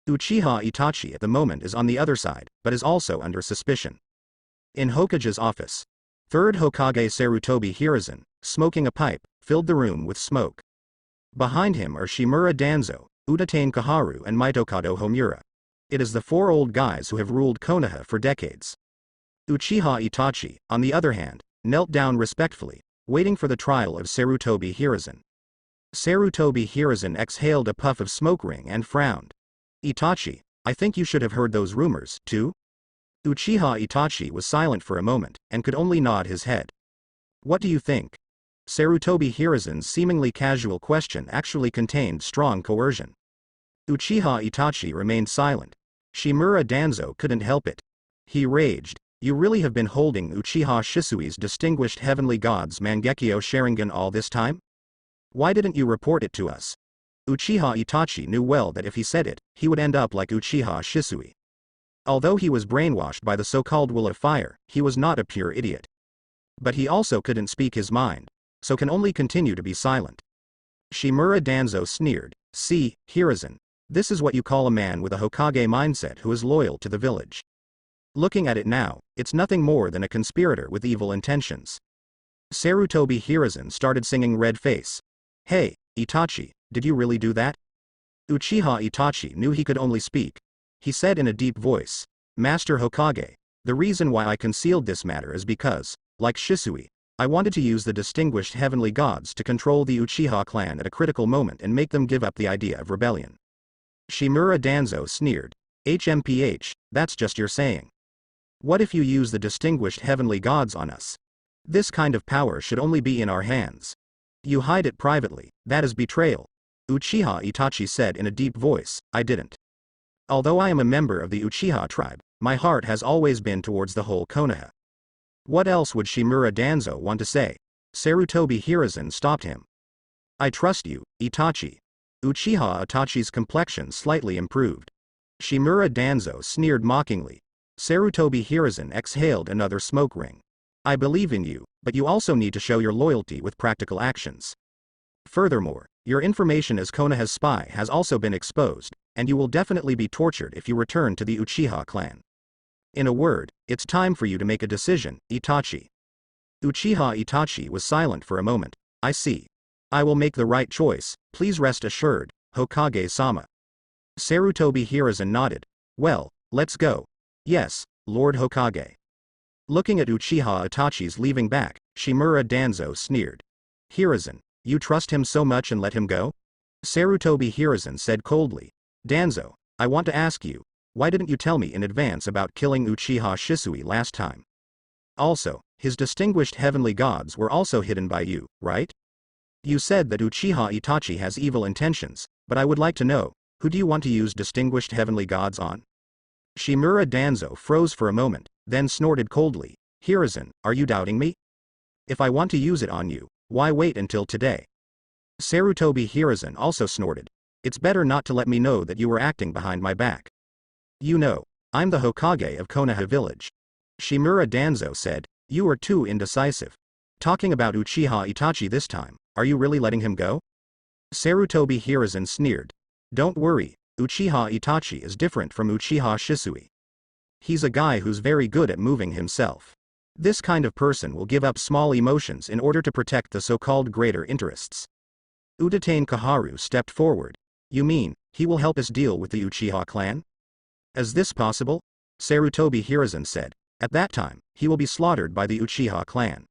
Uchiha Itachi at the moment is on the other side, but is also under suspicion. In Hokage's office, third Hokage Sarutobi Hiruzen, smoking a pipe, filled the room with smoke. Behind him are Shimura Danzo, Udatain Kaharu and Mitokado Homura. It is the four old guys who have ruled Konoha for decades. Uchiha Itachi, on the other hand, knelt down respectfully, waiting for the trial of Sarutobi Hiruzen. Sarutobi Hiruzen exhaled a puff of smoke ring and frowned. Itachi, I think you should have heard those rumors, too? Uchiha Itachi was silent for a moment, and could only nod his head. What do you think? Sarutobi Hiruzen's seemingly casual question actually contained strong coercion. Uchiha Itachi remained silent. Shimura Danzo couldn't help it. He raged. You really have been holding Uchiha Shisui's distinguished heavenly gods Mangekyo Sharingan all this time? Why didn't you report it to us? Uchiha Itachi knew well that if he said it, he would end up like Uchiha Shisui. Although he was brainwashed by the so-called will of fire, he was not a pure idiot. But he also couldn't speak his mind, so can only continue to be silent. Shimura Danzo sneered. See, Hiruzen, this is what you call a man with a Hokage mindset who is loyal to the village. Looking at it now, it's nothing more than a conspirator with evil intentions. Sarutobi Hiruzen started singing Red Face. Hey, Itachi, did you really do that? Uchiha Itachi knew he could only speak. He said in a deep voice, Master Hokage, the reason why I concealed this matter is because, like Shisui, I wanted to use the distinguished heavenly gods to control the Uchiha clan at a critical moment and make them give up the idea of rebellion. Shimura Danzo sneered. HMPH, that's just your saying. What if you use the distinguished heavenly gods on us? This kind of power should only be in our hands. You hide it privately, that is betrayal. Uchiha Itachi said in a deep voice, I didn't. Although I am a member of the Uchiha tribe, my heart has always been towards the whole Konoha. What else would Shimura Danzo want to say? Sarutobi Hiruzen stopped him. I trust you, Itachi. Uchiha Itachi's complexion slightly improved. Shimura Danzo sneered mockingly. Sarutobi Hiruzen exhaled another smoke ring. I believe in you, but you also need to show your loyalty with practical actions. Furthermore, your information as Konoha's spy has also been exposed, and you will definitely be tortured if you return to the Uchiha clan. In a word, it's time for you to make a decision, Itachi. Uchiha Itachi was silent for a moment. I see. I will make the right choice, please rest assured, Hokage-sama. Sarutobi Hiruzen nodded. Well, let's go. Yes, Lord Hokage. Looking at Uchiha Itachi's leaving back, Shimura Danzo sneered. Hiruzen, you trust him so much and let him go? Sarutobi Hiruzen said coldly. Danzo, I want to ask you, why didn't you tell me in advance about killing Uchiha Shisui last time? Also, his distinguished heavenly gods were also hidden by you, right? You said that Uchiha Itachi has evil intentions, but I would like to know, who do you want to use distinguished heavenly gods on? Shimura Danzo froze for a moment, then snorted coldly. Hiruzen, are you doubting me? If I want to use it on you, why wait until today? Sarutobi Hiruzen also snorted. It's better not to let me know that you were acting behind my back. You know, I'm the Hokage of Konoha village. Shimura Danzo said, you are too indecisive. Talking about Uchiha Itachi this time, are you really letting him go? Sarutobi Hiruzen sneered. Don't worry, Uchiha Itachi is different from Uchiha Shisui. He's a guy who's very good at moving himself. This kind of person will give up small emotions in order to protect the so-called greater interests. Udatain Kaharu stepped forward. You mean, he will help us deal with the Uchiha clan? Is this possible? Sarutobi Hiruzen said. At that time, he will be slaughtered by the Uchiha clan.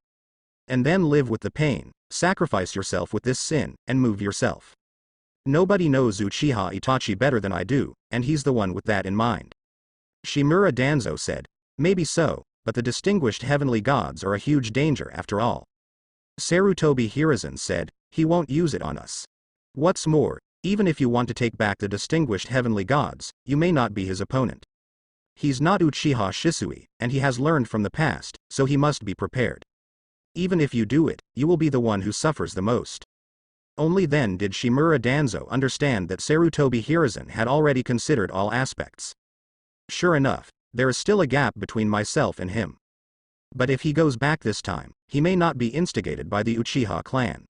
And then live with the pain, sacrifice yourself with this sin, and move yourself. Nobody knows Uchiha Itachi better than I do, and he's the one with that in mind. Shimura Danzo said, maybe so, but the distinguished heavenly gods are a huge danger after all. Sarutobi Hiruzen said, he won't use it on us. What's more, even if you want to take back the distinguished heavenly gods, you may not be his opponent. He's not Uchiha Shisui, and he has learned from the past, so he must be prepared. Even if you do it, you will be the one who suffers the most. Only then did Shimura Danzo understand that Sarutobi Hiruzen had already considered all aspects. Sure enough, there is still a gap between myself and him. But if he goes back this time, he may not be instigated by the Uchiha clan.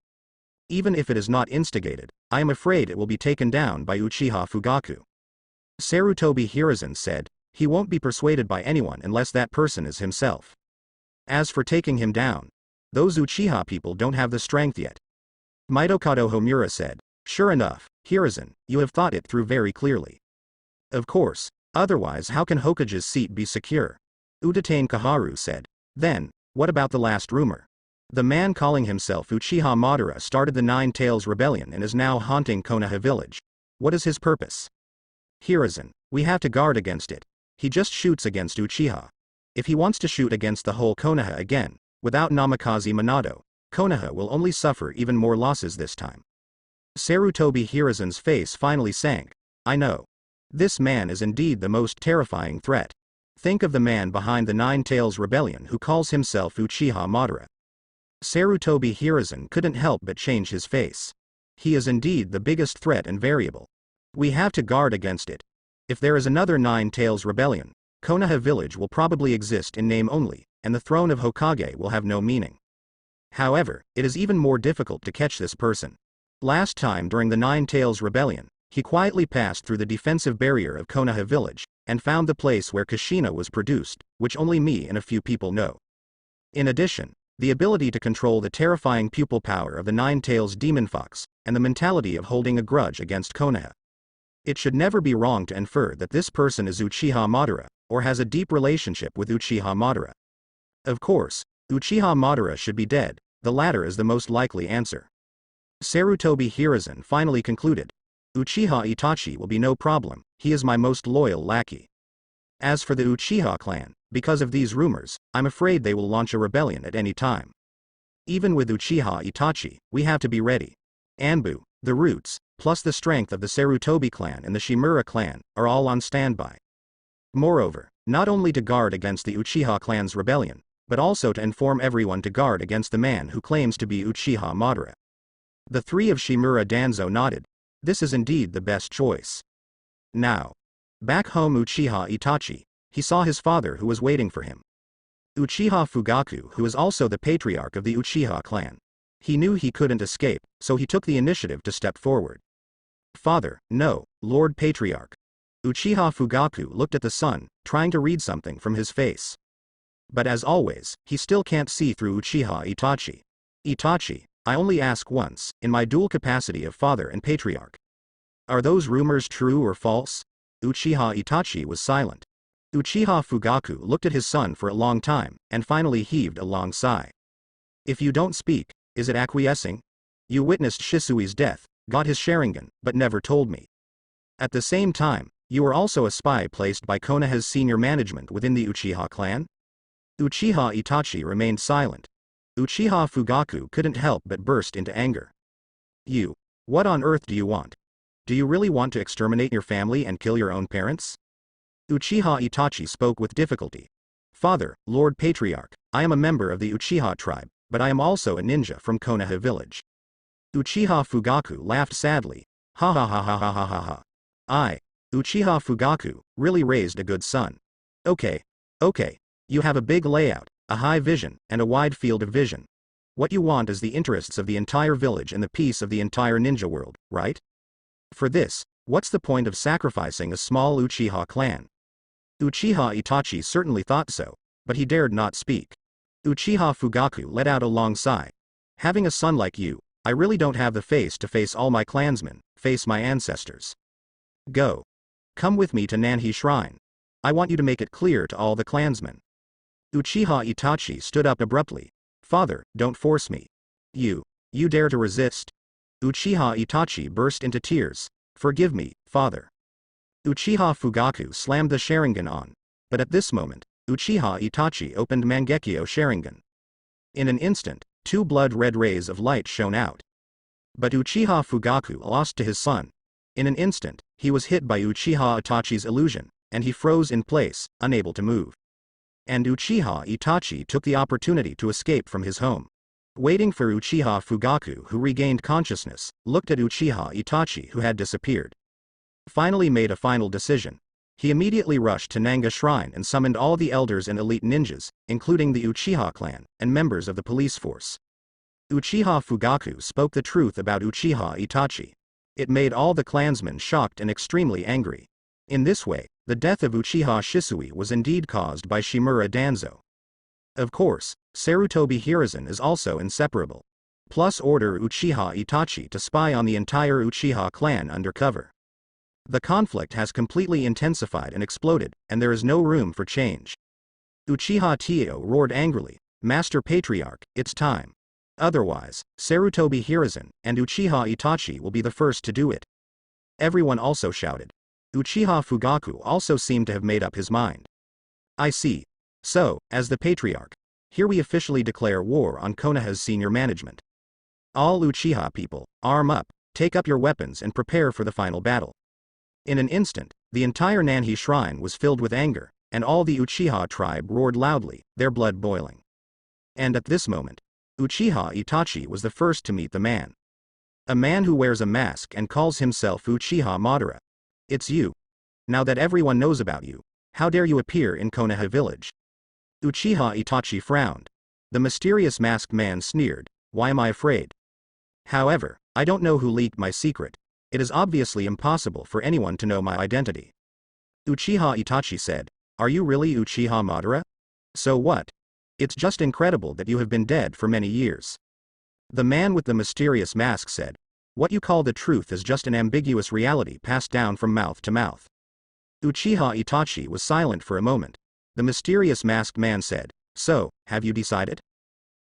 Even if it is not instigated, I am afraid it will be taken down by Uchiha Fugaku. Sarutobi Hiruzen said, he won't be persuaded by anyone unless that person is himself. As for taking him down, those Uchiha people don't have the strength yet. Mitokado Homura said, sure enough, Hiruzen, you have thought it through very clearly. Of course, otherwise how can Hokage's seat be secure? Udatane Kaharu said, then, what about the last rumor? The man calling himself Uchiha Madara started the Nine Tails Rebellion and is now haunting Konoha village. What is his purpose? Hiruzen, we have to guard against it. He just shoots against Uchiha. If he wants to shoot against the whole Konoha again, without Namikaze Minato, Konoha will only suffer even more losses this time. Sarutobi Hiruzen's face finally sank. I know. This man is indeed the most terrifying threat. Think of the man behind the Nine Tails Rebellion who calls himself Uchiha Madara. Sarutobi Hiruzen couldn't help but change his face. He is indeed the biggest threat and variable. We have to guard against it. If there is another Nine Tails Rebellion, Konoha village will probably exist in name only, and the throne of Hokage will have no meaning. However, it is even more difficult to catch this person. Last time during the Nine Tails Rebellion, he quietly passed through the defensive barrier of Konoha village, and found the place where Kushina was produced, which only me and a few people know. In addition, the ability to control the terrifying pupil power of the Nine Tails Demon Fox, and the mentality of holding a grudge against Konoha. It should never be wrong to infer that this person is Uchiha Madara, or has a deep relationship with Uchiha Madara. Of course, Uchiha Madara should be dead, the latter is the most likely answer. Sarutobi Hiruzen finally concluded, Uchiha Itachi will be no problem, he is my most loyal lackey. As for the Uchiha clan, because of these rumors, I'm afraid they will launch a rebellion at any time. Even with Uchiha Itachi, we have to be ready. Anbu, the roots, plus the strength of the Sarutobi clan and the Shimura clan, are all on standby. Moreover, not only to guard against the Uchiha clan's rebellion, but also to inform everyone to guard against the man who claims to be Uchiha Madara. The three of Shimura Danzo nodded. This is indeed the best choice. Now, back home Uchiha Itachi, he saw his father who was waiting for him. Uchiha Fugaku, who is also the patriarch of the Uchiha clan. He knew he couldn't escape, so he took the initiative to step forward. Father, no, Lord Patriarch. Uchiha Fugaku looked at the son, trying to read something from his face. But as always, he still can't see through Uchiha Itachi. Itachi, I only ask once, in my dual capacity of father and patriarch. Are those rumors true or false? Uchiha Itachi was silent. Uchiha Fugaku looked at his son for a long time, and finally heaved a long sigh. If you don't speak, is it acquiescing? You witnessed Shisui's death, got his Sharingan, but never told me. At the same time, you were also a spy placed by Konoha's senior management within the Uchiha clan? Uchiha Itachi remained silent. Uchiha Fugaku couldn't help but burst into anger. You, what on earth do you want? Do you really want to exterminate your family and kill your own parents? Uchiha Itachi spoke with difficulty. Father, Lord Patriarch, I am a member of the Uchiha tribe, but I am also a ninja from Konoha village. Uchiha Fugaku laughed sadly. Ha ha ha ha ha ha ha ha. Uchiha Fugaku, really raised a good son. Okay. You have a big layout, a high vision, and a wide field of vision. What you want is the interests of the entire village and the peace of the entire ninja world, right? For this, what's the point of sacrificing a small Uchiha clan? Uchiha Itachi certainly thought so, but he dared not speak. Uchiha Fugaku let out a long sigh. Having a son like you, I really don't have the face to face all my clansmen, face my ancestors. Go. Come with me to Nanhi Shrine. I want you to make it clear to all the clansmen. Uchiha Itachi stood up abruptly. Father, don't force me. You dare to resist? Uchiha Itachi burst into tears. Forgive me, father. Uchiha Fugaku slammed the Sharingan on. But at this moment, Uchiha Itachi opened Mangekyo Sharingan. In an instant, two blood-red rays of light shone out. But Uchiha Fugaku lost to his son. In an instant, he was hit by Uchiha Itachi's illusion, and he froze in place, unable to move. And Uchiha Itachi took the opportunity to escape from his home. Waiting for Uchiha Fugaku, who regained consciousness, looked at Uchiha Itachi, who had disappeared. Finally made a final decision. He immediately rushed to Nanga Shrine and summoned all the elders and elite ninjas, including the Uchiha clan, and members of the police force. Uchiha Fugaku spoke the truth about Uchiha Itachi. It made all the clansmen shocked and extremely angry. In this way, the death of Uchiha Shisui was indeed caused by Shimura Danzo. Of course, Sarutobi Hiruzen is also inseparable. Plus order Uchiha Itachi to spy on the entire Uchiha clan undercover. The conflict has completely intensified and exploded, and there is no room for change. Uchiha Tio roared angrily, "Master Patriarch, it's time. Otherwise, Sarutobi Hiruzen and Uchiha Itachi will be the first to do it." Everyone also shouted. Uchiha Fugaku also seemed to have made up his mind. "I see. So, as the Patriarch, here we officially declare war on Konoha's senior management. All Uchiha people, arm up, take up your weapons and prepare for the final battle." In an instant, the entire Nanhi shrine was filled with anger, and all the Uchiha tribe roared loudly, their blood boiling. And at this moment, Uchiha Itachi was the first to meet the man. A man who wears a mask and calls himself Uchiha Madara. "It's you. Now that everyone knows about you, how dare you appear in Konoha village?" Uchiha Itachi frowned. The mysterious masked man sneered, "Why am I afraid? However, I don't know who leaked my secret. It is obviously impossible for anyone to know my identity." Uchiha Itachi said, "Are you really Uchiha Madara? So what? It's just incredible that you have been dead for many years." The man with the mysterious mask said, "What you call the truth is just an ambiguous reality passed down from mouth to mouth." Uchiha Itachi was silent for a moment. The mysterious masked man said, "So, have you decided?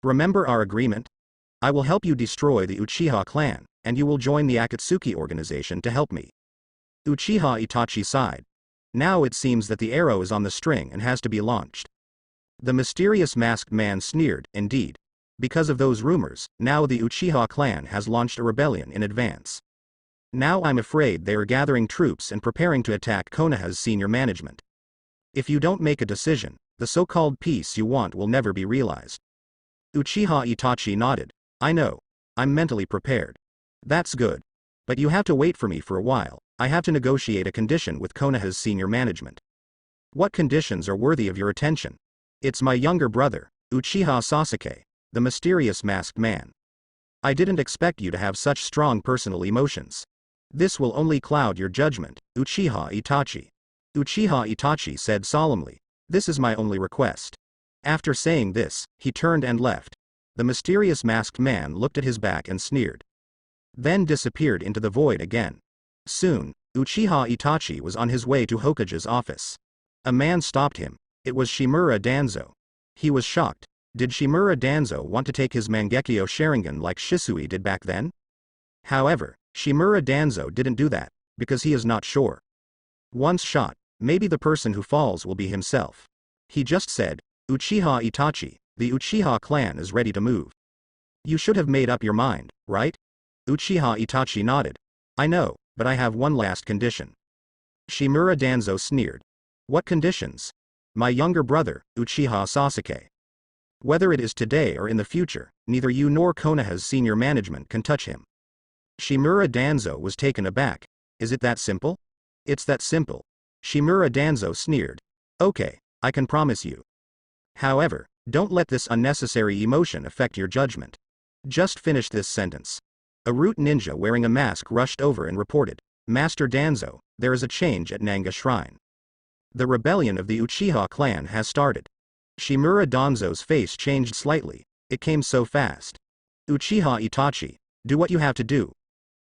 Remember our agreement? I will help you destroy the Uchiha clan, and you will join the Akatsuki organization to help me." Uchiha Itachi sighed. Now it seems that the arrow is on the string and has to be launched. The mysterious masked man sneered, "Indeed. Because of those rumors, now the Uchiha clan has launched a rebellion in advance. Now I'm afraid they are gathering troops and preparing to attack Konoha's senior management. If you don't make a decision, the so-called peace you want will never be realized." Uchiha Itachi nodded. "I know. I'm mentally prepared." "That's good. But you have to wait for me for a while. I have to negotiate a condition with Konoha's senior management." "What conditions are worthy of your attention?" "It's my younger brother, Uchiha Sasuke, the mysterious masked man. I didn't expect you to have such strong personal emotions. This will only cloud your judgment, Uchiha Itachi." Uchiha Itachi said solemnly, "This is my only request." After saying this, he turned and left. The mysterious masked man looked at his back and sneered. Then disappeared into the void again. Soon, Uchiha Itachi was on his way to Hokage's office. A man stopped him. It was Shimura Danzo. He was shocked. Did Shimura Danzo want to take his Mangekyo Sharingan like Shisui did back then? However, Shimura Danzo didn't do that, because he is not sure. Once shot, maybe the person who falls will be himself. He just said, "Uchiha Itachi, the Uchiha clan is ready to move. You should have made up your mind, right?" Uchiha Itachi nodded. "I know, but I have one last condition." Shimura Danzo sneered. "What conditions?" "My younger brother, Uchiha Sasuke. Whether it is today or in the future, neither you nor Konoha's senior management can touch him." Shimura Danzo was taken aback. "Is it that simple?" "It's that simple." Shimura Danzo sneered. "Okay, I can promise you. However, don't let this unnecessary emotion affect your judgment. Just finish this sentence." A root ninja wearing a mask rushed over and reported, "Master Danzo, there is a change at Nanga Shrine. The rebellion of the Uchiha clan has started." Shimura Danzo's face changed slightly. It came so fast. "Uchiha Itachi, do what you have to do."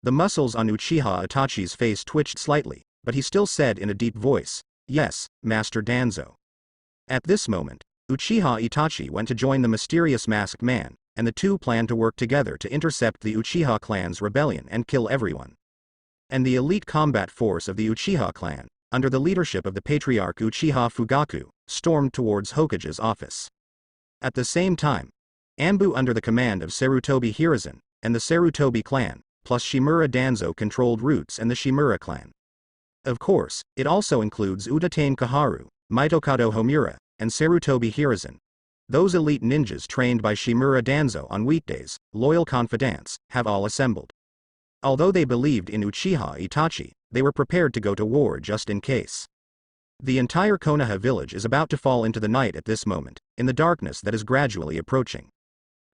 The muscles on Uchiha Itachi's face twitched slightly, but he still said in a deep voice, "Yes, Master Danzo." At this moment, Uchiha Itachi went to join the mysterious masked man, and the two planned to work together to intercept the Uchiha clan's rebellion and kill everyone. And the elite combat force of the Uchiha clan, under the leadership of the patriarch Uchiha Fugaku, stormed towards Hokage's office. At the same time, Anbu under the command of Sarutobi Hiruzen, and the Sarutobi clan, plus Shimura Danzo controlled Roots and the Shimura clan. Of course, it also includes Udatane Kaharu, Mitokado Homura, and Sarutobi Hiruzen. Those elite ninjas trained by Shimura Danzo on weekdays, loyal confidants, have all assembled. Although they believed in Uchiha Itachi, they were prepared to go to war just in case. The entire Konoha village is about to fall into the night at this moment, in the darkness that is gradually approaching.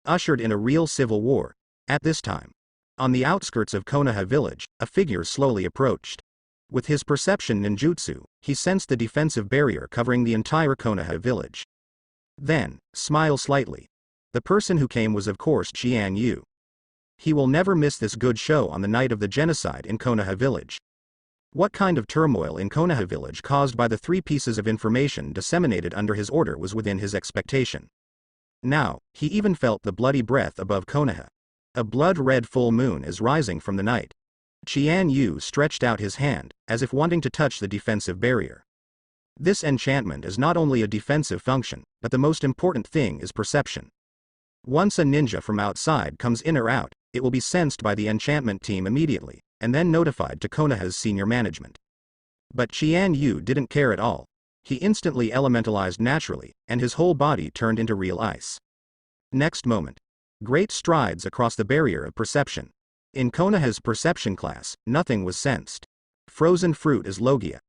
Ushered in a real civil war. At this time, on the outskirts of Konoha village, a figure slowly approached. With his perception ninjutsu, he sensed the defensive barrier covering the entire Konoha village. Then, smile slightly. The person who came was of course Chian Yu. He will never miss this good show on the night of the genocide in Konoha village. What kind of turmoil in Konoha village caused by the 3 pieces of information disseminated under his order was within his expectation. Now, he even felt the bloody breath above Konoha. A blood-red full moon is rising from the night. Chian Yu stretched out his hand, as if wanting to touch the defensive barrier. This enchantment is not only a defensive function, but the most important thing is perception. Once a ninja from outside comes in or out, it will be sensed by the enchantment team immediately, and then notified to Konoha's senior management. But Chian Yu didn't care at all. He instantly elementalized naturally, and his whole body turned into real ice. Next moment. Great strides across the barrier of perception. In Konoha's perception class, nothing was sensed. Frozen fruit is Logia.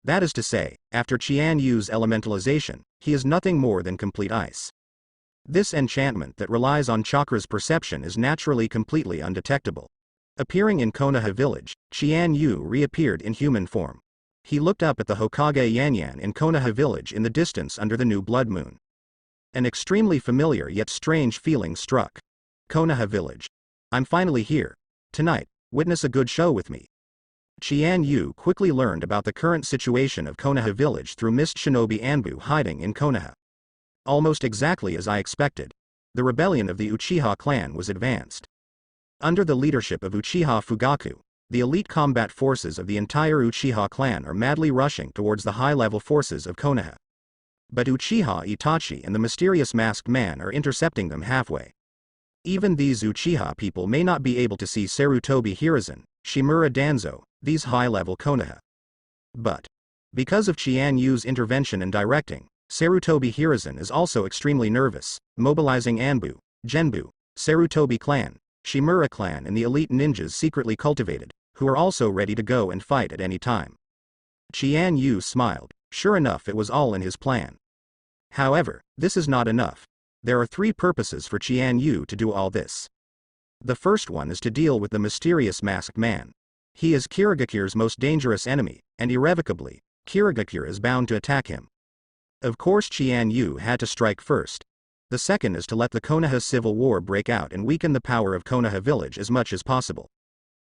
That is to say, after Chian Yu's elementalization, he is nothing more than complete ice. This enchantment that relies on chakra's perception is naturally completely undetectable. Appearing in Konoha village, Chian Yu reappeared in human form. He looked up at the Hokage Yanyan in Konoha village in the distance under the new blood moon. An extremely familiar yet strange feeling struck. Konoha village. I'm finally here. Tonight, witness a good show with me. Chian Yu quickly learned about the current situation of Konoha village through Mist Shinobi Anbu hiding in Konoha. Almost exactly as I expected. The rebellion of the Uchiha clan was advanced. Under the leadership of Uchiha Fugaku, the elite combat forces of the entire Uchiha clan are madly rushing towards the high-level forces of Konoha. But Uchiha Itachi and the mysterious masked man are intercepting them halfway. Even these Uchiha people may not be able to see Sarutobi Hiruzen, Shimura Danzo, these high-level Konoha. But, because of Chian Yu's intervention and directing, Sarutobi Hiruzen is also extremely nervous, mobilizing Anbu, Genbu, Sarutobi clan, Shimura clan and the elite ninjas secretly cultivated, who are also ready to go and fight at any time. Chian Yu smiled. Sure enough, it was all in his plan. However, this is not enough. There are 3 purposes for Chian Yu to do all this. The first one is to deal with the mysterious masked man. He is Kirigakure's most dangerous enemy, and irrevocably, Kirigakure is bound to attack him. Of course Chian Yu had to strike first. The second is to let the Konoha civil war break out and weaken the power of Konoha village as much as possible.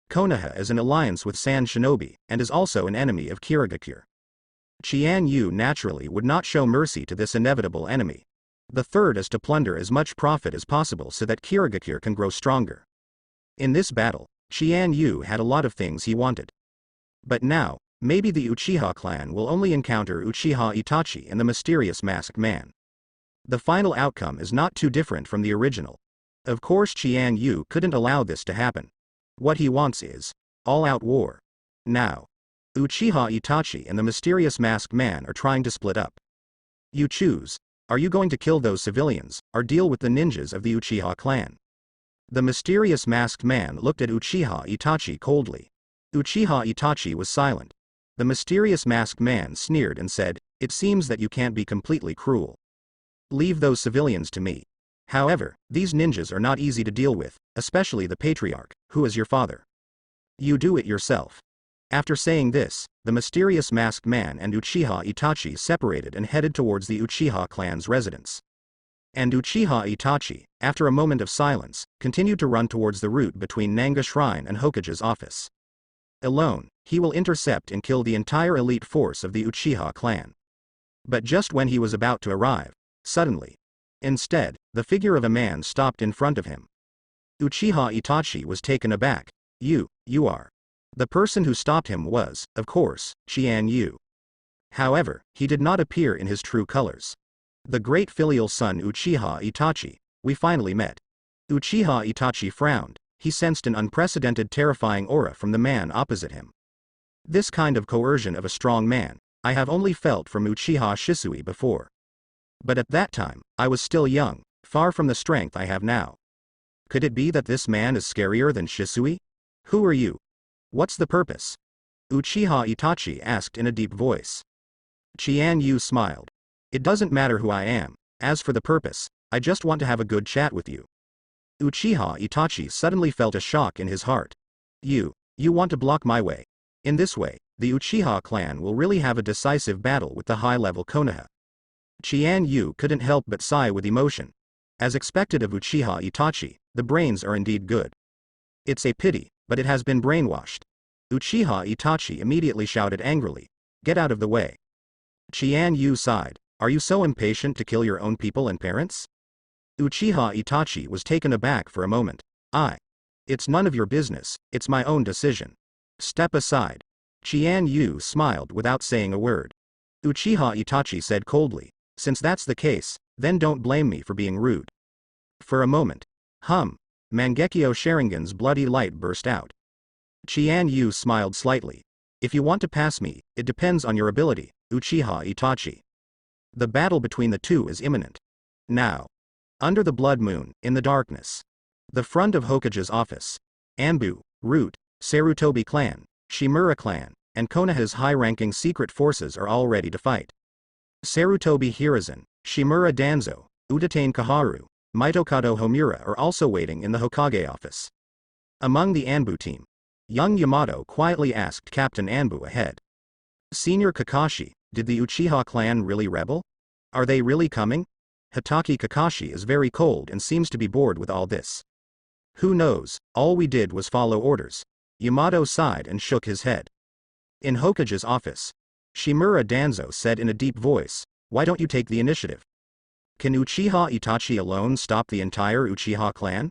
Konoha is an alliance with Sand Shinobi, and is also an enemy of Kirigakure. Chian Yu naturally would not show mercy to this inevitable enemy. The third is to plunder as much profit as possible so that Kirigakure can grow stronger. In this battle, Chian Yu had a lot of things he wanted. But now, maybe the Uchiha clan will only encounter Uchiha Itachi and the mysterious masked man. The final outcome is not too different from the original. Of course Chian Yu couldn't allow this to happen. What he wants is all-out war. Now, Uchiha Itachi and the mysterious masked man are trying to split up. You choose. Are you going to kill those civilians, or deal with the ninjas of the Uchiha clan? The mysterious masked man looked at Uchiha Itachi coldly. Uchiha Itachi was silent. The mysterious masked man sneered and said, "It seems that you can't be completely cruel. Leave those civilians to me. However, these ninjas are not easy to deal with, especially the patriarch, who is your father. You do it yourself." After saying this, the mysterious masked man and Uchiha Itachi separated and headed towards the Uchiha clan's residence. And Uchiha Itachi, after a moment of silence, continued to run towards the route between Nanga Shrine and Hokage's office. Alone, he will intercept and kill the entire elite force of the Uchiha clan. But just when he was about to arrive, suddenly, instead, the figure of a man stopped in front of him. Uchiha Itachi was taken aback. You are. The person who stopped him was, of course, Chian Yu. However, he did not appear in his true colors. The great filial son Uchiha Itachi, we finally met. Uchiha Itachi frowned. He sensed an unprecedented terrifying aura from the man opposite him. This kind of coercion of a strong man, I have only felt from Uchiha Shisui before. But at that time, I was still young, far from the strength I have now. Could it be that this man is scarier than Shisui? Who are you? What's the purpose? Uchiha Itachi asked in a deep voice. Chian Yu smiled. It doesn't matter who I am. As for the purpose, I just want to have a good chat with you. Uchiha Itachi suddenly felt a shock in his heart. You want to block my way. In this way, the Uchiha clan will really have a decisive battle with the high-level Konoha. Chian Yu couldn't help but sigh with emotion. As expected of Uchiha Itachi, the brains are indeed good. It's a pity, but it has been brainwashed. Uchiha Itachi immediately shouted angrily, "Get out of the way." Chian Yu sighed, "Are you so impatient to kill your own people and parents?" Uchiha Itachi was taken aback for a moment. It's none of your business, it's my own decision. Step aside." Chian Yu smiled without saying a word. Uchiha Itachi said coldly, "Since that's the case, then don't blame me for being rude." For a moment, Mangekyo Sharingan's bloody light burst out. Chian Yu smiled slightly. "If you want to pass me, it depends on your ability, Uchiha Itachi. The battle between the two is imminent. Now." Under the blood moon, in the darkness. The front of Hokage's office. Anbu, Root, Sarutobi clan, Shimura clan, and Konoha's high-ranking secret forces are all ready to fight. Sarutobi Hiruzen, Shimura Danzo, Udatane Kaharu, Mitokado Homura are also waiting in the Hokage office. Among the Anbu team, young Yamato quietly asked Captain Anbu ahead. "Senior Kakashi, did the Uchiha clan really rebel? Are they really coming?" Hitaki Kakashi is very cold and seems to be bored with all this. "Who knows, all we did was follow orders." Yamato sighed and shook his head. In Hokage's office, Shimura Danzo said in a deep voice, "Why don't you take the initiative? Can Uchiha Itachi alone stop the entire Uchiha clan?"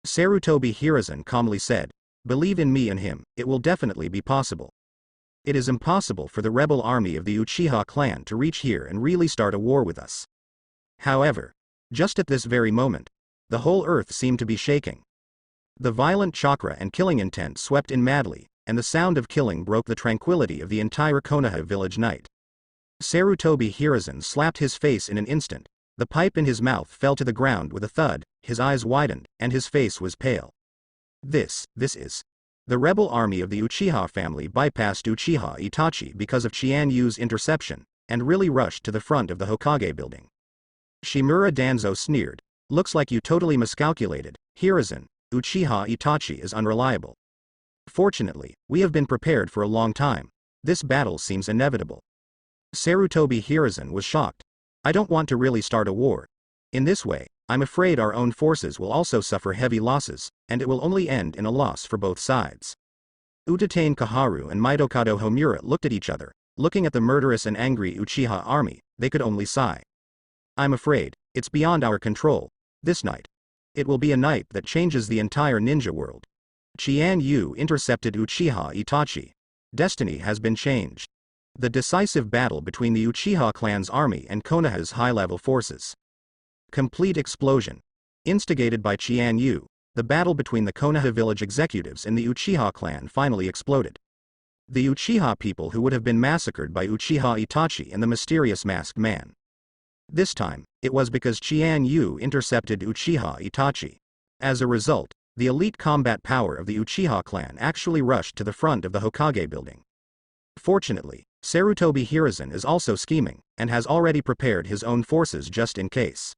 Sarutobi Hiruzen calmly said, "Believe in me and him, it will definitely be possible. It is impossible for the rebel army of the Uchiha clan to reach here and really start a war with us." However, just at this very moment, the whole earth seemed to be shaking. The violent chakra and killing intent swept in madly, and the sound of killing broke the tranquility of the entire Konoha village night. Sarutobi Hiruzen slapped his face in an instant, the pipe in his mouth fell to the ground with a thud, his eyes widened, and his face was pale. This is. The rebel army of the Uchiha family bypassed Uchiha Itachi because of Chian Yu's interception, and really rushed to the front of the Hokage building. Shimura Danzo sneered, "Looks like you totally miscalculated, Hiruzen. Uchiha Itachi is unreliable. Fortunately, we have been prepared for a long time. This battle seems inevitable." Sarutobi Hiruzen was shocked. "I don't want to really start a war. In this way, I'm afraid our own forces will also suffer heavy losses, and it will only end in a loss for both sides." Udatane Kaharu and Mitokado Homura looked at each other. Looking at the murderous and angry Uchiha army, they could only sigh. "I'm afraid, it's beyond our control. This night. It will be a night that changes the entire ninja world." Chian Yu intercepted Uchiha Itachi. Destiny has been changed. The decisive battle between the Uchiha clan's army and Konoha's high-level forces. Complete explosion. Instigated by Chian Yu, the battle between the Konoha village executives and the Uchiha clan finally exploded. The Uchiha people who would have been massacred by Uchiha Itachi and the mysterious masked man. This time, it was because Chian Yu intercepted Uchiha Itachi. As a result, the elite combat power of the Uchiha clan actually rushed to the front of the Hokage building. Fortunately, Sarutobi Hiruzen is also scheming, and has already prepared his own forces just in case.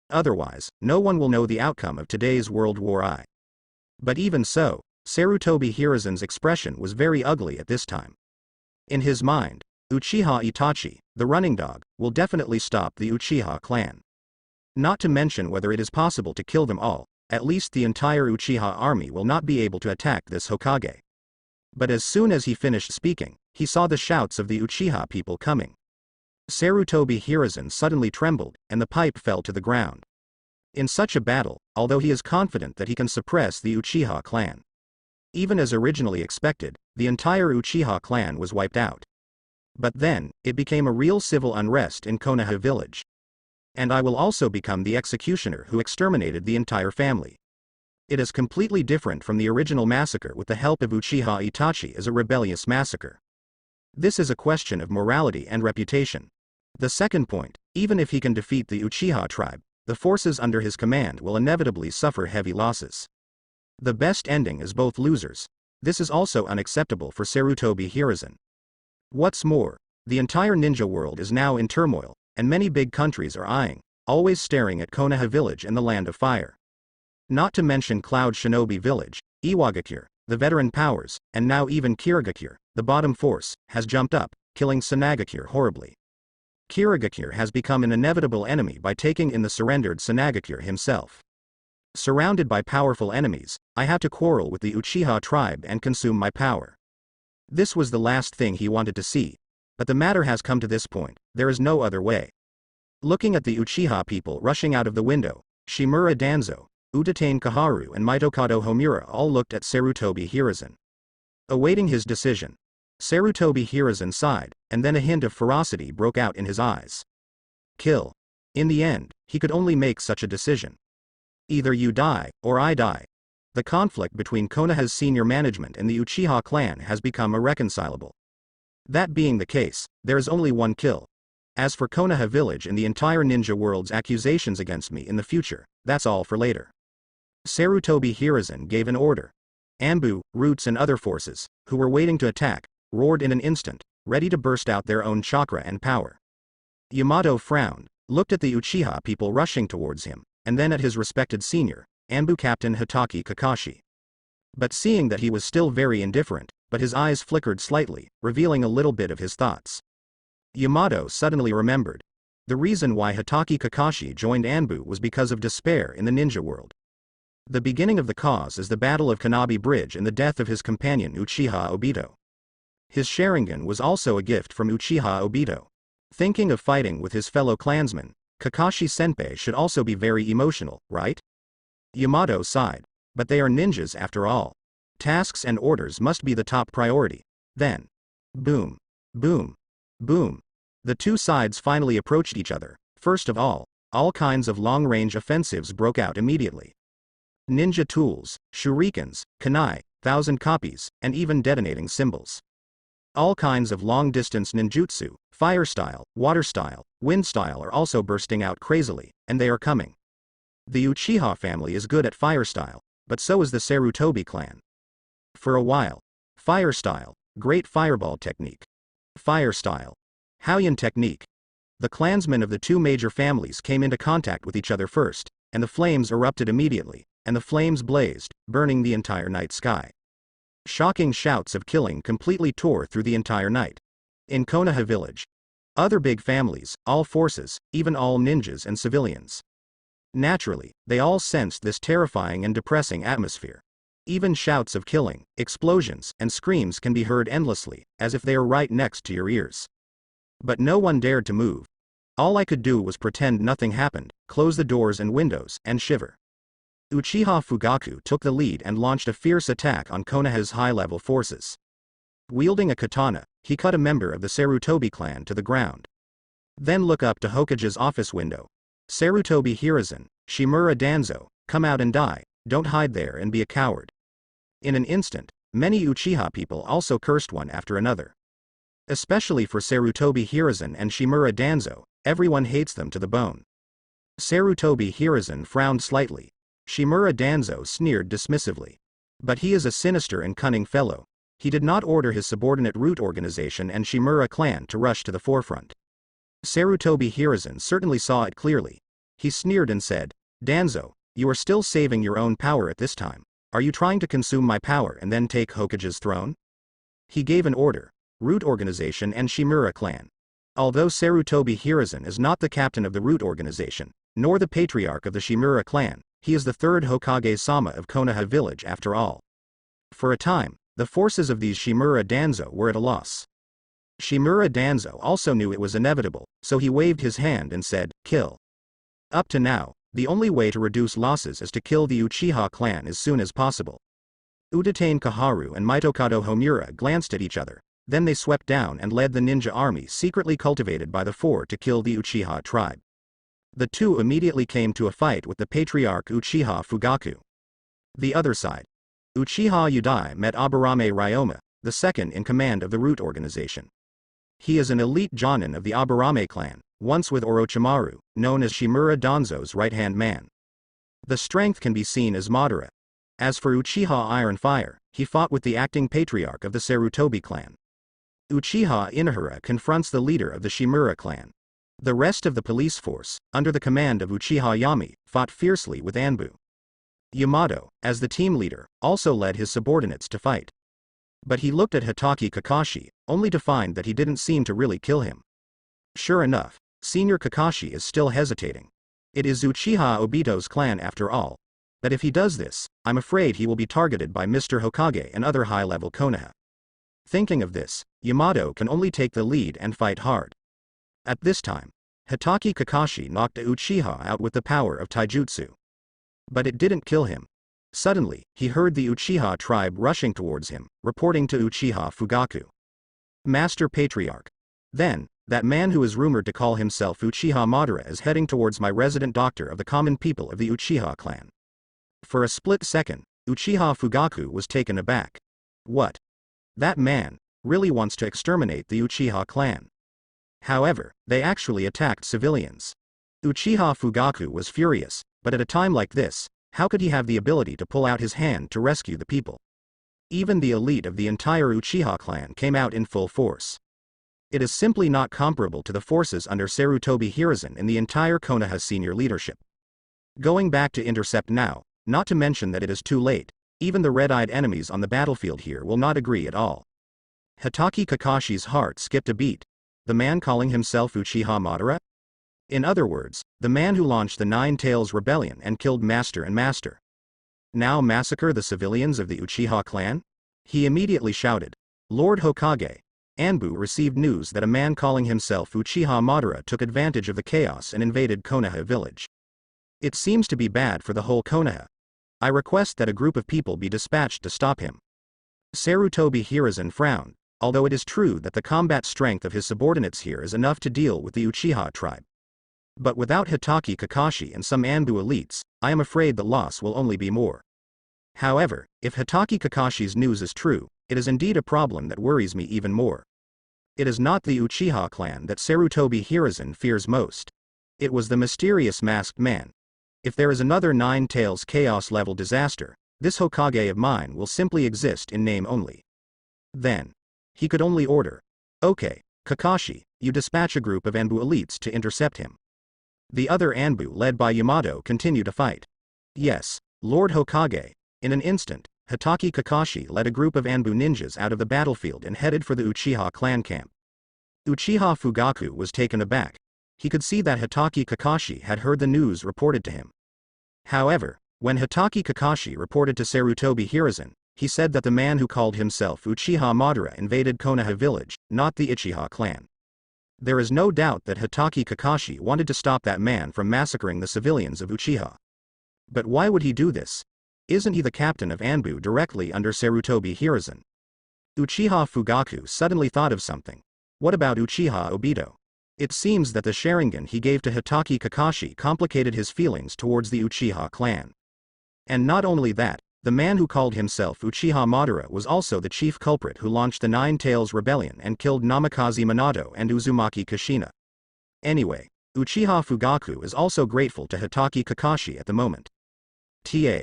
Otherwise, no one will know the outcome of today's World War I. But even so, Sarutobi Hiruzen's expression was very ugly at this time. In his mind, Uchiha Itachi, the running dog, will definitely stop the Uchiha clan. Not to mention whether it is possible to kill them all, at least the entire Uchiha army will not be able to attack this Hokage. But as soon as he finished speaking, he saw the shouts of the Uchiha people coming. Sarutobi Hiruzen suddenly trembled, and the pipe fell to the ground. In such a battle, although he is confident that he can suppress the Uchiha clan. Even as originally expected, the entire Uchiha clan was wiped out. But then, it became a real civil unrest in Konoha village. And I will also become the executioner who exterminated the entire family. It is completely different from the original massacre with the help of Uchiha Itachi as a rebellious massacre. This is a question of morality and reputation. The second point, even if he can defeat the Uchiha tribe, the forces under his command will inevitably suffer heavy losses. The best ending is both losers. This is also unacceptable for Sarutobi Hiruzen. What's more, the entire ninja world is now in turmoil, and many big countries are eyeing, always staring at Konoha village and the Land of Fire. Not to mention Cloud Shinobi village, Iwagakure, the veteran powers, and now even Kirigakure, the bottom force, has jumped up, killing Sunagakure horribly. Kirigakure has become an inevitable enemy by taking in the surrendered Sunagakure himself. Surrounded by powerful enemies, I have to quarrel with the Uchiha tribe and consume my power. This was the last thing he wanted to see. But the matter has come to this point, there is no other way. Looking at the Uchiha people rushing out of the window, Shimura Danzo, Utatane Kaharu and Mitokado Homura all looked at Sarutobi Hiruzen. Awaiting his decision, Sarutobi Hiruzen sighed, and then a hint of ferocity broke out in his eyes. Kill. In the end, he could only make such a decision. Either you die, or I die. The conflict between Konoha's senior management and the Uchiha clan has become irreconcilable. That being the case, there is only one kill. As for Konoha village and the entire ninja world's accusations against me in the future, that's all for later. Sarutobi Hiruzen gave an order. Anbu, Roots and other forces, who were waiting to attack, roared in an instant, ready to burst out their own chakra and power. Yamato frowned, looked at the Uchiha people rushing towards him, and then at his respected senior, Anbu Captain Hitaki Kakashi. But seeing that he was still very indifferent, but his eyes flickered slightly, revealing a little bit of his thoughts. Yamato suddenly remembered. The reason why Hitaki Kakashi joined Anbu was because of despair in the ninja world. The beginning of the cause is the Battle of Kanabi Bridge and the death of his companion Uchiha Obito. His Sharingan was also a gift from Uchiha Obito. Thinking of fighting with his fellow clansmen, Kakashi-senpai should also be very emotional, right? Yamato sighed. But they are ninjas after all. Tasks and orders must be the top priority. Then, boom, boom, boom. The two sides finally approached each other. First of all kinds of long-range offensives broke out immediately. Ninja tools, shurikens, kunai, 1,000 copies, and even detonating symbols. All kinds of long-distance ninjutsu, fire style, water style, wind style are also bursting out crazily, and they are coming. The Uchiha family is good at fire style, but so is the Sarutobi clan. For a while, fire style, great fireball technique. Fire style, Hauyan technique. The clansmen of the two major families came into contact with each other first, and the flames erupted immediately, and the flames blazed, burning the entire night sky. Shocking shouts of killing completely tore through the entire night. In Konoha village, other big families, all forces, even all ninjas and civilians. Naturally, they all sensed this terrifying and depressing atmosphere. Even shouts of killing, explosions, and screams can be heard endlessly, as if they are right next to your ears. But no one dared to move. All I could do was pretend nothing happened, close the doors and windows, and shiver. Uchiha Fugaku took the lead and launched a fierce attack on Konoha's high-level forces. Wielding a katana, he cut a member of the Sarutobi clan to the ground. Then look up to Hokage's office window. Sarutobi Hiruzen, Shimura Danzo, come out and die, don't hide there and be a coward. In an instant, many Uchiha people also cursed one after another. Especially for Sarutobi Hiruzen and Shimura Danzo, everyone hates them to the bone. Sarutobi Hiruzen frowned slightly. Shimura Danzo sneered dismissively. But he is a sinister and cunning fellow. He did not order his subordinate Root organization and Shimura clan to rush to the forefront. Sarutobi Hiruzen certainly saw it clearly. He sneered and said, Danzo, you are still saving your own power at this time. Are you trying to consume my power and then take Hokage's throne? He gave an order. Root organization and Shimura clan. Although Sarutobi Hiruzen is not the captain of the Root organization, nor the patriarch of the Shimura clan, he is the third Hokage-sama of Konoha village after all. For a time, the forces of these Shimura Danzo were at a loss. Shimura Danzo also knew it was inevitable, so he waved his hand and said, kill. Up to now, the only way to reduce losses is to kill the Uchiha clan as soon as possible. Utatane Kaharu and Mitokado Homura glanced at each other, then they swept down and led the ninja army secretly cultivated by the four to kill the Uchiha tribe. The two immediately came to a fight with the patriarch Uchiha Fugaku. The other side. Uchiha Udai met Aburame Ryoma, the second in command of the Root organization. He is an elite jonin of the Aburame clan, once with Orochimaru, known as Shimura Danzo's right-hand man. The strength can be seen as moderate. As for Uchiha Iron Fire, he fought with the acting patriarch of the Sarutobi clan. Uchiha Inahara confronts the leader of the Shimura clan. The rest of the police force, under the command of Uchiha Yami, fought fiercely with Anbu. Yamato, as the team leader, also led his subordinates to fight. But he looked at Hitaki Kakashi, only to find that he didn't seem to really kill him. Sure enough, Senior Kakashi is still hesitating. It is Uchiha Obito's clan after all. But if he does this, I'm afraid he will be targeted by Mr. Hokage and other high-level Konoha. Thinking of this, Yamato can only take the lead and fight hard. At this time, Hitaki Kakashi knocked a Uchiha out with the power of taijutsu. But it didn't kill him. Suddenly, he heard the Uchiha tribe rushing towards him, reporting to Uchiha Fugaku. Master Patriarch. Then, that man who is rumored to call himself Uchiha Madara is heading towards my resident doctor of the common people of the Uchiha clan. For a split second, Uchiha Fugaku was taken aback. What? That man really wants to exterminate the Uchiha clan. However, they actually attacked civilians. Uchiha Fugaku was furious, but at a time like this, how could he have the ability to pull out his hand to rescue the people? Even the elite of the entire Uchiha clan came out in full force. It is simply not comparable to the forces under Sarutobi Hiruzen in the entire Konoha senior leadership. Going back to intercept now, not to mention that it is too late, even the red-eyed enemies on the battlefield here will not agree at all. Hitaki Kakashi's heart skipped a beat. The man calling himself Uchiha Madara? In other words, the man who launched the Nine Tails Rebellion and killed Master and Master. Now massacre the civilians of the Uchiha clan? He immediately shouted, Lord Hokage, Anbu received news that a man calling himself Uchiha Madara took advantage of the chaos and invaded Konoha village. It seems to be bad for the whole Konoha. I request that a group of people be dispatched to stop him. Sarutobi Hiruzen frowned, although it is true that the combat strength of his subordinates here is enough to deal with the Uchiha tribe. But without Hitaki Kakashi and some Anbu elites, I am afraid the loss will only be more. However, if Hitaki Kakashi's news is true, it is indeed a problem that worries me even more. It is not the Uchiha clan that Sarutobi Hiruzen fears most. It was the mysterious masked man. If there is another Nine Tails chaos-level disaster, this Hokage of mine will simply exist in name only. Then, he could only order, okay, Kakashi, you dispatch a group of Anbu elites to intercept him. The other Anbu led by Yamato continue to fight. Yes, Lord Hokage. In an instant, Hitaki Kakashi led a group of Anbu ninjas out of the battlefield and headed for the Uchiha clan camp. Uchiha Fugaku was taken aback. He could see that Hitaki Kakashi had heard the news reported to him. However, when Hitaki Kakashi reported to Sarutobi Hiruzen, he said that the man who called himself Uchiha Madara invaded Konoha village, not the Uchiha clan. There is no doubt that Hitaki Kakashi wanted to stop that man from massacring the civilians of Uchiha. But why would he do this? Isn't he the captain of Anbu directly under Sarutobi Hiruzen? Uchiha Fugaku suddenly thought of something. What about Uchiha Obito? It seems that the Sharingan he gave to Hitaki Kakashi complicated his feelings towards the Uchiha clan. And not only that, the man who called himself Uchiha Madara was also the chief culprit who launched the Nine Tails Rebellion and killed Namikaze Minato and Uzumaki Kushina. Anyway, Uchiha Fugaku is also grateful to Hitaki Kakashi at the moment. Ta.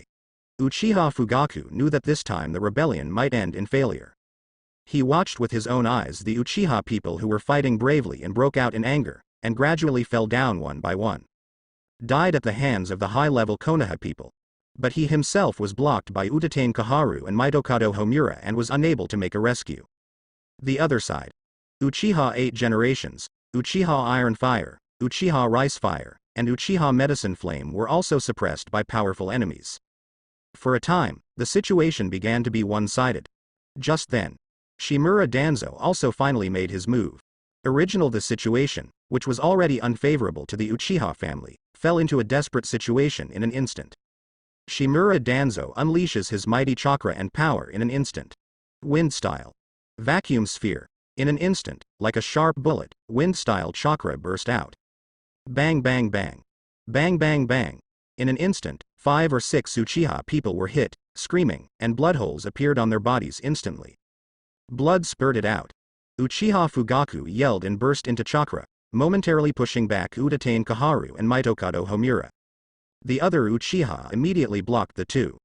Uchiha Fugaku knew that this time the rebellion might end in failure. He watched with his own eyes the Uchiha people who were fighting bravely and broke out in anger, and gradually fell down one by one. Died at the hands of the high-level Konoha people. But he himself was blocked by Utatane Kaharu and Mitokado Homura and was unable to make a rescue. The other side. Uchiha 8 Generations, Uchiha Iron Fire, Uchiha Rice Fire, and Uchiha Medicine Flame were also suppressed by powerful enemies. For a time, the situation began to be one-sided. Just then, Shimura Danzo also finally made his move. The situation, which was already unfavorable to the Uchiha family, fell into a desperate situation in an instant. Shimura Danzo unleashes his mighty chakra and power in an instant. Wind style. Vacuum sphere. In an instant, like a sharp bullet, wind style chakra burst out. Bang bang bang. Bang bang bang. In an instant, 5 or 6 Uchiha people were hit, screaming, and blood holes appeared on their bodies instantly. Blood spurted out. Uchiha Fugaku yelled and burst into chakra, momentarily pushing back Utatane Kaharu and Mitokado Homura. The other Uchiha immediately blocked the two.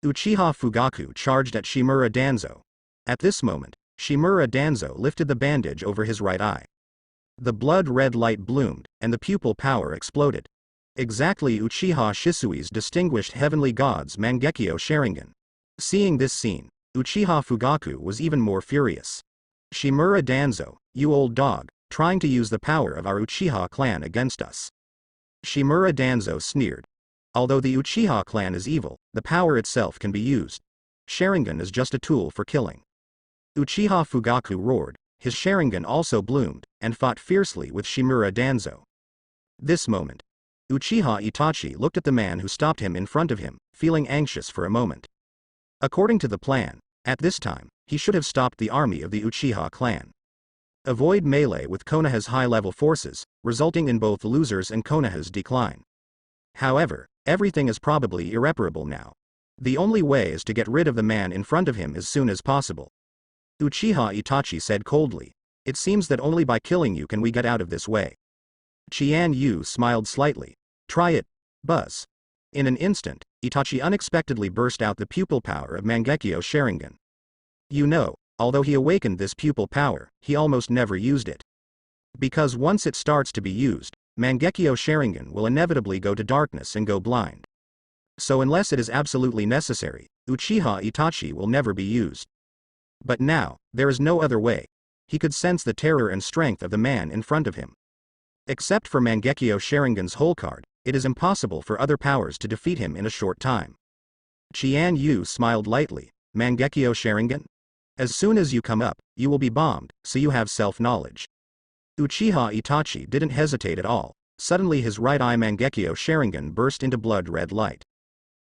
Uchiha Fugaku charged at Shimura Danzo. At this moment, Shimura Danzo lifted the bandage over his right eye. The blood-red light bloomed, and the pupil power exploded. Exactly Uchiha Shisui's distinguished heavenly god's Mangekyo Sharingan. Seeing this scene, Uchiha Fugaku was even more furious. "Shimura Danzo, you old dog, trying to use the power of our Uchiha clan against us." Shimura Danzo sneered. "Although the Uchiha clan is evil, the power itself can be used. Sharingan is just a tool for killing." Uchiha Fugaku roared, his Sharingan also bloomed, and fought fiercely with Shimura Danzo. This moment, Uchiha Itachi looked at the man who stopped him in front of him, feeling anxious for a moment. According to the plan, at this time, he should have stopped the army of the Uchiha clan. Avoid melee with Konoha's high-level forces, resulting in both losers and Konoha's decline. However, everything is probably irreparable now. The only way is to get rid of the man in front of him as soon as possible. Uchiha Itachi said coldly, "It seems that only by killing you can we get out of this way." Chian Yu smiled slightly. "Try it, Buzz." In an instant, Itachi unexpectedly burst out the pupil power of Mangekyo Sharingan. You know, although he awakened this pupil power, he almost never used it. Because once it starts to be used, Mangekyo Sharingan will inevitably go to darkness and go blind. So unless it is absolutely necessary, Uchiha Itachi will never be used. But now, there is no other way. He could sense the terror and strength of the man in front of him. Except for Mangekyo Sharingan's whole card, it is impossible for other powers to defeat him in a short time. Chian Yu smiled lightly. "Mangekyo Sharingan? As soon as you come up, you will be bombed, so you have self-knowledge." Uchiha Itachi didn't hesitate at all. Suddenly his right eye Mangekyo Sharingan burst into blood-red light.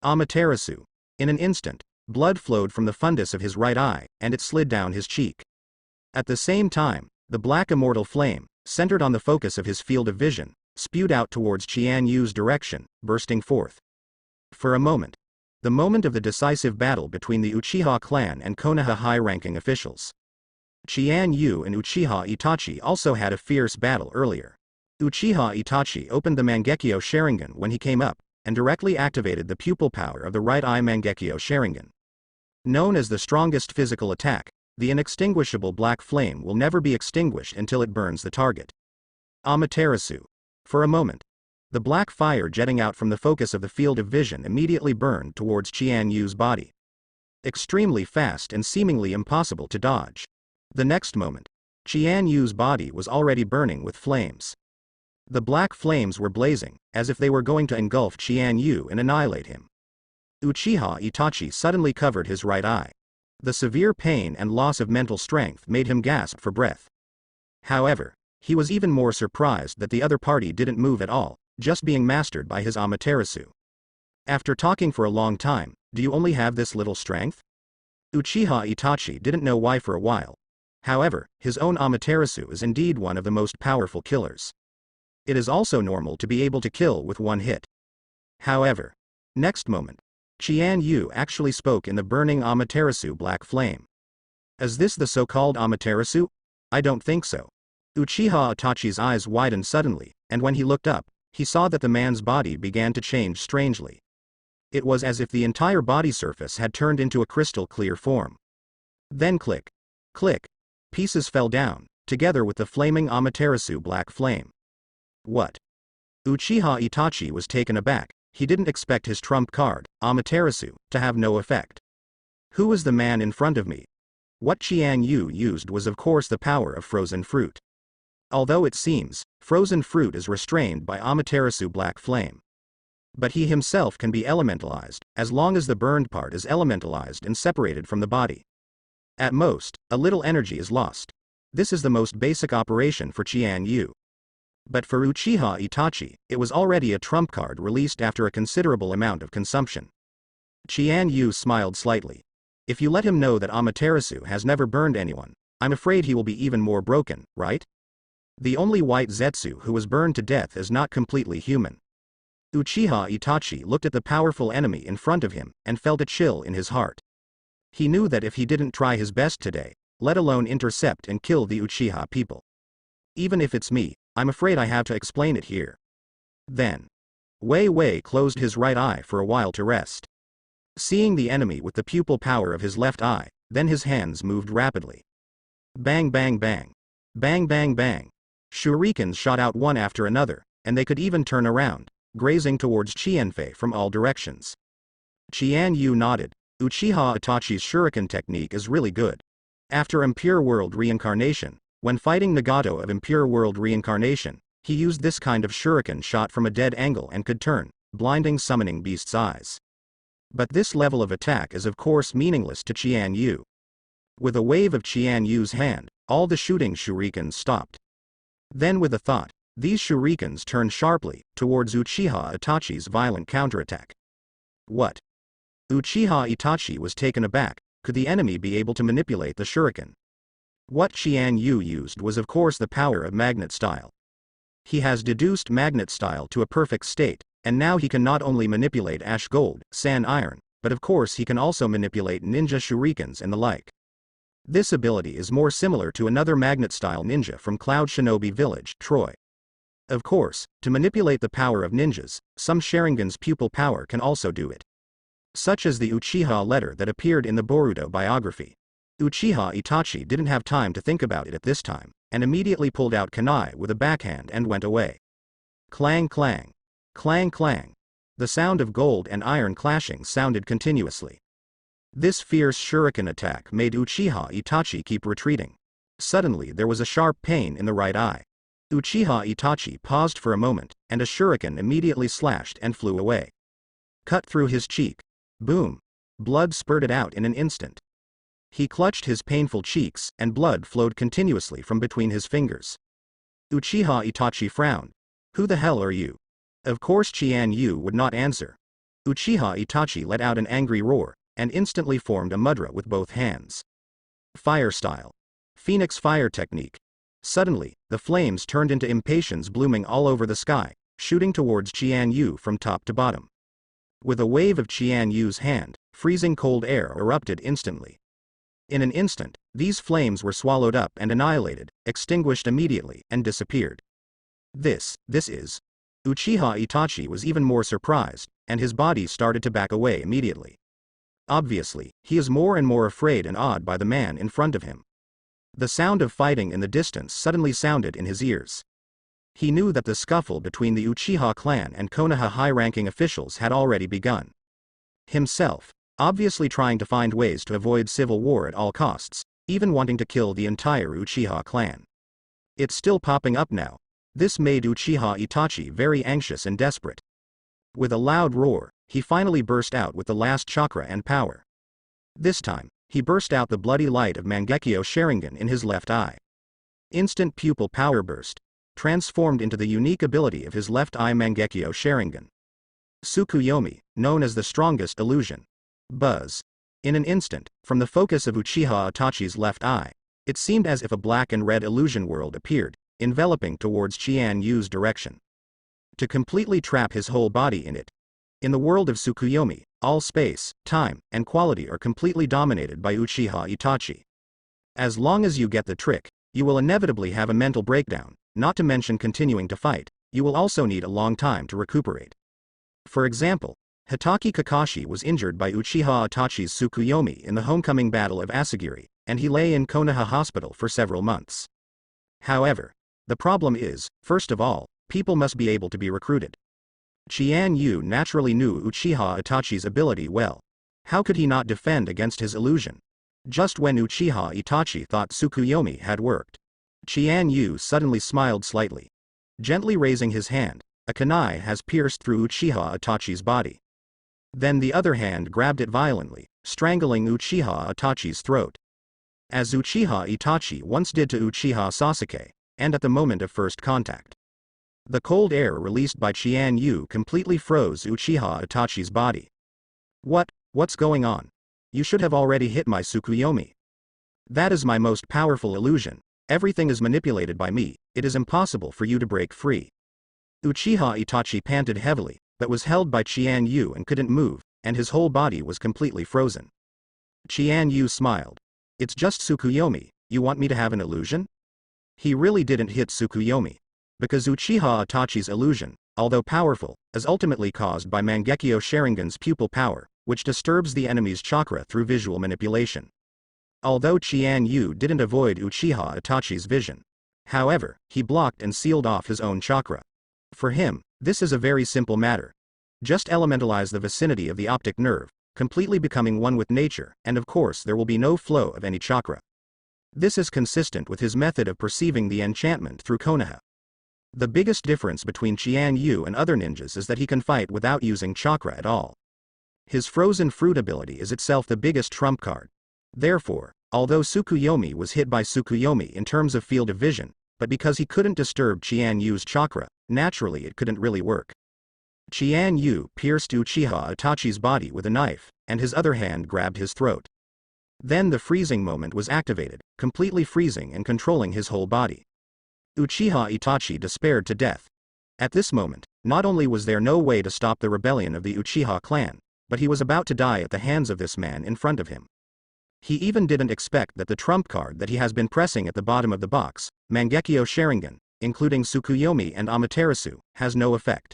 Amaterasu. In an instant, blood flowed from the fundus of his right eye, and it slid down his cheek. At the same time, the black immortal flame, centered on the focus of his field of vision, spewed out towards Chian Yu's direction, bursting forth. For a moment. The moment of the decisive battle between the Uchiha clan and Konoha high-ranking officials. Chian Yu and Uchiha Itachi also had a fierce battle earlier. Uchiha Itachi opened the Mangekyo Sharingan when he came up, and directly activated the pupil power of the right eye Mangekyo Sharingan. Known as the strongest physical attack, the inextinguishable black flame will never be extinguished until it burns the target. Amaterasu. For a moment. The black fire jetting out from the focus of the field of vision immediately burned towards Chian Yu's body. Extremely fast and seemingly impossible to dodge. The next moment, Chian Yu's body was already burning with flames. The black flames were blazing, as if they were going to engulf Chian Yu and annihilate him. Uchiha Itachi suddenly covered his right eye. The severe pain and loss of mental strength made him gasp for breath. However, he was even more surprised that the other party didn't move at all, just being mastered by his Amaterasu. "After talking for a long time, do you only have this little strength?" Uchiha Itachi didn't know why for a while. However, his own Amaterasu is indeed one of the most powerful killers. It is also normal to be able to kill with one hit. However, next moment, Chian Yu actually spoke in the burning Amaterasu black flame. "Is this the so-called Amaterasu? I don't think so." Uchiha Itachi's eyes widened suddenly, and when he looked up, he saw that the man's body began to change strangely. It was as if the entire body surface had turned into a crystal clear form. Then click. Click. Pieces fell down, together with the flaming Amaterasu black flame. What? Uchiha Itachi was taken aback. He didn't expect his trump card, Amaterasu, to have no effect. Who was the man in front of me? What Chian Yu used was of course the power of frozen fruit. Although it seems, frozen fruit is restrained by Amaterasu black flame. But he himself can be elementalized, as long as the burned part is elementalized and separated from the body. At most, a little energy is lost. This is the most basic operation for Chian Yu. But for Uchiha Itachi, it was already a trump card released after a considerable amount of consumption. Chian Yu smiled slightly. "If you let him know that Amaterasu has never burned anyone, I'm afraid he will be even more broken, right? The only white Zetsu who was burned to death is not completely human." Uchiha Itachi looked at the powerful enemy in front of him, and felt a chill in his heart. He knew that if he didn't try his best today, let alone intercept and kill the Uchiha people. Even if it's me, I'm afraid I have to explain it here. Then, Wei Wei closed his right eye for a while to rest. Seeing the enemy with the pupil power of his left eye, then his hands moved rapidly. Bang bang bang. Bang bang bang. Shurikens shot out one after another, and they could even turn around, grazing towards Qianfei from all directions. Chian Yu nodded. Uchiha Itachi's shuriken technique is really good. After Impure World Reincarnation, when fighting Nagato of Impure World Reincarnation, he used this kind of shuriken shot from a dead angle and could turn, blinding summoning beast's eyes. But this level of attack is of course meaningless to Chian Yu. With a wave of Chian Yu's hand, all the shooting shurikens stopped. Then with a thought, these shurikens turned sharply, towards Uchiha Itachi's violent counterattack. What? Uchiha Itachi was taken aback. Could the enemy be able to manipulate the shuriken? What Chian Yu used was of course the power of magnet style. He has deduced magnet style to a perfect state, and now he can not only manipulate ash gold, sand iron, but of course he can also manipulate ninja shurikens and the like. This ability is more similar to another magnet style ninja from Cloud Shinobi Village, Troy. Of course, to manipulate the power of ninjas, some Sharingan's pupil power can also do it. Such as the Uchiha letter that appeared in the Boruto biography. Uchiha Itachi didn't have time to think about it at this time, and immediately pulled out kunai with a backhand and went away. Clang clang. Clang clang. The sound of gold and iron clashing sounded continuously. This fierce shuriken attack made Uchiha Itachi keep retreating. Suddenly there was a sharp pain in the right eye. Uchiha Itachi paused for a moment, and a shuriken immediately slashed and flew away. Cut through his cheek. Boom. Blood spurted out in an instant. He clutched his painful cheeks, and blood flowed continuously from between his fingers. Uchiha Itachi frowned. Who the hell are you? Of course Chian Yu would not answer. Uchiha Itachi let out an angry roar, and instantly formed a mudra with both hands. Fire style. Phoenix fire technique. Suddenly, the flames turned into impatiens blooming all over the sky, shooting towards Chian Yu from top to bottom. With a wave of Chian Yu's hand, freezing cold air erupted instantly. In an instant, these flames were swallowed up and annihilated, extinguished immediately, and disappeared. This is. Uchiha Itachi was even more surprised, and his body started to back away immediately. Obviously, he is more and more afraid and awed by the man in front of him. The sound of fighting in the distance suddenly sounded in his ears. He knew that the scuffle between the Uchiha clan and Konoha high-ranking officials had already begun. Himself, obviously trying to find ways to avoid civil war at all costs, even wanting to kill the entire Uchiha clan. It's still popping up now. This made Uchiha Itachi very anxious and desperate. With a loud roar, he finally burst out with the last chakra and power. This time, he burst out the bloody light of Mangekyo Sharingan in his left eye. Instant pupil power burst, transformed into the unique ability of his left eye Mangekyo Sharingan. Tsukuyomi, known as the strongest illusion. Buzz. In an instant, from the focus of Uchiha Itachi's left eye, it seemed as if a black and red illusion world appeared, enveloping towards Chian Yu's direction. To completely trap his whole body in it. In the world of Tsukuyomi, all space, time, and quality are completely dominated by Uchiha Itachi. As long as you get the trick, you will inevitably have a mental breakdown, not to mention continuing to fight. You will also need a long time to recuperate. For example, Hitaki Kakashi was injured by Uchiha Itachi's Tsukuyomi in the homecoming battle of Asagiri, and he lay in Konoha hospital for several months. However, the problem is, first of all, people must be able to be recruited. Chian Yu naturally knew Uchiha Itachi's ability well. How could he not defend against his illusion? Just when Uchiha Itachi thought Tsukuyomi had worked, Chian Yu suddenly smiled slightly. Gently raising his hand, a kunai has pierced through Uchiha Itachi's body. Then the other hand grabbed it violently, strangling Uchiha Itachi's throat. As Uchiha Itachi once did to Uchiha Sasuke, and at the moment of first contact. The cold air released by Chian Yu completely froze Uchiha Itachi's body. What's going on? You should have already hit my Tsukuyomi. That is my most powerful illusion. Everything is manipulated by me. It is impossible for you to break free. Uchiha Itachi panted heavily, but was held by Chian Yu and couldn't move, and his whole body was completely frozen. Chian Yu smiled. It's just Tsukuyomi, you want me to have an illusion? He really didn't hit Tsukuyomi. Because Uchiha Itachi's illusion, although powerful, is ultimately caused by Mangekyo Sharingan's pupil power, which disturbs the enemy's chakra through visual manipulation. Although Chian Yu didn't avoid Uchiha Itachi's vision. However, he blocked and sealed off his own chakra. For him, this is a very simple matter. Just elementalize the vicinity of the optic nerve, completely becoming one with nature, and of course there will be no flow of any chakra. This is consistent with his method of perceiving the enchantment through Konoha. The biggest difference between Chian Yu and other ninjas is that he can fight without using chakra at all. His frozen fruit ability is itself the biggest trump card. Therefore, although Tsukuyomi was hit by Tsukuyomi in terms of field of vision, but because he couldn't disturb Chian Yu's chakra, naturally it couldn't really work. Chian Yu pierced Uchiha Itachi's body with a knife, and his other hand grabbed his throat. Then the freezing moment was activated, completely freezing and controlling his whole body. Uchiha Itachi despaired to death. At this moment, not only was there no way to stop the rebellion of the Uchiha clan, but he was about to die at the hands of this man in front of him. He even didn't expect that the trump card that he has been pressing at the bottom of the box, Mangekyo Sharingan, including Tsukuyomi and Amaterasu, has no effect.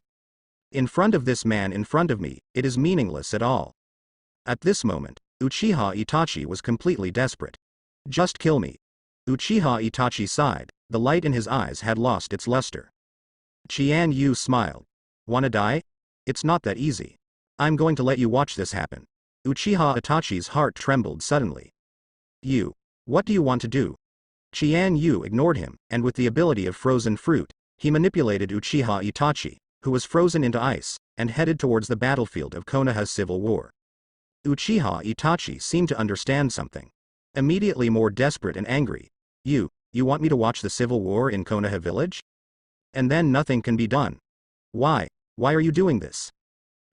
In front of this man in front of me, it is meaningless at all. At this moment, Uchiha Itachi was completely desperate. Just kill me. Uchiha Itachi sighed, the light in his eyes had lost its luster. Chian Yu smiled. Wanna die? It's not that easy. I'm going to let you watch this happen. Uchiha Itachi's heart trembled suddenly. You. What do you want to do? Chian Yu ignored him, and with the ability of frozen fruit, he manipulated Uchiha Itachi, who was frozen into ice, and headed towards the battlefield of Konoha's civil war. Uchiha Itachi seemed to understand something. Immediately more desperate and angry. You want me to watch the civil war in Konoha village? And then nothing can be done. Why are you doing this?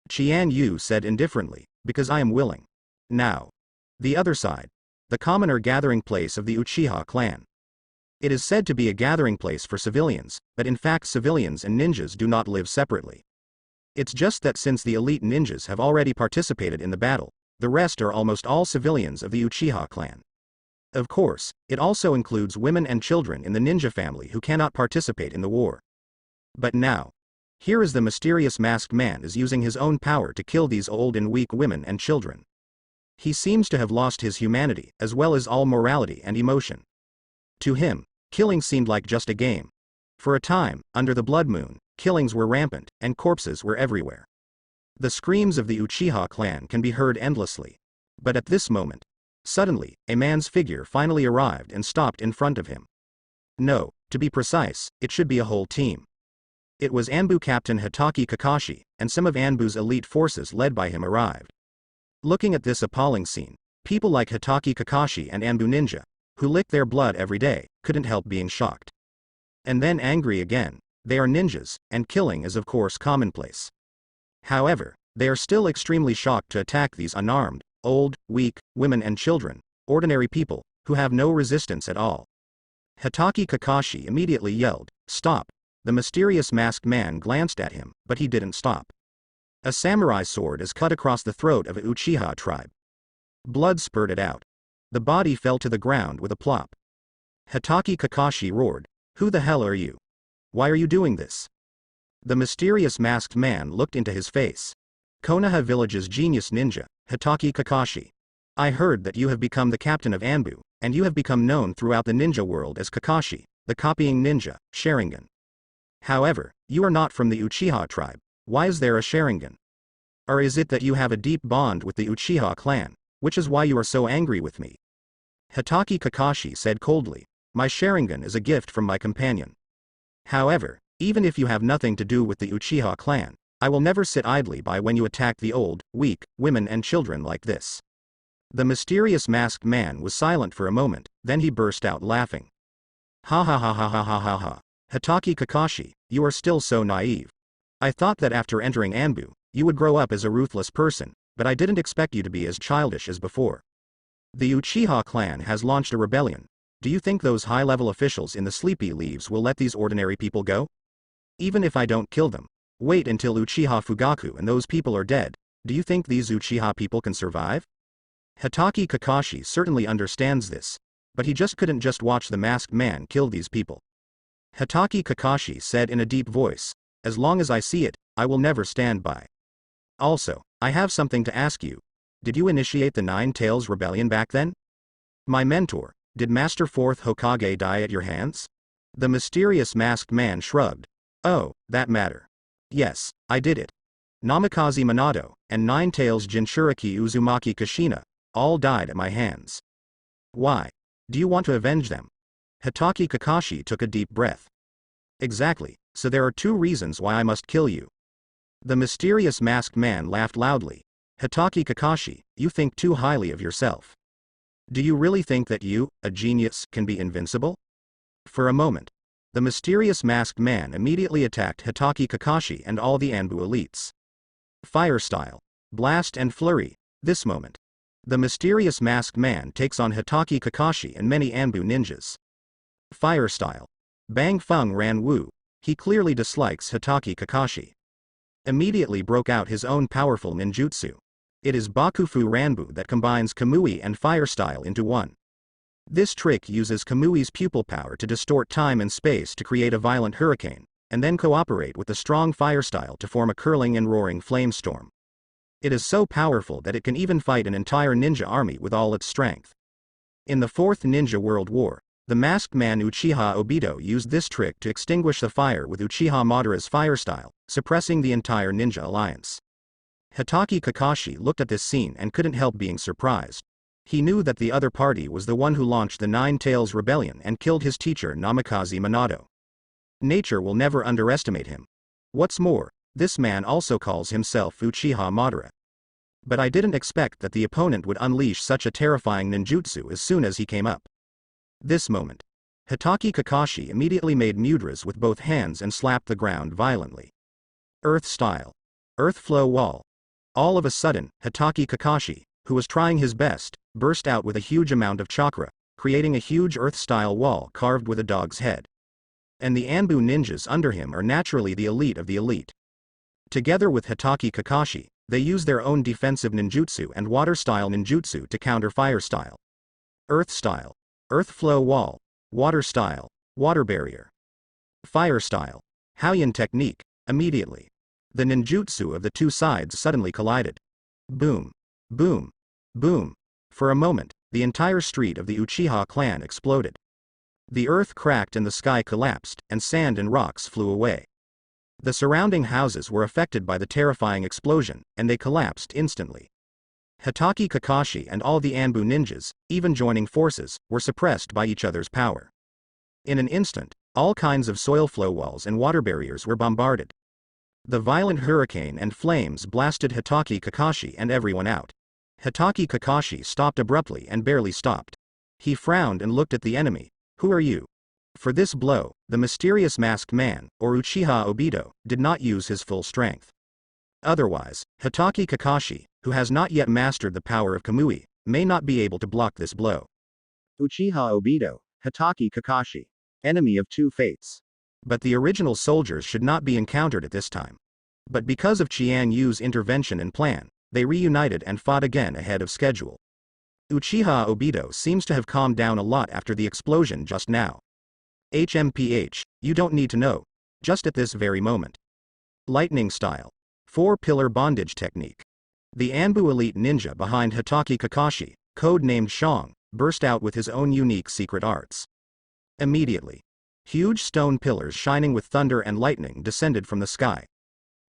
Chian Yu said indifferently, because I am willing. Now. The other side. The commoner gathering place of the Uchiha clan. It is said to be a gathering place for civilians, but in fact civilians and ninjas do not live separately. It's just that since the elite ninjas have already participated in the battle, the rest are almost all civilians of the Uchiha clan. Of course, it also includes women and children in the ninja family who cannot participate in the war. But now, here is the mysterious masked man is using his own power to kill these old and weak women and children. He seems to have lost his humanity, as well as all morality and emotion. To him, killing seemed like just a game. For a time, under the blood moon, killings were rampant, and corpses were everywhere. The screams of the Uchiha clan can be heard endlessly. But at this moment, suddenly, a man's figure finally arrived and stopped in front of him. No, to be precise, it should be a whole team. It was Anbu Captain Hitaki Kakashi, and some of Anbu's elite forces led by him arrived. Looking at this appalling scene, people like Hitaki Kakashi and Anbu Ninja, who lick their blood every day, couldn't help being shocked. And then angry again. They are ninjas, and killing is of course commonplace. However, they are still extremely shocked to attack these unarmed, old, weak, women and children, ordinary people, who have no resistance at all. Hitaki Kakashi immediately yelled, "Stop!" The mysterious masked man glanced at him, but he didn't stop. A samurai sword is cut across the throat of a Uchiha tribe. Blood spurted out. The body fell to the ground with a plop. Hitaki Kakashi roared, "Who the hell are you? Why are you doing this?" The mysterious masked man looked into his face. Konoha Village's genius ninja, Hitaki Kakashi. I heard that you have become the captain of Anbu, and you have become known throughout the ninja world as Kakashi, the copying ninja, Sharingan. However, you are not from the Uchiha tribe. Why is there a Sharingan? Or is it that you have a deep bond with the Uchiha clan, which is why you are so angry with me? Hitaki Kakashi said coldly, "My Sharingan is a gift from my companion. However, even if you have nothing to do with the Uchiha clan, I will never sit idly by when you attack the old, weak, women and children like this." The mysterious masked man was silent for a moment, then he burst out laughing. Ha ha ha ha ha ha ha ha. Hitaki Kakashi, you are still so naive. I thought that after entering Anbu, you would grow up as a ruthless person, but I didn't expect you to be as childish as before. The Uchiha clan has launched a rebellion. Do you think those high-level officials in the Sleepy Leaves will let these ordinary people go? Even if I don't kill them, wait until Uchiha Fugaku and those people are dead. Do you think these Uchiha people can survive? Hitaki Kakashi certainly understands this, but he just couldn't watch the masked man kill these people. Hitaki Kakashi said in a deep voice, "As long as I see it, I will never stand by. Also, I have something to ask you. Did you initiate the Nine Tails Rebellion back then? My mentor, did Master Fourth Hokage die at your hands?" The mysterious masked man shrugged. "Oh, that matter. Yes, I did it. Namikaze Minato, and Nine-Tails Jinchuriki Uzumaki Kushina, all died at my hands. Why? Do you want to avenge them? Hitaki Kakashi took a deep breath. Exactly, so there are two reasons why I must kill you. The mysterious masked man laughed loudly. Hitaki Kakashi, you think too highly of yourself. Do you really think that you, a genius, can be invincible? For a moment, the mysterious masked man immediately attacked Hitaki Kakashi and all the Anbu elites. Fire style, blast and flurry. This moment, the mysterious masked man takes on Hitaki Kakashi and many Anbu ninjas. Fire style, Bang Feng Ran Wu. He clearly dislikes Hitaki Kakashi. Immediately broke out his own powerful ninjutsu. It is Bakufu Ranbu that combines Kamui and fire style into one. This trick uses Kamui's pupil power to distort time and space to create a violent hurricane, and then cooperate with the strong fire style to form a curling and roaring flame storm. It is so powerful that it can even fight an entire ninja army with all its strength. In the Fourth Ninja World War, the masked man Uchiha Obito used this trick to extinguish the fire with Uchiha Madara's fire style, suppressing the entire ninja alliance. Hitaki Kakashi looked at this scene and couldn't help being surprised. He knew that the other party was the one who launched the Nine-Tails Rebellion and killed his teacher Namikaze Minato. Nature will never underestimate him. What's more, this man also calls himself Uchiha Madara. But I didn't expect that the opponent would unleash such a terrifying ninjutsu as soon as he came up. This moment, Hitaki Kakashi immediately made mudras with both hands and slapped the ground violently. Earth style. Earth flow wall. All of a sudden, Hitaki Kakashi, who was trying his best, burst out with a huge amount of chakra, creating a huge earth-style wall carved with a dog's head. And the Anbu ninjas under him are naturally the elite of the elite. Together with Hitaki Kakashi, they use their own defensive ninjutsu and water-style ninjutsu to counter fire style. Earth style. Earth flow wall. Water style. Water barrier. Fire style. Hauyan technique. Immediately, the ninjutsu of the two sides suddenly collided. Boom. Boom. Boom. For a moment, the entire street of the Uchiha clan exploded. The earth cracked and the sky collapsed, and sand and rocks flew away. The surrounding houses were affected by the terrifying explosion, and they collapsed instantly. Hitaki Kakashi and all the Anbu ninjas, even joining forces, were suppressed by each other's power. In an instant, all kinds of soil flow walls and water barriers were bombarded. The violent hurricane and flames blasted Hitaki Kakashi and everyone out. Hitaki Kakashi stopped abruptly and barely stopped. He frowned and looked at the enemy. Who are you? For this blow, the mysterious masked man, or Uchiha Obito, did not use his full strength. Otherwise, Hitaki Kakashi, who has not yet mastered the power of Kamui, may not be able to block this blow. Uchiha Obito, Hitaki Kakashi. Enemy of two fates. But the original soldiers should not be encountered at this time. But because of Chian Yu's intervention and plan, they reunited and fought again ahead of schedule. Uchiha Obito seems to have calmed down a lot after the explosion just now. HMPH, you don't need to know. Just at this very moment. Lightning style. 4-pillar bondage technique. The Anbu elite ninja behind Hitaki Kakashi, code-named Shang, burst out with his own unique secret arts. Immediately, huge stone pillars shining with thunder and lightning descended from the sky.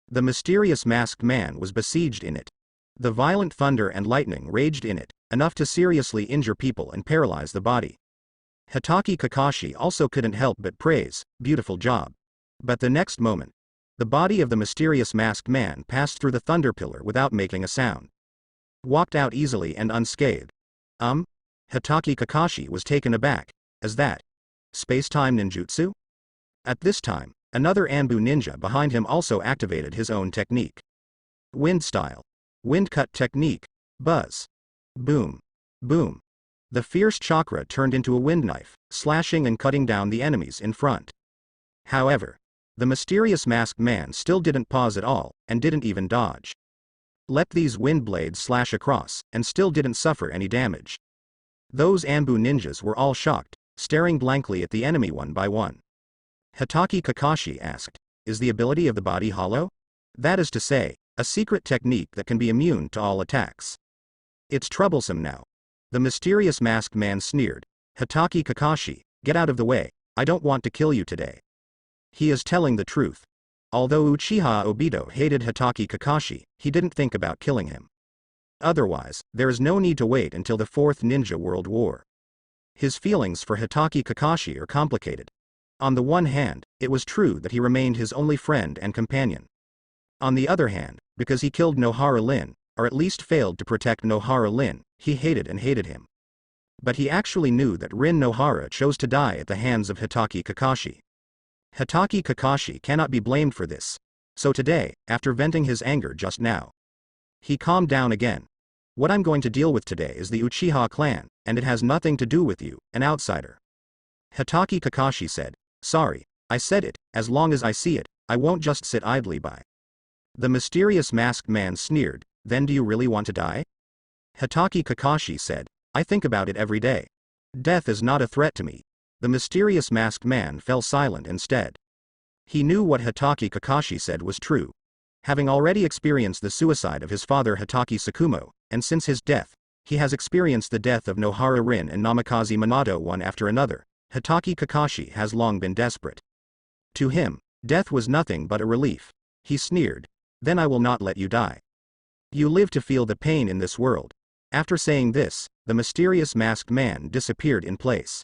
The mysterious masked man was besieged in it. The violent thunder and lightning raged in it, enough to seriously injure people and paralyze the body. Hitaki Kakashi also couldn't help but praise, beautiful job. But the next moment, the body of the mysterious masked man passed through the thunder pillar without making a sound. Walked out easily and unscathed. Hitaki Kakashi was taken aback. As that? Space-time ninjutsu? At this time, another Anbu ninja behind him also activated his own technique. Wind style. Wind cut technique. Buzz. Boom. Boom. The fierce chakra turned into a wind knife, slashing and cutting down the enemies in front. However, the mysterious masked man still didn't pause at all, and didn't even dodge. Let these wind blades slash across, and still didn't suffer any damage. Those Anbu ninjas were all shocked, staring blankly at the enemy one by one. Hitaki Kakashi asked, "Is the ability of the body hollow?" That is to say, a secret technique that can be immune to all attacks. It's troublesome now. The mysterious masked man sneered. Hitaki Kakashi, get out of the way, I don't want to kill you today. He is telling the truth. Although Uchiha Obito hated Hitaki Kakashi, he didn't think about killing him. Otherwise, there is no need to wait until the Fourth Ninja World War. His feelings for Hitaki Kakashi are complicated. On the one hand, it was true that he remained his only friend and companion. On the other hand, because he killed Nohara Lin, or at least failed to protect Nohara Lin, he hated him. But he actually knew that Rin Nohara chose to die at the hands of Hitaki Kakashi. Hitaki Kakashi cannot be blamed for this. So today, after venting his anger just now, he calmed down again. What I'm going to deal with today is the Uchiha clan, and it has nothing to do with you, an outsider. Hitaki Kakashi said, sorry, I said it, as long as I see it, I won't just sit idly by. The mysterious masked man sneered, then do you really want to die? Hitaki Kakashi said, I think about it every day. Death is not a threat to me. The mysterious masked man fell silent instead. He knew what Hitaki Kakashi said was true. Having already experienced the suicide of his father Hitaki Sakumo, and since his death, he has experienced the death of Nohara Rin and Namikaze Minato one after another, Hitaki Kakashi has long been desperate. To him, death was nothing but a relief. He sneered, then I will not let you die. You live to feel the pain in this world. After saying this, the mysterious masked man disappeared in place.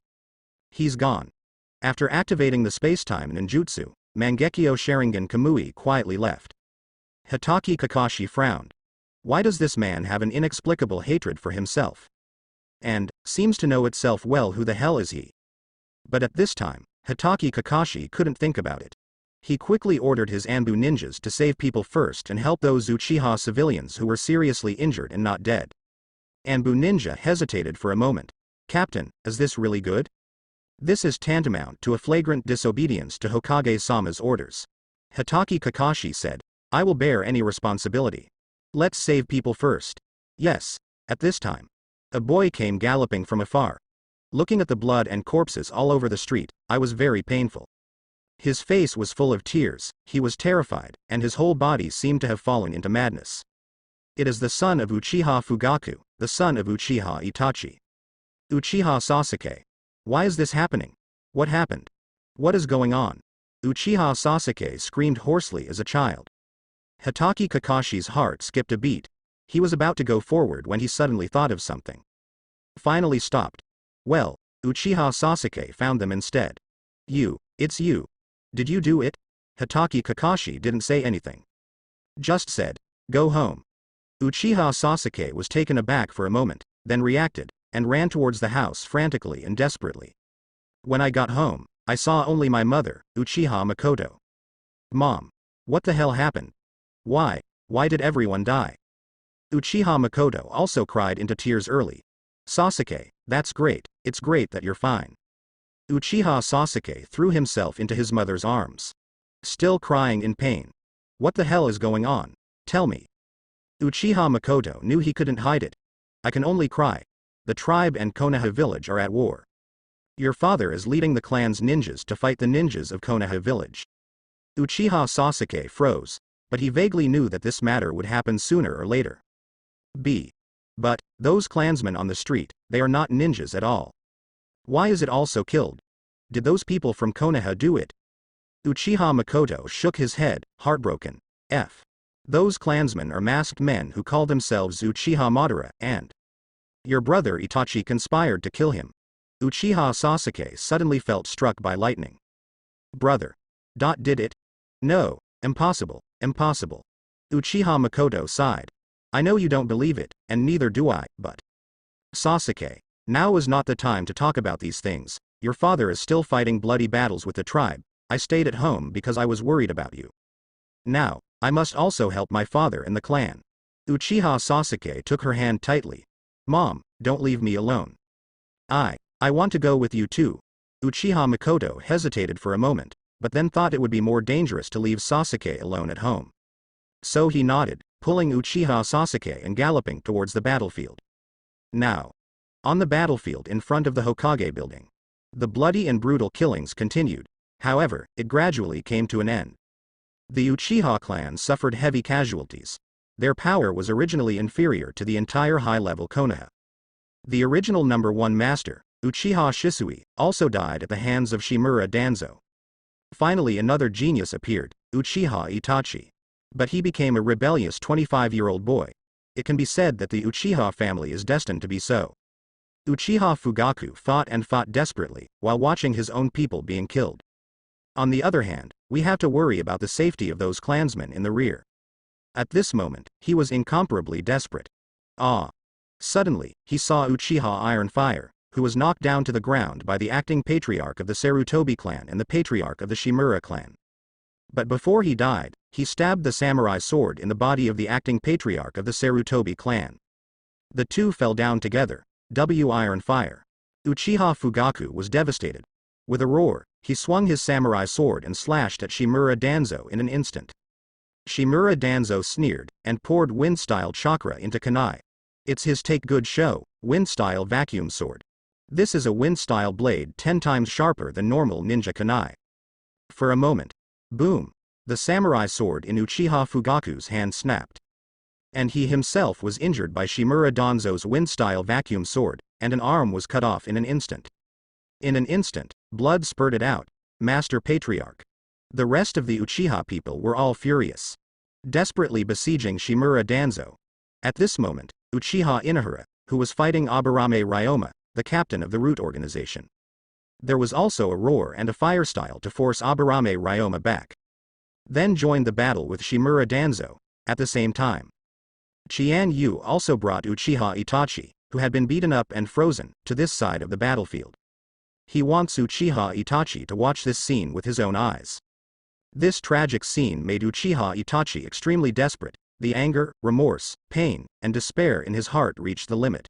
He's gone. After activating the spacetime ninjutsu, Mangekyo Sharingan Kamui quietly left. Hitaki Kakashi frowned. Why does this man have an inexplicable hatred for himself? And, seems to know itself well, who the hell is he? But at this time, Hitaki Kakashi couldn't think about it. He quickly ordered his Anbu ninjas to save people first and help those Uchiha civilians who were seriously injured and not dead. Anbu ninja hesitated for a moment. Captain, is this really good? This is tantamount to a flagrant disobedience to Hokage-sama's orders. Hitaki Kakashi said, I will bear any responsibility. Let's save people first. Yes. At this time, a boy came galloping from afar. Looking at the blood and corpses all over the street, I was very painful. His face was full of tears, he was terrified, and his whole body seemed to have fallen into madness. It is the son of Uchiha Fugaku, the son of Uchiha Itachi. Uchiha Sasuke. Why is this happening? What happened? What is going on? Uchiha Sasuke screamed hoarsely as a child. Hitaki Kakashi's heart skipped a beat. He was about to go forward when he suddenly thought of something. Finally stopped. Well, Uchiha Sasuke found them instead. It's you. Did you do it? Hitaki Kakashi didn't say anything. Just said, go home. Uchiha Sasuke was taken aback for a moment, then reacted, and ran towards the house frantically and desperately. When I got home, I saw only my mother, Uchiha Makoto. Mom. What the hell happened? Why did everyone die? Uchiha Makoto also cried into tears early. Sasuke, that's great, it's great that you're fine. Uchiha Sasuke threw himself into his mother's arms. Still crying in pain. What the hell is going on? Tell me. Uchiha Makoto knew he couldn't hide it. I can only cry. The tribe and Konoha village are at war. Your father is leading the clan's ninjas to fight the ninjas of Konoha village. Uchiha Sasuke froze, but he vaguely knew that this matter would happen sooner or later. But, those clansmen on the street, they are not ninjas at all. Why is it also killed? Did those people from Konoha do it? Uchiha Makoto shook his head, heartbroken. Those clansmen are masked men who call themselves Uchiha Madara, and your brother Itachi conspired to kill him. Uchiha Sasuke suddenly felt struck by lightning. Brother. Did it? No, impossible. Uchiha Makoto sighed. I know you don't believe it, and neither do I, but Sasuke, now is not the time to talk about these things. Your father is still fighting bloody battles with the tribe. I stayed at home because I was worried about you. Now, I must also help my father and the clan. Uchiha Sasuke took her hand tightly. Mom, don't leave me alone. I want to go with you too. Uchiha Makoto hesitated for a moment, but then thought it would be more dangerous to leave Sasuke alone at home. So he nodded, pulling Uchiha Sasuke and galloping towards the battlefield. Now, on the battlefield in front of the Hokage building, the bloody and brutal killings continued. However, it gradually came to an end. The Uchiha clan suffered heavy casualties. Their power was originally inferior to the entire high-level Konoha. The original number 1 master, Uchiha Shisui, also died at the hands of Shimura Danzo. Finally another genius appeared, Uchiha Itachi. But he became a rebellious 25-year-old boy. It can be said that the Uchiha family is destined to be so. Uchiha Fugaku fought and fought desperately, while watching his own people being killed. On the other hand, we have to worry about the safety of those clansmen in the rear. At this moment, he was incomparably desperate. Suddenly, he saw Uchiha Iron Fire, who was knocked down to the ground by the acting patriarch of the Sarutobi clan and the patriarch of the Shimura clan. But before he died, he stabbed the samurai sword in the body of the acting patriarch of the Sarutobi clan. The two fell down together. Iron Fire. Uchiha Fugaku was devastated. With a roar, he swung his samurai sword and slashed at Shimura Danzo in an instant. Shimura Danzo sneered, and poured wind-style chakra into kunai. It's his take good show, wind-style vacuum sword. This is a wind-style blade 10 times sharper than normal ninja kunai. For a moment. Boom. The samurai sword in Uchiha Fugaku's hand snapped. And he himself was injured by Shimura Danzo's wind-style vacuum sword, and an arm was cut off in an instant. In an instant, blood spurted out. Master Patriarch. The rest of the Uchiha people were all furious, desperately besieging Shimura Danzo. At this moment, Uchiha Inahara, who was fighting Aburame Ryoma, the captain of the root organization. There was also a roar and a fire style to force Aburame Ryoma back. Then joined the battle with Shimura Danzo, at the same time. Chian Yu also brought Uchiha Itachi, who had been beaten up and frozen, to this side of the battlefield. He wants Uchiha Itachi to watch this scene with his own eyes. This tragic scene made Uchiha Itachi extremely desperate. The anger, remorse, pain, and despair in his heart reached the limit.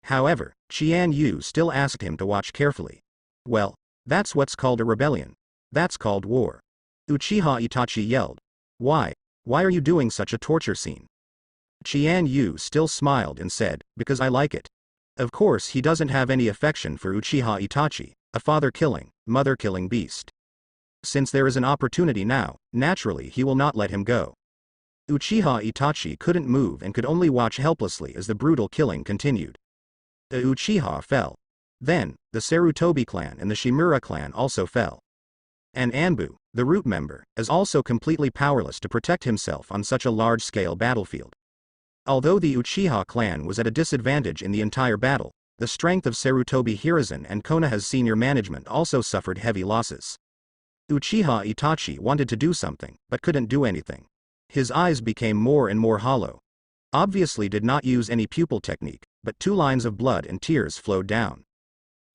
However, Chian Yu still asked him to watch carefully. Well, that's what's called a rebellion. That's called war. Uchiha Itachi yelled. Why are you doing such a torture scene? Chian Yu still smiled and said, because I like it. Of course he doesn't have any affection for Uchiha Itachi, a father-killing, mother-killing beast. Since there is an opportunity now, naturally he will not let him go. Uchiha Itachi couldn't move and could only watch helplessly as the brutal killing continued. The Uchiha fell. Then, the Sarutobi clan and the Shimura clan also fell. And Anbu, the root member, is also completely powerless to protect himself on such a large-scale battlefield. Although the Uchiha clan was at a disadvantage in the entire battle, the strength of Sarutobi Hiruzen and Konoha's senior management also suffered heavy losses. Uchiha Itachi wanted to do something, but couldn't do anything. His eyes became more and more hollow. Obviously did not use any pupil technique, but 2 lines of blood and tears flowed down.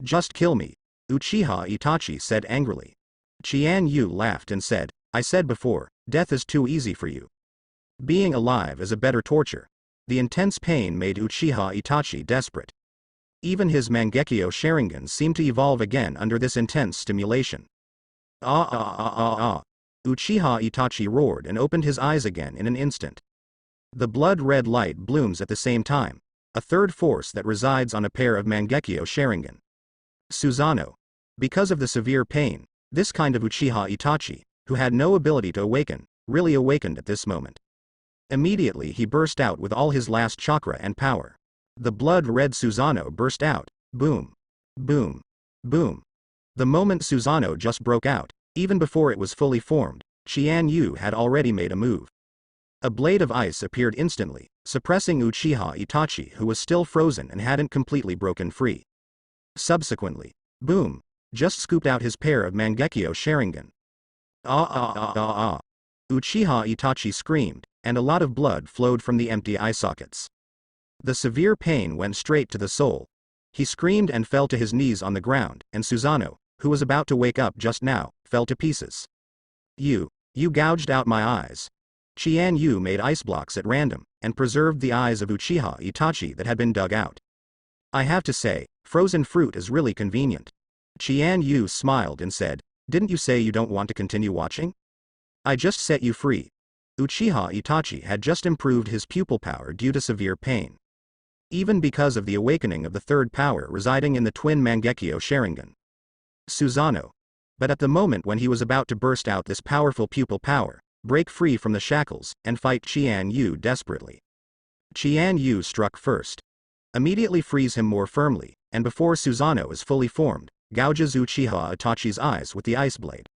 Just kill me, Uchiha Itachi said angrily. Chian Yu laughed and said, I said before, death is too easy for you. Being alive is a better torture. The intense pain made Uchiha Itachi desperate. Even his Mangekyo Sharingan seemed to evolve again under this intense stimulation. Uchiha Itachi roared and opened his eyes again in an instant. The blood-red light blooms at the same time, a third force that resides on a pair of Mangekyo Sharingan. Susanoo. Because of the severe pain, this kind of Uchiha Itachi, who had no ability to awaken, really awakened at this moment. Immediately he burst out with all his last chakra and power. The blood-red Susanoo burst out. Boom. Boom. Boom. The moment Susanoo just broke out, even before it was fully formed, Chian Yu had already made a move. A blade of ice appeared instantly, suppressing Uchiha Itachi, who was still frozen and hadn't completely broken free. Subsequently, boom, just scooped out his pair of Mangekyo Sharingan. Uchiha Itachi screamed, and a lot of blood flowed from the empty eye sockets. The severe pain went straight to the soul. He screamed and fell to his knees on the ground, and Susanoo, who was about to wake up just now, fell to pieces. You gouged out my eyes. Chian Yu made ice blocks at random, and preserved the eyes of Uchiha Itachi that had been dug out. I have to say, frozen fruit is really convenient. Chian Yu smiled and said, didn't you say you don't want to continue watching? I just set you free. Uchiha Itachi had just improved his pupil power due to severe pain. Even because of the awakening of the third power residing in the twin Mangekyo Sharingan. Susanoo. But at the moment when he was about to burst out this powerful pupil power, break free from the shackles, and fight Chian Yu desperately. Chian Yu struck first. Immediately frees him more firmly, and before Susanoo is fully formed, gouges Uchiha Itachi's eyes with the ice blade.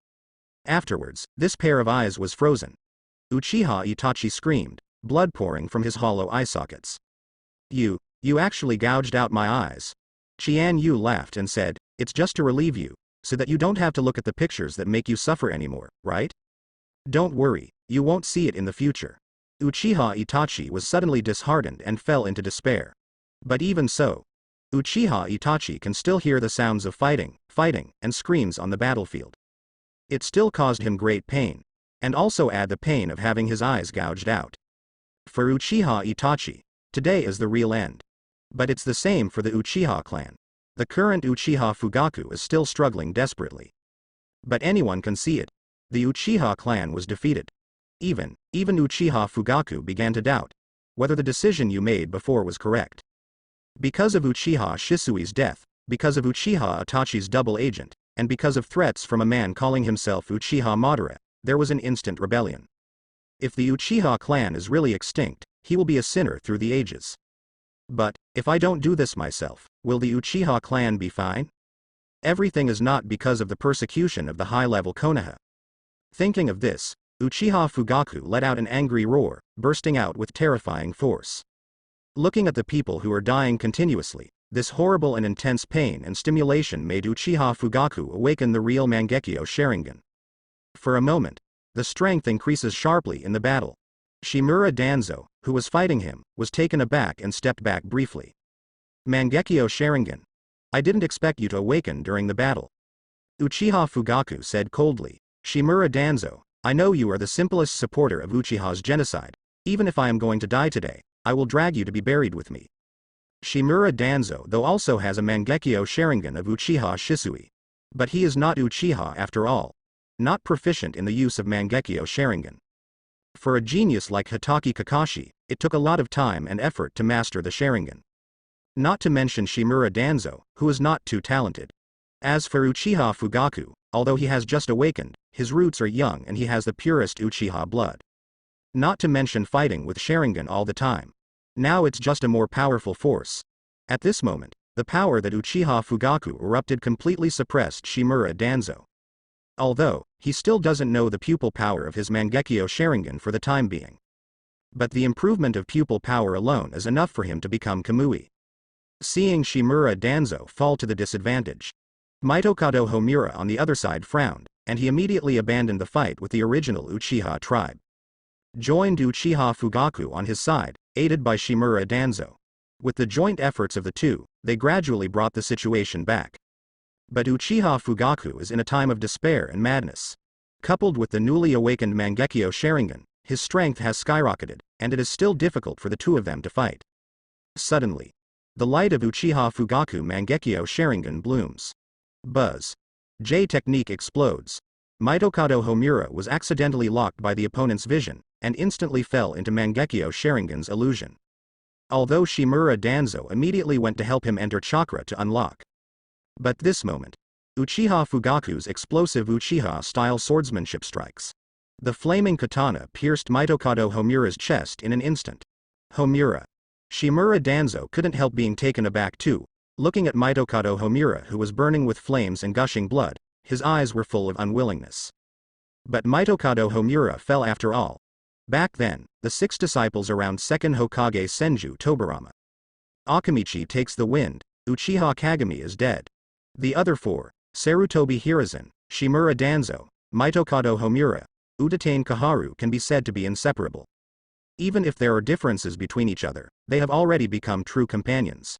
Afterwards, this pair of eyes was frozen. Uchiha Itachi screamed, blood pouring from his hollow eye sockets. You actually gouged out my eyes. Chian Yu laughed and said, it's just to relieve you, so that you don't have to look at the pictures that make you suffer anymore, right? Don't worry, you won't see it in the future. Uchiha Itachi was suddenly disheartened and fell into despair. But even so, Uchiha Itachi can still hear the sounds of fighting, and screams on the battlefield. It still caused him great pain, and also add the pain of having his eyes gouged out. For Uchiha Itachi, today is the real end. But it's the same for the Uchiha clan. The current Uchiha Fugaku is still struggling desperately. But anyone can see it. The Uchiha clan was defeated. Even Uchiha Fugaku began to doubt whether the decision you made before was correct. Because of Uchiha Shisui's death, because of Uchiha Itachi's double agent, and because of threats from a man calling himself Uchiha Madara, there was an instant rebellion. If the Uchiha clan is really extinct, he will be a sinner through the ages. But, if I don't do this myself, will the Uchiha clan be fine? Everything is not because of the persecution of the high-level Konoha. Thinking of this, Uchiha Fugaku let out an angry roar, bursting out with terrifying force. Looking at the people who are dying continuously, this horrible and intense pain and stimulation made Uchiha Fugaku awaken the real Mangekyo Sharingan. For a moment, the strength increases sharply in the battle. Shimura Danzo, who was fighting him, was taken aback and stepped back briefly. Mangekyo Sharingan. I didn't expect you to awaken during the battle. Uchiha Fugaku said coldly. Shimura Danzo, I know you are the simplest supporter of Uchiha's genocide. Even if I am going to die today, I will drag you to be buried with me. Shimura Danzo though also has a Mangekyo Sharingan of Uchiha Shisui. But he is not Uchiha after all. Not proficient in the use of Mangekyo Sharingan. For a genius like Hitaki Kakashi, it took a lot of time and effort to master the Sharingan. Not to mention Shimura Danzo, who is not too talented. As for Uchiha Fugaku, although he has just awakened, his roots are young and he has the purest Uchiha blood. Not to mention fighting with Sharingan all the time. Now it's just a more powerful force. At this moment, the power that Uchiha Fugaku erupted completely suppressed Shimura Danzo. Although, he still doesn't know the pupil power of his Mangekyo Sharingan for the time being. But the improvement of pupil power alone is enough for him to become Kamui. Seeing Shimura Danzo fall to the disadvantage, Mitokado Homura on the other side frowned, and he immediately abandoned the fight with the original Uchiha tribe. Joined Uchiha Fugaku on his side, aided by Shimura Danzo. With the joint efforts of the two, they gradually brought the situation back. But Uchiha Fugaku is in a time of despair and madness. Coupled with the newly awakened Mangekyo Sharingan, his strength has skyrocketed, and it is still difficult for the two of them to fight. Suddenly, the light of Uchiha Fugaku Mangekyo Sharingan blooms. Buzz. J technique explodes. Mitokado Homura was accidentally locked by the opponent's vision, and instantly fell into Mangekyo Sharingan's illusion. Although Shimura Danzo immediately went to help him enter chakra to unlock. But this moment, Uchiha Fugaku's explosive Uchiha-style swordsmanship strikes. The flaming katana pierced Mitokado Homura's chest in an instant. Homura. Shimura Danzo couldn't help being taken aback too, looking at Mitokado Homura who was burning with flames and gushing blood, his eyes were full of unwillingness. But Mitokado Homura fell after all. Back then, the 6 disciples around 2nd Hokage Senju Tobarama. Akamichi takes the wind, Uchiha Kagami is dead. The other 4, Sarutobi Hiruzen, Shimura Danzo, Mitokado Homura, Udatain Kaharu can be said to be inseparable. Even if there are differences between each other, they have already become true companions.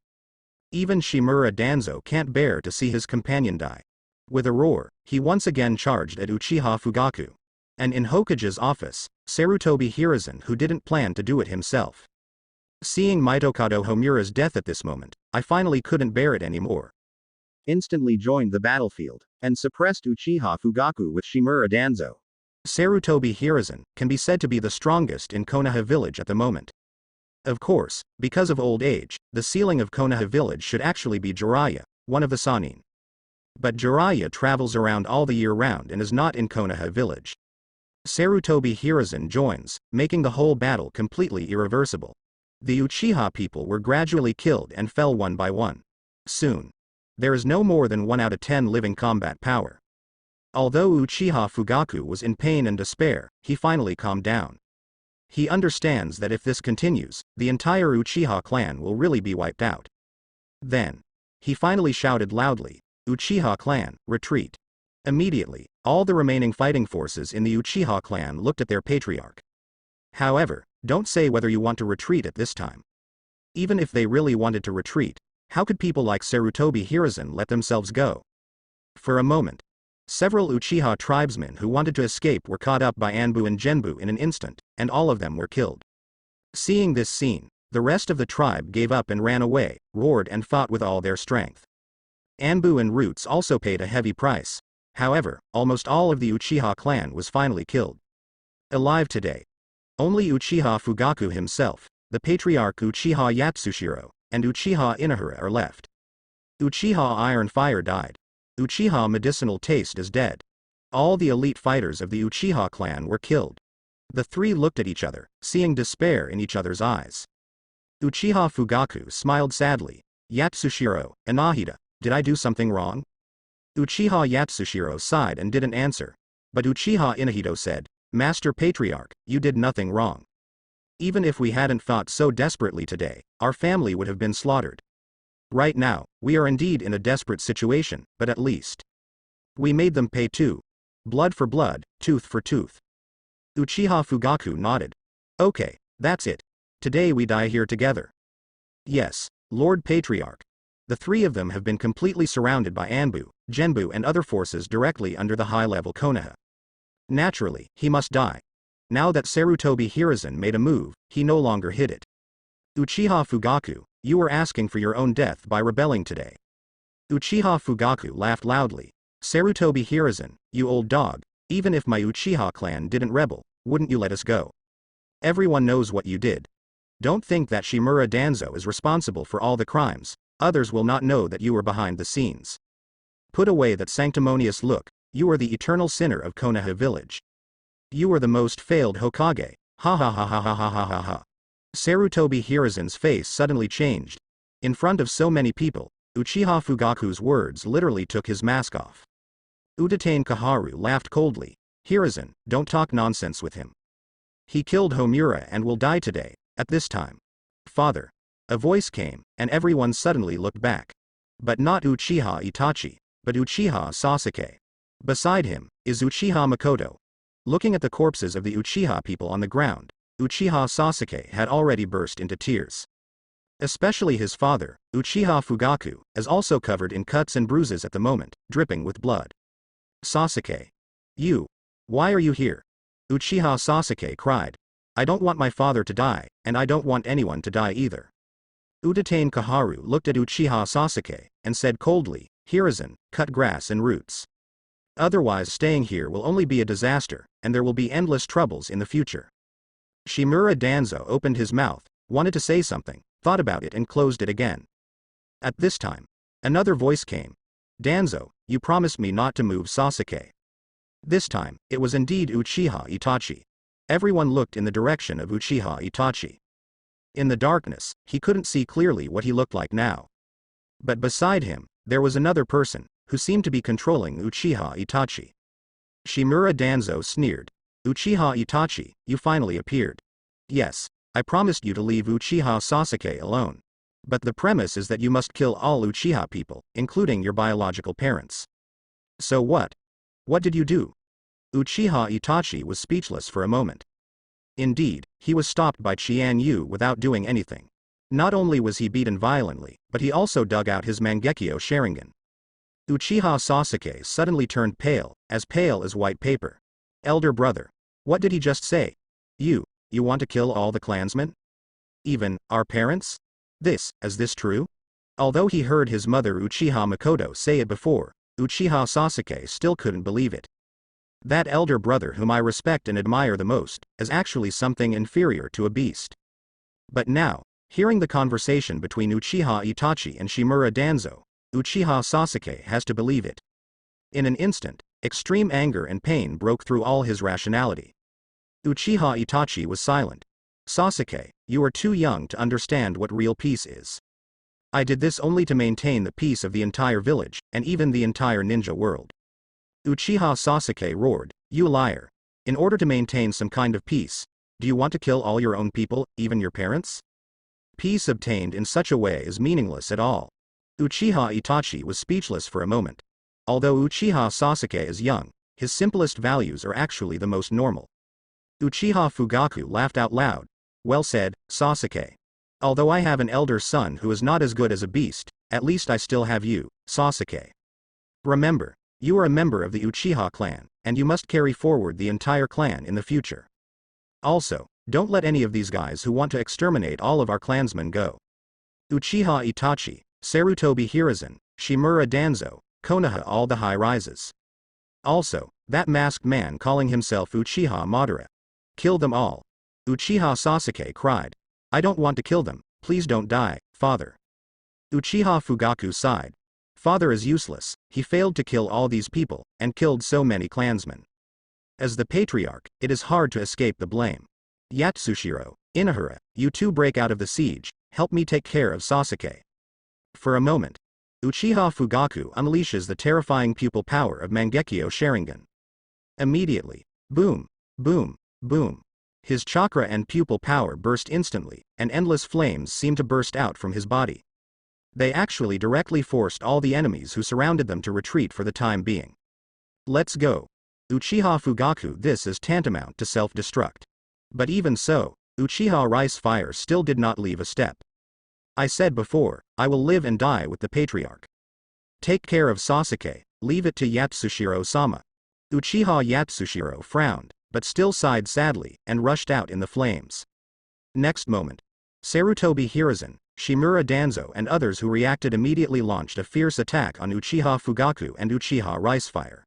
Even Shimura Danzo can't bear to see his companion die. With a roar, he once again charged at Uchiha Fugaku. And in Hokage's office, Sarutobi Hiruzen who didn't plan to do it himself. Seeing Mitokado Homura's death at this moment, I finally couldn't bear it anymore. Instantly joined the battlefield, and suppressed Uchiha Fugaku with Shimura Danzo. Sarutobi Hiruzen can be said to be the strongest in Konoha village at the moment. Of course, because of old age, the ceiling of Konoha village should actually be Jiraiya, one of the Sannin. But Jiraiya travels around all the year round and is not in Konoha village. Sarutobi Hiruzen joins, making the whole battle completely irreversible. The Uchiha people were gradually killed and fell one by one. Soon. There is no more than 1 out of 10 living combat power. Although Uchiha Fugaku was in pain and despair, he finally calmed down. He understands that if this continues, the entire Uchiha clan will really be wiped out. Then, he finally shouted loudly, "Uchiha clan, retreat." Immediately, all the remaining fighting forces in the Uchiha clan looked at their patriarch. However, don't say whether you want to retreat at this time. Even if they really wanted to retreat, how could people like Sarutobi Hiruzen let themselves go? For a moment, several Uchiha tribesmen who wanted to escape were caught up by Anbu and Genbu in an instant, and all of them were killed. Seeing this scene, the rest of the tribe gave up and ran away, roared and fought with all their strength. Anbu and Roots also paid a heavy price. However, almost all of the Uchiha clan was finally killed. Alive today, only Uchiha Fugaku himself, the patriarch Uchiha Yatsushiro, and Uchiha Inahara are left. Uchiha Iron Fire died. Uchiha Medicinal Taste is dead. All the elite fighters of the Uchiha clan were killed. The three looked at each other, seeing despair in each other's eyes. Uchiha Fugaku smiled sadly. "Yatsushiro, Inahida, did I do something wrong?" Uchiha Yatsushiro sighed and didn't answer. But Uchiha Inahito said, "Master Patriarch, you did nothing wrong. Even if we hadn't fought so desperately today, our family would have been slaughtered. Right now, we are indeed in a desperate situation, but at least we made them pay too. Blood for blood, tooth for tooth." Uchiha Fugaku nodded. "Okay, that's it. Today we die here together." "Yes, Lord Patriarch." The three of them have been completely surrounded by Anbu, Genbu and other forces directly under the high-level Konoha. Naturally, he must die. Now that Sarutobi Hiruzen made a move, he no longer hid it. "Uchiha Fugaku, you were asking for your own death by rebelling today." Uchiha Fugaku laughed loudly. "Sarutobi Hiruzen, you old dog, even if my Uchiha clan didn't rebel, wouldn't you let us go? Everyone knows what you did. Don't think that Shimura Danzo is responsible for all the crimes. Others will not know that you were behind the scenes. Put away that sanctimonious look, you are the eternal sinner of Konoha village. You are the most failed Hokage, ha ha ha ha ha ha ha ha ha." Sarutobi Hiruzen's face suddenly changed. In front of so many people, Uchiha Fugaku's words literally took his mask off. Udatain Kaharu laughed coldly. "Hiruzen, don't talk nonsense with him. He killed Homura and will die today, at this time." "Father." A voice came, and everyone suddenly looked back. But not Uchiha Itachi, but Uchiha Sasuke. Beside him is Uchiha Makoto. Looking at the corpses of the Uchiha people on the ground, Uchiha Sasuke had already burst into tears. Especially his father, Uchiha Fugaku, is also covered in cuts and bruises at the moment, dripping with blood. "Sasuke. You. Why are you here?" Uchiha Sasuke cried. "I don't want my father to die, and I don't want anyone to die either." Udatain Kaharu looked at Uchiha Sasuke, and said coldly, "Hiruzen, cut grass and roots. Otherwise staying here will only be a disaster, and there will be endless troubles in the future." Shimura Danzo opened his mouth, wanted to say something, thought about it and closed it again. At this time, another voice came. "Danzo, you promised me not to move Sasuke." This time, it was indeed Uchiha Itachi. Everyone looked in the direction of Uchiha Itachi. In the darkness, he couldn't see clearly what he looked like now. But beside him, there was another person, who seemed to be controlling Uchiha Itachi. Shimura Danzo sneered. "Uchiha Itachi, you finally appeared. Yes, I promised you to leave Uchiha Sasuke alone. But the premise is that you must kill all Uchiha people, including your biological parents. So what? What did you do?" Uchiha Itachi was speechless for a moment. Indeed, he was stopped by Chian Yu without doing anything. Not only was he beaten violently, but he also dug out his Mangekyo Sharingan. Uchiha Sasuke suddenly turned pale as white paper. "Elder brother. What did he just say? You want to kill all the clansmen? Even our parents? Is this true?" Although he heard his mother Uchiha Makoto say it before, Uchiha Sasuke still couldn't believe it. That elder brother whom I respect and admire the most, is actually something inferior to a beast. But now, hearing the conversation between Uchiha Itachi and Shimura Danzo, Uchiha Sasuke has to believe it. In an instant, extreme anger and pain broke through all his rationality. Uchiha Itachi was silent. "Sasuke, you are too young to understand what real peace is. I did this only to maintain the peace of the entire village, and even the entire ninja world. Uchiha Sasuke roared, "You liar. In order to maintain some kind of peace, do you want to kill all your own people, even your parents? Peace obtained in such a way is meaningless at all." Uchiha Itachi was speechless for a moment. Although Uchiha Sasuke is young, his simplest values are actually the most normal. Uchiha Fugaku laughed out loud. "Well said, Sasuke. Although I have an elder son who is not as good as a beast, at least I still have you, Sasuke. Remember, you are a member of the Uchiha clan, and you must carry forward the entire clan in the future. Also, don't let any of these guys who want to exterminate all of our clansmen go." Uchiha Itachi, Sarutobi Hiruzen, Shimura Danzo, Konoha all the high rises. Also, that masked man calling himself Uchiha Madara. "Kill them all." Uchiha Sasuke cried. "I don't want to kill them, please don't die, father." Uchiha Fugaku sighed. "Father is useless, he failed to kill all these people, and killed so many clansmen. As the patriarch, it is hard to escape the blame. Yatsushiro, Inohara, you two break out of the siege, help me take care of Sasuke." For a moment, Uchiha Fugaku unleashes the terrifying pupil power of Mangekyo Sharingan. Immediately, boom, boom, boom. His chakra and pupil power burst instantly, and endless flames seemed to burst out from his body. They actually directly forced all the enemies who surrounded them to retreat for the time being. "Let's go. Uchiha Fugaku, this is tantamount to self-destruct." But even so, Uchiha Rice Fire still did not leave a step. "I said before, I will live and die with the patriarch. Take care of Sasuke, leave it to Yatsushiro-sama." Uchiha Yatsushiro frowned, but still sighed sadly, and rushed out in the flames. Next moment, Sarutobi Hiruzen, Shimura Danzo and others who reacted immediately launched a fierce attack on Uchiha Fugaku and Uchiha Ricefire.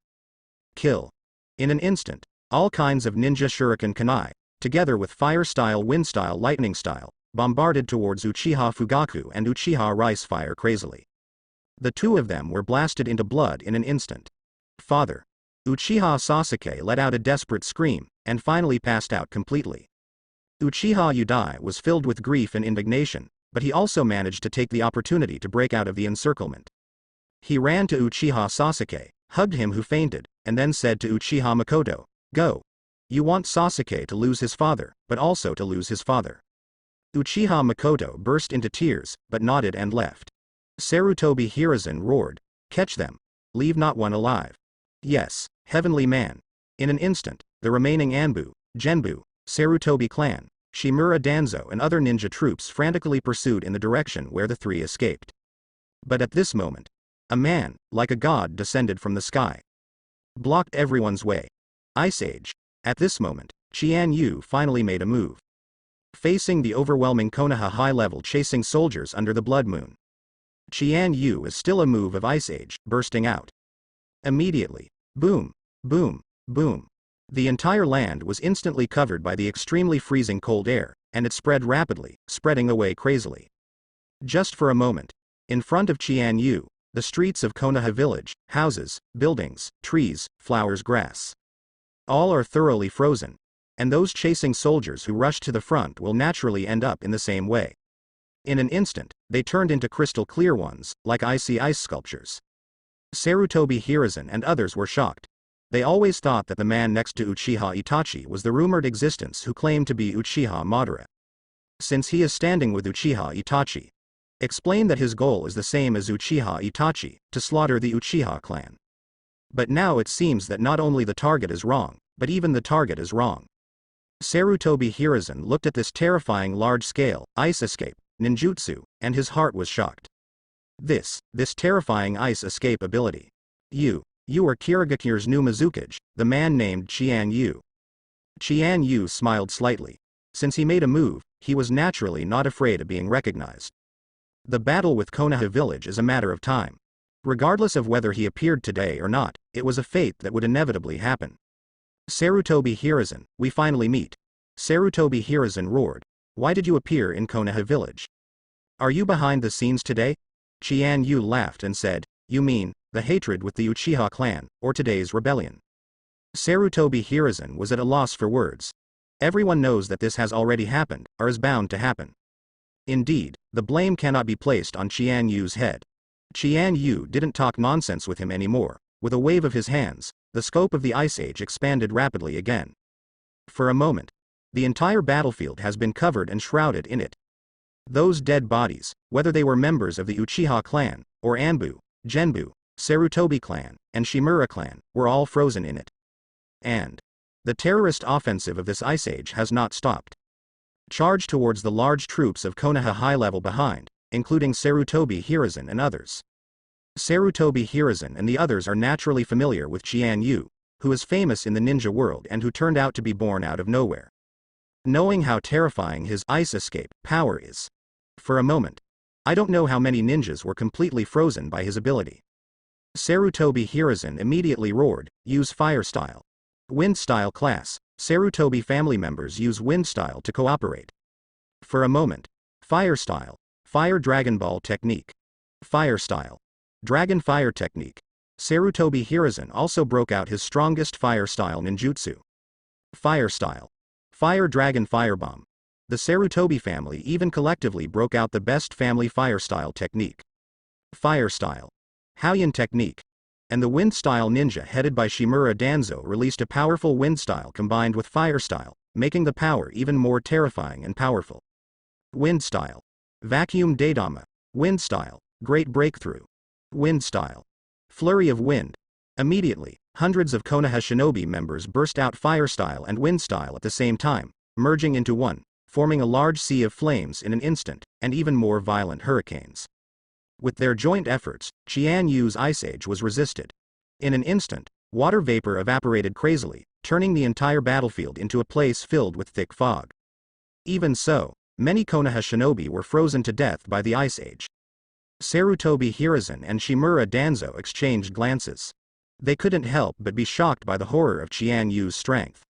Kill. In an instant, all kinds of ninja shuriken kunai, together with fire-style, wind-style, lightning-style, bombarded towards Uchiha Fugaku and Uchiha Ricefire crazily. The two of them were blasted into blood in an instant. "Father." Uchiha Sasuke let out a desperate scream, and finally passed out completely. Uchiha Udai was filled with grief and indignation, but he also managed to take the opportunity to break out of the encirclement. He ran to Uchiha Sasuke, hugged him who fainted, and then said to Uchiha Makoto, "Go. You want Sasuke to lose his father, but also to lose his father." Uchiha Makoto burst into tears, but nodded and left. Sarutobi Hiruzen roared, "Catch them. Leave not one alive." "Yes, heavenly man." In an instant, the remaining Anbu, Genbu, Sarutobi clan, Shimura Danzo and other ninja troops frantically pursued in the direction where the three escaped. But at this moment, a man, like a god, descended from the sky. Blocked everyone's way. Ice Age. At this moment, Chian Yu finally made a move. Facing the overwhelming Konoha high-level chasing soldiers under the blood moon, Chian Yu is still a move of Ice Age, bursting out. Immediately, boom, boom, boom. The entire land was instantly covered by the extremely freezing cold air, and it spread rapidly, spreading away crazily. Just for a moment, in front of Chian Yu, the streets of Konoha village, houses, buildings, trees, flowers, grass, all are thoroughly frozen, and those chasing soldiers who rushed to the front will naturally end up in the same way. In an instant, they turned into crystal clear ones, like icy ice sculptures. Sarutobi Hiruzen and others were shocked. They always thought that the man next to Uchiha Itachi was the rumored existence who claimed to be Uchiha Madara. Since he is standing with Uchiha Itachi, explain that his goal is the same as Uchiha Itachi, to slaughter the Uchiha clan. But now it seems that not only the target is wrong, but even the target is wrong. Sarutobi Hiruzen looked at this terrifying large-scale, ice escape, ninjutsu, and his heart was shocked. This terrifying ice escape ability. You are Kirigakure's new Mizukage, the man named Chian Yu. Chian Yu smiled slightly. Since he made a move, he was naturally not afraid of being recognized. The battle with Konoha village is a matter of time. Regardless of whether he appeared today or not, it was a fate that would inevitably happen. Sarutobi Hiruzen, we finally meet. Sarutobi Hiruzen roared. Why did you appear in Konoha village? Are you behind the scenes today? Chian Yu laughed and said, you mean, the hatred with the Uchiha clan, or today's rebellion? Sarutobi Hiruzen was at a loss for words. Everyone knows that this has already happened, or is bound to happen. Indeed, the blame cannot be placed on Chian Yu's head. Chian Yu didn't talk nonsense with him anymore, With a wave of his hands, the scope of the Ice Age expanded rapidly again. For a moment, the entire battlefield has been covered and shrouded in it. Those dead bodies, whether they were members of the Uchiha clan, or Anbu, Genbu, Sarutobi clan, and Shimura clan, were all frozen in it. And the terrorist offensive of this Ice Age has not stopped. Charge towards the large troops of Konoha high level behind, including Sarutobi Hiruzen and others. Sarutobi Hiruzen and the others are naturally familiar with Chian Yu, who is famous in the ninja world and who turned out to be born out of nowhere. Knowing how terrifying his ice escape power is. For a moment, I don't know how many ninjas were completely frozen by his ability. Sarutobi Hiruzen immediately roared, "Use fire style." Wind style class. Sarutobi family members use wind style to cooperate. For a moment. Fire style. Fire Dragon Ball technique. Fire style. Dragon fire technique. Sarutobi Hiruzen also broke out his strongest fire style ninjutsu. Fire style. Fire Dragon Firebomb. The Sarutobi family even collectively broke out the best family fire style technique. Fire style. Hauyan technique. And the wind style ninja headed by Shimura Danzo released a powerful wind style combined with fire style, making the power even more terrifying and powerful. Wind style. Vacuum Daidama. Wind style. Great breakthrough. Wind style. Flurry of wind. Immediately, hundreds of Konoha Shinobi members burst out fire style and wind style at the same time, merging into one, forming a large sea of flames in an instant, and even more violent hurricanes. With their joint efforts, Chian Yu's Ice Age was resisted. In an instant, water vapor evaporated crazily, turning the entire battlefield into a place filled with thick fog. Even so, many Konoha Shinobi were frozen to death by the Ice Age. Sarutobi Hiruzen and Shimura Danzo exchanged glances. They couldn't help but be shocked by the horror of Chian Yu's strength.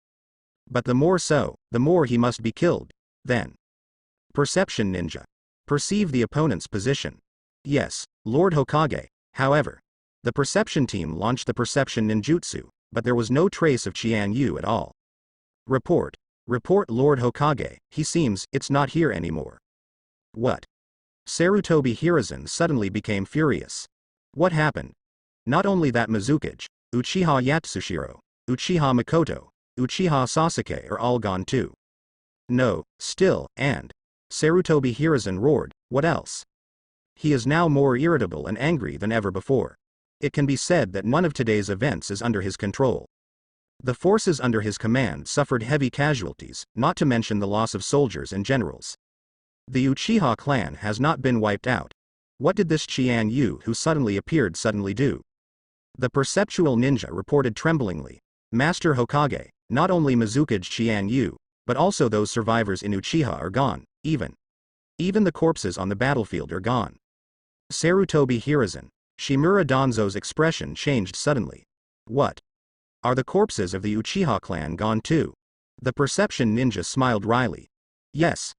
But the more so, the more he must be killed. Then. Perception Ninja. Perceive the opponent's position. Yes, Lord Hokage. However, the perception team launched the perception ninjutsu, but there was no trace of Chian Yu at all. Report. Report Lord Hokage, he seems, it's not here anymore. What? Sarutobi Hiruzen suddenly became furious. What happened? Not only that Mizukage, Uchiha Yatsushiro, Uchiha Mikoto, Uchiha Sasuke are all gone too. No, still, and Sarutobi Hiruzen roared, what else? He is now more irritable and angry than ever before. It can be said that none of today's events is under his control. The forces under his command suffered heavy casualties, not to mention the loss of soldiers and generals. The Uchiha clan has not been wiped out. What did this Chian Yu who suddenly appeared suddenly do? The perceptual ninja reported tremblingly, Master Hokage, not only Mizukage Chian Yu, but also those survivors in Uchiha are gone, even the corpses on the battlefield are gone. Sarutobi Hiruzen, Shimura Danzo's expression changed suddenly. What? Are the corpses of the Uchiha clan gone too? The perception ninja smiled wryly. Yes.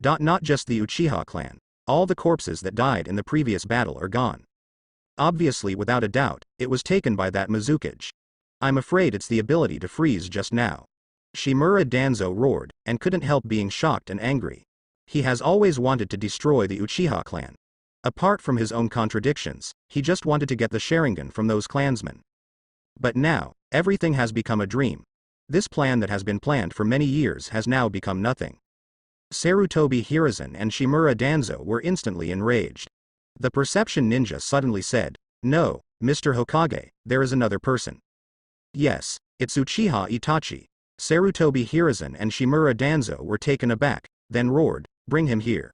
Not just the Uchiha clan. All the corpses that died in the previous battle are gone. Obviously without a doubt, it was taken by that Mizukage. I'm afraid it's the ability to freeze just now. Shimura Danzo roared, and couldn't help being shocked and angry. He has always wanted to destroy the Uchiha clan. Apart from his own contradictions, he just wanted to get the Sharingan from those clansmen. But now, everything has become a dream. This plan that has been planned for many years has now become nothing. Sarutobi Hiruzen and Shimura Danzo were instantly enraged. The perception ninja suddenly said, no, Mr. Hokage, there is another person. Yes, it's Uchiha Itachi. Sarutobi Hiruzen and Shimura Danzo were taken aback, then roared, bring him here.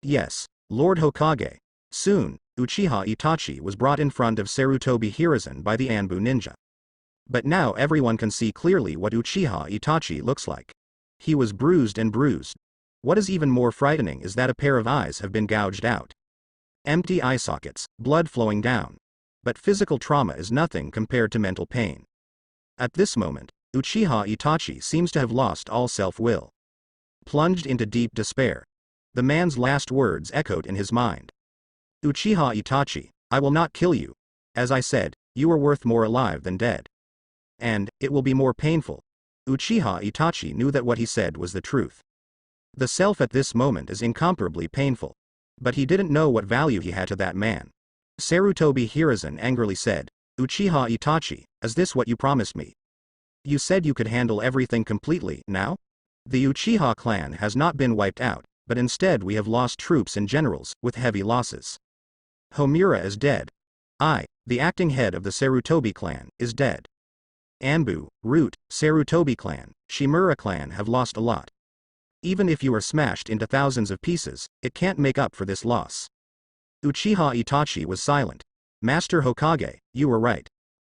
Yes, Lord Hokage. Soon, Uchiha Itachi was brought in front of Sarutobi Hiruzen by the Anbu ninja. But now everyone can see clearly what Uchiha Itachi looks like. He was bruised and bruised. What is even more frightening is that a pair of eyes have been gouged out. Empty eye sockets, blood flowing down. But physical trauma is nothing compared to mental pain. At this moment, Uchiha Itachi seems to have lost all self-will. Plunged into deep despair. The man's last words echoed in his mind. Uchiha Itachi, I will not kill you. As I said, you are worth more alive than dead. And, it will be more painful. Uchiha Itachi knew that what he said was the truth. The self at this moment is incomparably painful. But he didn't know what value he had to that man. Sarutobi Hiruzen angrily said, Uchiha Itachi, is this what you promised me? You said you could handle everything completely, now? The Uchiha clan has not been wiped out, but instead we have lost troops and generals, with heavy losses. Homura is dead. The acting head of the Sarutobi clan, is dead. Anbu, Root, Sarutobi clan, Shimura clan have lost a lot. Even if you are smashed into thousands of pieces, it can't make up for this loss. Uchiha Itachi was silent. Master Hokage, you were right.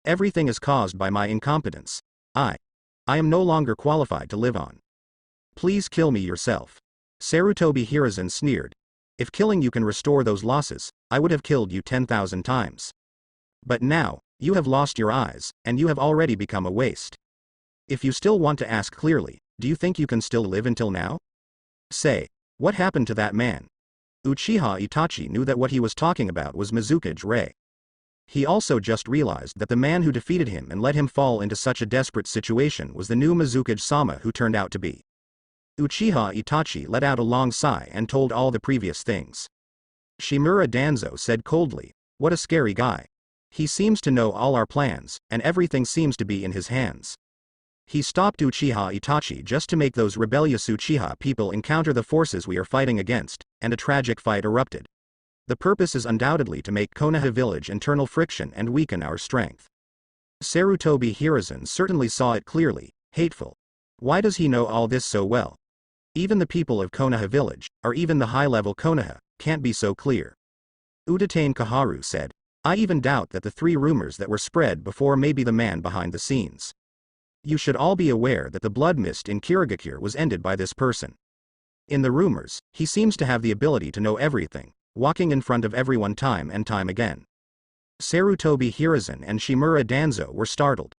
Everything is caused by my incompetence. I am no longer qualified to live on. Please kill me yourself. Sarutobi Hiruzen sneered. If killing you can restore those losses, I would have killed you 10,000 times. But now, you have lost your eyes, and you have already become a waste. If you still want to ask clearly, do you think you can still live until now? Say, what happened to that man? Uchiha Itachi knew that what he was talking about was Mizukage Rei. He also just realized that the man who defeated him and let him fall into such a desperate situation was the new Mizukage-sama who turned out to be. Uchiha Itachi let out a long sigh and told all the previous things. Shimura Danzo said coldly, what a scary guy. He seems to know all our plans, and everything seems to be in his hands. He stopped Uchiha Itachi just to make those rebellious Uchiha people encounter the forces we are fighting against, and a tragic fight erupted. The purpose is undoubtedly to make Konoha village internal friction and weaken our strength. Sarutobi Hiruzen certainly saw it clearly, hateful. Why does he know all this so well? Even the people of Konoha village, or even the high-level Konoha, can't be so clear. Utatane Kaharu said, I even doubt that the 3 rumors that were spread before may be the man behind the scenes. You should all be aware that the blood mist in Kirigakure was ended by this person. In the rumors, he seems to have the ability to know everything, walking in front of everyone time and time again. Sarutobi Hiruzen and Shimura Danzo were startled.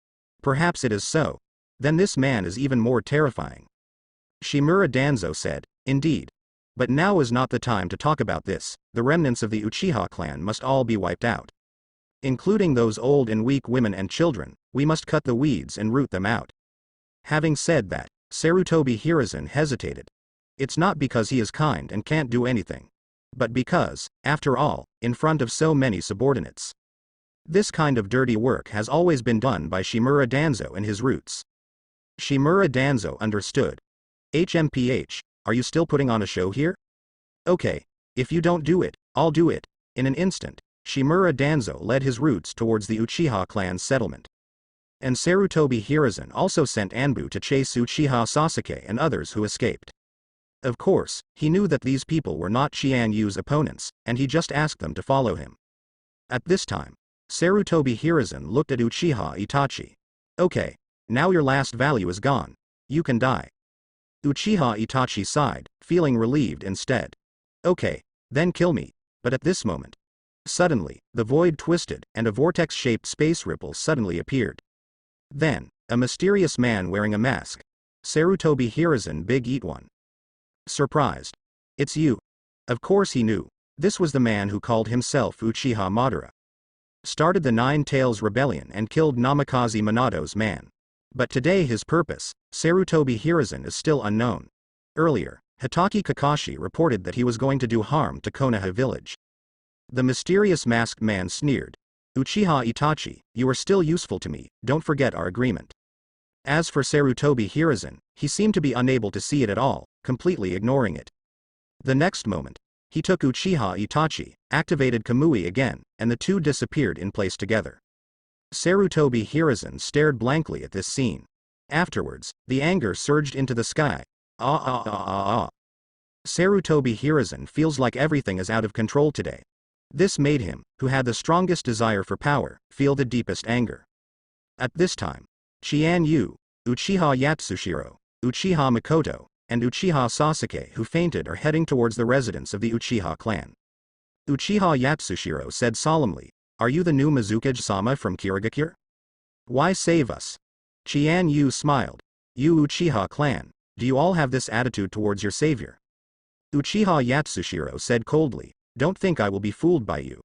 Perhaps it is so. Then this man is even more terrifying. Shimura Danzo said, indeed. But now is not the time to talk about this, the remnants of the Uchiha clan must all be wiped out. Including those old and weak women and children, we must cut the weeds and root them out. Having said that, Sarutobi Hiruzen hesitated. It's not because he is kind and can't do anything. But because, after all, in front of so many subordinates. This kind of dirty work has always been done by Shimura Danzo and his roots. Shimura Danzo understood. HMPH, are you still putting on a show here? Okay, if you don't do it, I'll do it. In an instant, Shimura Danzo led his roots towards the Uchiha clan's settlement. And Sarutobi Hiruzen also sent Anbu to chase Uchiha Sasuke and others who escaped. Of course, he knew that these people were not Chian Yu's opponents, and he just asked them to follow him. At this time, Sarutobi Hiruzen looked at Uchiha Itachi. Okay, now your last value is gone. You can die. Uchiha Itachi sighed, feeling relieved instead. Okay, then kill me. But at this moment, suddenly, the void twisted, and a vortex-shaped space ripple suddenly appeared. Then, a mysterious man wearing a mask. Sarutobi Hiruzen Big Eat One. Surprised. It's you. Of course he knew. This was the man who called himself Uchiha Madara. Started the Nine Tails Rebellion and killed Namikaze Minado's man. But today his purpose, Sarutobi Hiruzen, is still unknown. Earlier, Hitaki Kakashi reported that he was going to do harm to Konoha village. The mysterious masked man sneered. Uchiha Itachi, you are still useful to me, don't forget our agreement. As for Sarutobi Hiruzen, he seemed to be unable to see it at all, completely ignoring it. The next moment, he took Uchiha Itachi, activated Kamui again, and the two disappeared in place together. Sarutobi Hiruzen stared blankly at this scene. Afterwards, the anger surged into the sky. Sarutobi Hiruzen feels like everything is out of control today. This made him, who had the strongest desire for power, feel the deepest anger. At this time, Chian Yu, Uchiha Yatsushiro, Uchiha Mikoto, and Uchiha Sasuke, who fainted, are heading towards the residence of the Uchiha clan. Uchiha Yatsushiro said solemnly, are you the new Mizukage-sama from Kirigakure? Why save us? Chian Yu smiled. You Uchiha clan, do you all have this attitude towards your savior? Uchiha Yatsushiro said coldly, don't think I will be fooled by you.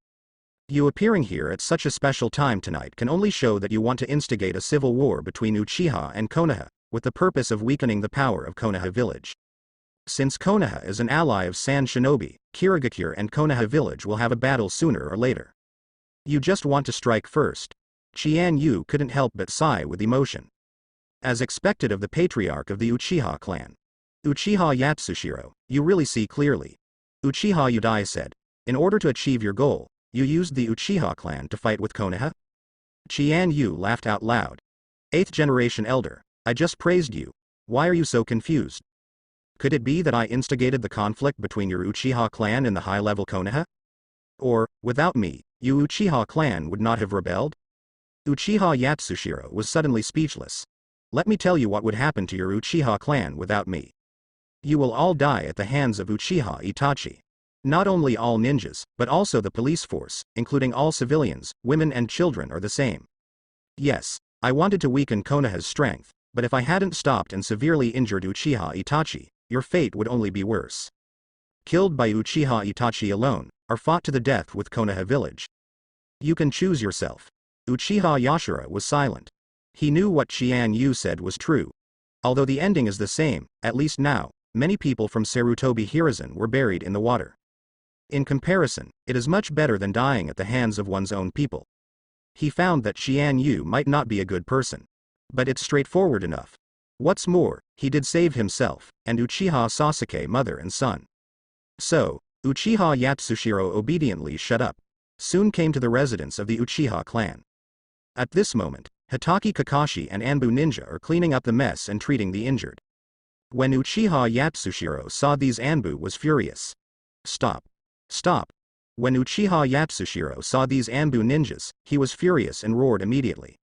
You appearing here at such a special time tonight can only show that you want to instigate a civil war between Uchiha and Konoha, with the purpose of weakening the power of Konoha village. Since Konoha is an ally of San Shinobi, Kirigakure and Konoha village will have a battle sooner or later. You just want to strike first. Chian Yu couldn't help but sigh with emotion. As expected of the patriarch of the Uchiha clan. Uchiha Yatsushiro, you really see clearly. Uchiha Udai said. In order to achieve your goal, you used the Uchiha clan to fight with Konoha? Chian Yu laughed out loud. 8th generation elder, I just praised you. Why are you so confused? Could it be that I instigated the conflict between your Uchiha clan and the high-level Konoha? Or, without me, you Uchiha clan would not have rebelled? Uchiha Yatsushiro was suddenly speechless. Let me tell you what would happen to your Uchiha clan without me. You will all die at the hands of Uchiha Itachi. Not only all ninjas, but also the police force, including all civilians, women and children are the same. Yes, I wanted to weaken Konoha's strength, but if I hadn't stopped and severely injured Uchiha Itachi, your fate would only be worse. Killed by Uchiha Itachi alone, or fought to the death with Konoha village. You can choose yourself. Uchiha Yashira was silent. He knew what Chian Yu said was true. Although the ending is the same, at least now, many people from Sarutobi Hiruzen were buried in the water. In comparison, it is much better than dying at the hands of one's own people. He found that Chian Yu might not be a good person. But it's straightforward enough. What's more, he did save himself, and Uchiha Sasuke mother and son. So, Uchiha Yatsushiro obediently shut up. Soon came to the residence of the Uchiha clan. At this moment, Hitaki Kakashi and Anbu Ninja are cleaning up the mess and treating the injured. When Uchiha Yatsushiro saw these, Anbu was furious. Stop. Stop. When Uchiha Yatsushiro saw these Anbu ninjas, he was furious and roared immediately.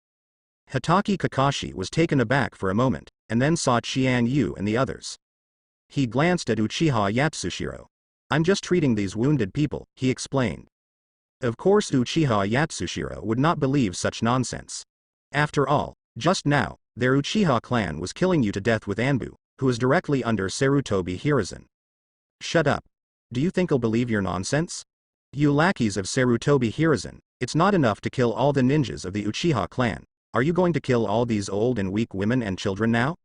Hitaki Kakashi was taken aback for a moment, and then saw Chian Yu and the others. He glanced at Uchiha Yatsushiro. I'm just treating these wounded people, he explained. Of course Uchiha Yatsushiro would not believe such nonsense. After all, just now, their Uchiha clan was killing you to death with Anbu, who is directly under Sarutobi Hiruzen. Shut up. Do you think I'll believe your nonsense? You lackeys of Sarutobi Hiruzen, it's not enough to kill all the ninjas of the Uchiha clan. Are you going to kill all these old and weak women and children now?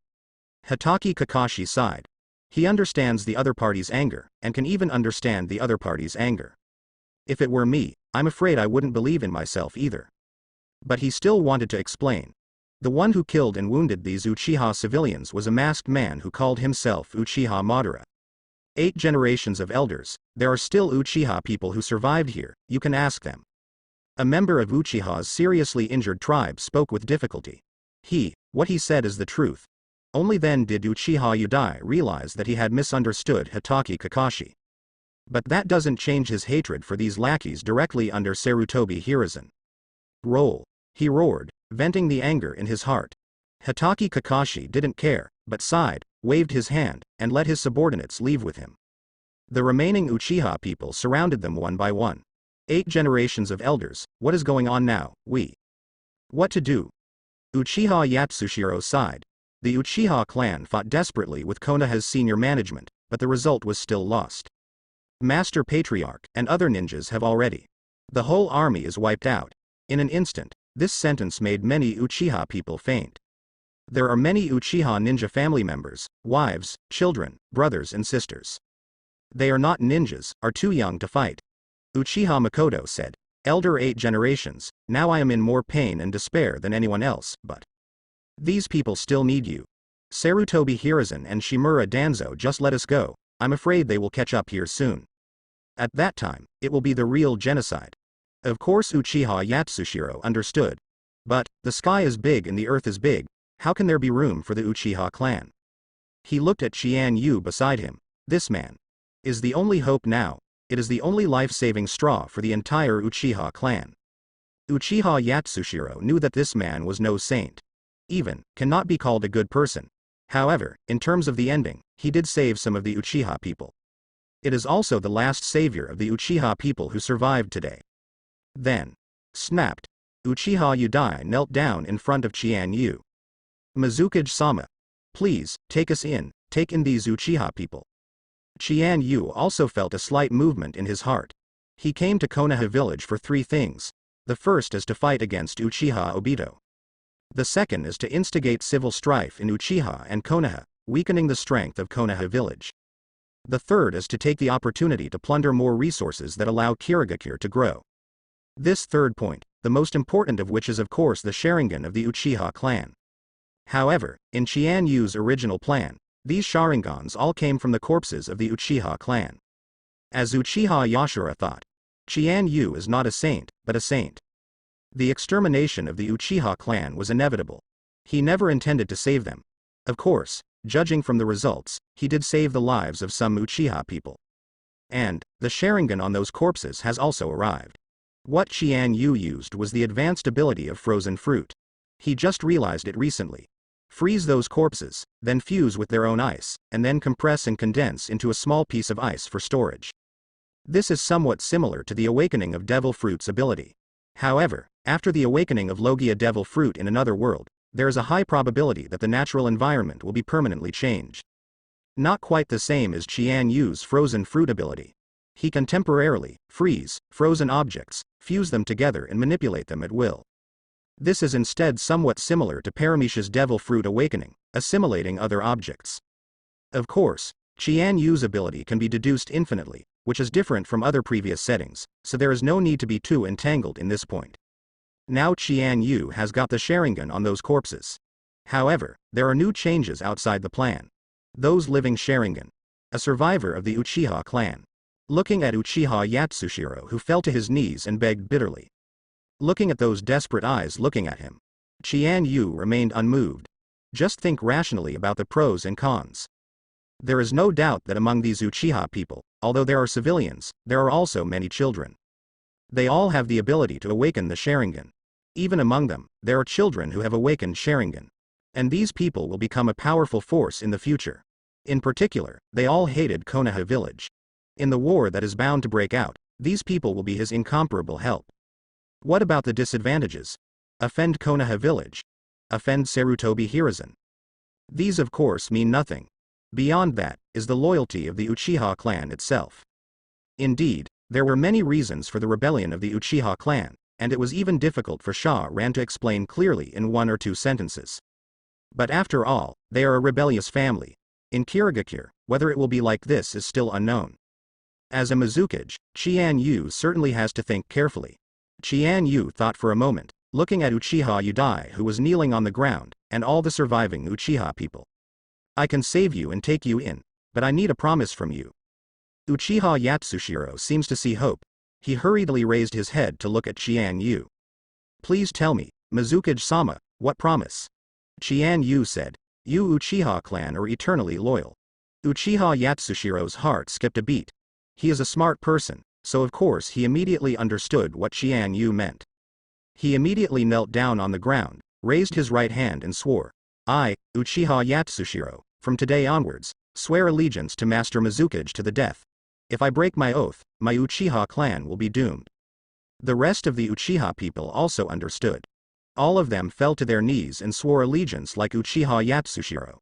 Hitaki Kakashi sighed. He understands the other party's anger, and can even understand the other party's anger. If it were me, I'm afraid I wouldn't believe in myself either. But he still wanted to explain. The one who killed and wounded these Uchiha civilians was a masked man who called himself Uchiha Madara. 8 generations of elders, there are still Uchiha people who survived here, you can ask them. A member of Uchiha's seriously injured tribe spoke with difficulty. What he said is the truth. Only then did Uchiha Udai realize that he had misunderstood Hitaki Kakashi. But that doesn't change his hatred for these lackeys directly under Sarutobi Hiruzen. Roll. He roared, venting the anger in his heart. Hitaki Kakashi didn't care, but sighed, waved his hand, and let his subordinates leave with him. The remaining Uchiha people surrounded them one by one. 8 generations of elders, what is going on now, What to do? Uchiha Yatsushiro sighed. The Uchiha clan fought desperately with Konoha's senior management, but the result was still lost. Master Patriarch and other ninjas have already. The whole army is wiped out. In an instant, this sentence made many Uchiha people faint. There are many Uchiha ninja family members, wives, children, brothers and sisters. They are not ninjas, are too young to fight. Uchiha Makoto said, Elder 8 generations, now I am in more pain and despair than anyone else, but these people still need you. Sarutobi Hiruzen and Shimura Danzo just let us go, I'm afraid they will catch up here soon. At that time, it will be the real genocide. Of course Uchiha Yatsushiro understood. But, the sky is big and the earth is big, how can there be room for the Uchiha clan? He looked at Chian Yu beside him. This man is the only hope now, it is the only life-saving straw for the entire Uchiha clan. Uchiha Yatsushiro knew that this man was no saint. Even, cannot be called a good person. However, in terms of the ending, he did save some of the Uchiha people. It is also the last savior of the Uchiha people who survived today. Then, snapped. Uchiha Udai knelt down in front of Chian Yu. Mizukage-sama. Please, take us in, take in these Uchiha people. Chian Yu also felt a slight movement in his heart. He came to Konoha village for 3 things. The first is to fight against Uchiha Obito. The second is to instigate civil strife in Uchiha and Konoha, weakening the strength of Konoha village. The third is to take the opportunity to plunder more resources that allow Kirigakure to grow. This third point, the most important of which is of course the Sharingan of the Uchiha clan. However, in Chian Yu's original plan, these Sharingans all came from the corpses of the Uchiha clan. As Uchiha Yashira thought, Chian Yu is not a saint, but a saint. The extermination of the Uchiha clan was inevitable. He never intended to save them. Of course, judging from the results, he did save the lives of some Uchiha people. And, the Sharingan on those corpses has also arrived. What Chian Yu used was the advanced ability of frozen fruit. He just realized it recently. Freeze those corpses, then fuse with their own ice, and then compress and condense into a small piece of ice for storage. This is somewhat similar to the awakening of Devil Fruit's ability. However, after the awakening of Logia Devil Fruit in another world, there is a high probability that the natural environment will be permanently changed. Not quite the same as Chian Yu's frozen fruit ability. He can temporarily freeze frozen objects, fuse them together and manipulate them at will. This is instead somewhat similar to Paramesha's Devil Fruit awakening, assimilating other objects. Of course, Chian Yu's ability can be deduced infinitely, which is different from other previous settings, so there is no need to be too entangled in this point. Now Chian Yu has got the Sharingan on those corpses. However, there are new changes outside the plan. Those living Sharingan. A survivor of the Uchiha clan. Looking at Uchiha Yatsushiro, who fell to his knees and begged bitterly. Looking at those desperate eyes looking at him, Chian Yu remained unmoved. Just think rationally about the pros and cons. There is no doubt that among these Uchiha people, although there are civilians, there are also many children. They all have the ability to awaken the Sharingan. Even among them, there are children who have awakened Sharingan. And these people will become a powerful force in the future. In particular, they all hated Konoha village. In the war that is bound to break out, these people will be his incomparable help. What about the disadvantages? Offend Konoha village? Offend Sarutobi Hiruzen? These of course mean nothing. Beyond that, is the loyalty of the Uchiha clan itself. Indeed, there were many reasons for the rebellion of the Uchiha clan, and it was even difficult for Sha Ran to explain clearly in 1 or 2 sentences. But after all, they are a rebellious family. In Kirigakure, whether it will be like this is still unknown. As a Mizukage, Chian Yu certainly has to think carefully. Chian Yu thought for a moment, looking at Uchiha Udai who was kneeling on the ground, and all the surviving Uchiha people. I can save you and take you in, but I need a promise from you. Uchiha Yatsushiro seems to see hope. He hurriedly raised his head to look at Chian Yu. Please tell me, Mizukage-sama, what promise? Chian Yu said, you Uchiha clan are eternally loyal. Uchiha Yatsushiro's heart skipped a beat. He is a smart person, so of course he immediately understood what Chian Yu meant. He immediately knelt down on the ground, raised his right hand and swore, I, Uchiha Yatsushiro, from today onwards, swear allegiance to Master Mizukage to the death. If I break my oath, my Uchiha clan will be doomed. The rest of the Uchiha people also understood. All of them fell to their knees and swore allegiance like Uchiha Yatsushiro.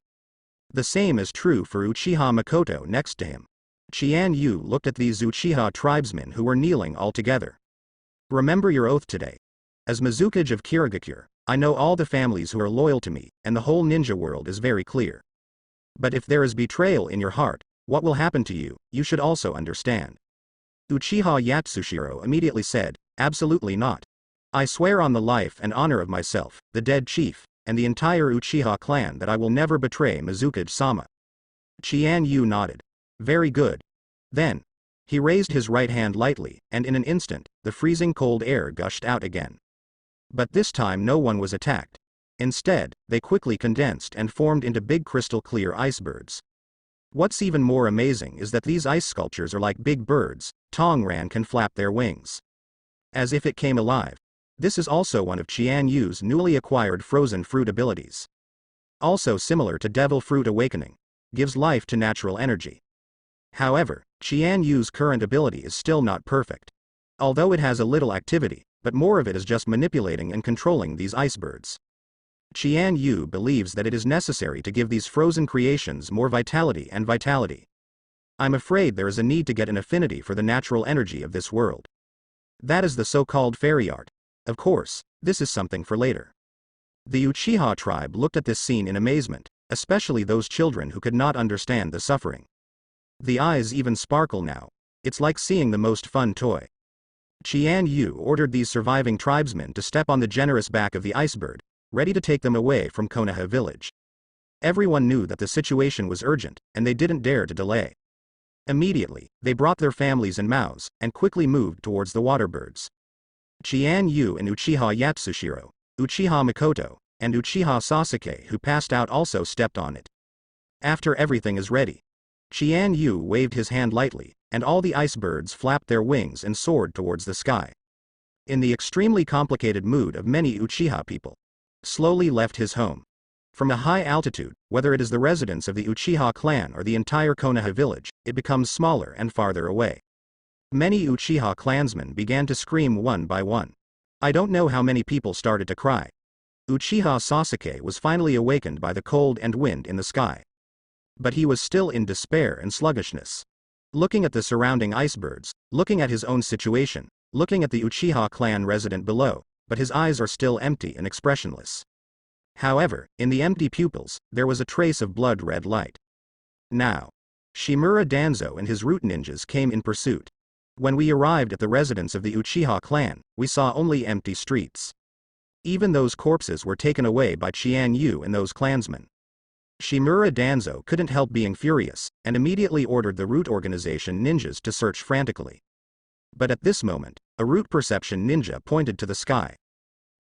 The same is true for Uchiha Makoto next to him. Chian Yu looked at these Uchiha tribesmen who were kneeling all together. Remember your oath today. As Mizukage of Kirigakure, I know all the families who are loyal to me, and the whole ninja world is very clear. But if there is betrayal in your heart, what will happen to you, you should also understand. Uchiha Yatsushiro immediately said, absolutely not. I swear on the life and honor of myself, the dead chief, and the entire Uchiha clan that I will never betray Mizukage-sama. Chian Yu nodded. Very good. Then, he raised his right hand lightly, and in an instant, the freezing cold air gushed out again. But this time no one was attacked. Instead, they quickly condensed and formed into big crystal-clear icebergs. What's even more amazing is that these ice sculptures are like big birds. Tongran can flap their wings. As if it came alive. This is also one of Chian Yu's newly acquired frozen fruit abilities. Also similar to Devil Fruit Awakening. Gives life to natural energy. However, Chian Yu's current ability is still not perfect. Although it has a little activity, but more of it is just manipulating and controlling these icebergs. Chian Yu believes that it is necessary to give these frozen creations more vitality and vitality. I'm afraid there is a need to get an affinity for the natural energy of this world. That is the so-called fairy art. Of course, this is something for later. The Uchiha tribe looked at this scene in amazement, especially those children who could not understand the suffering. The eyes even sparkle now. It's like seeing the most fun toy. Chian Yu ordered these surviving tribesmen to step on the generous back of the icebird, ready to take them away from Konoha village. Everyone knew that the situation was urgent, and they didn't dare to delay. Immediately, they brought their families and mouths, and quickly moved towards the waterbirds. Chian Yu and Uchiha Yatsushiro, Uchiha Makoto, and Uchiha Sasuke, who passed out, also stepped on it. After everything is ready, Chian Yu waved his hand lightly, and all the icebirds flapped their wings and soared towards the sky. In the extremely complicated mood of many Uchiha people, slowly left his home. From a high altitude, whether it is the residence of the Uchiha clan or the entire Konoha village, it becomes smaller and farther away. Many Uchiha clansmen began to scream one by one. I don't know how many people started to cry. Uchiha Sasuke was finally awakened by the cold and wind in the sky. But he was still in despair and sluggishness. Looking at the surrounding icebirds, looking at his own situation, looking at the Uchiha clan resident below, but his eyes are still empty and expressionless. However, in the empty pupils, there was a trace of blood-red light. Now, Shimura Danzo and his root ninjas came in pursuit. When we arrived at the residence of the Uchiha clan, we saw only empty streets. Even those corpses were taken away by Chian Yu and those clansmen. Shimura Danzo couldn't help being furious, and immediately ordered the root organization ninjas to search frantically. But at this moment, a root perception ninja pointed to the sky.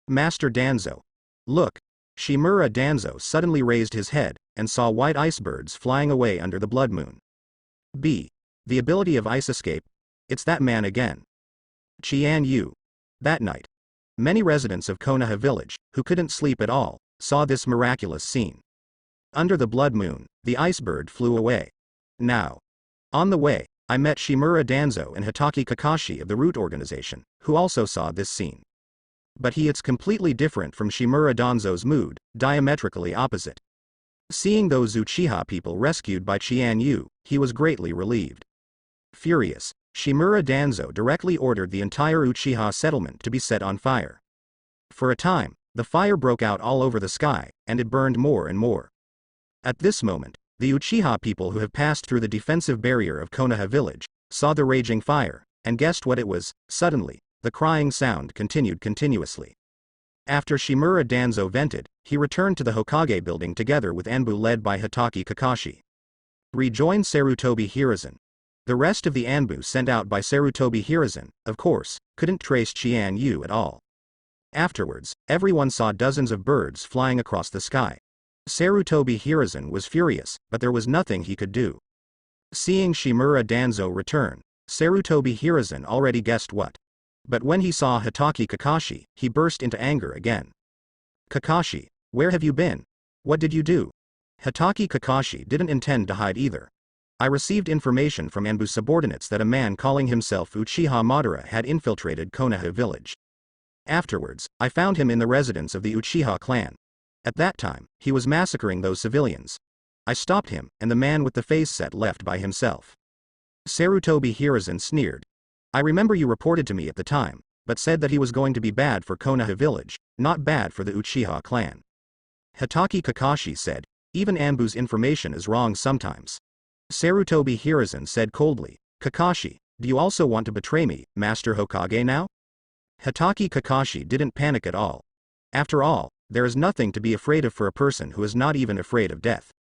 Master Danzo. Look. Shimura Danzo suddenly raised his head, and saw white icebirds flying away under the blood moon. B. The ability of ice escape. It's that man again. Chian Yu. That night, many residents of Konoha village, who couldn't sleep at all, saw this miraculous scene. Under the blood moon, the icebird flew away. Now, on the way, I met Shimura Danzo and Hitaki Kakashi of the root organization, who also saw this scene. But it's completely different from Shimura Danzo's mood, diametrically opposite. Seeing those Uchiha people rescued by Chian Yu, he was greatly relieved. Furious, Shimura Danzo directly ordered the entire Uchiha settlement to be set on fire. For a time, the fire broke out all over the sky, and it burned more and more. At this moment, the Uchiha people who have passed through the defensive barrier of Konoha village, saw the raging fire, and guessed what it was. Suddenly, the crying sound continued continuously. After Shimura Danzo vented, he returned to the Hokage building together with Anbu led by Hitaki Kakashi. Rejoined Sarutobi Hiruzen. The rest of the Anbu sent out by Sarutobi Hiruzen, of course, couldn't trace Chian Yu at all. Afterwards, everyone saw dozens of birds flying across the sky. Sarutobi Hiruzen was furious, but there was nothing he could do. Seeing Shimura Danzo return, Sarutobi Hiruzen already guessed what. But when he saw Hitaki Kakashi, he burst into anger again. Kakashi, where have you been? What did you do? Hitaki Kakashi didn't intend to hide either. I received information from Anbu subordinates that a man calling himself Uchiha Madara had infiltrated Konoha village. Afterwards, I found him in the residence of the Uchiha clan. At that time, he was massacring those civilians. I stopped him, and the man with the face set left by himself. Sarutobi Hiruzen sneered. I remember you reported to me at the time, but said that he was going to be bad for Konoha village, not bad for the Uchiha clan. Hitaki Kakashi said, even Anbu's information is wrong sometimes. Sarutobi Hiruzen said coldly, Kakashi, do you also want to betray me, Master Hokage now? Hitaki Kakashi didn't panic at all. After all, there is nothing to be afraid of for a person who is not even afraid of death.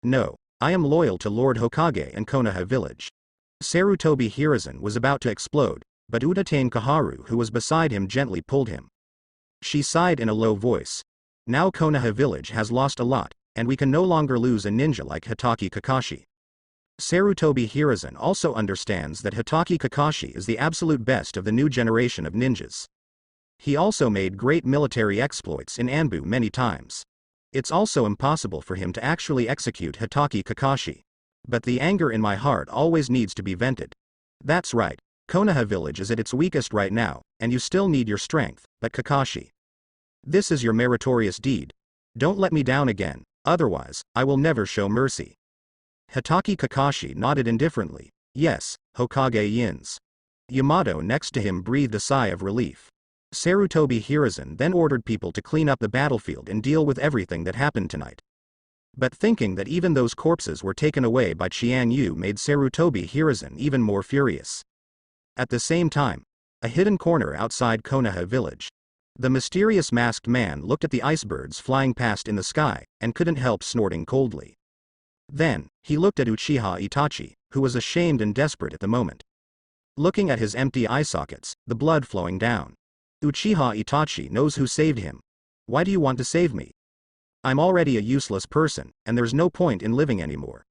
No, I am loyal to Lord Hokage and Konoha village. Sarutobi Hiruzen was about to explode, but Udatane Kaharu who was beside him gently pulled him. She sighed in a low voice. Now Konoha village has lost a lot, and we can no longer lose a ninja like Hitaki Kakashi. Sarutobi Hiruzen also understands that Hitaki Kakashi is the absolute best of the new generation of ninjas. He also made great military exploits in Anbu many times. It's also impossible for him to actually execute Hitaki Kakashi. But the anger in my heart always needs to be vented. That's right, Konoha village is at its weakest right now, and you still need your strength, but Kakashi. This is your meritorious deed. Don't let me down again, otherwise, I will never show mercy. Hitaki Kakashi nodded indifferently. Yes, Hokage Yins. Yamato next to him breathed a sigh of relief. Sarutobi Hiruzen then ordered people to clean up the battlefield and deal with everything that happened tonight. But thinking that even those corpses were taken away by Chian Yu made Sarutobi Hiruzen even more furious. At the same time, a hidden corner outside Konoha village. The mysterious masked man looked at the icebirds flying past in the sky, and couldn't help snorting coldly. Then, he looked at Uchiha Itachi, who was ashamed and desperate at the moment. Looking at his empty eye sockets, the blood flowing down. Uchiha Itachi knows who saved him. Why do you want to save me? I'm already a useless person, and there's no point in living anymore.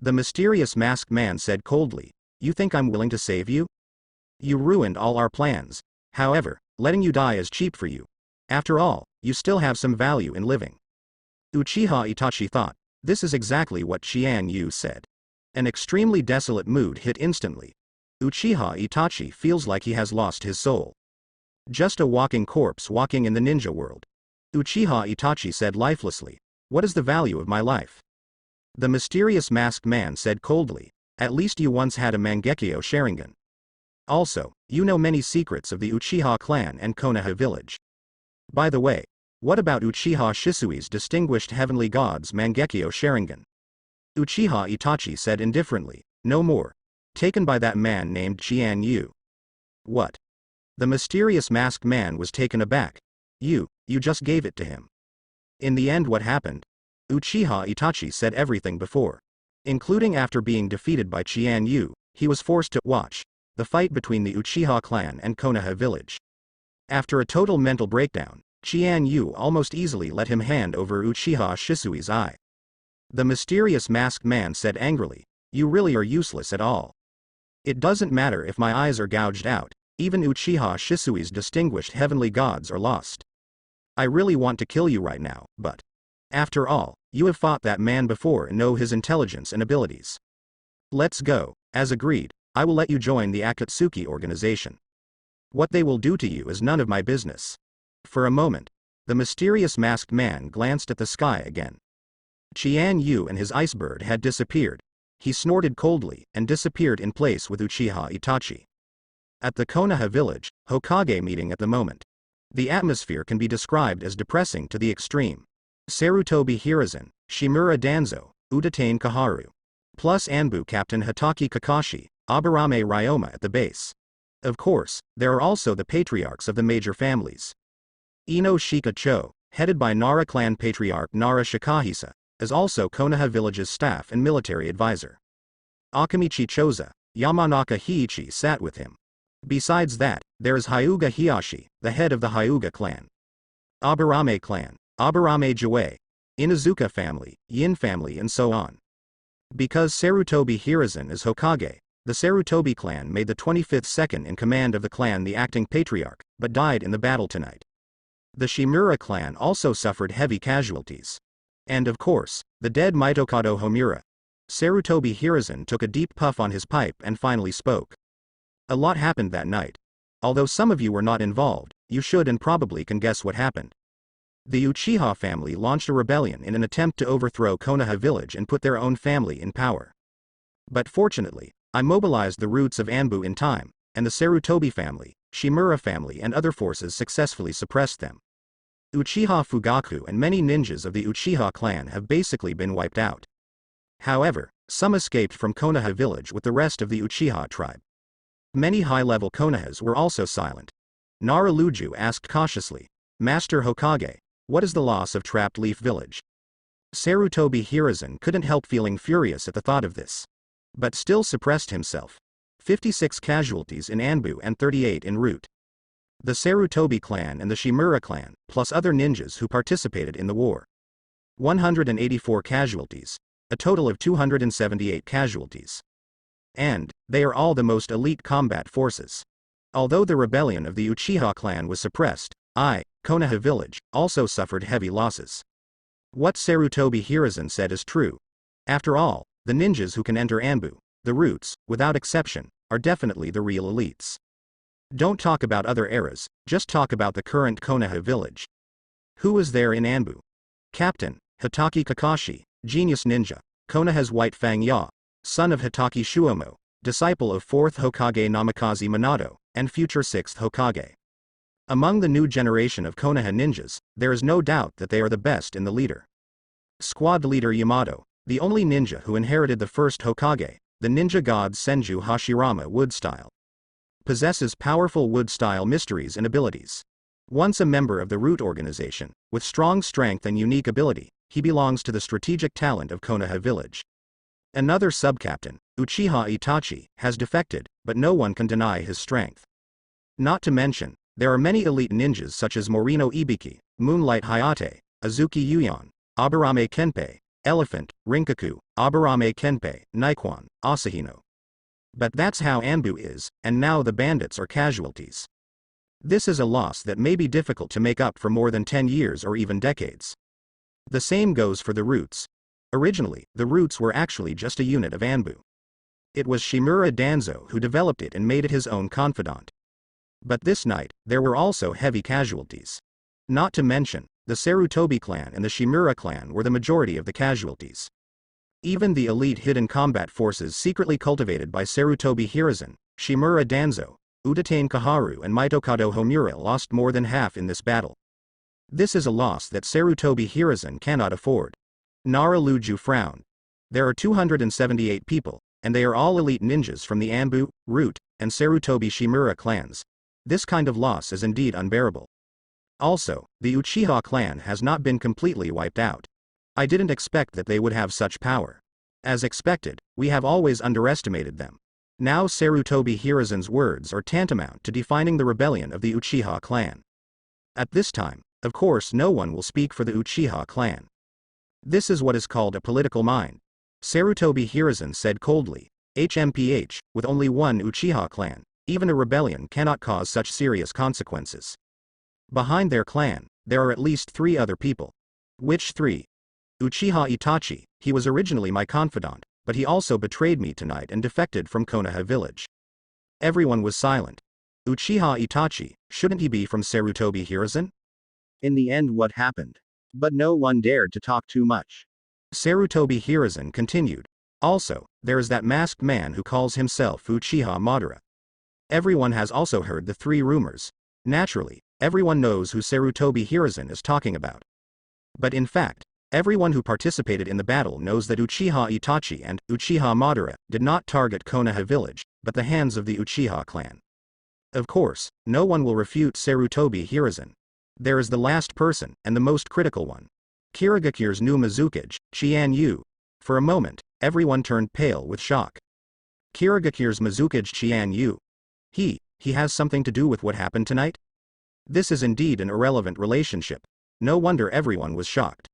The mysterious masked man said coldly, you think I'm willing to save you? You ruined all our plans. However, letting you die is cheap for you. After all, you still have some value in living. Uchiha Itachi thought, this is exactly what Chian Yu said. An extremely desolate mood hit instantly. Uchiha Itachi feels like he has lost his soul. Just a walking corpse walking in the ninja world. Uchiha Itachi said lifelessly, what is the value of my life? The mysterious masked man said coldly, at least you once had a Mangekyo Sharingan. Also, you know many secrets of the Uchiha clan and Konoha village. By the way, what about Uchiha Shisui's distinguished heavenly god's Mangekyo Sharingan? Uchiha Itachi said indifferently, no more. Taken by that man named Chian Yu. What? The mysterious masked man was taken aback. You just gave it to him. In the end, what happened? Uchiha Itachi said everything before. Including after being defeated by Chian Yu, he was forced to watch the fight between the Uchiha clan and Konoha village. After a total mental breakdown, Chian Yu almost easily let him hand over Uchiha Shisui's eye. The mysterious masked man said angrily, you really are useless at all. It doesn't matter if my eyes are gouged out, even Uchiha Shisui's distinguished heavenly gods are lost. I really want to kill you right now, but after all, you have fought that man before and know his intelligence and abilities. Let's go. As agreed, I will let you join the Akatsuki organization. What they will do to you is none of my business. For a moment, the mysterious masked man glanced at the sky again. Chian Yu and his icebird had disappeared. He snorted coldly and disappeared in place with Uchiha Itachi. At the Konoha village, Hokage meeting at the moment. The atmosphere can be described as depressing to the extreme. Sarutobi Hiruzen, Shimura Danzo, Udatain Kaharu. Plus Anbu Captain Hitaki Kakashi, Aburame Ryoma at the base. Of course, there are also the patriarchs of the major families. Ino Shika Cho, headed by Nara clan patriarch Nara Shikahisa, is also Konoha village's staff and military advisor. Akamichi Choza, Yamanaka Hiichi sat with him. Besides that, there is Hyuga Hiyashi, the head of the Hyuga clan. Aburame clan, Aburame Jue, Inuzuka family, Yin family and so on. Because Sarutobi Hiruzen is Hokage, the Sarutobi clan made the 25th second in command of the clan the acting patriarch, but died in the battle tonight. The Shimura clan also suffered heavy casualties. And of course, the dead Mitokado Homura. Sarutobi Hiruzen took a deep puff on his pipe and finally spoke. A lot happened that night. Although some of you were not involved, you should and probably can guess what happened. The Uchiha family launched a rebellion in an attempt to overthrow Konoha village and put their own family in power. But fortunately, I mobilized the roots of Anbu in time, and the Sarutobi family, Shimura family and other forces successfully suppressed them. Uchiha Fugaku and many ninjas of the Uchiha clan have basically been wiped out. However, some escaped from Konoha village with the rest of the Uchiha tribe. Many high-level Konohas were also silent. Naraluju asked cautiously, Master Hokage, what is the loss of Trapped Leaf Village? Sarutobi Hiruzen couldn't help feeling furious at the thought of this. But still suppressed himself. 56 casualties in Anbu and 38 en route. The Sarutobi clan and the Shimura clan, plus other ninjas who participated in the war. 184 casualties, a total of 278 casualties. And, they are all the most elite combat forces. Although the rebellion of the Uchiha clan was suppressed, Konoha village, also suffered heavy losses. What Sarutobi Hiruzen said is true. After all, the ninjas who can enter Anbu, the roots, without exception, are definitely the real elites. Don't talk about other eras, just talk about the current Konoha village. Who is there in Anbu? Captain, Hitaki Kakashi, genius ninja, Konoha's White Fang Ya, son of Hitaki Shuomo, disciple of 4th Hokage Namikaze Minato, and future 6th Hokage. Among the new generation of Konoha ninjas, there is no doubt that they are the best in the leader. Squad leader Yamato, the only ninja who inherited the first Hokage, the ninja god Senju Hashirama wood style. possesses powerful wood-style mysteries and abilities. Once a member of the Root organization, with strong strength and unique ability, he belongs to the strategic talent of Konoha village. Another sub-captain, Uchiha Itachi, has defected, but no one can deny his strength. Not to mention, there are many elite ninjas such as Morino Ibiki, Moonlight Hayate, Azuki Yuyan, Aburame Kenpei, Elephant, Rinkaku, Aburame Kenpei, Naikwan, Asahino. But that's how Anbu is, and now the bandits are casualties. This is a loss that may be difficult to make up for more than 10 years or even decades. The same goes for the Roots. Originally, the Roots were actually just a unit of Anbu. It was Shimura Danzo who developed it and made it his own confidant. But this night, there were also heavy casualties. Not to mention, the Sarutobi clan and the Shimura clan were the majority of the casualties. Even the elite hidden combat forces secretly cultivated by Sarutobi Hiruzen, Shimura Danzo, Udatain Kaharu and Mitokado Homura lost more than half in this battle. This is a loss that Sarutobi Hiruzen cannot afford. Nara Luju frowned. There are 278 people, and they are all elite ninjas from the Anbu, Root, and Sarutobi Shimura clans. This kind of loss is indeed unbearable. Also, the Uchiha clan has not been completely wiped out. I didn't expect that they would have such power. As expected, we have always underestimated them. Now Sarutobi Hiruzen's words are tantamount to defining the rebellion of the Uchiha clan. At this time, of course no one will speak for the Uchiha clan. This is what is called a political mind. Sarutobi Hiruzen said coldly, HMPH, with only one Uchiha clan, even a rebellion cannot cause such serious consequences. Behind their clan, there are at least 3 other people. Which 3? Uchiha Itachi, he was originally my confidant, but he also betrayed me tonight and defected from Konoha village. Everyone was silent. Uchiha Itachi, shouldn't he be from Sarutobi Hiruzen? In the end what happened? But no one dared to talk too much. Sarutobi Hiruzen continued. Also, there is that masked man who calls himself Uchiha Madara. Everyone has also heard the 3 rumors. Naturally, everyone knows who Sarutobi Hiruzen is talking about. But in fact, everyone who participated in the battle knows that Uchiha Itachi and Uchiha Madara did not target Konoha village, but the hands of the Uchiha clan. Of course, no one will refute Sarutobi Hiruzen. There is the last person, and the most critical one. Kirigakure's new Mizukage, Chian Yu. For a moment, everyone turned pale with shock. Kirigakure's Mizukage Chian Yu. He has something to do with what happened tonight? This is indeed an irrelevant relationship. No wonder everyone was shocked.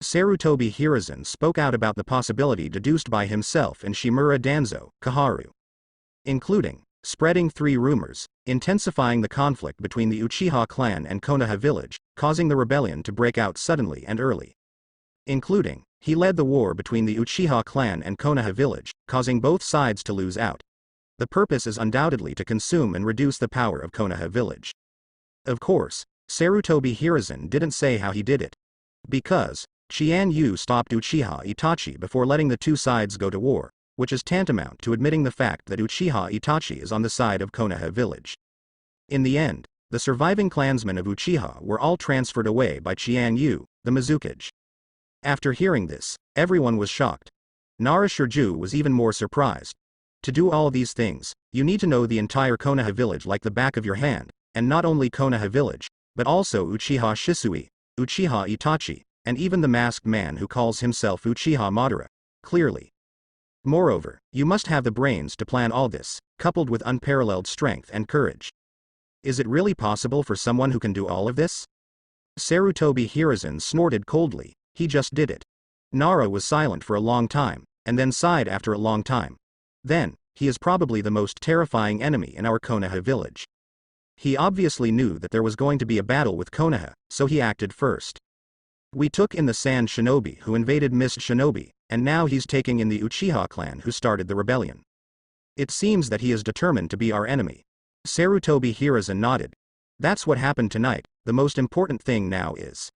Sarutobi Hiruzen spoke out about the possibility deduced by himself and Shimura Danzo, Kaharu. Including, spreading 3 rumors, intensifying the conflict between the Uchiha clan and Konoha village, causing the rebellion to break out suddenly and early. Including, he led the war between the Uchiha clan and Konoha village, causing both sides to lose out. The purpose is undoubtedly to consume and reduce the power of Konoha village. Of course, Sarutobi Hiruzen didn't say how he did it. Because, Chian Yu stopped Uchiha Itachi before letting the 2 sides go to war, which is tantamount to admitting the fact that Uchiha Itachi is on the side of Konoha village. In the end, the surviving clansmen of Uchiha were all transferred away by Chian Yu, the Mizukage. After hearing this, everyone was shocked. Nara Shirju was even more surprised. To do all these things, you need to know the entire Konoha village like the back of your hand, and not only Konoha village, but also Uchiha Shisui, Uchiha Itachi, and even the masked man who calls himself Uchiha Madara, clearly. Moreover, you must have the brains to plan all this, coupled with unparalleled strength and courage. Is it really possible for someone who can do all of this? Sarutobi Hiruzen snorted coldly, he just did it. Nara was silent for a long time, and then sighed after a long time. Then, he is probably the most terrifying enemy in our Konoha village. He obviously knew that there was going to be a battle with Konoha, so he acted first. We took in the Sand Shinobi who invaded Mist Shinobi, and now he's taking in the Uchiha clan who started the rebellion. It seems that he is determined to be our enemy. Sarutobi Hiruzen nodded. That's what happened tonight, the most important thing now is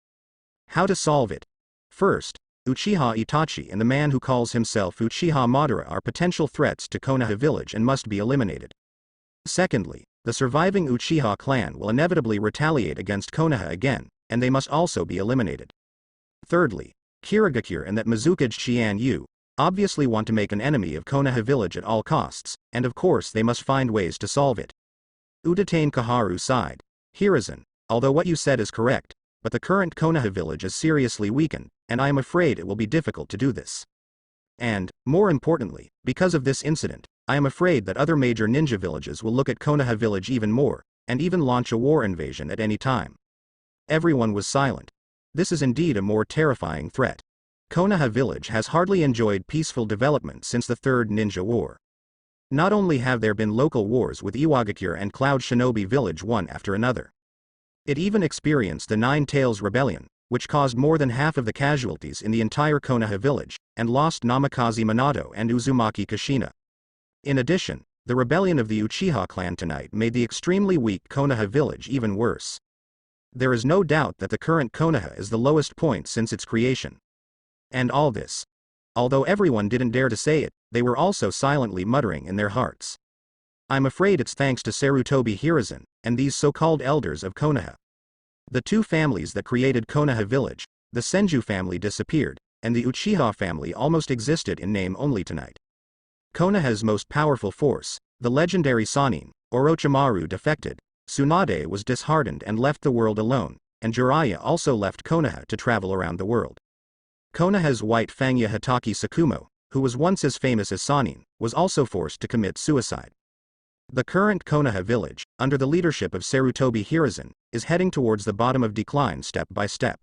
how to solve it. First, Uchiha Itachi and the man who calls himself Uchiha Madara are potential threats to Konoha village and must be eliminated. Secondly, the surviving Uchiha clan will inevitably retaliate against Konoha again, and they must also be eliminated. Thirdly, Kirigakure and that Mizukage Chian Yu obviously want to make an enemy of Konoha village at all costs, and of course they must find ways to solve it. Utatane Kaharu sighed. Hiruzen, although what you said is correct, but the current Konoha village is seriously weakened, and I am afraid it will be difficult to do this. And, more importantly, because of this incident, I am afraid that other major ninja villages will look at Konoha village even more, and even launch a war invasion at any time. Everyone was silent. This is indeed a more terrifying threat. Konoha village has hardly enjoyed peaceful development since the Third Ninja War. Not only have there been local wars with Iwagakure and Cloud Shinobi village one after another. It even experienced the Nine Tails Rebellion, which caused more than half of the casualties in the entire Konoha village, and lost Namikaze Minato and Uzumaki Kushina. In addition, the rebellion of the Uchiha clan tonight made the extremely weak Konoha village even worse. There is no doubt that the current Konoha is the lowest point since its creation. And all this. Although everyone didn't dare to say it, they were also silently muttering in their hearts. I'm afraid it's thanks to Sarutobi Hiruzen, and these so-called elders of Konoha. The two families that created Konoha village, the Senju family disappeared, and the Uchiha family almost existed in name only tonight. Konoha's most powerful force, the legendary Sannin, Orochimaru defected, Tsunade was disheartened and left the world alone, and Jiraiya also left Konoha to travel around the world. Konoha's white Fangya Hitaki Sakumo, who was once as famous as Sannin, was also forced to commit suicide. The current Konoha village, under the leadership of Sarutobi Hiruzen, is heading towards the bottom of decline step by step.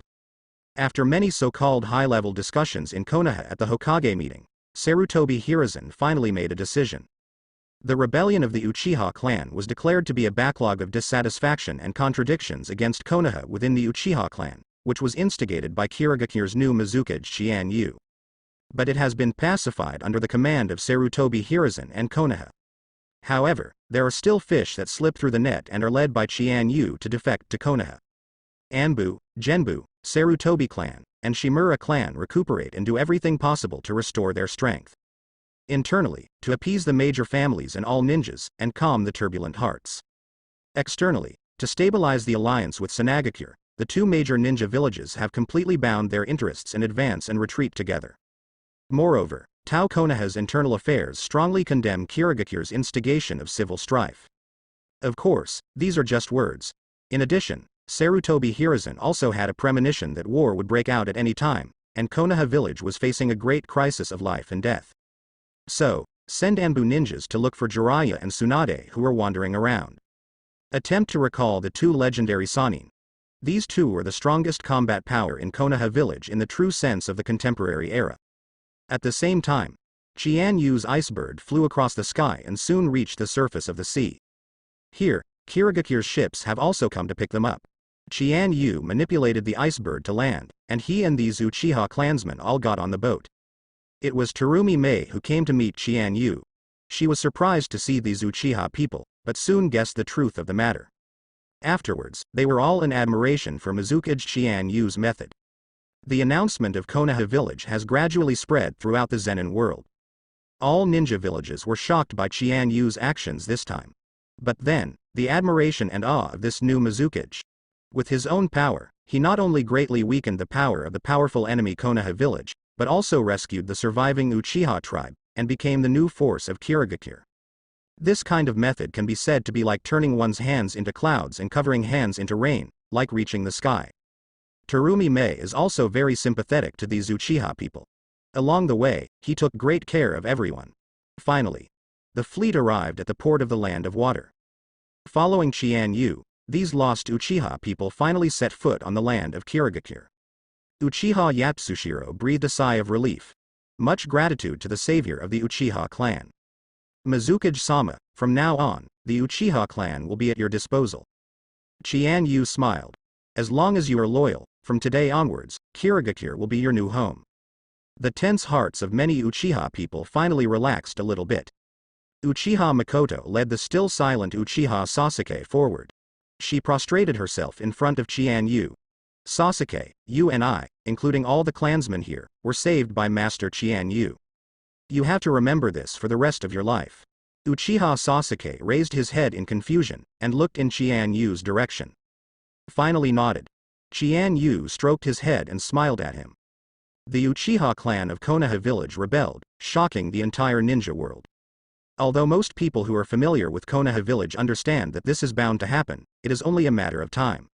After many so-called high-level discussions in Konoha at the Hokage meeting, Sarutobi Hiruzen finally made a decision. The rebellion of the Uchiha clan was declared to be a backlog of dissatisfaction and contradictions against Konoha within the Uchiha clan, which was instigated by Kirigakure's new Mizukage Chian Yu. But it has been pacified under the command of Sarutobi Hiruzen and Konoha. However, there are still fish that slip through the net and are led by Chian Yu to defect to Konoha. Anbu, Genbu, Sarutobi clan, and Shimura clan recuperate and do everything possible to restore their strength. Internally, to appease the major families and all ninjas, and calm the turbulent hearts. Externally, to stabilize the alliance with Sunagakure, the two major ninja villages have completely bound their interests and advance and retreat together. Moreover, Tao Konoha's internal affairs strongly condemn Kirigakure's instigation of civil strife. Of course, these are just words. In addition, Sarutobi Hiruzen also had a premonition that war would break out at any time, and Konoha village was facing a great crisis of life and death. So, send Anbu ninjas to look for Jiraiya and Tsunade who are wandering around. Attempt to recall the two legendary Sannin. These two are the strongest combat power in Konoha village in the true sense of the contemporary era. At the same time, Chian Yu's icebird flew across the sky and soon reached the surface of the sea. Here, Kirigakure's ships have also come to pick them up. Chian Yu manipulated the icebird to land, and he and these Uchiha clansmen all got on the boat. It was Terumi Mei who came to meet Chian Yu. She was surprised to see these Uchiha people, but soon guessed the truth of the matter. Afterwards, they were all in admiration for Mizukage Chian Yu's method. The announcement of Konoha village has gradually spread throughout the Zenin world. All ninja villages were shocked by Chian Yu's actions this time. But then, the admiration and awe of this new Mizukage. With his own power, he not only greatly weakened the power of the powerful enemy Konoha village, but also rescued the surviving Uchiha tribe, and became the new force of Kirigakure. This kind of method can be said to be like turning one's hands into clouds and covering hands into rain, like reaching the sky. Terumi Mei is also very sympathetic to these Uchiha people. Along the way, he took great care of everyone. Finally, the fleet arrived at the port of the Land of Water. Following Chian Yu, these lost Uchiha people finally set foot on the land of Kirigakure. Uchiha Yatsushiro breathed a sigh of relief. Much gratitude to the savior of the Uchiha clan. Mizukage-sama, from now on, the Uchiha clan will be at your disposal. Chian Yu smiled. As long as you are loyal, from today onwards, Kirigakure will be your new home. The tense hearts of many Uchiha people finally relaxed a little bit. Uchiha Makoto led the still silent Uchiha Sasuke forward. She prostrated herself in front of Chian Yu. Sasuke, you and I, including all the clansmen here, were saved by Master Chian Yu. You have to remember this for the rest of your life. Uchiha Sasuke raised his head in confusion, and looked in Chian Yu's direction. Finally nodded. Chian Yu stroked his head and smiled at him. The Uchiha clan of Konoha village rebelled, shocking the entire ninja world. Although most people who are familiar with Konoha village understand that this is bound to happen, it is only a matter of time.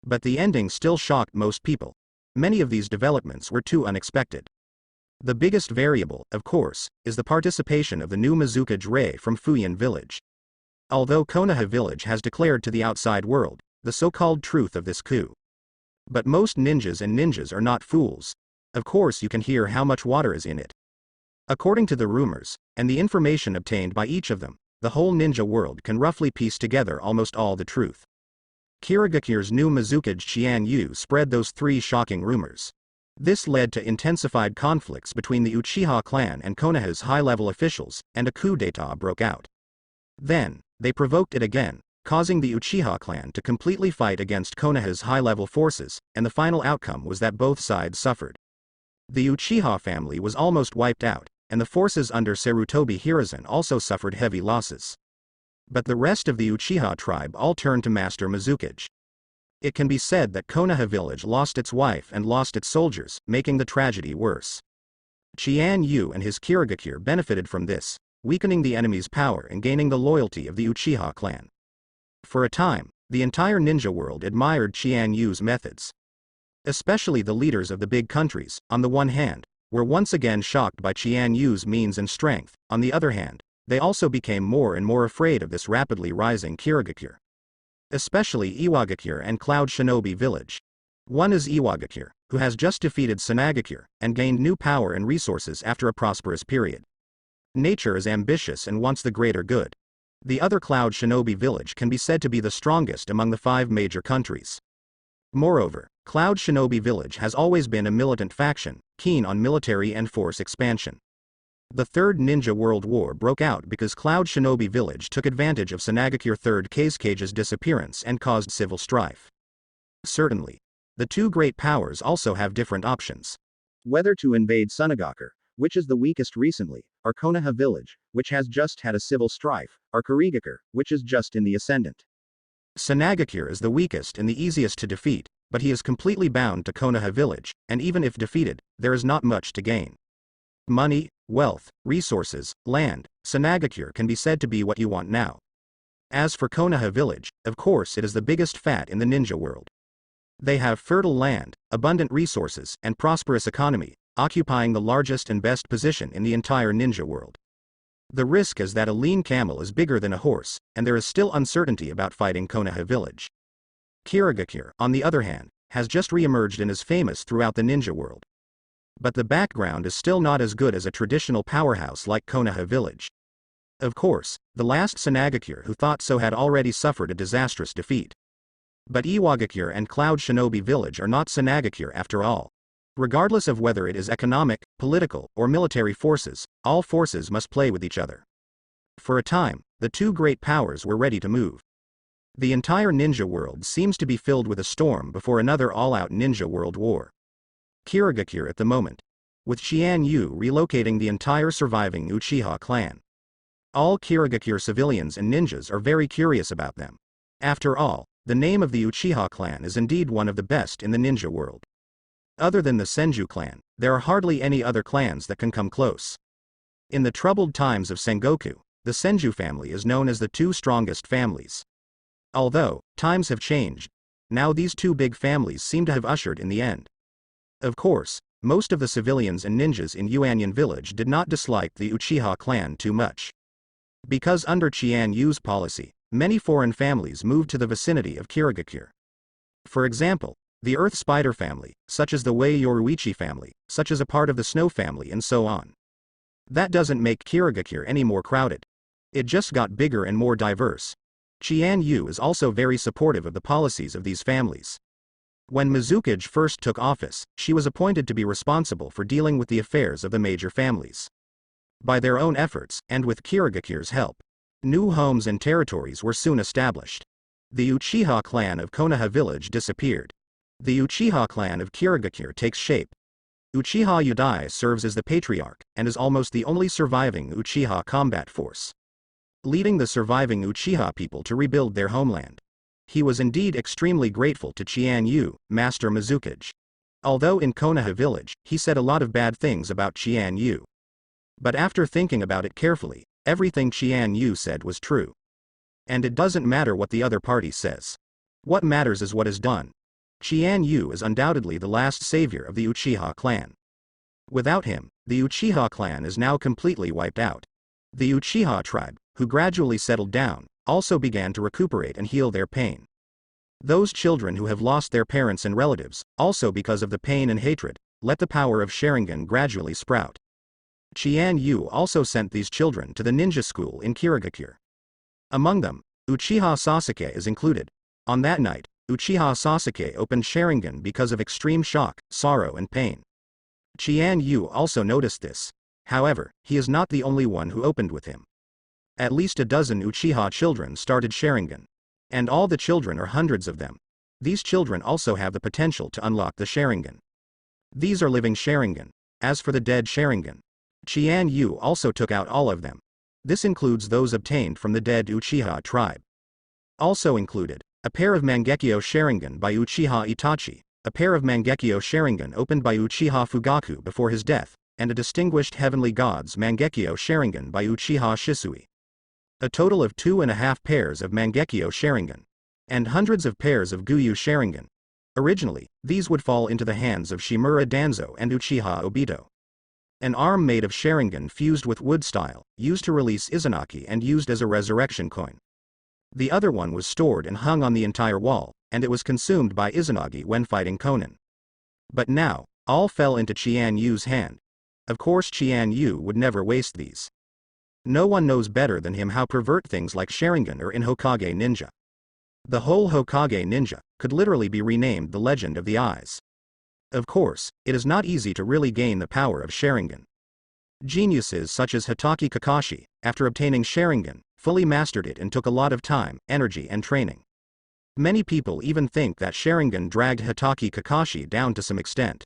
But the ending still shocked most people. Many of these developments were too unexpected. The biggest variable, of course, is the participation of the new Mizukage Rei from Fuyin village. Although Konoha village has declared to the outside world the so-called truth of this coup. But most ninjas are not fools. Of course you can hear how much water is in it. According to the rumors, and the information obtained by each of them, the whole ninja world can roughly piece together almost all the truth. Kirigakure's new Mizukage Chian Yu spread those 3 shocking rumors. This led to intensified conflicts between the Uchiha clan and Konoha's high-level officials, and a coup d'état broke out. Then, they provoked it again, causing the Uchiha clan to completely fight against Konoha's high-level forces, and the final outcome was that both sides suffered. The Uchiha family was almost wiped out, and the forces under Sarutobi Hiruzen also suffered heavy losses. But the rest of the Uchiha tribe all turned to Master Mizukage. It can be said that Konoha village lost its wife and lost its soldiers, making the tragedy worse. Chian Yu and his Kirigakure benefited from this, weakening the enemy's power and gaining the loyalty of the Uchiha clan. For a time, the entire ninja world admired Chian Yu's methods. Especially the leaders of the big countries, on the one hand, were once again shocked by Chian Yu's means and strength. On the other hand, they also became more and more afraid of this rapidly rising Kirigakure. Especially Iwagakure and Cloud Shinobi village. One is Iwagakure, who has just defeated Sanagakure, and gained new power and resources after a prosperous period. Nature is ambitious and wants the greater good. The other Cloud Shinobi village can be said to be the strongest among the 5 major countries. Moreover, Cloud Shinobi village has always been a militant faction, keen on military and force expansion. The Third Ninja World War broke out because Cloud Shinobi village took advantage of Sanagakure III Kazukage's disappearance and caused civil strife. Certainly, the 2 great powers also have different options. Whether to invade Sanagakure, which is the weakest recently, or Konoha village, which has just had a civil strife, or Kirigakure, which is just in the ascendant. Sanagakure is the weakest and the easiest to defeat, but he is completely bound to Konoha village, and even if defeated, there is not much to gain. Money, wealth, resources, land, Sanagakure can be said to be what you want now. As for Konoha village, of course it is the biggest fat in the ninja world. They have fertile land, abundant resources, and prosperous economy, occupying the largest and best position in the entire ninja world. The risk is that a lean camel is bigger than a horse, and there is still uncertainty about fighting Konoha village. Kirigakure, on the other hand, has just re-emerged and is famous throughout the ninja world. But the background is still not as good as a traditional powerhouse like Konoha village. Of course, the last Sanagakure who thought so had already suffered a disastrous defeat. But Iwagakure and Cloud Shinobi village are not Sanagakure after all. Regardless of whether it is economic, political, or military forces, all forces must play with each other. For a time, the 2 great powers were ready to move. The entire ninja world seems to be filled with a storm before another all-out ninja world war. Kirigakure at the moment. With Chian Yu relocating the entire surviving Uchiha clan. All Kirigakure civilians and ninjas are very curious about them. After all, the name of the Uchiha clan is indeed one of the best in the ninja world. Other than the Senju clan, there are hardly any other clans that can come close. In the troubled times of Sengoku, the Senju family is known as the 2 strongest families. Although, times have changed, now these 2 big families seem to have ushered in the end. Of course, most of the civilians and ninjas in Yuanyan village did not dislike the Uchiha clan too much. Because under Chian Yu's policy, many foreign families moved to the vicinity of Kirigakure. For example, the Earth Spider family, such as the Wei Yoruichi family, such as a part of the Snow family and so on. That doesn't make Kirigakure any more crowded. It just got bigger and more diverse. Chian Yu is also very supportive of the policies of these families. When Mizukage first took office, she was appointed to be responsible for dealing with the affairs of the major families. By their own efforts, and with Kirigakure's help, new homes and territories were soon established. The Uchiha clan of Konoha village disappeared. The Uchiha clan of Kirigakure takes shape. Uchiha Yudai serves as the patriarch, and is almost the only surviving Uchiha combat force, leading the surviving Uchiha people to rebuild their homeland. He was indeed extremely grateful to Chian Yu, Master Mizukage. Although in Konoha village, he said a lot of bad things about Chian Yu. But after thinking about it carefully, Everything Chian Yu said was true. And it doesn't matter what the other party says. What matters is what is done. Chian Yu is undoubtedly the last savior of the Uchiha clan. Without him, the Uchiha clan is now completely wiped out. The Uchiha tribe, who gradually settled down, also began to recuperate and heal their pain. Those children who have lost their parents and relatives, also because of the pain and hatred, let the power of Sharingan gradually sprout. Chian Yu also sent these children to the ninja school in Kirigakure. Among them, Uchiha Sasuke is included. On that night, Uchiha Sasuke opened Sharingan because of extreme shock, sorrow and pain. Chian Yu also noticed this. However, he is not the only one who opened with him. At least a dozen Uchiha children started Sharingan. And all the children are hundreds of them. These children also have the potential to unlock the Sharingan. These are living Sharingan. As for the dead Sharingan, Chian Yu also took out all of them. This includes those obtained from the dead Uchiha tribe. Also included, a pair of Mangekyo Sharingan by Uchiha Itachi, a pair of Mangekyo Sharingan opened by Uchiha Fugaku before his death, and a distinguished heavenly gods Mangekyo Sharingan by Uchiha Shisui. A total of 2.5 pairs of Mangekyo Sharingan. And hundreds of pairs of Guyu Sharingan. Originally, these would fall into the hands of Shimura Danzo and Uchiha Obito. An arm made of Sharingan fused with wood style, used to release Izanagi and used as a resurrection coin. The other one was stored and hung on the entire wall, and it was consumed by Izanagi when fighting Konan. But now, all fell into Chian Yu's hand. Of course Chian Yu would never waste these. No one knows better than him how pervert things like Sharingan are in Hokage Ninja. The whole Hokage Ninja could literally be renamed the Legend of the Eyes. Of course, it is not easy to really gain the power of Sharingan. Geniuses such as Hitaki Kakashi, after obtaining Sharingan, fully mastered it and took a lot of time, energy and training. Many people even think that Sharingan dragged Hitaki Kakashi down to some extent.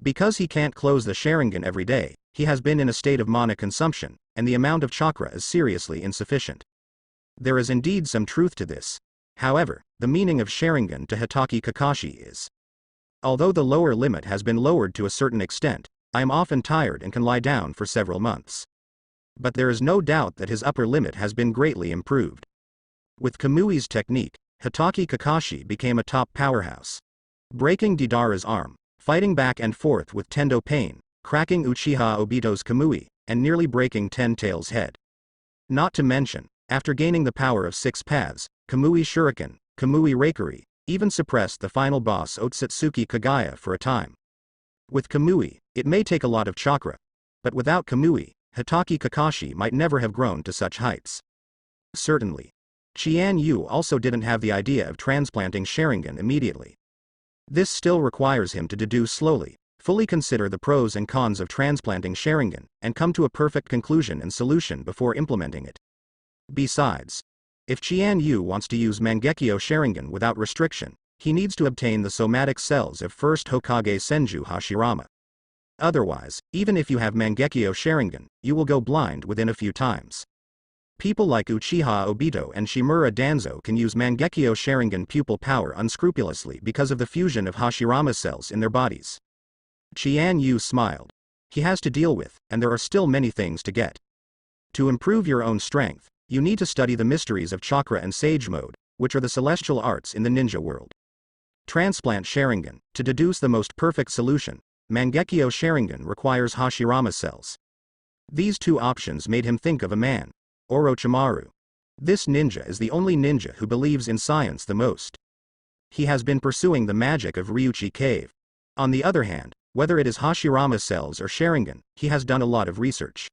Because he can't close the Sharingan every day, he has been in a state of mana consumption, and the amount of chakra is seriously insufficient. There is indeed some truth to this. However, the meaning of Sharingan to Hitaki Kakashi is: although the lower limit has been lowered to a certain extent, I am often tired and can lie down for several months. But there is no doubt that his upper limit has been greatly improved. With Kamui's technique, Hitaki Kakashi became a top powerhouse. Breaking Deidara's arm, fighting back and forth with Tendo Pain, cracking Uchiha Obito's Kamui, and nearly breaking Ten Tails' head. Not to mention, after gaining the power of 6 paths, Kamui Shuriken, Kamui Reikiri, even suppressed the final boss Otsutsuki Kagaya for a time. With Kamui, it may take a lot of chakra. But without Kamui, Hitaki Kakashi might never have grown to such heights. Certainly. Chian Yu also didn't have the idea of transplanting Sharingan immediately. This still requires him to deduce slowly, fully consider the pros and cons of transplanting Sharingan, and come to a perfect conclusion and solution before implementing it. Besides, if Chian Yu wants to use Mangekyo Sharingan without restriction, he needs to obtain the somatic cells of first Hokage Senju Hashirama. Otherwise, even if you have Mangekyo Sharingan, you will go blind within a few times. People like Uchiha Obito and Shimura Danzo can use Mangekyo Sharingan pupil power unscrupulously because of the fusion of Hashirama cells in their bodies. Chian Yu smiled. He has to deal with, and there are still many things to get. To improve your own strength, you need to study the mysteries of chakra and sage mode, which are the celestial arts in the ninja world. Transplant Sharingan. To deduce the most perfect solution, Mangekyo Sharingan requires Hashirama cells. These two options made him think of a man, Orochimaru. This ninja is the only ninja who believes in science the most. He has been pursuing the magic of Ryuchi Cave. On the other hand, whether it is Hashirama cells or Sharingan, he has done a lot of research.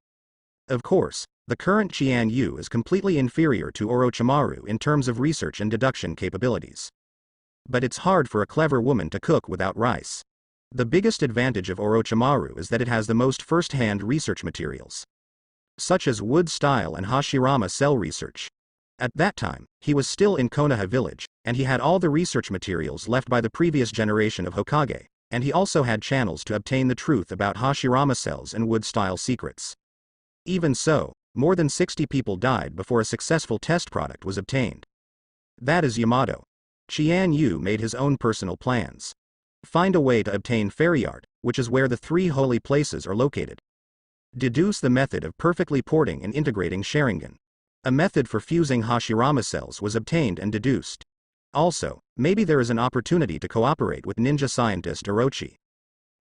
Of course, the current Chian Yu is completely inferior to Orochimaru in terms of research and deduction capabilities. But it's hard for a clever woman to cook without rice. The biggest advantage of Orochimaru is that it has the most first-hand research materials, such as wood style and Hashirama cell research. At that time, he was still in Konoha village, and he had all the research materials left by the previous generation of Hokage, and he also had channels to obtain the truth about Hashirama cells and wood style secrets. Even so, more than 60 people died before a successful test product was obtained. That is Yamato. Chian Yu made his own personal plans. Find a way to obtain Fairyard, which is where the 3 holy places are located. Deduce the method of perfectly porting and integrating Sharingan. A method for fusing Hashirama cells was obtained and deduced. Also, maybe there is an opportunity to cooperate with ninja scientist Orochi.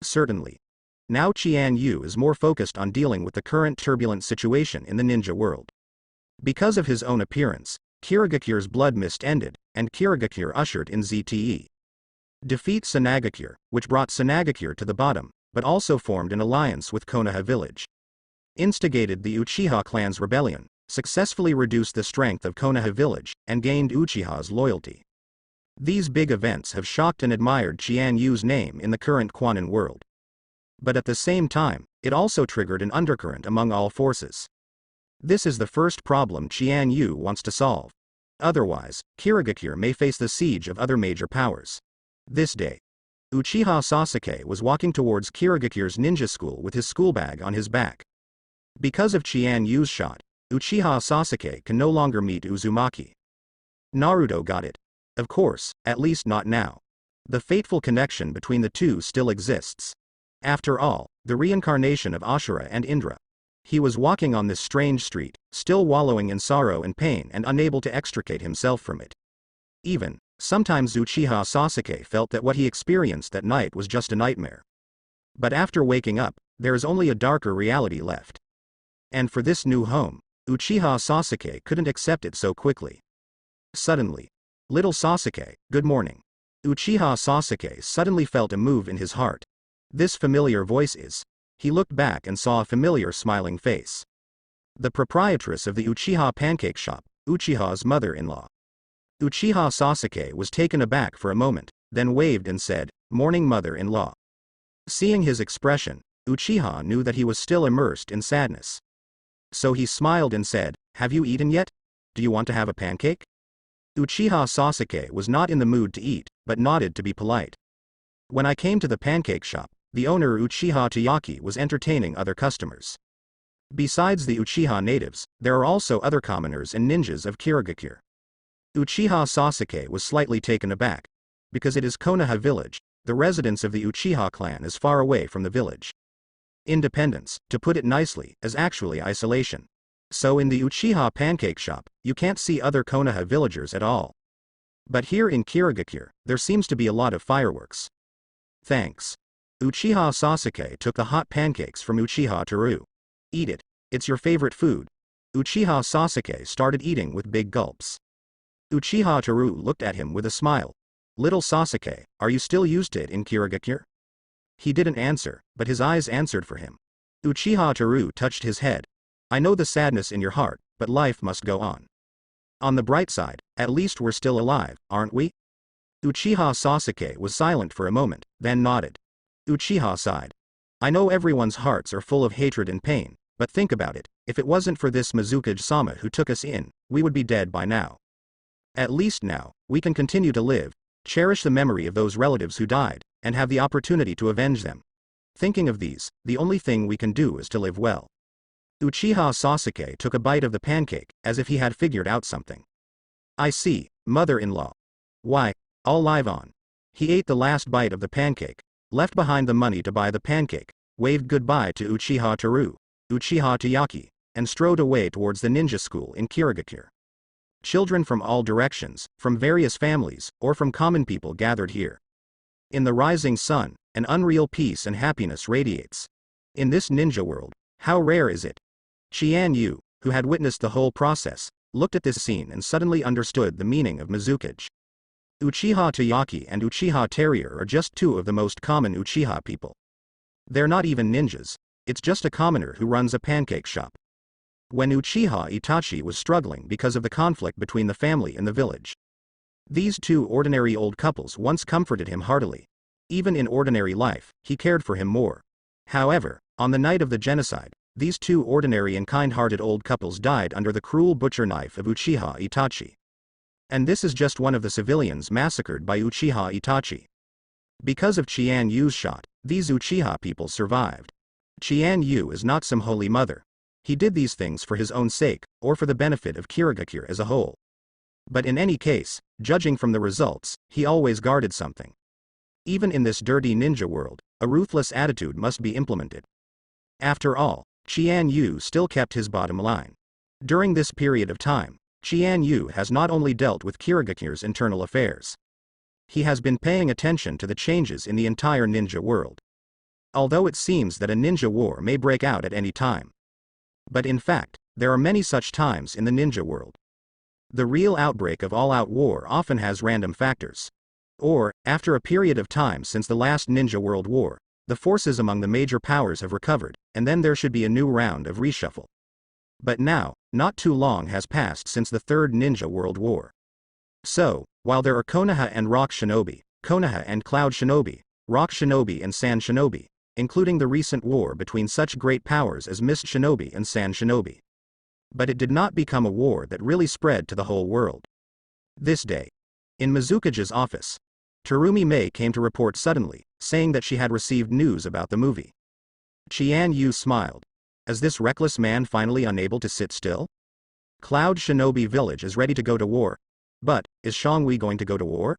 Certainly. Now Chian Yu is more focused on dealing with the current turbulent situation in the ninja world. Because of his own appearance, Kirigakure's blood mist ended, and Kirigakure ushered in ZTE. Defeat Sanagakure, which brought Sanagakure to the bottom, but also formed an alliance with Konoha village. Instigated the Uchiha clan's rebellion, successfully reduced the strength of Konoha village, and gained Uchiha's loyalty. These big events have shocked and admired Chian Yu's name in the current Quanon world. But at the same time, it also triggered an undercurrent among all forces. This is the first problem Chian Yu wants to solve. Otherwise, Kirigakure may face the siege of other major powers. This day, Uchiha Sasuke was walking towards Kirigakure's ninja school with his schoolbag on his back. Because of Chian Yu's shot, Uchiha Sasuke can no longer meet Uzumaki. Naruto got it. Of course, at least not now. The fateful connection between the two still exists. After all, the reincarnation of Ashura and Indra. He was walking on this strange street, still wallowing in sorrow and pain and unable to extricate himself from it. Even, sometimes Uchiha Sasuke felt that what he experienced that night was just a nightmare. But after waking up, there is only a darker reality left. And for this new home, Uchiha Sasuke couldn't accept it so quickly. Suddenly, little Sasuke, good morning. Uchiha Sasuke suddenly felt a move in his heart. This familiar voice is. He looked back and saw a familiar smiling face. The proprietress of the Uchiha pancake shop, Uchiha's mother-in-law. Uchiha Sasuke was taken aback for a moment, then waved and said, "Morning mother-in-law." Seeing his expression, Uchiha knew that he was still immersed in sadness. So he smiled and said, "Have you eaten yet? Do you want to have a pancake?" Uchiha Sasuke was not in the mood to eat, but nodded to be polite. When I came to the pancake shop, the owner Uchiha Tayaki was entertaining other customers. Besides the Uchiha natives, there are also other commoners and ninjas of Kirigakure. Uchiha Sasuke was slightly taken aback. Because it is Konoha village, the residence of the Uchiha clan is far away from the village. Independence, to put it nicely, is actually isolation. So in the Uchiha pancake shop, you can't see other Konoha villagers at all. But here in Kirigakure, there seems to be a lot of fireworks. Thanks. Uchiha Sasuke took the hot pancakes from Uchiha Teru. Eat it, it's your favorite food. Uchiha Sasuke started eating with big gulps. Uchiha Teru looked at him with a smile. Little Sasuke, are you still used to it in Kirigakure? He didn't answer, but his eyes answered for him. Uchiha Teru touched his head. I know the sadness in your heart, but life must go on. On the bright side, at least we're still alive, aren't we? Uchiha Sasuke was silent for a moment, then nodded. Uchiha sighed. I know everyone's hearts are full of hatred and pain, but think about it, if it wasn't for this Mizukage-sama who took us in, we would be dead by now. At least now, we can continue to live, cherish the memory of those relatives who died, and have the opportunity to avenge them. Thinking of these, the only thing we can do is to live well. Uchiha Sasuke took a bite of the pancake, as if he had figured out something. I see, mother-in-law. Why, I'll live on. He ate the last bite of the pancake, left behind the money to buy the pancake, waved goodbye to Uchiha Teru, Uchiha Tayaki, and strode away towards the ninja school in Kirigakure. Children from all directions, from various families, or from common people gathered here. In the rising sun, an unreal peace and happiness radiates. In this ninja world, how rare is it? Chian Yu, who had witnessed the whole process, looked at this scene and suddenly understood the meaning of Mizukage. Uchiha Tayaki and Uchiha Terrier are just two of the most common Uchiha people. They're not even ninjas, it's just a commoner who runs a pancake shop. When Uchiha Itachi was struggling because of the conflict between the family and the village, these two ordinary old couples once comforted him heartily. Even in ordinary life, he cared for him more. However, on the night of the genocide, these two ordinary and kind-hearted old couples died under the cruel butcher knife of Uchiha Itachi. And this is just one of the civilians massacred by Uchiha Itachi. Because of Chian Yu's shot, these Uchiha people survived. Chian Yu is not some holy mother. He did these things for his own sake, or for the benefit of Kirigakure as a whole. But in any case, judging from the results, he always guarded something. Even in this dirty ninja world, a ruthless attitude must be implemented. After all, Chian Yu still kept his bottom line. During this period of time, Chian Yu has not only dealt with Kirigakure's internal affairs. He has been paying attention to the changes in the entire ninja world. Although it seems that a ninja war may break out at any time. But in fact, there are many such times in the ninja world. The real outbreak of all-out war often has random factors. Or, after a period of time since the last Ninja World War, the forces among the major powers have recovered, and then there should be a new round of reshuffle. But now, not too long has passed since the Third Ninja World War. So, while there are Konoha and Rock Shinobi, Konoha and Cloud Shinobi, Rock Shinobi and Sand Shinobi, including the recent war between such great powers as Mist Shinobi and Sand Shinobi. But it did not become a war that really spread to the whole world. This day, in Mizukage's office, Terumi Mei came to report suddenly, saying that she had received news about the movie. Chian Yu smiled. Is this reckless man finally unable to sit still? Cloud Shinobi Village is ready to go to war. But, is Shangwi going to go to war?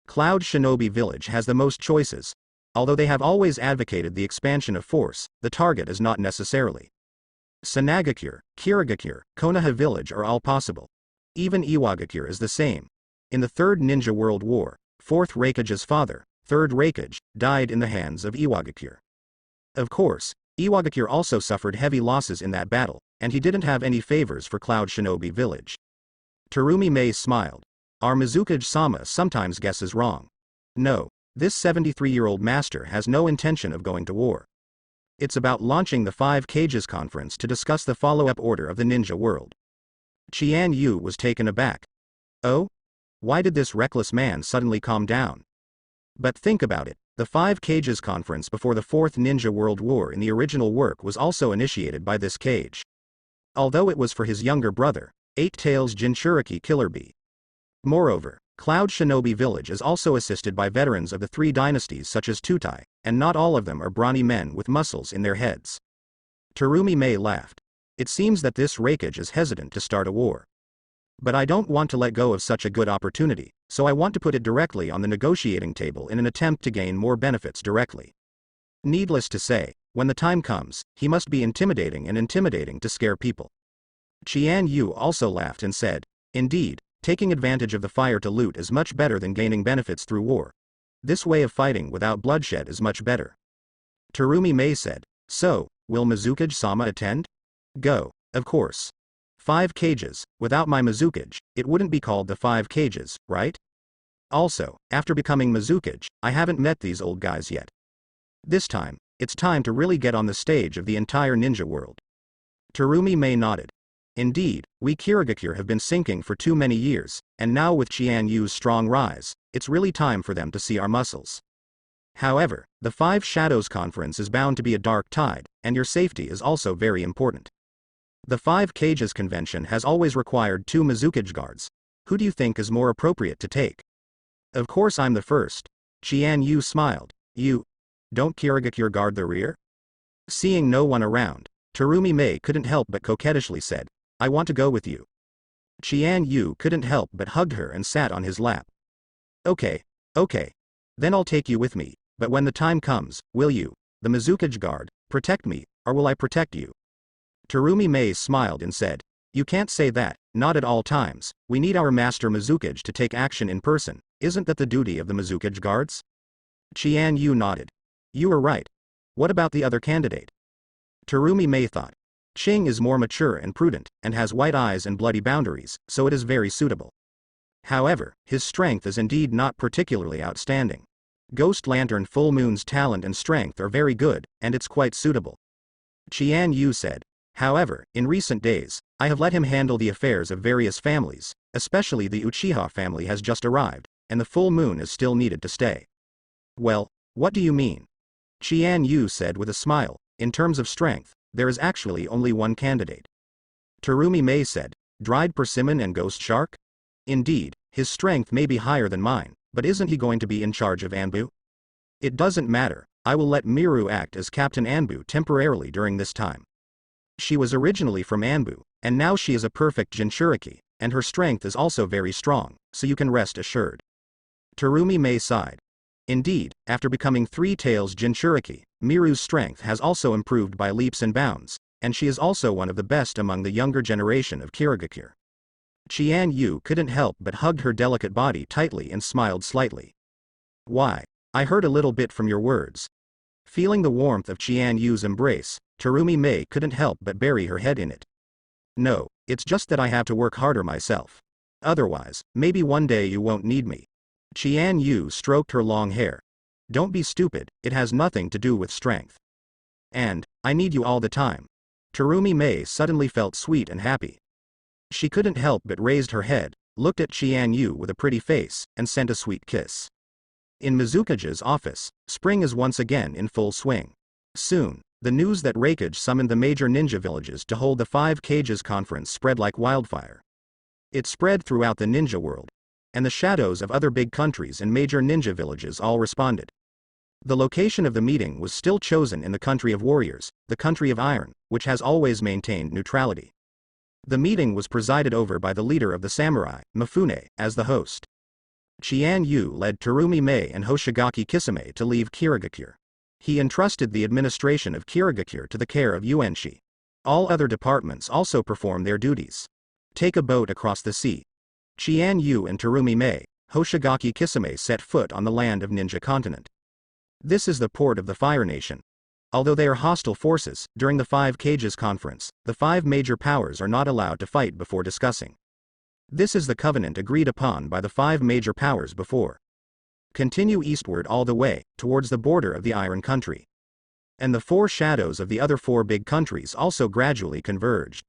Cloud Shinobi Village has the most choices. Although they have always advocated the expansion of force, the target is not necessarily. Sanagakure, Kirigakure, Konoha Village are all possible. Even Iwagakure is the same. In the Third Ninja World War, 4th Reikage's father, 3rd Reikage, died in the hands of Iwagakure. Of course, Iwagakure also suffered heavy losses in that battle, and he didn't have any favors for Cloud Shinobi Village. Terumi Mei smiled. Our Mizukage-sama sometimes guesses wrong. No, this 73-year-old master has no intention of going to war. It's about launching the 5 Cages conference to discuss the follow-up order of the ninja world. Chian Yu was taken aback. Oh? Why did this reckless man suddenly calm down? But think about it, the 5 Cages conference before the 4th Ninja World War in the original work was also initiated by this Cage. Although it was for his younger brother, 8 Tails Jinchuriki Killer Bee. Moreover, Cloud Shinobi Village is also assisted by veterans of the 3 dynasties such as Tutai, and not all of them are brawny men with muscles in their heads. Terumi Mei laughed. It seems that this Reikage is hesitant to start a war. But I don't want to let go of such a good opportunity, so I want to put it directly on the negotiating table in an attempt to gain more benefits directly. Needless to say, when the time comes, he must be intimidating to scare people. Chian Yu also laughed and said, indeed, taking advantage of the fire to loot is much better than gaining benefits through war. This way of fighting without bloodshed is much better. Terumi Mei said, so, will Mizukage-sama attend? Go, of course. 5 Cages, without my Mizukage, it wouldn't be called the 5 Cages, right? Also, after becoming Mizukage, I haven't met these old guys yet. This time, it's time to really get on the stage of the entire ninja world. Terumi Mei nodded. Indeed, we Kirigakure have been sinking for too many years, and now with Chian Yu's strong rise, it's really time for them to see our muscles. However, the 5 Shadows Conference is bound to be a dark tide, and your safety is also very important. The 5 Cages Convention has always required 2 Mizukage guards. Who do you think is more appropriate to take? Of course I'm the first. Chian Yu smiled. You. Don't Kirigakure guard the rear? Seeing no one around, Terumi Mei couldn't help but coquettishly said, I want to go with you. Chian Yu couldn't help but hugged her and sat on his lap. Okay. Then I'll take you with me, but when the time comes, will you, the Mizukage guard, protect me, or will I protect you? Terumi Mei smiled and said, you can't say that, not at all times, we need our master Mizukage to take action in person, isn't that the duty of the Mizukage guards? Chian Yu nodded. You are right. What about the other candidate? Terumi Mei thought. Ching is more mature and prudent, and has white eyes and bloody boundaries, so it is very suitable. However, his strength is indeed not particularly outstanding. Ghost Lantern Full Moon's talent and strength are very good, and it's quite suitable. Chian Yu said. However, in recent days, I have let him handle the affairs of various families, especially the Uchiha family has just arrived, and the full moon is still needed to stay. Well, what do you mean? Chian Yu said with a smile, in terms of strength, there is actually only one candidate. Terumi Mei said, Dried Persimmon and Ghost Shark? Indeed, his strength may be higher than mine, but isn't he going to be in charge of Anbu? It doesn't matter, I will let Miru act as Captain Anbu temporarily during this time. She was originally from Anbu, and now she is a perfect Jinchuriki, and her strength is also very strong, so you can rest assured. Terumi Mei sighed. Indeed, after becoming 3 Tails Jinchuriki, Miru's strength has also improved by leaps and bounds, and she is also one of the best among the younger generation of Kirigakure. Chian Yu couldn't help but hugged her delicate body tightly and smiled slightly. Why? I heard a little bit from your words. Feeling the warmth of Chian Yu's embrace, Terumi Mei couldn't help but bury her head in it. No, it's just that I have to work harder myself. Otherwise, maybe one day you won't need me. Chian Yu stroked her long hair. Don't be stupid, it has nothing to do with strength. And, I need you all the time. Terumi Mei suddenly felt sweet and happy. She couldn't help but raised her head, looked at Chian Yu with a pretty face, and sent a sweet kiss. In Mizukage's office, spring is once again in full swing. Soon, the news that Raikage summoned the major ninja villages to hold the 5 Cages conference spread like wildfire. It spread throughout the ninja world, and the shadows of other big countries and major ninja villages all responded. The location of the meeting was still chosen in the country of warriors, the country of iron, which has always maintained neutrality. The meeting was presided over by the leader of the samurai, Mifune, as the host. Chian Yu led Terumi Mei and Hoshigaki Kisame to leave Kirigakure. He entrusted the administration of Kirigakure to the care of Yuenshi. All other departments also perform their duties. Take a boat across the sea. Chian Yu and Terumi Mei, Hoshigaki Kisame set foot on the land of Ninja Continent. This is the port of the Fire Nation. Although they are hostile forces, during the 5 Cages conference, the 5 major powers are not allowed to fight before discussing. This is the covenant agreed upon by the 5 major powers before. Continue eastward all the way, towards the border of the Iron Country. And the 4 shadows of the other 4 big countries also gradually converged.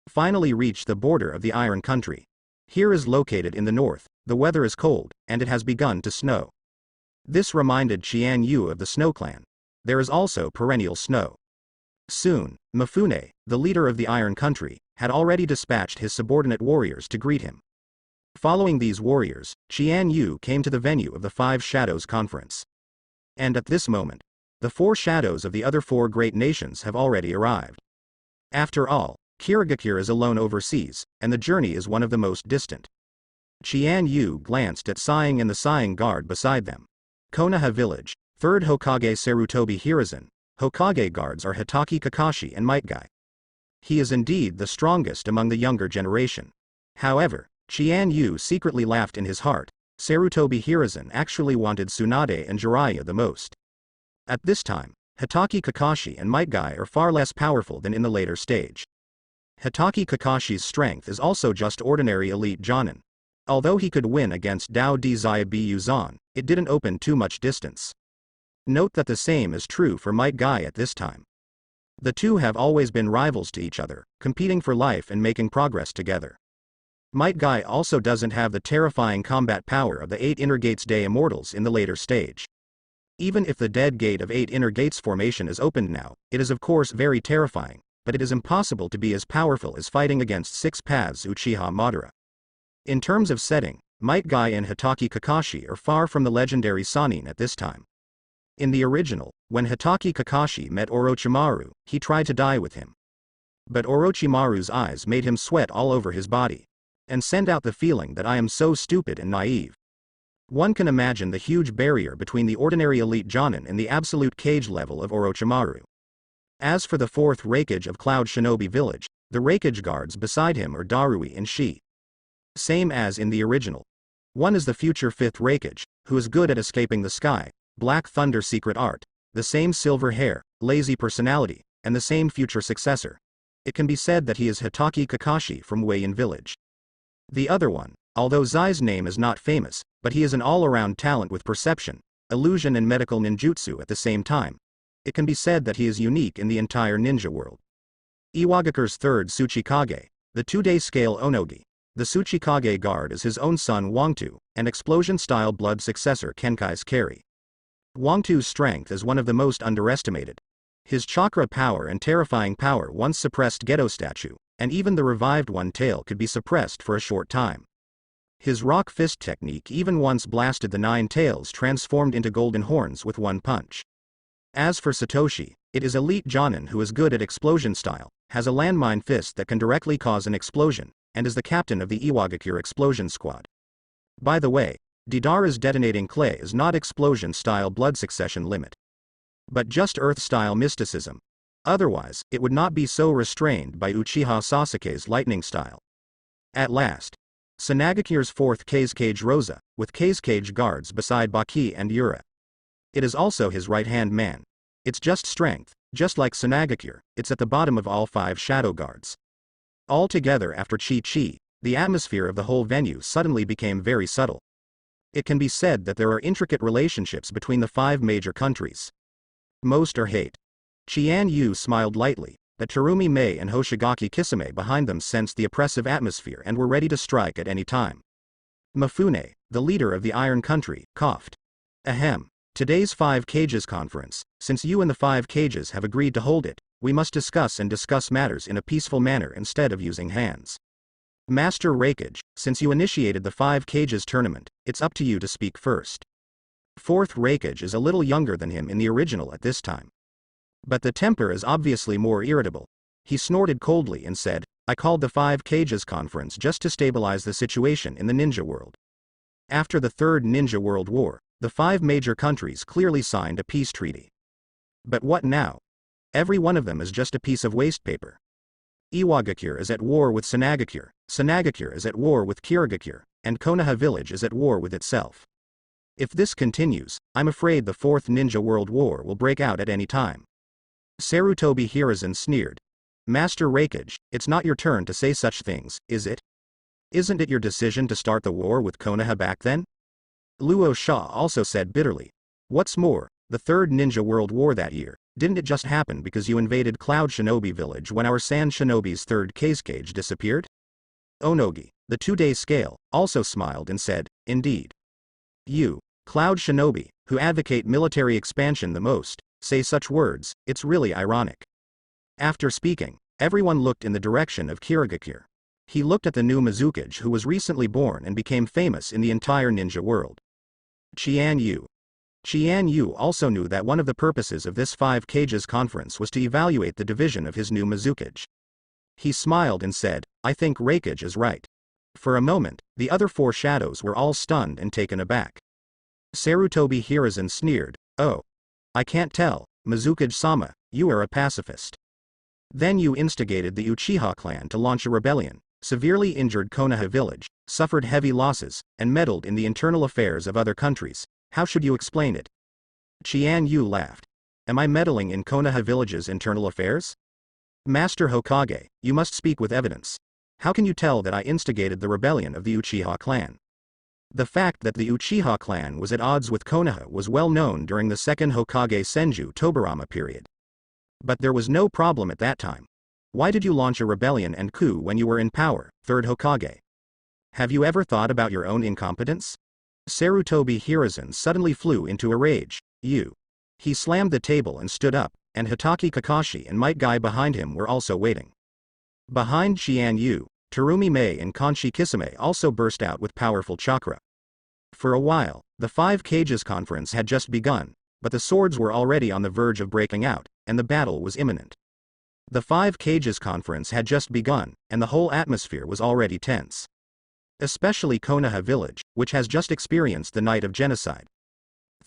Finally reach the border of the Iron Country. Here is located in the north, the weather is cold, and it has begun to snow. This reminded Chian Yu of the Snow Clan. There is also perennial snow. Soon, Mifune, the leader of the Iron Country, had already dispatched his subordinate warriors to greet him. Following these warriors, Chian Yu came to the venue of the 5 Shadows Conference. And at this moment, the 4 shadows of the other 4 great nations have already arrived. After all, Kirigakure is alone overseas, and the journey is one of the most distant. Chian Yu glanced at Sighing and the Sighing Guard beside them. Konoha Village, 3rd Hokage Sarutobi Hiruzen. Hokage guards are Itachi Kakashi and Might Guy. He is indeed the strongest among the younger generation. However, Chian Yu secretly laughed in his heart. Sarutobi Hiruzen actually wanted Tsunade and Jiraiya the most. At this time, Itachi Kakashi and Might Guy are far less powerful than in the later stage. Itachi Kakashi's strength is also just ordinary elite Jonin. Although he could win against Dao Decisive Yuzan, it didn't open too much distance. Note that the same is true for Might Guy at this time. The two have always been rivals to each other, competing for life and making progress together. Might Guy also doesn't have the terrifying combat power of the 8 Inner Gates Day Immortals in the later stage. Even if the Dead Gate of 8 Inner Gates formation is opened now, it is of course very terrifying, but it is impossible to be as powerful as fighting against 6 Paths Uchiha Madara. In terms of setting, Might Guy and Itachi Kakashi are far from the legendary Sannin at this time. In the original, when Itachi Kakashi met Orochimaru, he tried to die with him. But Orochimaru's eyes made him sweat all over his body. And send out the feeling that I am so stupid and naive. One can imagine the huge barrier between the ordinary elite Jonin and the absolute cage level of Orochimaru. As for the 4th Raikage of Cloud Shinobi Village, the Raikage guards beside him are Darui and Shi. Same as in the original. One is the future 5th Raikage, who is good at escaping the sky, Black Thunder secret art, the same silver hair, lazy personality, and the same future successor. It can be said that he is Itachi Kakashi from Weian Village. The other one, although Zai's name is not famous, but he is an all-around talent with perception, illusion and medical ninjutsu at the same time. It can be said that he is unique in the entire ninja world. Iwagakure's 3rd Tsuchikage, the 2-day scale Onogi. The Tsuchikage guard is his own son Wangtu, and explosion-style blood successor Kenkai's carry. Wangtu's strength is one of the most underestimated. His chakra power and terrifying power once suppressed Geto statue, and even the revived one tail could be suppressed for a short time. His rock fist technique even once blasted the 9 tails transformed into golden horns with one punch. As for Satoshi, it is elite Jonin who is good at explosion style, has a landmine fist that can directly cause an explosion, and is the captain of the Iwagakure explosion squad. By the way, Deidara's detonating clay is not explosion style blood succession limit, but just earth style mysticism. Otherwise, it would not be so restrained by Uchiha Sasuke's lightning style. At last, Sanagakure's 4th Kazekage Rosa, with Kazekage guards beside Baki and Yura. It is also his right-hand man. It's just strength, just like Sanagakure, it's at the bottom of all 5 shadow guards. Altogether after Chi-Chi, the atmosphere of the whole venue suddenly became very subtle. It can be said that there are intricate relationships between the 5 major countries. Most are hate. Chian Yu smiled lightly, but Terumi Mei and Hoshigaki Kisame behind them sensed the oppressive atmosphere and were ready to strike at any time. Mifune, the leader of the Iron Country, coughed. Ahem. Today's 5 Cages conference, since you and the 5 Cages have agreed to hold it, we must discuss matters in a peaceful manner instead of using hands. Master Raikage, since you initiated the 5 Cages tournament, it's up to you to speak first. 4th Raikage is a little younger than him in the original at this time. But the temper is obviously more irritable. He snorted coldly and said, I called the 5 Cages conference just to stabilize the situation in the ninja world. After the Third Ninja World War, the 5 major countries clearly signed a peace treaty. But what now? Every one of them is just a piece of waste paper. Iwagakure is at war with Sanagakure, Sanagakure is at war with Kirigakure, and Konoha village is at war with itself. If this continues, I'm afraid the 4th Ninja World War will break out at any time. Sarutobi Hiruzen sneered. Master Raikage, it's not your turn to say such things, is it? Isn't it your decision to start the war with Konoha back then? Luo Sha also said bitterly. What's more, the 3rd Ninja World War that year, didn't it just happen because you invaded Cloud Shinobi village when our Sand Shinobi's 3rd Kazekage disappeared? Onogi, the 2-day scale, also smiled and said, indeed. You, Cloud Shinobi, who advocate military expansion the most, say such words, it's really ironic. After speaking, everyone looked in the direction of Kirigakure. He looked at the new Mizukage who was recently born and became famous in the entire ninja world. Chian Yu. Chian Yu also knew that one of the purposes of this 5 Cages conference was to evaluate the division of his new Mizukage. He smiled and said, I think Raikage is right. For a moment, the other 4 shadows were all stunned and taken aback. Sarutobi Hiruzen sneered, oh. I can't tell, Mizukage-sama, you are a pacifist. Then you instigated the Uchiha clan to launch a rebellion, severely injured Konoha village, suffered heavy losses, and meddled in the internal affairs of other countries. How should you explain it? Chian Yu laughed. Am I meddling in Konoha village's internal affairs? Master Hokage, you must speak with evidence. How can you tell that I instigated the rebellion of the Uchiha clan? The fact that the Uchiha clan was at odds with Konoha was well known during the 2nd Hokage Senju Tobarama period. But there was no problem at that time. Why did you launch a rebellion and coup when you were in power, 3rd Hokage? Have you ever thought about your own incompetence? Sarutobi Hiruzen suddenly flew into a rage. You. He slammed the table and stood up, and Hitaki Kakashi and Might Guy behind him were also waiting. Behind Chian Yu, Terumi Mei and Kanshi Kisame also burst out with powerful chakra. For a while, the 5 Cages conference had just begun, but the swords were already on the verge of breaking out, and the battle was imminent. The 5 Cages conference had just begun, and the whole atmosphere was already tense. Especially Konoha village, which has just experienced the night of genocide.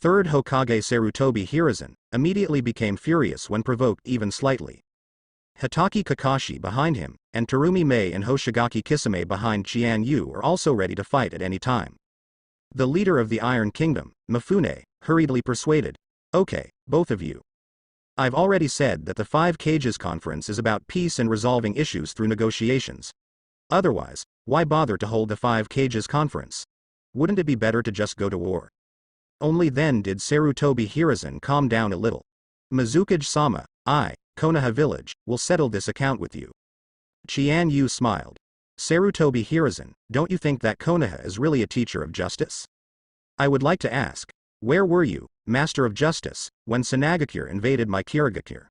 3rd Hokage Sarutobi Hiruzen immediately became furious when provoked even slightly. Hitaki Kakashi behind him, and Terumi Mei and Hoshigaki Kisame behind Chian Yu are also ready to fight at any time. The leader of the Iron Kingdom, Mifune, hurriedly persuaded, okay, both of you. I've already said that the 5 Cages conference is about peace and resolving issues through negotiations. Otherwise, why bother to hold the 5 Cages conference? Wouldn't it be better to just go to war? Only then did Sarutobi Hiruzen calm down a little. Mizukage-sama, Konoha village, will settle this account with you. Chian Yu smiled. Sarutobi Hiruzen, don't you think that Konoha is really a teacher of justice? I would like to ask, where were you, Master of Justice, when Sanagakure invaded my Kirigakure?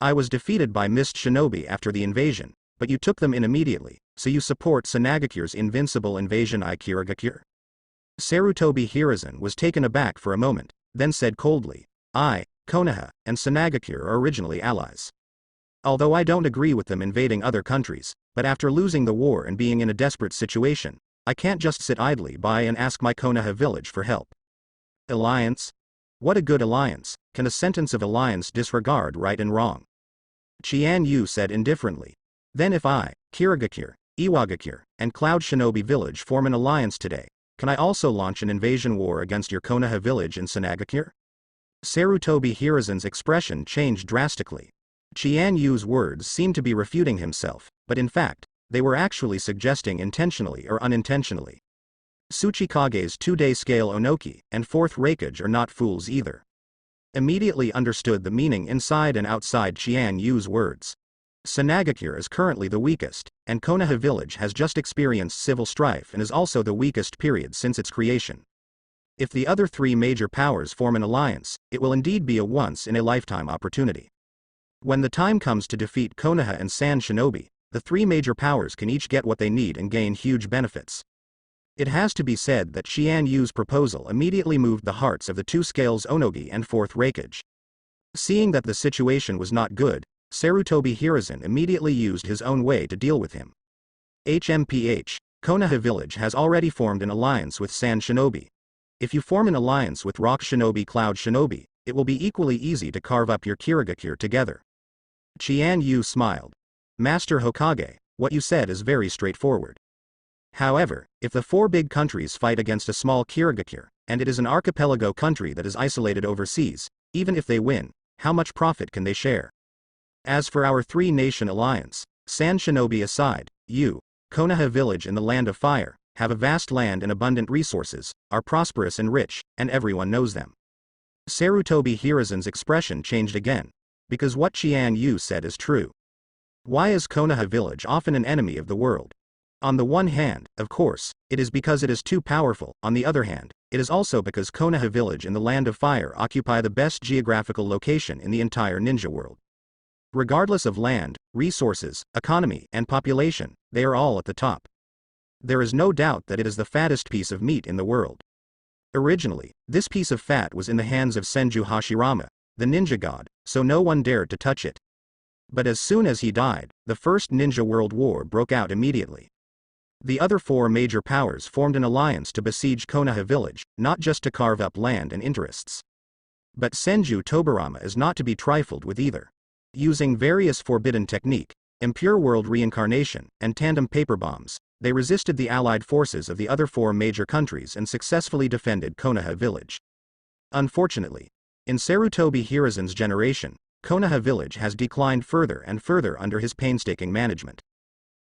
I was defeated by Mist Shinobi after the invasion, but you took them in immediately, so you support Sanagakure's invincible invasion I Kirigakure? Sarutobi Hiruzen was taken aback for a moment, then said coldly, Konoha, and Sanagakure are originally allies. Although I don't agree with them invading other countries, but after losing the war and being in a desperate situation, I can't just sit idly by and ask my Konoha village for help. Alliance? What a good alliance, can a sentence of alliance disregard right and wrong? Chian Yu said indifferently. Then if I, Kirigakure, Iwagakure, and Cloud Shinobi village form an alliance today, can I also launch an invasion war against your Konoha village in Sanagakure? Sarutobi Hiruzen's expression changed drastically. Chian Yu's words seemed to be refuting himself, but in fact, they were actually suggesting intentionally or unintentionally. Tsuchikage's 2-day scale Onoki and 4th Reikage are not fools either. Immediately understood the meaning inside and outside Chian Yu's words. Sanagakure is currently the weakest, and Konoha village has just experienced civil strife and is also the weakest period since its creation. If the other 3 major powers form an alliance, it will indeed be a once-in-a-lifetime opportunity. When the time comes to defeat Konoha and San Shinobi, the 3 major powers can each get what they need and gain huge benefits. It has to be said that Chian Yu's proposal immediately moved the hearts of the 2 scales Onogi and 4th Reikage. Seeing that the situation was not good, Sarutobi Hiruzen immediately used his own way to deal with him. HMPH, Konoha village has already formed an alliance with San Shinobi. If you form an alliance with Rock Shinobi Cloud Shinobi, it will be equally easy to carve up your Kirigakure together. Chian Yu smiled. Master Hokage, what you said is very straightforward. However, if the 4 big countries fight against a small Kirigakure, and it is an archipelago country that is isolated overseas, even if they win, how much profit can they share? As for our 3-nation alliance, San Shinobi aside, you, Konoha village in the Land of Fire, have a vast land and abundant resources, are prosperous and rich, and everyone knows them. Sarutobi Hiruzen's expression changed again, because what Chian Yu said is true. Why is Konoha village often an enemy of the world? On the one hand, of course, it is because it is too powerful. On the other hand, it is also because Konoha village in the Land of Fire occupy the best geographical location in the entire ninja world. Regardless of land, resources, economy, and population, they are all at the top. There is no doubt that it is the fattest piece of meat in the world. Originally, this piece of fat was in the hands of Senju Hashirama, the ninja god, so no one dared to touch it. But as soon as he died, the First Ninja World War broke out immediately. The other 4 major powers formed an alliance to besiege Konoha village, not just to carve up land and interests. But Senju Tobarama is not to be trifled with either. Using various forbidden technique, impure world reincarnation, and tandem paper bombs, they resisted the allied forces of the other 4 major countries and successfully defended Konoha village. Unfortunately, in Sarutobi Hiruzen's generation, Konoha village has declined further and further under his painstaking management.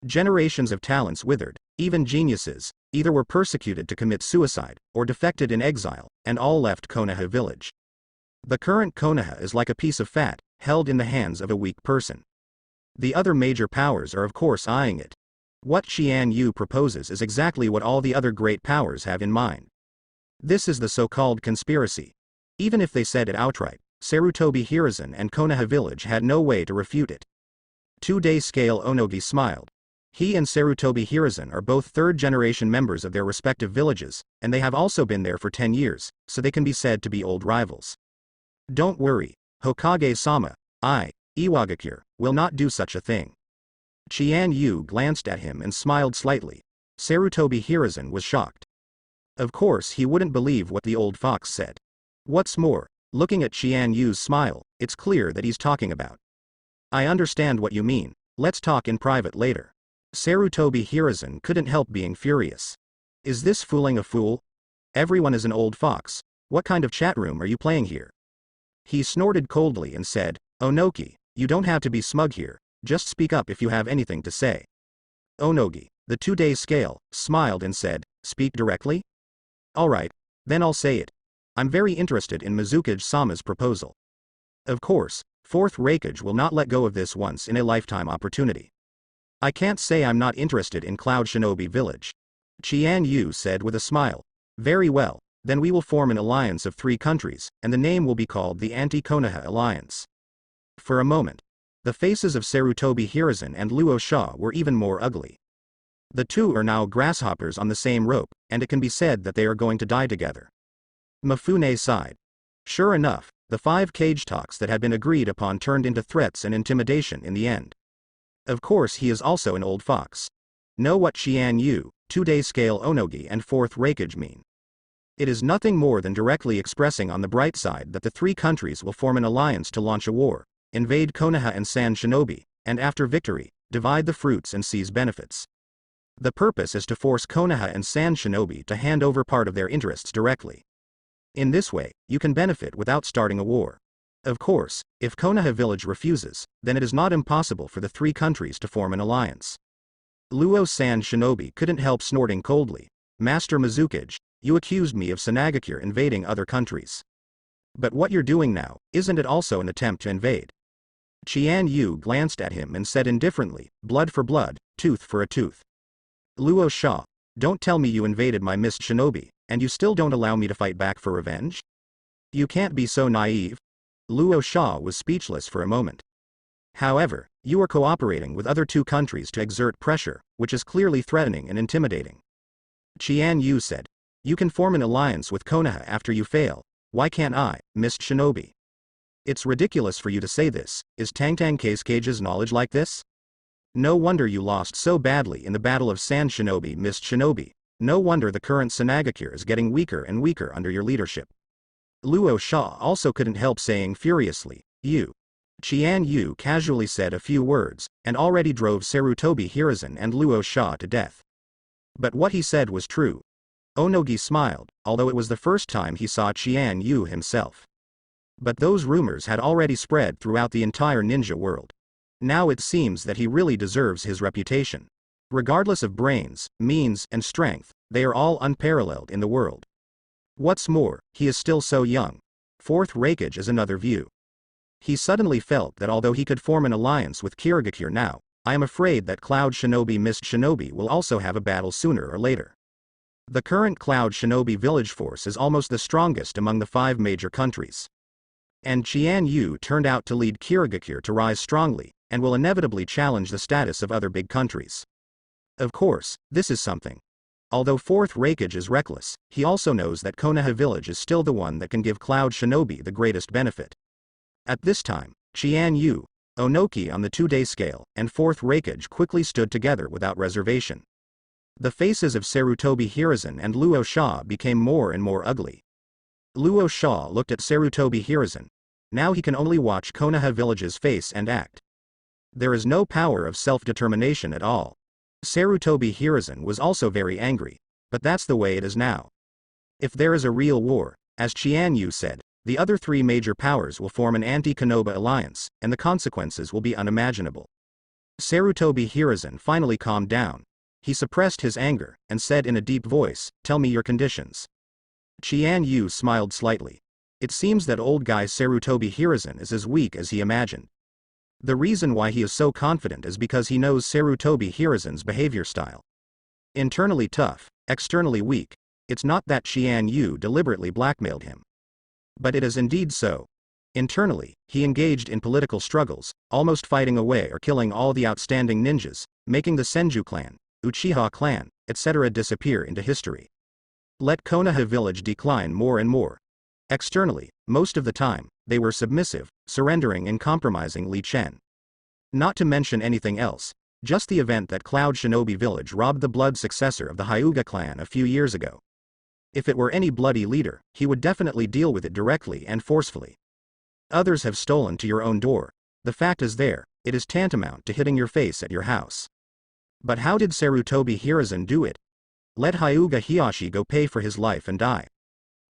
Generations of talents withered, even geniuses, either were persecuted to commit suicide, or defected in exile, and all left Konoha village. The current Konoha is like a piece of fat, held in the hands of a weak person. The other major powers are of course eyeing it. What Chian Yu proposes is exactly what all the other great powers have in mind. This is the so-called conspiracy. Even if they said it outright, Sarutobi Hiruzen and Konoha village had no way to refute it. 2-day scale Onogi smiled. He and Sarutobi Hiruzen are both 3rd-generation members of their respective villages, and they have also been there for 10 years, so they can be said to be old rivals. Don't worry, Hokage-sama, I, Iwagakure, will not do such a thing. Chian Yu glanced at him and smiled slightly. Sarutobi Hiruzen was shocked. Of course he wouldn't believe what the old fox said. What's more, looking at Chian Yu's smile, it's clear that he's talking about. I understand what you mean, let's talk in private later. Sarutobi Hiruzen couldn't help being furious. Is this fooling a fool? Everyone is an old fox. What kind of chat room are you playing here? He snorted coldly and said, Onoki, you don't have to be smug here, just speak up if you have anything to say. Onogi, the 2-day scale, smiled and said, speak directly? Alright, then I'll say it. I'm very interested in Mizukage-sama's proposal. Of course, 4th Reikage will not let go of this once-in-a-lifetime opportunity. I can't say I'm not interested in Cloud Shinobi village. Chian Yu said with a smile. Very well, then we will form an alliance of 3 countries, and the name will be called the Anti-Konoha Alliance. For a moment, the faces of Sarutobi Hiruzen and Luo Sha were even more ugly. The 2 are now grasshoppers on the same rope, and it can be said that they are going to die together. Mifune sighed. Sure enough, the 5 cage talks that had been agreed upon turned into threats and intimidation in the end. Of course he is also an old fox. Know what Chian Yu, 2-day scale Onogi and 4th Reikage mean. It is nothing more than directly expressing on the bright side that the 3 countries will form an alliance to launch a war, invade Konoha and San Shinobi, and after victory, divide the fruits and seize benefits. The purpose is to force Konoha and San Shinobi to hand over part of their interests directly. In this way, you can benefit without starting a war. Of course, if Konoha village refuses, then it is not impossible for the three countries to form an alliance. Luo San Shinobi couldn't help snorting coldly. Master Mizukage, you accused me of Sanagakure invading other countries. But what you're doing now, isn't it also an attempt to invade? Chian Yu glanced at him and said indifferently, blood for blood, tooth for a tooth. Luo Sha, don't tell me you invaded my missed shinobi, and you still don't allow me to fight back for revenge? You can't be so naive. Luo Sha was speechless for a moment. However, you are cooperating with other two countries to exert pressure, which is clearly threatening and intimidating. Chian Yu said, you can form an alliance with Konoha after you fail. Why can't I, missed shinobi? It's ridiculous for you to say this. Is Tangtang Cage's knowledge like this? No wonder you lost so badly in the Battle of San Shinobi, missed shinobi. No wonder the current Sanagakure is getting weaker and weaker under your leadership. Luo Sha also couldn't help saying furiously, you. Chian Yu casually said a few words, and already drove Sarutobi Hiruzen and Luo Sha to death. But what he said was true. Onogi smiled, although it was the first time he saw Chian Yu himself. But those rumors had already spread throughout the entire ninja world. Now it seems that he really deserves his reputation. Regardless of brains, means, and strength, they are all unparalleled in the world. What's more, he is still so young. Fourth Raikage is another view. He suddenly felt that although he could form an alliance with Kirigakure now, I am afraid that Cloud Shinobi Mist Shinobi will also have a battle sooner or later. The current Cloud Shinobi village force is almost the strongest among the 5 major countries. And Chian Yu turned out to lead Kirigakure to rise strongly, and will inevitably challenge the status of other big countries. Of course, this is something. Although Fourth Raikage is reckless, he also knows that Konoha village is still the one that can give Cloud Shinobi the greatest benefit. At this time, Chian Yu, Onoki on the 2-day scale, and Fourth Raikage quickly stood together without reservation. The faces of Sarutobi Hiruzen and Luo Sha became more and more ugly. Luo Sha looked at Sarutobi Hiruzen. Now he can only watch Konoha village's face and act. There is no power of self-determination at all. Sarutobi Hiruzen was also very angry, but that's the way it is now. If there is a real war, as Chian Yu said, the other 3 major powers will form an anti-Konoha alliance, and the consequences will be unimaginable. Sarutobi Hiruzen finally calmed down. He suppressed his anger, and said in a deep voice, tell me your conditions. Chian Yu smiled slightly. It seems that old guy Sarutobi Hiruzen is as weak as he imagined. The reason why he is so confident is because he knows Sarutobi Hiruzen's behavior style. Internally tough, externally weak. It's not that Chian Yu deliberately blackmailed him. But it is indeed so. Internally, he engaged in political struggles, almost fighting away or killing all the outstanding ninjas, making the Senju clan, Uchiha clan, etc. disappear into history. Let Konoha village decline more and more. Externally, most of the time, they were submissive, surrendering and compromising Li Chen. Not to mention anything else, just the event that Cloud Shinobi village robbed the blood successor of the Hyuga clan a few years ago. If it were any bloody leader, he would definitely deal with it directly and forcefully. Others have stolen to your own door. The fact is there, it is tantamount to hitting your face at your house. But how did Sarutobi Hiruzen do it? Let Hyuga Hiyashi go pay for his life and die.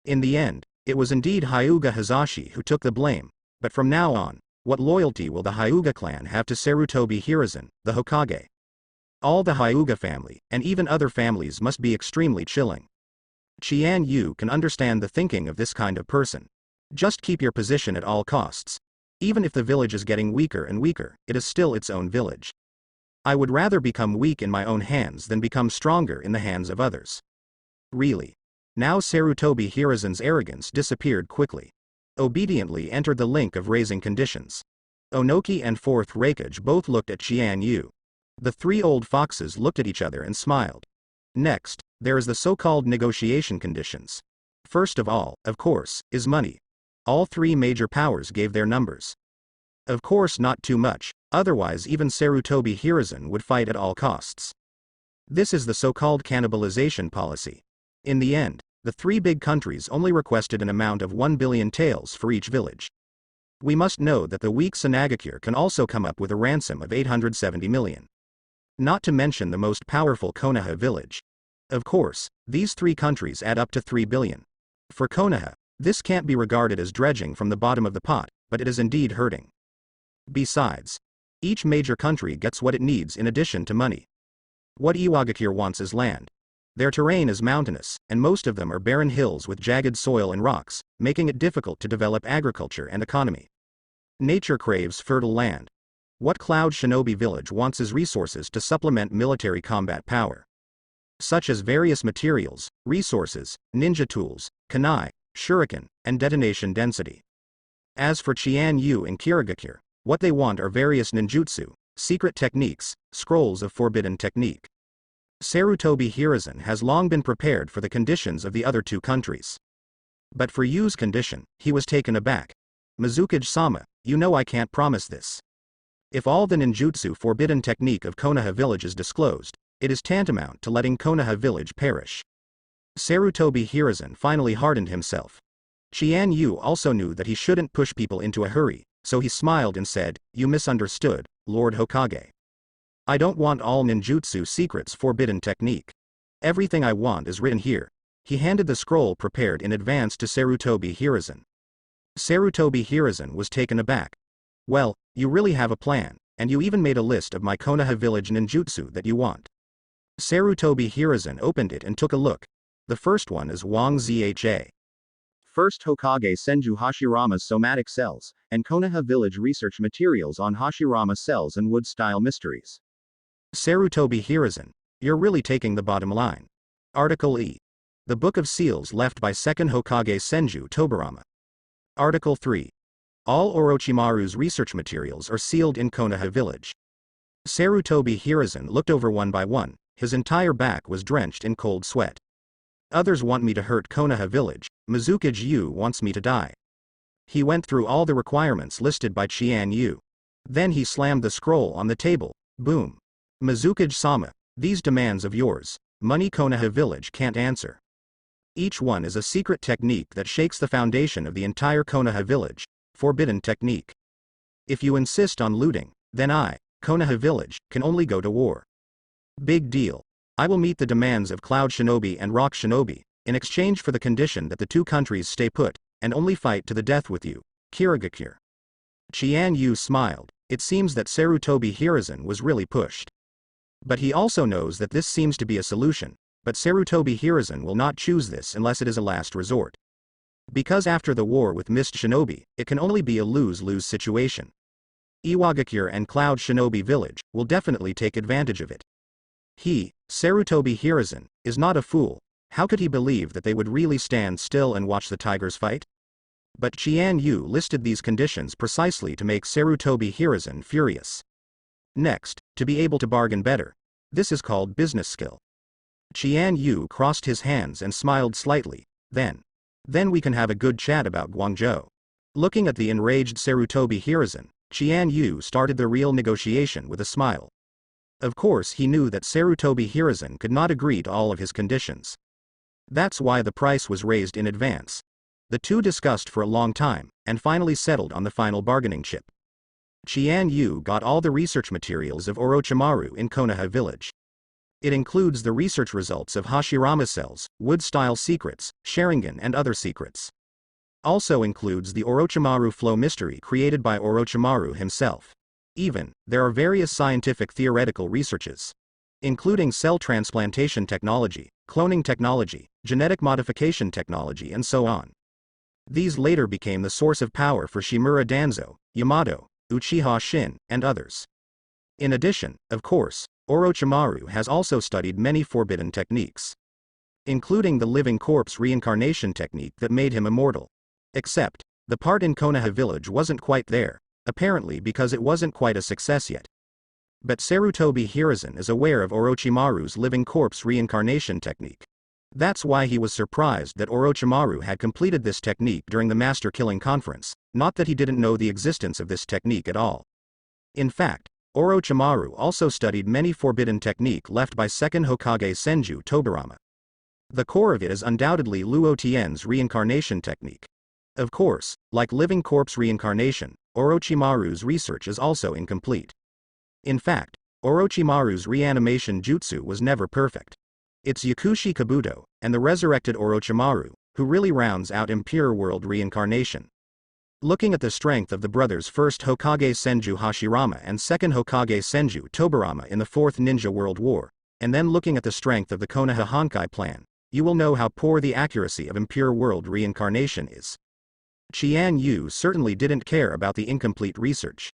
In the end, it was indeed Hyuga Hizashi who took the blame, but from now on, what loyalty will the Hyuga clan have to Sarutobi Hiruzen, the Hokage? All the Hyuga family, and even other families must be extremely chilling. Chian Yu can understand the thinking of this kind of person. Just keep your position at all costs. Even if the village is getting weaker and weaker, it is still its own village. I would rather become weak in my own hands than become stronger in the hands of others. Really. Now Sarutobi Hiruzen's arrogance disappeared quickly. Obediently entered the link of raising conditions. Onoki and Fourth Raikage both looked at Chian Yu. The 3 old foxes looked at each other and smiled. Next, there is the so-called negotiation conditions. First of all, of course, is money. All 3 major powers gave their numbers. Of course not too much, otherwise even Sarutobi Hiruzen would fight at all costs. This is the so-called cannibalization policy. In the end, the 3 big countries only requested an amount of 1 billion taels for each village. We must know that the weak Sanagakure can also come up with a ransom of 870 million. Not to mention the most powerful Konoha village. Of course, these three countries add up to 3 billion. For Konoha, this can't be regarded as dredging from the bottom of the pot, but it is indeed hurting. Besides, each major country gets what it needs in addition to money. What Iwagakure wants is land. Their terrain is mountainous, and most of them are barren hills with jagged soil and rocks, making it difficult to develop agriculture and economy. Nature craves fertile land. What Cloud Shinobi village wants is resources to supplement military combat power, such as various materials, resources, ninja tools, kunai, shuriken, and detonation density. As for Chian Yu and Kirigakure, what they want are various ninjutsu, secret techniques, scrolls of forbidden technique. Sarutobi Hiruzen has long been prepared for the conditions of the other two countries. But for Yu's condition, he was taken aback. Mizukage-sama, you know I can't promise this. If all the ninjutsu forbidden technique of Konoha village is disclosed, it is tantamount to letting Konoha village perish. Sarutobi Hiruzen finally hardened himself. Chian Yu also knew that he shouldn't push people into a hurry, so he smiled and said, "You misunderstood, Lord Hokage. I don't want all ninjutsu secrets forbidden technique. Everything I want is written here." He handed the scroll prepared in advance to Sarutobi Hiruzen. Sarutobi Hiruzen was taken aback. "Well, you really have a plan, and you even made a list of my Konoha village ninjutsu that you want." Sarutobi Hiruzen opened it and took a look. The first one is Wang Zha. First Hokage Senju Hashirama's somatic cells, and Konoha village research materials on Hashirama cells and wood-style mysteries. Sarutobi Hiruzen, you're really taking the bottom line. Article E. The Book of Seals left by second Hokage Senju Tobirama. Article 3. All Orochimaru's research materials are sealed in Konoha village. Sarutobi Hiruzen looked over one by one, his entire back was drenched in cold sweat. Others want me to hurt Konoha village, Mizukage Yu wants me to die. He went through all the requirements listed by Chian Yu. Then he slammed the scroll on the table, boom. Mizukage-sama, these demands of yours, money Konoha village can't answer. Each one is a secret technique that shakes the foundation of the entire Konoha village, forbidden technique. If you insist on looting, then I, Konoha village, can only go to war. Big deal. I will meet the demands of Cloud Shinobi and Rock Shinobi, in exchange for the condition that the two countries stay put, and only fight to the death with you, Kirigakure. Chian Yu smiled. It seems that Sarutobi Hiruzen was really pushed. But he also knows that this seems to be a solution, but Sarutobi Hiruzen will not choose this unless it is a last resort. Because after the war with Mist Shinobi, it can only be a lose-lose situation. Iwagakure and Cloud Shinobi village will definitely take advantage of it. He, Sarutobi Hiruzen, is not a fool. How could he believe that they would really stand still and watch the tigers fight? But Chian Yu listed these conditions precisely to make Sarutobi Hiruzen furious. Next, to be able to bargain better. This is called business skill. Chian Yu crossed his hands and smiled slightly. Then we can have a good chat about Guangzhou. Looking at the enraged Sarutobi Hiruzen, Chian Yu started the real negotiation with a smile. Of course he knew that Sarutobi Hiruzen could not agree to all of his conditions. That's why the price was raised in advance. The two discussed for a long time, and finally settled on the final bargaining chip. Chian Yu got all the research materials of Orochimaru in Konoha village. It includes the research results of Hashirama cells, wood-style secrets, Sharingan and other secrets. Also includes the Orochimaru flow mystery created by Orochimaru himself. Even, there are various scientific theoretical researches, including cell transplantation technology, cloning technology, genetic modification technology and so on. These later became the source of power for Shimura Danzo, Yamato, Uchiha Shin, and others. In addition, of course, Orochimaru has also studied many forbidden techniques, including the living corpse reincarnation technique that made him immortal. Except, the part in Konoha village wasn't quite there, apparently because it wasn't quite a success yet. But Sarutobi Hiruzen is aware of Orochimaru's living corpse reincarnation technique. That's why he was surprised that Orochimaru had completed this technique during the Master Killing Conference, not that he didn't know the existence of this technique at all. In fact, Orochimaru also studied many forbidden technique left by second Hokage Senju Tobirama. The core of it is undoubtedly Luo Tian's reincarnation technique. Of course, like living corpse reincarnation, Orochimaru's research is also incomplete. In fact, Orochimaru's reanimation jutsu was never perfect. It's Yakushi Kabuto, and the resurrected Orochimaru, who really rounds out impure world reincarnation. Looking at the strength of the brothers first Hokage Senju Hashirama and second Hokage Senju Tobirama in the Fourth Ninja World War, and then looking at the strength of the Konoha Honkai plan, you will know how poor the accuracy of impure world reincarnation is. Chian Yu certainly didn't care about the incomplete research.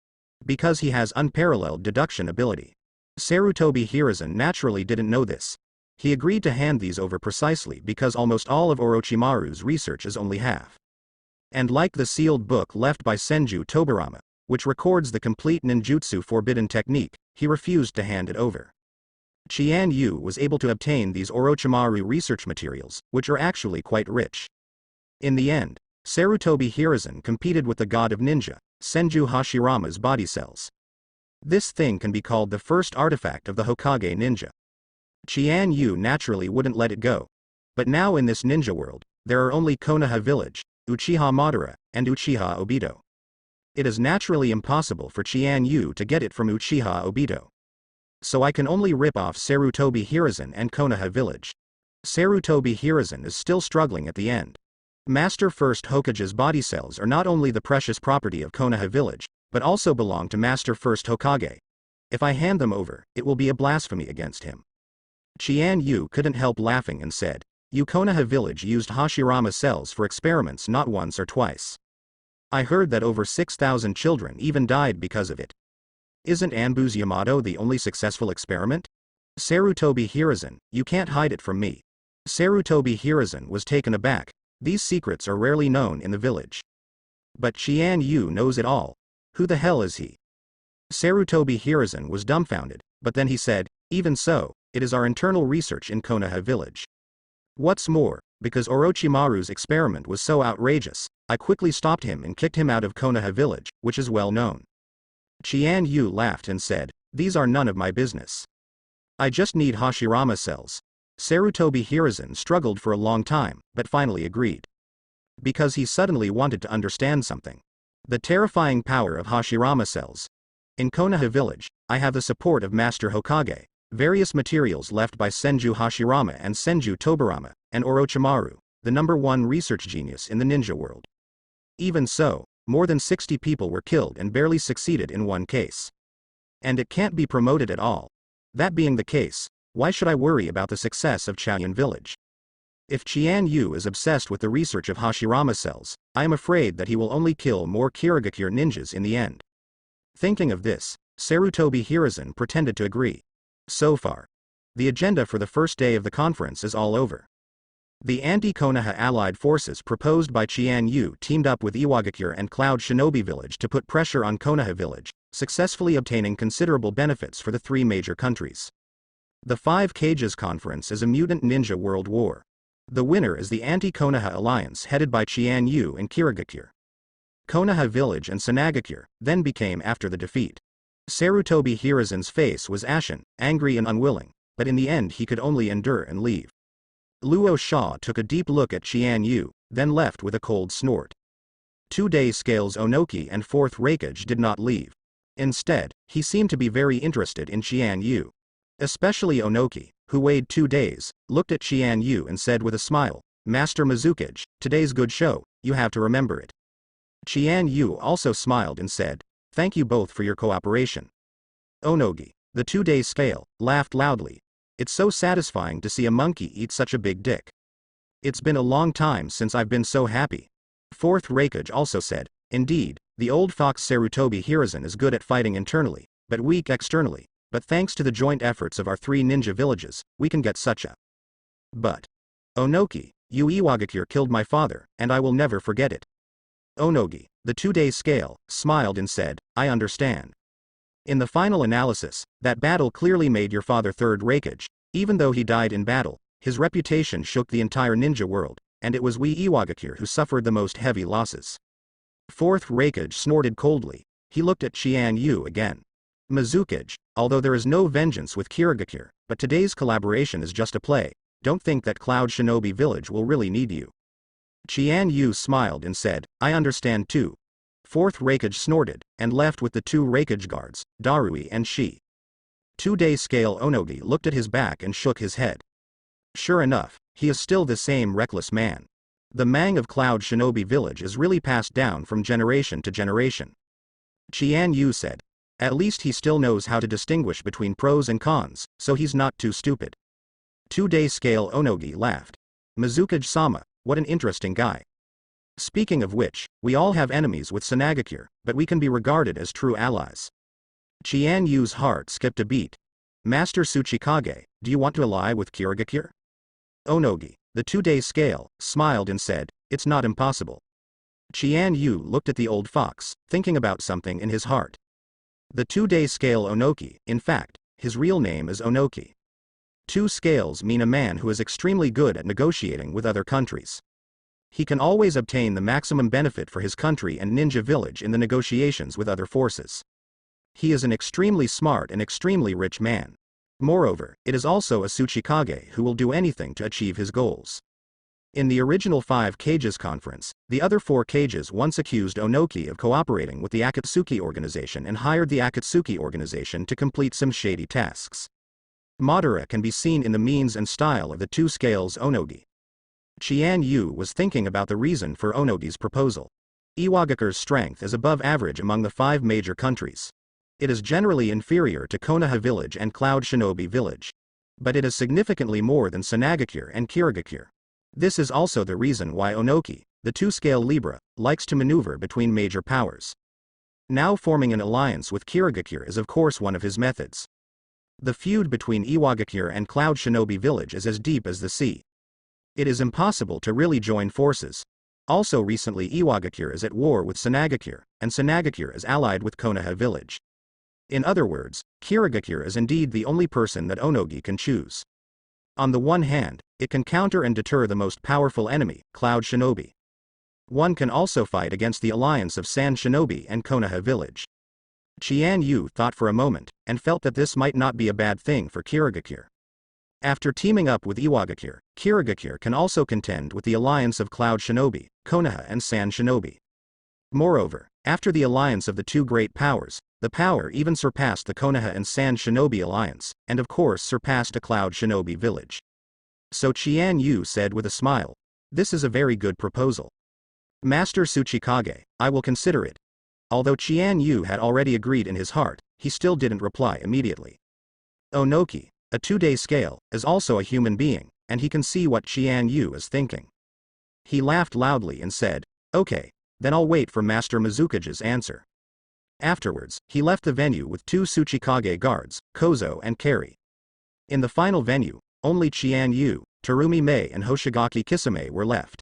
Because he has unparalleled deduction ability. Sarutobi Hiruzen naturally didn't know this. He agreed to hand these over precisely because almost all of Orochimaru's research is only half. And like the sealed book left by Senju Tobirama, which records the complete ninjutsu forbidden technique, he refused to hand it over. Chian Yu was able to obtain these Orochimaru research materials, which are actually quite rich. In the end, Sarutobi Hiruzen competed with the god of ninja, Senju Hashirama's body cells. This thing can be called the first artifact of the Hokage ninja. Chian Yu naturally wouldn't let it go. But now in this ninja world, there are only Konoha village, Uchiha Madara, and Uchiha Obito. It is naturally impossible for Chian Yu to get it from Uchiha Obito. So I can only rip off Sarutobi Hiruzen and Konoha village. Sarutobi Hiruzen is still struggling at the end. Master First Hokage's body cells are not only the precious property of Konoha village, but also belong to Master First Hokage. If I hand them over, it will be a blasphemy against him. Chian Yu couldn't help laughing and said, "You Konoha village used Hashirama cells for experiments not once or twice. I heard that over 6,000 children even died because of it. Isn't Anbu's Yamato the only successful experiment? Sarutobi Hiruzen, you can't hide it from me." Sarutobi Hiruzen was taken aback. These secrets are rarely known in the village. But Chian Yu knows it all. Who the hell is he? Sarutobi Hiruzen was dumbfounded, but then he said, "Even so, it is our internal research in Konoha village. What's more, because Orochimaru's experiment was so outrageous, I quickly stopped him and kicked him out of Konoha village, which is well known." Chian Yu laughed and said, "These are none of my business. I just need Hashirama cells." Sarutobi Hiruzen struggled for a long time, but finally agreed. Because he suddenly wanted to understand something. The terrifying power of Hashirama cells. In Konoha village, I have the support of Master Hokage, various materials left by Senju Hashirama and Senju Tobirama, and Orochimaru, the #1 research genius in the ninja world. Even so, more than 60 people were killed and barely succeeded in one case. And it can't be promoted at all. That being the case, why should I worry about the success of Chian village? If Chian Yu is obsessed with the research of Hashirama cells, I am afraid that he will only kill more Kirigakure ninjas in the end. Thinking of this, Sarutobi Hiruzen pretended to agree. So far, the agenda for the first day of the conference is all over. The anti-Konoha allied forces proposed by Chian Yu teamed up with Iwagakure and Cloud Shinobi village to put pressure on Konoha village, successfully obtaining considerable benefits for the three major countries. The Five Cages Conference is a mutant ninja world war. The winner is the anti-Konoha alliance headed by Chian Yu and Kirigakure. Konoha village and Sanagakure then became after the defeat. Sarutobi Hiruzen's face was ashen, angry and unwilling, but in the end he could only endure and leave. Luo Sha took a deep look at Chian Yu, then left with a cold snort. 2-day scales Onoki and 4th Raikage did not leave. Instead, he seemed to be very interested in Chian Yu. Especially Onoki, who weighed 2 days, looked at Chian Yu and said with a smile, "Master Mizukage, today's good show, you have to remember it." Chian Yu also smiled and said, "Thank you both for your cooperation." Onogi, the 2-day scale, laughed loudly. "It's so satisfying to see a monkey eat such a big dick. It's been a long time since I've been so happy." 4th Raikage also said, "Indeed, the old fox Sarutobi Hiruzen is good at fighting internally, but weak externally. But thanks to the joint efforts of our 3 ninja villages, we can get such a. But Onoki, you Iwagakure killed my father, and I will never forget it." Onogi, the 2-day scale, smiled and said, "I understand. In the final analysis, that battle clearly made your father 3rd Raikage. Even though he died in battle, his reputation shook the entire ninja world, and it was we Iwagakure who suffered the most heavy losses." 4th Raikage snorted coldly. He looked at Chian Yu again. "Mizukage, although there is no vengeance with Kirigakure, but today's collaboration is just a play. Don't think that Cloud Shinobi village will really need you." Chian Yu smiled and said, I understand too. Fourth Raikage snorted, and left with the two Raikage guards, Darui and Shi. 2-day scale Onogi looked at his back and shook his head. Sure enough, he is still the same reckless man. The Mang of Cloud Shinobi village is really passed down from generation to generation. Chian Yu said. At least he still knows how to distinguish between pros and cons, so he's not too stupid. 2-day scale Onogi laughed. Mizukage-sama, what an interesting guy. Speaking of which, we all have enemies with Sanagakure, but we can be regarded as true allies. Chian Yu's heart skipped a beat. Master Tsuchikage, do you want to ally with Kirigakure? Onogi, the 2-day scale, smiled and said, it's not impossible. Chian Yu looked at the old fox, thinking about something in his heart. The 2-day scale Onoki, in fact, his real name is Onoki. 2 scales mean a man who is extremely good at negotiating with other countries. He can always obtain the maximum benefit for his country and ninja village in the negotiations with other forces. He is an extremely smart and extremely rich man. Moreover, it is also a Tsuchikage who will do anything to achieve his goals. In the original 5 Cages conference, the other 4 Cages once accused Onoki of cooperating with the Akatsuki organization and hired the Akatsuki organization to complete some shady tasks. Madara can be seen in the means and style of the 2 scales Onogi. Chian Yu was thinking about the reason for Onogi's proposal. Iwagakure's strength is above average among the 5 major countries. It is generally inferior to Konoha village and Cloud Shinobi village. But it is significantly more than Sanagakure and Kirigakure. This is also the reason why Onoki, the 2-scale Libra, likes to maneuver between major powers. Now forming an alliance with Kirigakure is of course one of his methods. The feud between Iwagakure and Cloud Shinobi village is as deep as the sea. It is impossible to really join forces. Also recently Iwagakure is at war with Sanagakure, and Sanagakure is allied with Konoha village. In other words, Kirigakure is indeed the only person that Onogi can choose. On the one hand, it can counter and deter the most powerful enemy, Cloud Shinobi. One can also fight against the alliance of San Shinobi and Konoha village. Chian Yu thought for a moment, and felt that this might not be a bad thing for Kirigakure. After teaming up with Iwagakure, Kirigakure can also contend with the alliance of Cloud Shinobi, Konoha and San Shinobi. Moreover, after the alliance of the 2 great powers, the power even surpassed the Konoha and San Shinobi alliance, and of course surpassed a Cloud Shinobi village. So Chian Yu said with a smile, this is a very good proposal. Master Tsuchikage, I will consider it. Although Chian Yu had already agreed in his heart, he still didn't reply immediately. Onoki, a 2-day scale, is also a human being, and he can see what Chian Yu is thinking. He laughed loudly and said, okay, then I'll wait for Master Mizukage's answer. Afterwards, he left the venue with 2 Tsuchikage guards, Kozo and Kari. In the final venue, only Chian Yu, Terumi Mei and Hoshigaki Kisame were left.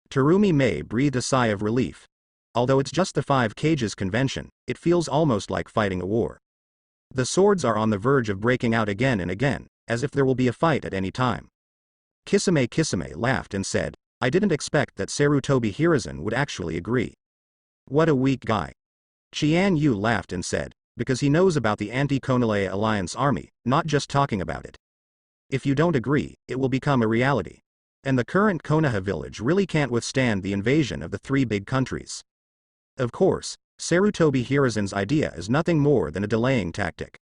Terumi Mei breathed a sigh of relief. Although it's just the 5 Cages convention, it feels almost like fighting a war. The swords are on the verge of breaking out again and again, as if there will be a fight at any time. Kisame laughed and said, I didn't expect that Sarutobi Hiruzen would actually agree. What a weak guy. Chian Yu laughed and said, because he knows about the Anti-Konoha Alliance army, not just talking about it. If you don't agree, it will become a reality. And the current Konoha village really can't withstand the invasion of the 3 big countries. Of course, Sarutobi Hiruzen's idea is nothing more than a delaying tactic.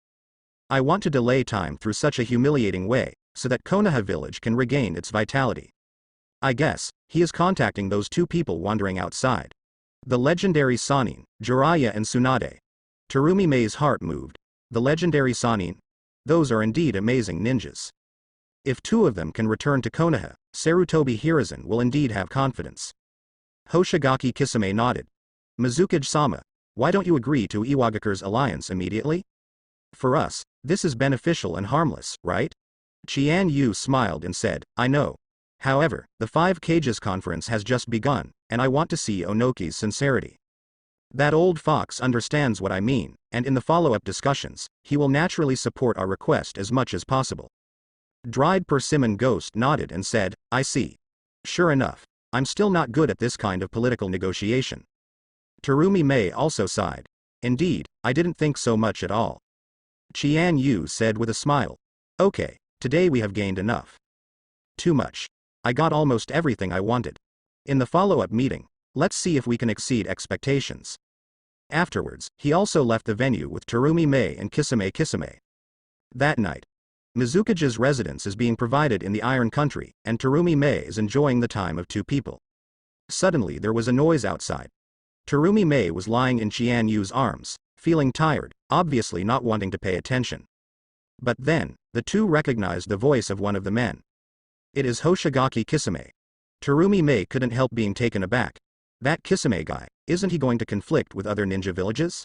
I want to delay time through such a humiliating way, so that Konoha village can regain its vitality. I guess, he is contacting those 2 people wandering outside. The legendary Sanin, Jiraiya and Tsunade. Terumi Mei's heart moved. The legendary Sanin? Those are indeed amazing ninjas. If 2 of them can return to Konoha, Sarutobi Hiruzen will indeed have confidence. Hoshigaki Kisame nodded. Mizukage-sama, why don't you agree to Iwagakure's alliance immediately? For us, this is beneficial and harmless, right? Chian Yu smiled and said, I know. However, the 5 Cages conference has just begun, and I want to see Onoki's sincerity. That old fox understands what I mean, and in the follow-up discussions, he will naturally support our request as much as possible. Dried Persimmon Ghost nodded and said, I see. Sure enough, I'm still not good at this kind of political negotiation. Terumi Mei also sighed. Indeed, I didn't think so much at all. Chian Yu said with a smile. Okay, today we have gained enough. Too much. I got almost everything I wanted. In the follow-up meeting, let's see if we can exceed expectations. Afterwards, he also left the venue with Terumi Mei and Kisame Kisame. That night, Mizukage's residence is being provided in the Iron Country, and Terumi Mei is enjoying the time of two people. Suddenly there was a noise outside. Terumi Mei was lying in Chian Yu's arms, feeling tired, obviously not wanting to pay attention. But then, the two recognized the voice of one of the men. It is Hoshigaki Kisame. Terumi Mei couldn't help being taken aback. That Kisame guy, isn't he going to conflict with other ninja villages?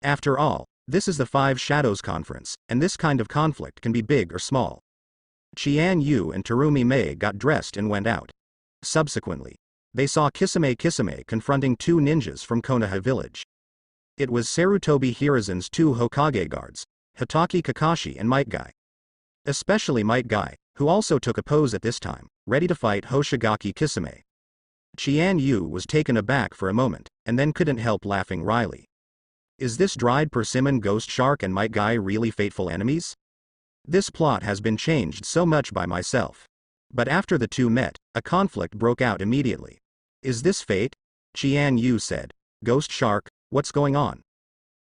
After all, this is the Five Shadows Conference, and this kind of conflict can be big or small. Chian Yu and Terumi Mei got dressed and went out. Subsequently, they saw Kisame Kisame confronting two ninjas from Konoha village. It was Sarutobi Hiruzen's two Hokage guards, Itachi Kakashi and Might Guy. Especially Might Guy, who also took a pose at this time, ready to fight Hoshigaki Kisame. Chian Yu was taken aback for a moment, and then couldn't help laughing wryly. Is this dried persimmon ghost shark and Might Guy really fateful enemies? This plot has been changed so much by myself. But after the two met, a conflict broke out immediately. Is this fate? Chian Yu said. Ghost shark, what's going on?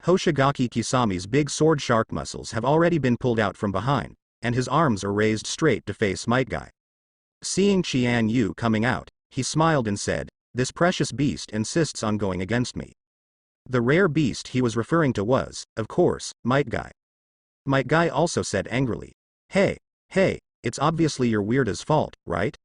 Hoshigaki Kisame's big sword shark muscles have already been pulled out from behind, and his arms are raised straight to face Might Guy. Seeing Chian Yu coming out, he smiled and said, this precious beast insists on going against me. The rare beast he was referring to was, of course, Might Guy. Might Guy also said angrily, hey, it's obviously your weirda's fault, right?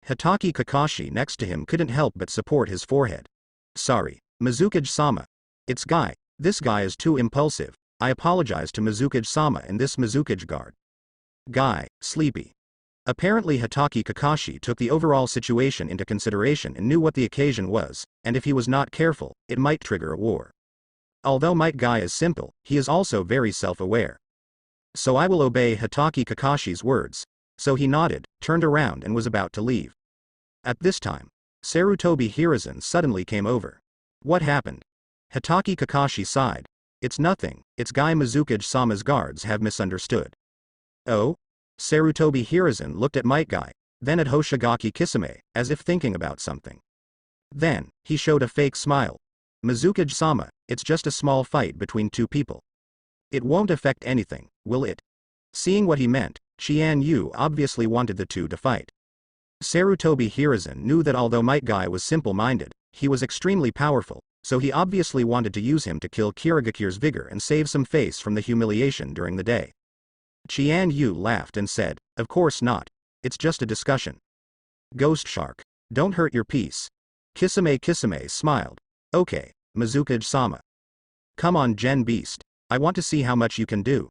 Itachi Kakashi next to him couldn't help but support his forehead. Sorry, Mizukage-sama. It's Guy, this guy is too impulsive, I apologize to Mizukage-sama and this Mizukage guard. Guy, sleepy. Apparently Itachi Kakashi took the overall situation into consideration and knew what the occasion was, and if he was not careful, it might trigger a war. Although Might Guy is simple, he is also very self-aware. So I will obey Itachi Kakashi's words. So he nodded, turned around and was about to leave. At this time, Sarutobi Hiruzen suddenly came over. What happened? Itachi Kakashi sighed. It's nothing, it's Guy Mizukage-sama's guards have misunderstood. Oh? Sarutobi Hiruzen looked at Might Guy, then at Hoshigaki Kisame, as if thinking about something. Then, he showed a fake smile. Mizukage-sama, it's just a small fight between two people. It won't affect anything, will it? Seeing what he meant, Chian Yu obviously wanted the two to fight. Sarutobi Hiruzen knew that although Might Guy was simple-minded, he was extremely powerful, so he obviously wanted to use him to kill Kirigakure's vigor and save some face from the humiliation during the day. Chian Yu laughed and said, of course not. It's just a discussion. Ghost shark. Don't hurt your peace. Kisame Kisame smiled. Okay, Mizukage-sama. Come on Gen Beast. I want to see how much you can do.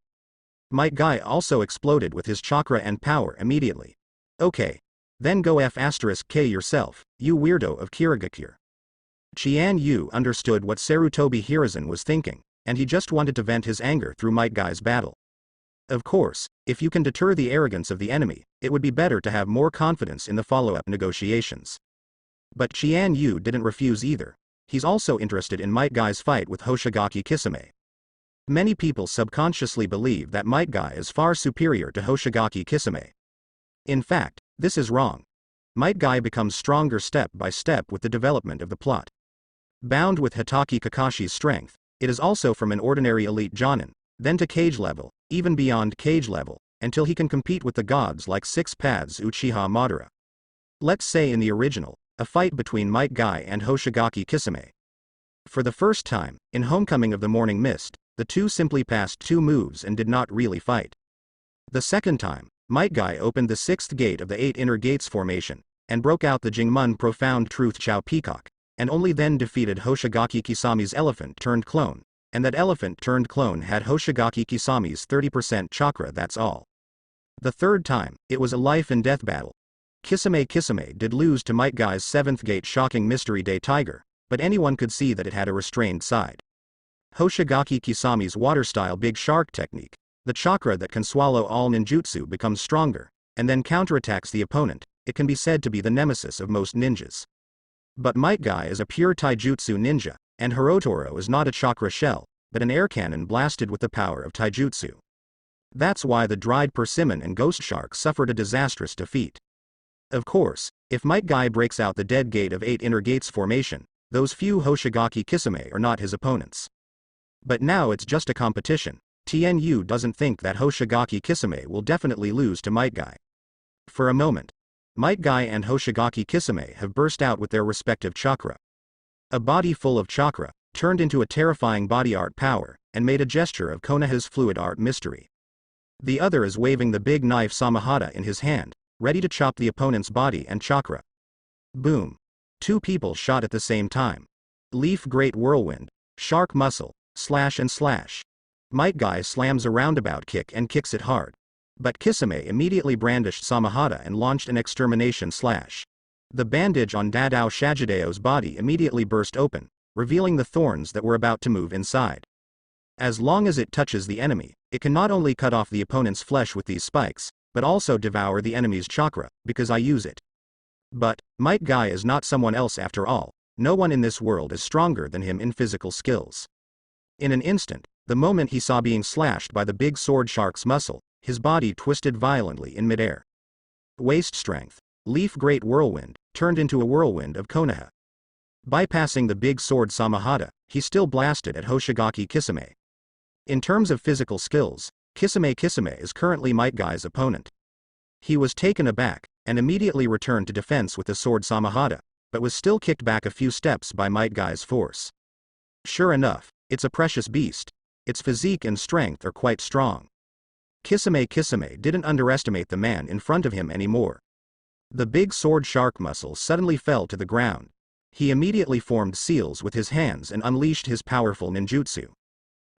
Might Guy also exploded with his chakra and power immediately. Okay. Then go F*K yourself, you weirdo of Kirigakure. Chian Yu understood what Sarutobi Hiruzen was thinking, and he just wanted to vent his anger through Might Guy's battle. Of course, if you can deter the arrogance of the enemy, it would be better to have more confidence in the follow-up negotiations. But Chian Yu didn't refuse either. He's also interested in Might Guy's fight with Hoshigaki Kisame. Many people subconsciously believe that Might Guy is far superior to Hoshigaki Kisame. In fact, this is wrong. Might Guy becomes stronger step by step with the development of the plot. Bound with Itachi Kakashi's strength, it is also from an ordinary elite jonin, then to cage level, even beyond cage level, until he can compete with the gods like Six Paths Uchiha Madara. Let's say in the original, a fight between Might Guy and Hoshigaki Kisame. For the first time, in Homecoming of the Morning Mist, the two simply passed two moves and did not really fight. The second time, Might Guy opened the sixth gate of the eight inner gates formation, and broke out the Jingmun Profound Truth Chao Peacock, and only then defeated Hoshigaki Kisame's elephant-turned-clone, and that elephant-turned-clone had Hoshigaki Kisame's 30% chakra, that's all. The third time, it was a life-and-death battle. Kisame Kisame did lose to Might Guy's seventh gate shocking Mystery Day Tiger, but anyone could see that it had a restrained side. Hoshigaki Kisame's water-style Big Shark technique, the chakra that can swallow all ninjutsu, becomes stronger, and then counterattacks the opponent. It can be said to be the nemesis of most ninjas. But Might Guy is a pure taijutsu ninja, and Hirotoro is not a chakra shell, but an air cannon blasted with the power of taijutsu. That's why the dried persimmon and ghost shark suffered a disastrous defeat. Of course, if Might Guy breaks out the dead gate of 8 inner gates formation, those few Hoshigaki Kisame are not his opponents. But now it's just a competition. Chian Yu doesn't think that Hoshigaki Kisame will definitely lose to Might Guy. For a moment, Might Guy and Hoshigaki Kisame have burst out with their respective chakra. A body full of chakra, turned into a terrifying body art power, and made a gesture of Konoha's fluid art mystery. The other is waving the big knife Samahata in his hand, ready to chop the opponent's body and chakra. Boom. 2 people shot at the same time. Leaf Great Whirlwind, Shark Muscle, slash and slash. Might Guy slams a roundabout kick and kicks it hard. But Kisame immediately brandished Samahata and launched an extermination slash. The bandage on Dadao Shajideo's body immediately burst open, revealing the thorns that were about to move inside. As long as it touches the enemy, it can not only cut off the opponent's flesh with these spikes, but also devour the enemy's chakra, because I use it. But, Might Guy is not someone else after all. No one in this world is stronger than him in physical skills. In an instant, the moment he saw being slashed by the big sword shark's muscle, his body twisted violently in midair. Waist strength. Leaf Great Whirlwind, turned into a whirlwind of Konoha. Bypassing the big sword Samahata, he still blasted at Hoshigaki Kisame. In terms of physical skills, Kisame is currently Might Guy's opponent. He was taken aback, and immediately returned to defense with the sword Samahata, but was still kicked back a few steps by Might Guy's force. Sure enough, it's a precious beast. Its physique and strength are quite strong. Kisame didn't underestimate the man in front of him anymore. The big sword shark muscle suddenly fell to the ground. He immediately formed seals with his hands and unleashed his powerful ninjutsu.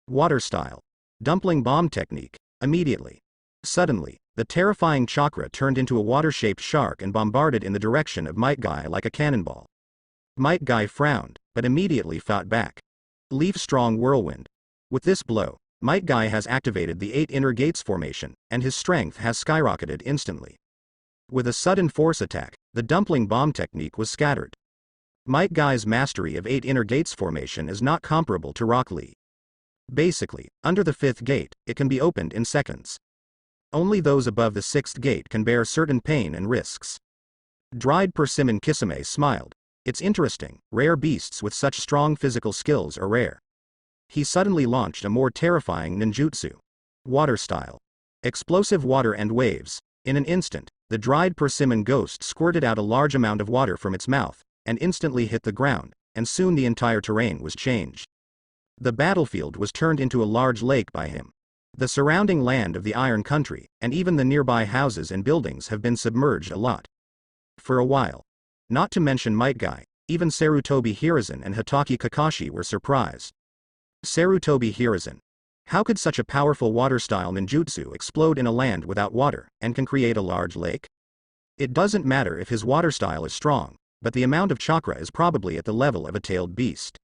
Water style. Dumpling bomb technique, immediately. Suddenly, the terrifying chakra turned into a water-shaped shark and bombarded in the direction of Might Guy like a cannonball. Might Guy frowned, but immediately fought back. Leaf Strong Whirlwind. With this blow, Might Guy has activated the 8 inner gates formation, and his strength has skyrocketed instantly. With a sudden force attack, the dumpling bomb technique was scattered. Might Guy's mastery of 8 inner gates formation is not comparable to Rock Lee. Basically, under the 5th gate, it can be opened in seconds. Only those above the 6th gate can bear certain pain and risks. Dried Persimmon Kisame smiled. It's interesting, rare beasts with such strong physical skills are rare. He suddenly launched a more terrifying ninjutsu. Water style. Explosive water and waves. In an instant, the dried persimmon ghost squirted out a large amount of water from its mouth, and instantly hit the ground, and soon the entire terrain was changed. The battlefield was turned into a large lake by him. The surrounding land of the Iron Country, and even the nearby houses and buildings have been submerged a lot. For a while. Not to mention Might Guy, even Sarutobi Hiruzen and Hitaki Kakashi were surprised. Sarutobi Hiruzen. How could such a powerful water-style ninjutsu explode in a land without water, and can create a large lake? It doesn't matter if his water style is strong, but the amount of chakra is probably at the level of a tailed beast.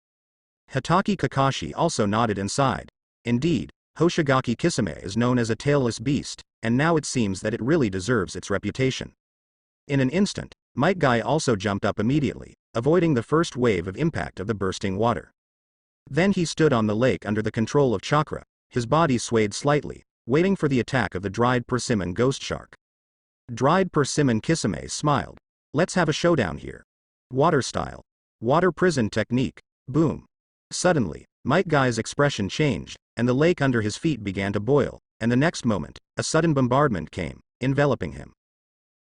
Hitaki Kakashi also nodded and sighed. Indeed, Hoshigaki Kisame is known as a tailless beast, and now it seems that it really deserves its reputation. In an instant, Might Guy also jumped up immediately, avoiding the first wave of impact of the bursting water. Then he stood on the lake under the control of chakra, his body swayed slightly, waiting for the attack of the dried persimmon ghost shark. Dried persimmon Kisame smiled. Let's have a showdown here. Water style. Water prison technique. Boom. Suddenly, Might Guy's expression changed, and the lake under his feet began to boil, and the next moment, a sudden bombardment came, enveloping him.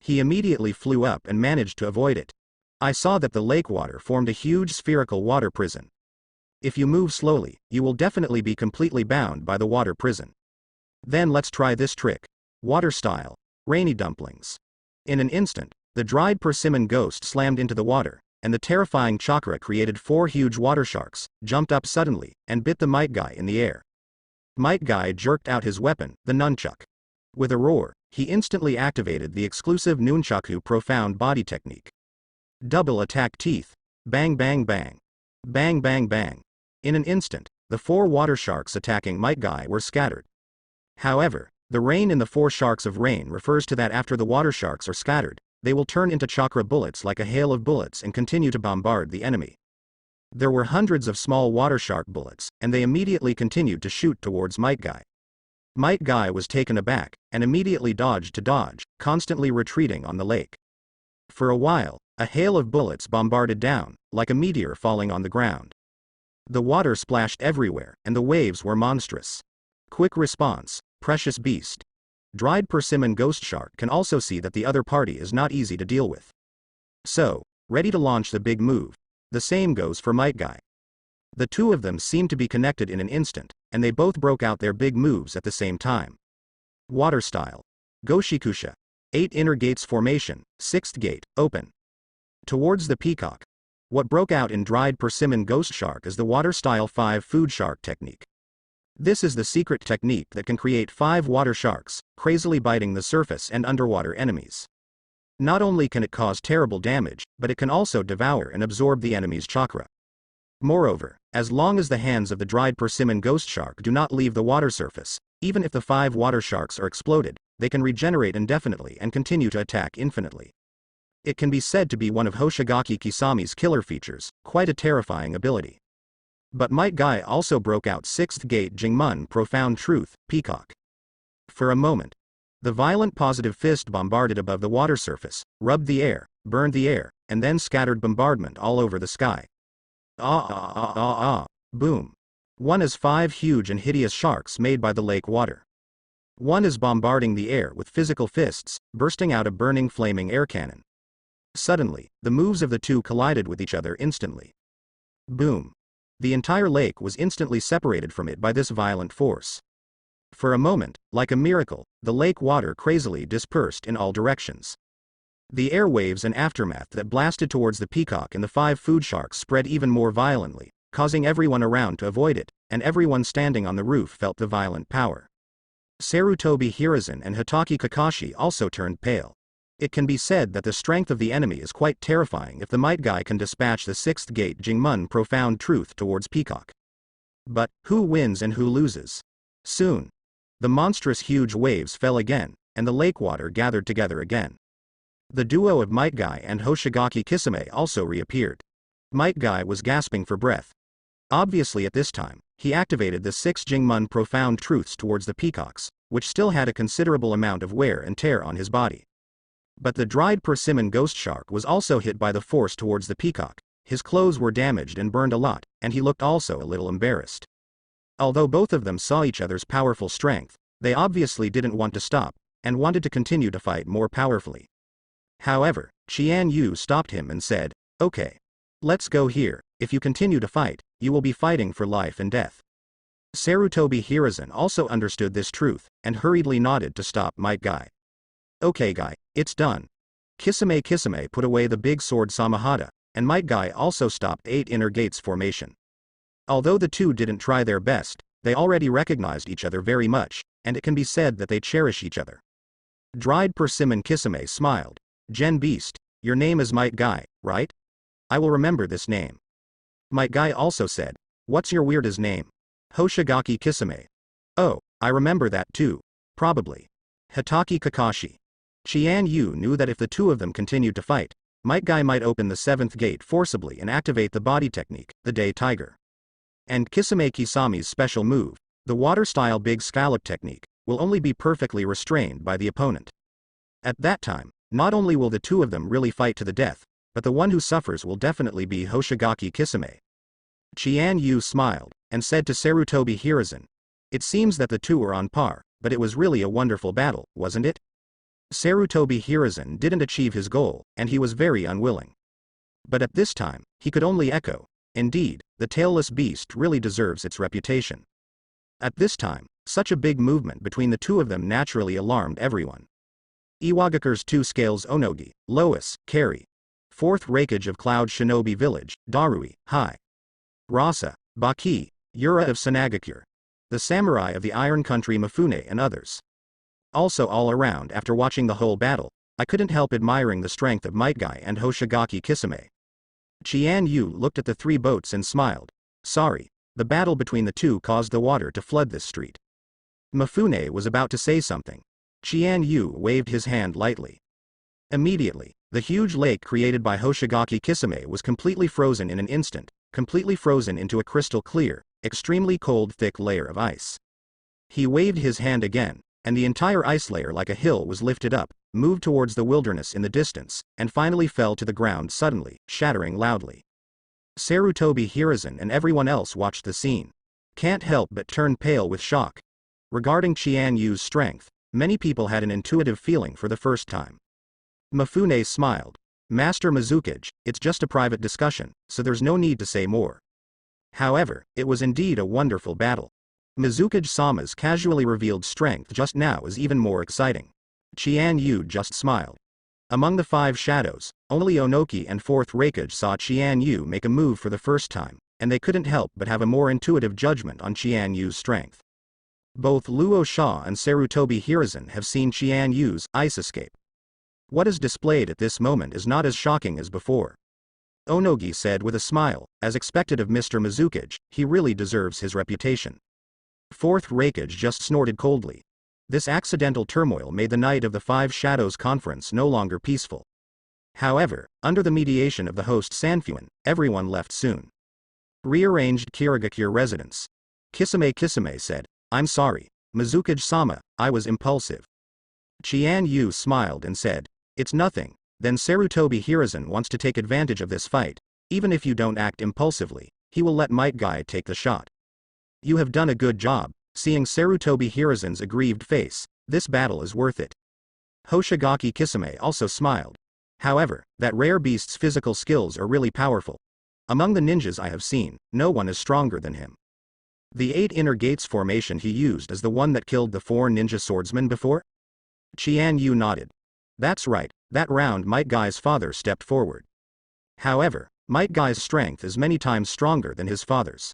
He immediately flew up and managed to avoid it. I saw that the lake water formed a huge spherical water prison. If you move slowly, you will definitely be completely bound by the water prison. Then let's try this trick. Water style. Rainy dumplings. In an instant, the dried persimmon ghost slammed into the water, and the terrifying chakra created 4 huge water sharks, jumped up suddenly, and bit the Might Guy in the air. Might Guy jerked out his weapon, the nunchuck. With a roar, he instantly activated the exclusive nunchaku profound body technique. Double attack teeth. Bang bang bang. Bang bang bang. In an instant, the 4 water sharks attacking Might Guy were scattered. However, the rain in the 4 sharks of rain refers to that after the water sharks are scattered, they will turn into chakra bullets like a hail of bullets and continue to bombard the enemy. There were hundreds of small water shark bullets, and they immediately continued to shoot towards Might Guy. Might Guy was taken aback, and immediately dodged to dodge, constantly retreating on the lake. For a while, a hail of bullets bombarded down, like a meteor falling on the ground. The water splashed everywhere, and the waves were monstrous. Quick response, precious beast. Dried persimmon ghost shark can also see that the other party is not easy to deal with. So, ready to launch the big move. The same goes for Might Guy. The two of them seemed to be connected in an instant, and they both broke out their big moves at the same time. Water style. Goshikusha. 8 inner gates formation, 6th gate, open. Towards the peacock. What broke out in dried persimmon ghost shark is the water style 5 food shark technique. This is the secret technique that can create 5 water sharks, crazily biting the surface and underwater enemies. Not only can it cause terrible damage, but it can also devour and absorb the enemy's chakra. Moreover, as long as the hands of the dried persimmon ghost shark do not leave the water surface, even if the 5 water sharks are exploded, they can regenerate indefinitely and continue to attack infinitely. It can be said to be one of Hoshigaki Kisami's killer features, quite a terrifying ability. But Might Guy also broke out 6th gate Jingmun Profound Truth, Peacock. For a moment, the violent positive fist bombarded above the water surface, rubbed the air, burned the air, and then scattered bombardment all over the sky. Boom. One is 5 huge and hideous sharks made by the lake water. One is bombarding the air with physical fists, bursting out a burning flaming air cannon. Suddenly, the moves of the two collided with each other instantly. Boom. The entire lake was instantly separated from it by this violent force. For a moment, like a miracle, the lake water crazily dispersed in all directions. The air waves and aftermath that blasted towards the peacock and the 5 food sharks spread even more violently, causing everyone around to avoid it, and everyone standing on the roof felt the violent power. Sarutobi Hiruzen and Hitaki Kakashi also turned pale. It can be said that the strength of the enemy is quite terrifying if the Might Guy can dispatch the 6th gate Jingmun Profound Truth towards Peacock. But, who wins and who loses? Soon. The monstrous huge waves fell again, and the lake water gathered together again. The duo of Might Guy and Hoshigaki Kisame also reappeared. Might Guy was gasping for breath. Obviously at this time, he activated the 6 Jingmun Profound Truths towards the peacocks, which still had a considerable amount of wear and tear on his body. But the dried persimmon ghost shark was also hit by the force towards the peacock. His clothes were damaged and burned a lot, and he looked also a little embarrassed. Although both of them saw each other's powerful strength, they obviously didn't want to stop, and wanted to continue to fight more powerfully. However, Chian Yu stopped him and said, "Okay. Let's go here. If you continue to fight, you will be fighting for life and death." Sarutobi Hiruzen also understood this truth, and hurriedly nodded to stop Might Guy. "Okay Guy, it's done." Kisame put away the big sword Samahata, and Might Guy also stopped 8 inner gates formation. Although the two didn't try their best, they already recognized each other very much, and it can be said that they cherish each other. Dried persimmon Kisame smiled. "Gen Beast, your name is Might Guy, right? I will remember this name." Might Guy also said, "What's your weirdest name?" Hoshigaki Kisame. "Oh, I remember that too. Probably." Hitaki Kakashi. Chian Yu knew that if the two of them continued to fight, Might Guy might open the 7th gate forcibly and activate the body technique, the Day Tiger. And Kisame Kisami's special move, the water-style big scallop technique, will only be perfectly restrained by the opponent. At that time, not only will the two of them really fight to the death, but the one who suffers will definitely be Hoshigaki Kisame. Chian Yu smiled, and said to Sarutobi Hiruzen, "It seems that the two are on par, but it was really a wonderful battle, wasn't it?" Sarutobi Hiruzen didn't achieve his goal, and he was very unwilling. But at this time, he could only echo, "Indeed, the tailless beast really deserves its reputation." At this time, such a big movement between the two of them naturally alarmed everyone. Iwagakure's 2 scales Onogi, Lois, Carry. 4th Raikage of Cloud Shinobi Village, Darui, High. Rasa, Baki, Yura of Sanagakure. The Samurai of the Iron Country Mifune and others. Also all around after watching the whole battle, I couldn't help admiring the strength of Might Guy and Hoshigaki Kisame. Chian Yu looked at the 3 boats and smiled. "Sorry, the battle between the two caused the water to flood this street." Mifune was about to say something. Chian Yu waved his hand lightly. Immediately, the huge lake created by Hoshigaki Kisame was completely frozen in an instant, completely frozen into a crystal clear, extremely cold thick layer of ice. He waved his hand again, and the entire ice layer like a hill was lifted up, moved towards the wilderness in the distance, and finally fell to the ground suddenly, shattering loudly. Sarutobi Hiruzen and everyone else watched the scene. Can't help but turn pale with shock. Regarding Chian Yu's strength, many people had an intuitive feeling for the first time. Mifune smiled. Master Mizukage, it's just a private discussion, so there's no need to say more. However, it was indeed a wonderful battle. Mizukage-sama's casually revealed strength just now is even more exciting. Chian Yu just smiled. Among the 5 shadows, only Onoki and 4th Raikage saw Chian Yu make a move for the first time, and they couldn't help but have a more intuitive judgment on Chian Yu's strength. Both Luo Sha and Sarutobi Hiruzen have seen Chian Yu's ice escape. What is displayed at this moment is not as shocking as before. Onogi said with a smile, as expected of Mr. Mizukage, he really deserves his reputation. 4th Raikage just snorted coldly. This accidental turmoil made the night of the 5 Shadows conference no longer peaceful. However, under the mediation of the host Sanfuan, everyone left soon. Rearranged Kirigakure residence. Kisame said, I'm sorry, Mizukage-sama, I was impulsive. Chian Yu smiled and said, it's nothing, then Sarutobi Hiruzen wants to take advantage of this fight. Even if you don't act impulsively, he will let Might Guy take the shot. You have done a good job. Seeing Sarutobi Hiruzen's aggrieved face, this battle is worth it. Hoshigaki Kisame also smiled. However, that rare beast's physical skills are really powerful. Among the ninjas I have seen, no one is stronger than him. The 8 inner gates formation he used is the one that killed the 4 ninja swordsmen before? Chian Yu nodded. That's right, that round Might Guy's father stepped forward. However, Might Guy's strength is many times stronger than his father's.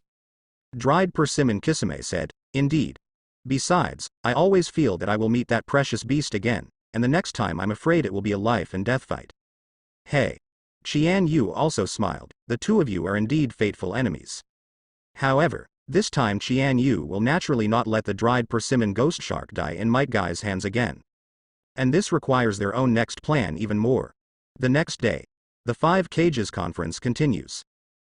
Dried persimmon Kisame said, indeed. Besides, I always feel that I will meet that precious beast again, and the next time I'm afraid it will be a life and death fight. Hey. Chian Yu also smiled, the two of you are indeed fateful enemies. However, this time Chian Yu will naturally not let the dried persimmon ghost shark die in Might Guy's hands again. And this requires their own next plan even more. The next day, the 5 Cages conference continues.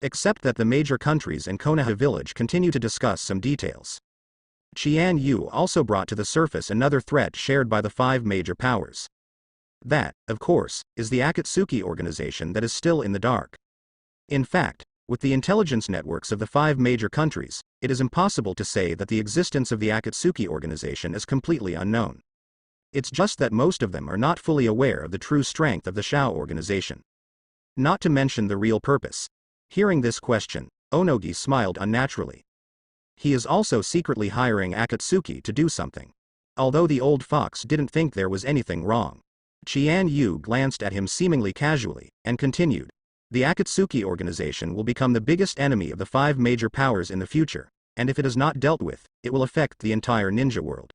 Except that the major countries and Konoha village continue to discuss some details. Chian Yu also brought to the surface another threat shared by the 5 major powers. That, of course, is the Akatsuki organization that is still in the dark. In fact, with the intelligence networks of the 5 major countries, it is impossible to say that the existence of the Akatsuki organization is completely unknown. It's just that most of them are not fully aware of the true strength of the Shao organization. Not to mention the real purpose. Hearing this question, Onogi smiled unnaturally. He is also secretly hiring Akatsuki to do something. Although the old fox didn't think there was anything wrong. Chian Yu glanced at him seemingly casually, and continued. The Akatsuki organization will become the biggest enemy of the 5 major powers in the future, and if it is not dealt with, it will affect the entire ninja world.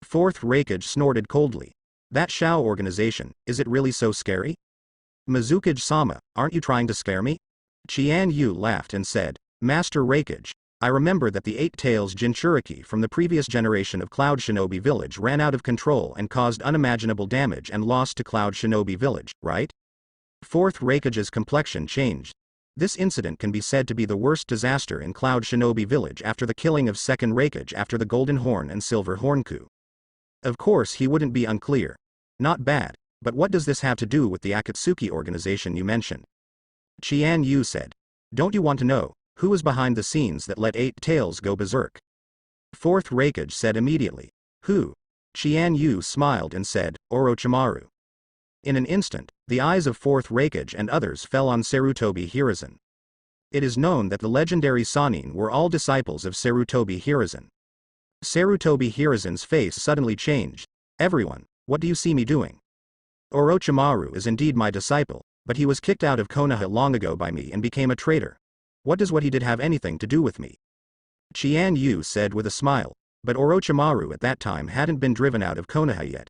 4th Raikage snorted coldly. That Shao organization, is it really so scary? Mizukage-sama, aren't you trying to scare me? Chian Yu laughed and said, Master Raikage, I remember that the 8 Tails Jinchuriki from the previous generation of Cloud Shinobi Village ran out of control and caused unimaginable damage and loss to Cloud Shinobi Village, right? 4th Raikage's complexion changed. This incident can be said to be the worst disaster in Cloud Shinobi Village after the killing of 2nd Raikage after the Golden Horn and Silver Horn coup. Of course he wouldn't be unclear. Not bad, but what does this have to do with the Akatsuki organization you mentioned? Chian Yu said. Don't you want to know, who is behind the scenes that let 8 Tails go berserk? 4th Raikage said immediately. Who? Chian Yu smiled and said, Orochimaru. In an instant, the eyes of 4th Raikage and others fell on Sarutobi Hiruzen. It is known that the legendary Sannin were all disciples of Sarutobi Hiruzen. Sarutobi Hiruzen's face suddenly changed. Everyone, what do you see me doing? Orochimaru is indeed my disciple, but he was kicked out of Konoha long ago by me and became a traitor. What does what he did have anything to do with me? Chian Yu said with a smile, but Orochimaru at that time hadn't been driven out of Konoha yet.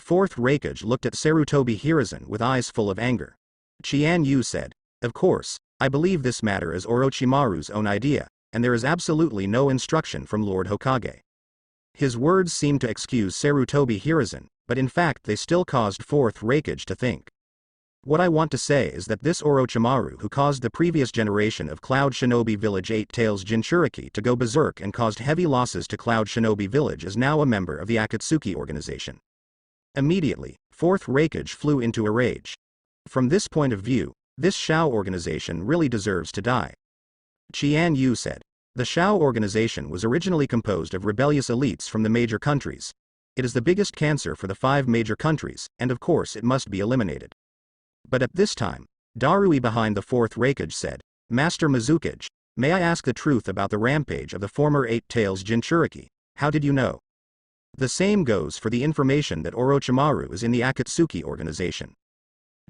4th Raikage looked at Sarutobi Hiruzen with eyes full of anger. Chian Yu said, of course, I believe this matter is Orochimaru's own idea, and there is absolutely no instruction from Lord Hokage. His words seemed to excuse Sarutobi Hiruzen, but in fact they still caused 4th Raikage to think. What I want to say is that this Orochimaru who caused the previous generation of Cloud Shinobi Village 8 Tails Jinchuriki to go berserk and caused heavy losses to Cloud Shinobi Village is now a member of the Akatsuki organization. Immediately, 4th Raikage flew into a rage. From this point of view, this Shao organization really deserves to die. Chian Yu said. The Shao organization was originally composed of rebellious elites from the major countries. It is the biggest cancer for the 5 major countries, and of course it must be eliminated. But at this time, Darui behind the 4th Raikage said, Master Mizukage, may I ask the truth about the rampage of the former 8 Tails Jinchuriki? How did you know? The same goes for the information that Orochimaru is in the Akatsuki organization.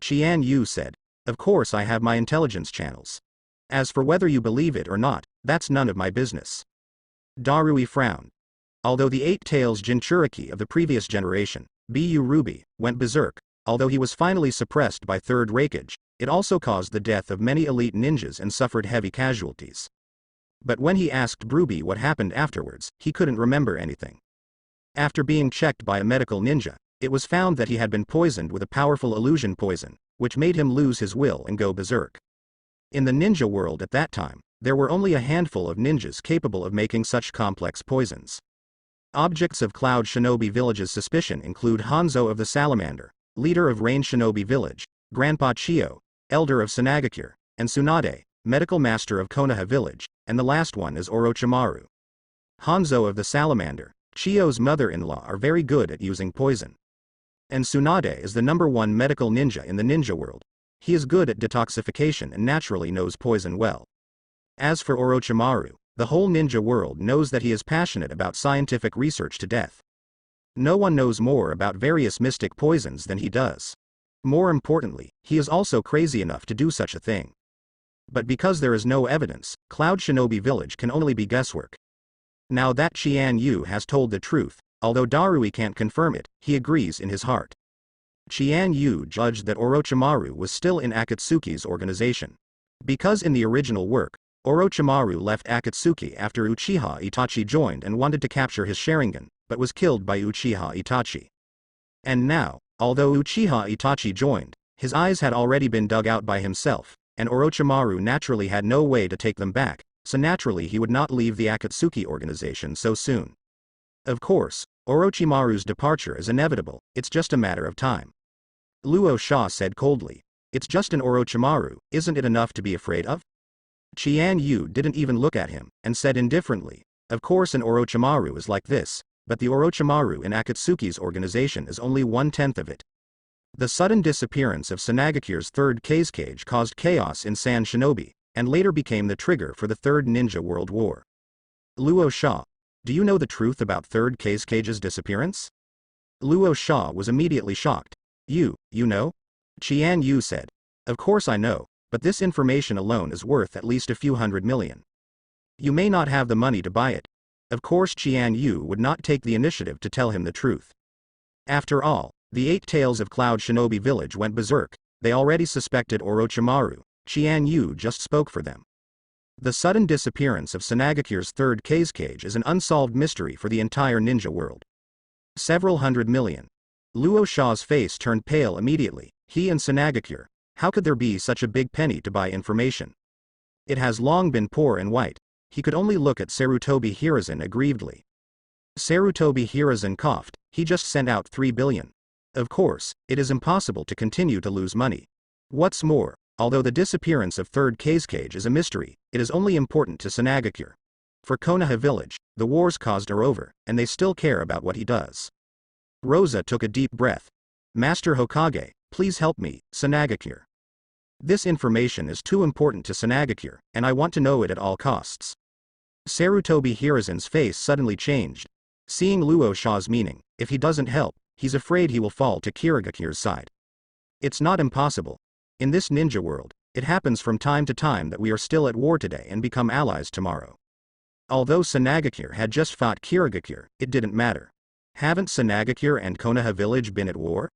Chian Yu said, of course I have my intelligence channels. As for whether you believe it or not, that's none of my business. Darui frowned. Although the 8 Tails Jinchuriki of the previous generation, Bu Ruby, went berserk, although he was finally suppressed by 3rd Raikage, it also caused the death of many elite ninjas and suffered heavy casualties. But when he asked Ruby what happened afterwards, he couldn't remember anything. After being checked by a medical ninja, it was found that he had been poisoned with a powerful illusion poison, which made him lose his will and go berserk. In the ninja world at that time, there were only a handful of ninjas capable of making such complex poisons. Objects of Cloud Shinobi Village's suspicion include Hanzo of the Salamander, leader of Rain Shinobi Village, Grandpa Chio, elder of Sanagakure, and Tsunade, medical master of Konoha Village, and the last one is Orochimaru. Hanzo of the Salamander, Chio's mother-in-law are very good at using poison. And Tsunade is the #1 medical ninja in the ninja world. He is good at detoxification and naturally knows poison well. As for Orochimaru, the whole ninja world knows that he is passionate about scientific research to death. No one knows more about various mystic poisons than he does. More importantly, he is also crazy enough to do such a thing. But because there is no evidence, Cloud Shinobi Village can only be guesswork. Now that Chian Yu has told the truth, although Darui can't confirm it, he agrees in his heart. Chian Yu judged that Orochimaru was still in Akatsuki's organization. Because in the original work, Orochimaru left Akatsuki after Uchiha Itachi joined and wanted to capture his Sharingan, but was killed by Uchiha Itachi. And now, although Uchiha Itachi joined, his eyes had already been dug out by himself, and Orochimaru naturally had no way to take them back, so naturally he would not leave the Akatsuki organization so soon. Of course, Orochimaru's departure is inevitable, it's just a matter of time. Luo Sha said coldly, it's just an Orochimaru, isn't it enough to be afraid of? Chian Yu didn't even look at him, and said indifferently, of course an Orochimaru is like this, but the Orochimaru in Akatsuki's organization is only 1/10 of it. The sudden disappearance of Sanagakure's 3rd Kazekage caused chaos in San Shinobi, and later became the trigger for the 3rd Ninja World War. Luo Sha, do you know the truth about 3rd Kazecage's disappearance? Luo Sha was immediately shocked. You know? Chian Yu said. Of course I know, but this information alone is worth at least a few $100 million. You may not have the money to buy it. Of course Chian Yu would not take the initiative to tell him the truth. After all, the 8 Tails of Cloud Shinobi Village went berserk, they already suspected Orochimaru, Chian Yu just spoke for them. The sudden disappearance of Sanagakure's 3rd Kazekage is an unsolved mystery for the entire ninja world. Several $100 million. Luo Sha's face turned pale immediately, he and Sanagakure, how could there be such a big penny to buy information? It has long been poor and white. He could only look at Sarutobi Hiruzen aggrievedly. Sarutobi Hiruzen coughed, he just sent out 3 billion. Of course, it is impossible to continue to lose money. What's more, although the disappearance of 3rd Kazekage is a mystery, it is only important to Sanagakure. For Konoha Village, the wars caused are over, and they still care about what he does. Rosa took a deep breath. Master Hokage, please help me, Sanagakure. This information is too important to Sanagakure, and I want to know it at all costs. Sarutobi Hiruzen's face suddenly changed. Seeing Luo Sha's meaning, if he doesn't help, he's afraid he will fall to Kirigakure's side. It's not impossible. In this ninja world, it happens from time to time that we are still at war today and become allies tomorrow. Although Sanagakure had just fought Kirigakure, it didn't matter. Haven't Sanagakure and Konoha Village been at war?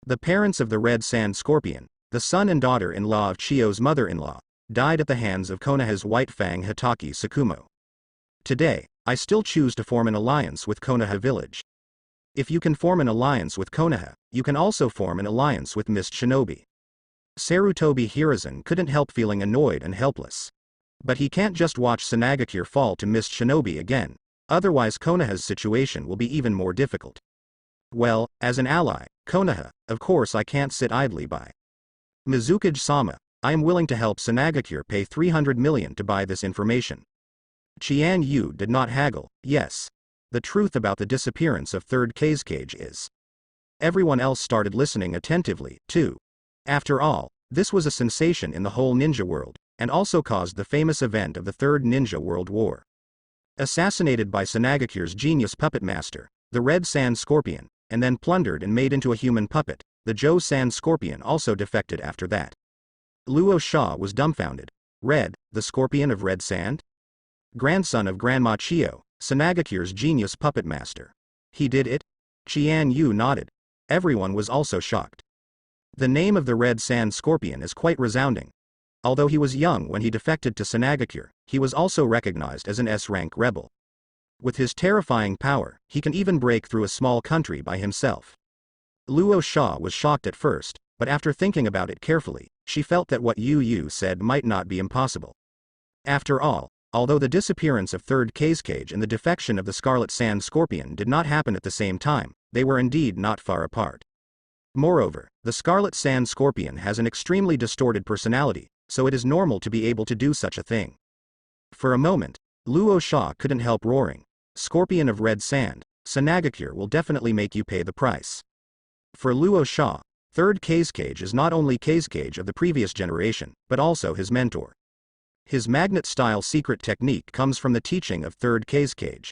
The parents of the Red Sand Scorpion, the son and daughter-in-law of Chio's mother-in-law, died at the hands of Konoha's White Fang Hitaki Tsukumo. Today, I still choose to form an alliance with Konoha Village. If you can form an alliance with Konoha, you can also form an alliance with Mist Shinobi. Sarutobi Hiruzen couldn't help feeling annoyed and helpless. But he can't just watch Sanagakure fall to Mist Shinobi again, otherwise Konoha's situation will be even more difficult. Well, as an ally, Konoha, of course I can't sit idly by. Mizukage-sama, I am willing to help Sanagakure pay 300 million to buy this information. Chian Yu did not haggle. Yes. The truth about the disappearance of third Kazekage is. Everyone else started listening attentively, too. After all, this was a sensation in the whole ninja world, and also caused the famous event of the Third Ninja World War. Assassinated by Sanagakure's genius puppet master, the Red Sand Scorpion, and then plundered and made into a human puppet, the Joe Sand Scorpion also defected after that. Luo Sha was dumbfounded. Red, the Scorpion of Red Sand? Grandson of Grandma Chio, Sanagakure's genius puppet master. He did it? Chian Yu nodded. Everyone was also shocked. The name of the Red Sand Scorpion is quite resounding. Although he was young when he defected to Sanagakure, he was also recognized as an S-rank rebel. With his terrifying power, he can even break through a small country by himself. Luo Sha was shocked at first, but after thinking about it carefully, she felt that what Yu said might not be impossible. After all, although the disappearance of Third Kazekage and the defection of the Scarlet Sand Scorpion did not happen at the same time, they were indeed not far apart. Moreover, the Scarlet Sand Scorpion has an extremely distorted personality, so it is normal to be able to do such a thing. For a moment, Luo Sha couldn't help roaring. Scorpion of Red Sand, Sanagakure will definitely make you pay the price. For Luo Sha, Third Kazekage is not only Kazekage of the previous generation, but also his mentor. His magnet-style secret technique comes from the teaching of Third Kazekage.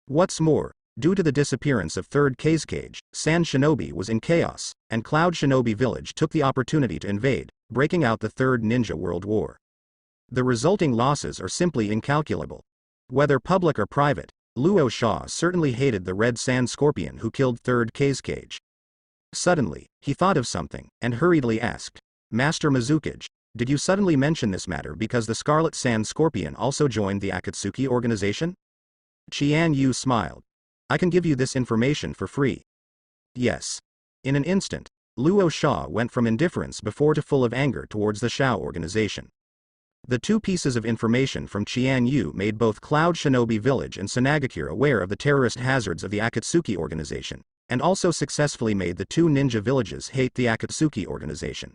What's more, due to the disappearance of Third Kazekage, Sand Shinobi was in chaos, and Cloud Shinobi Village took the opportunity to invade, breaking out the Third Ninja World War. The resulting losses are simply incalculable. Whether public or private, Luo Sha certainly hated the Red Sand Scorpion who killed Third Kazekage. Suddenly, he thought of something, and hurriedly asked, Master Mizukage, did you suddenly mention this matter because the Scarlet Sand Scorpion also joined the Akatsuki organization? Chian Yu smiled. I can give you this information for free. Yes. In an instant, Luo Sha went from indifference before to full of anger towards the Shao organization. The two pieces of information from Chian Yu made both Cloud Shinobi Village and Sanagakure aware of the terrorist hazards of the Akatsuki organization, and also successfully made the two ninja villages hate the Akatsuki organization.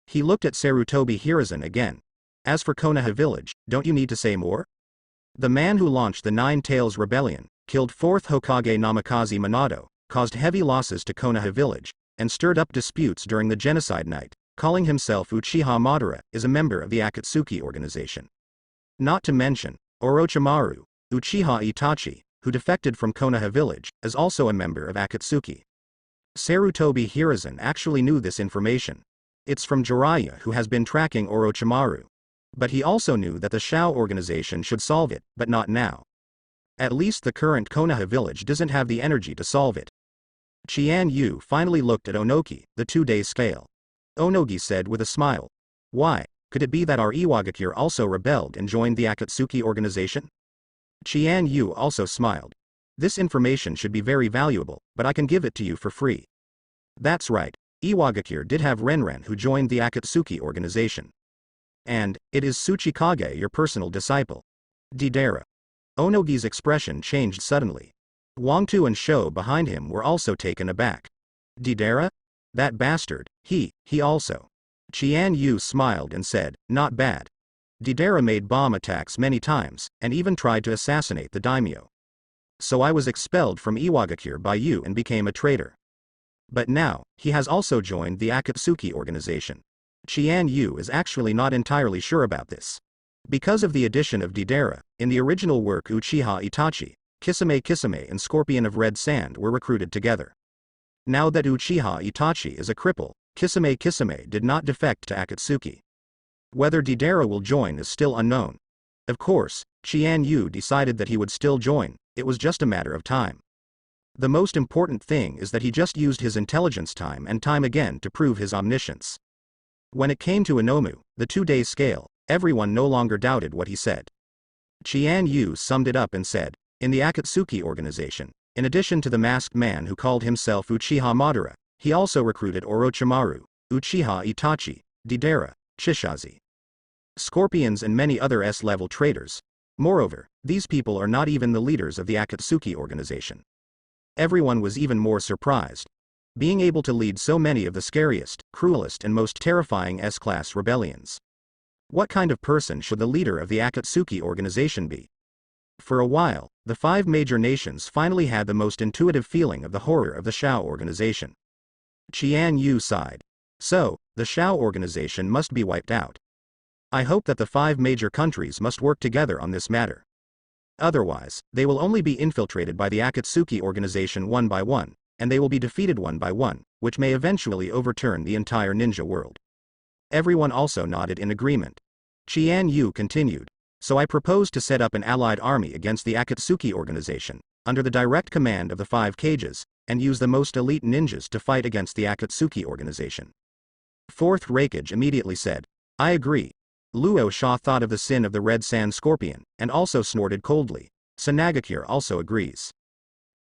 He looked at Sarutobi Hiruzen again. As for Konoha Village, don't you need to say more? The man who launched the Nine Tails Rebellion, killed 4th Hokage Namikaze Minato, caused heavy losses to Konoha Village, and stirred up disputes during the genocide night, calling himself Uchiha Madara, is a member of the Akatsuki organization. Not to mention, Orochimaru, Uchiha Itachi, who defected from Konoha Village, is also a member of Akatsuki. Sarutobi Hiruzen actually knew this information. It's from Jiraiya, who has been tracking Orochimaru. But he also knew that the Shao organization should solve it, but not now. At least the current Konoha village doesn't have the energy to solve it. Chian Yu finally looked at Onoki, the 2-day scale. Onogi said with a smile. Why, could it be that our Iwagakure also rebelled and joined the Akatsuki organization? Chian Yu also smiled. This information should be very valuable, but I can give it to you for free. That's right, Iwagakure did have Renren who joined the Akatsuki organization. And, it is Tsuchikage, your personal disciple. Deidara. Onogi's expression changed suddenly. Wangtu and Sho behind him were also taken aback. Deidara? That bastard, he also. Chian Yu smiled and said, not bad. Deidara made bomb attacks many times, and even tried to assassinate the daimyo. So I was expelled from Iwagakure by you and became a traitor. But now, he has also joined the Akatsuki organization. Chian Yu is actually not entirely sure about this. Because of the addition of Deidara, in the original work Uchiha Itachi, Kisame and Scorpion of Red Sand were recruited together. Now that Uchiha Itachi is a cripple, Kisame did not defect to Akatsuki. Whether Deidara will join is still unknown. Of course, Chian Yu decided that he would still join, it was just a matter of time. The most important thing is that he just used his intelligence time and time again to prove his omniscience. When it came to Inomu, the 2-day scale, everyone no longer doubted what he said. Chian Yu summed it up and said, in the Akatsuki organization, in addition to the masked man who called himself Uchiha Madara, he also recruited Orochimaru, Uchiha Itachi, Deidara, Chishazi, Scorpions and many other S-level traitors. Moreover, these people are not even the leaders of the Akatsuki organization. Everyone was even more surprised. Being able to lead so many of the scariest, cruelest and most terrifying S-class rebellions. What kind of person should the leader of the Akatsuki organization be? For a while, the 5 major nations finally had the most intuitive feeling of the horror of the Shao organization. Chian Yu sighed. So, the Shao organization must be wiped out. I hope that the 5 major countries must work together on this matter. Otherwise, they will only be infiltrated by the Akatsuki organization one by one, and they will be defeated one by one, which may eventually overturn the entire ninja world. Everyone also nodded in agreement. Chian Yu continued. So I propose to set up an allied army against the Akatsuki organization, under the direct command of the 5 cages, and use the most elite ninjas to fight against the Akatsuki organization. 4th Raikage immediately said, I agree. Luo Sha thought of the sin of the Red Sand Scorpion, and also snorted coldly. Sanagakure also agrees.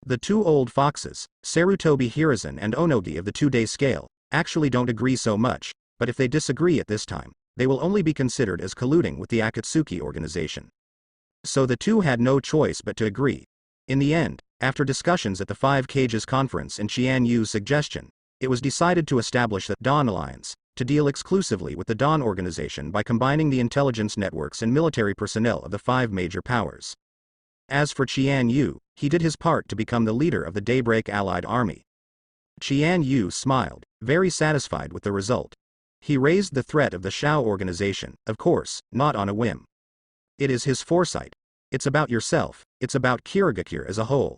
The 2 old foxes, Sarutobi Hiruzen and Onogi of the 2-day scale, actually don't agree so much, but if they disagree at this time, they will only be considered as colluding with the Akatsuki organization. So the 2 had no choice but to agree. In the end, after discussions at the 5 Cages conference and Chian Yu's suggestion, it was decided to establish the Dawn Alliance, to deal exclusively with the Dawn organization by combining the intelligence networks and military personnel of the 5 major powers. As for Chian Yu, he did his part to become the leader of the Daybreak Allied Army. Chian Yu smiled, very satisfied with the result. He raised the threat of the Shao organization, of course, not on a whim. It is his foresight. It's about yourself, it's about Kirigakure as a whole.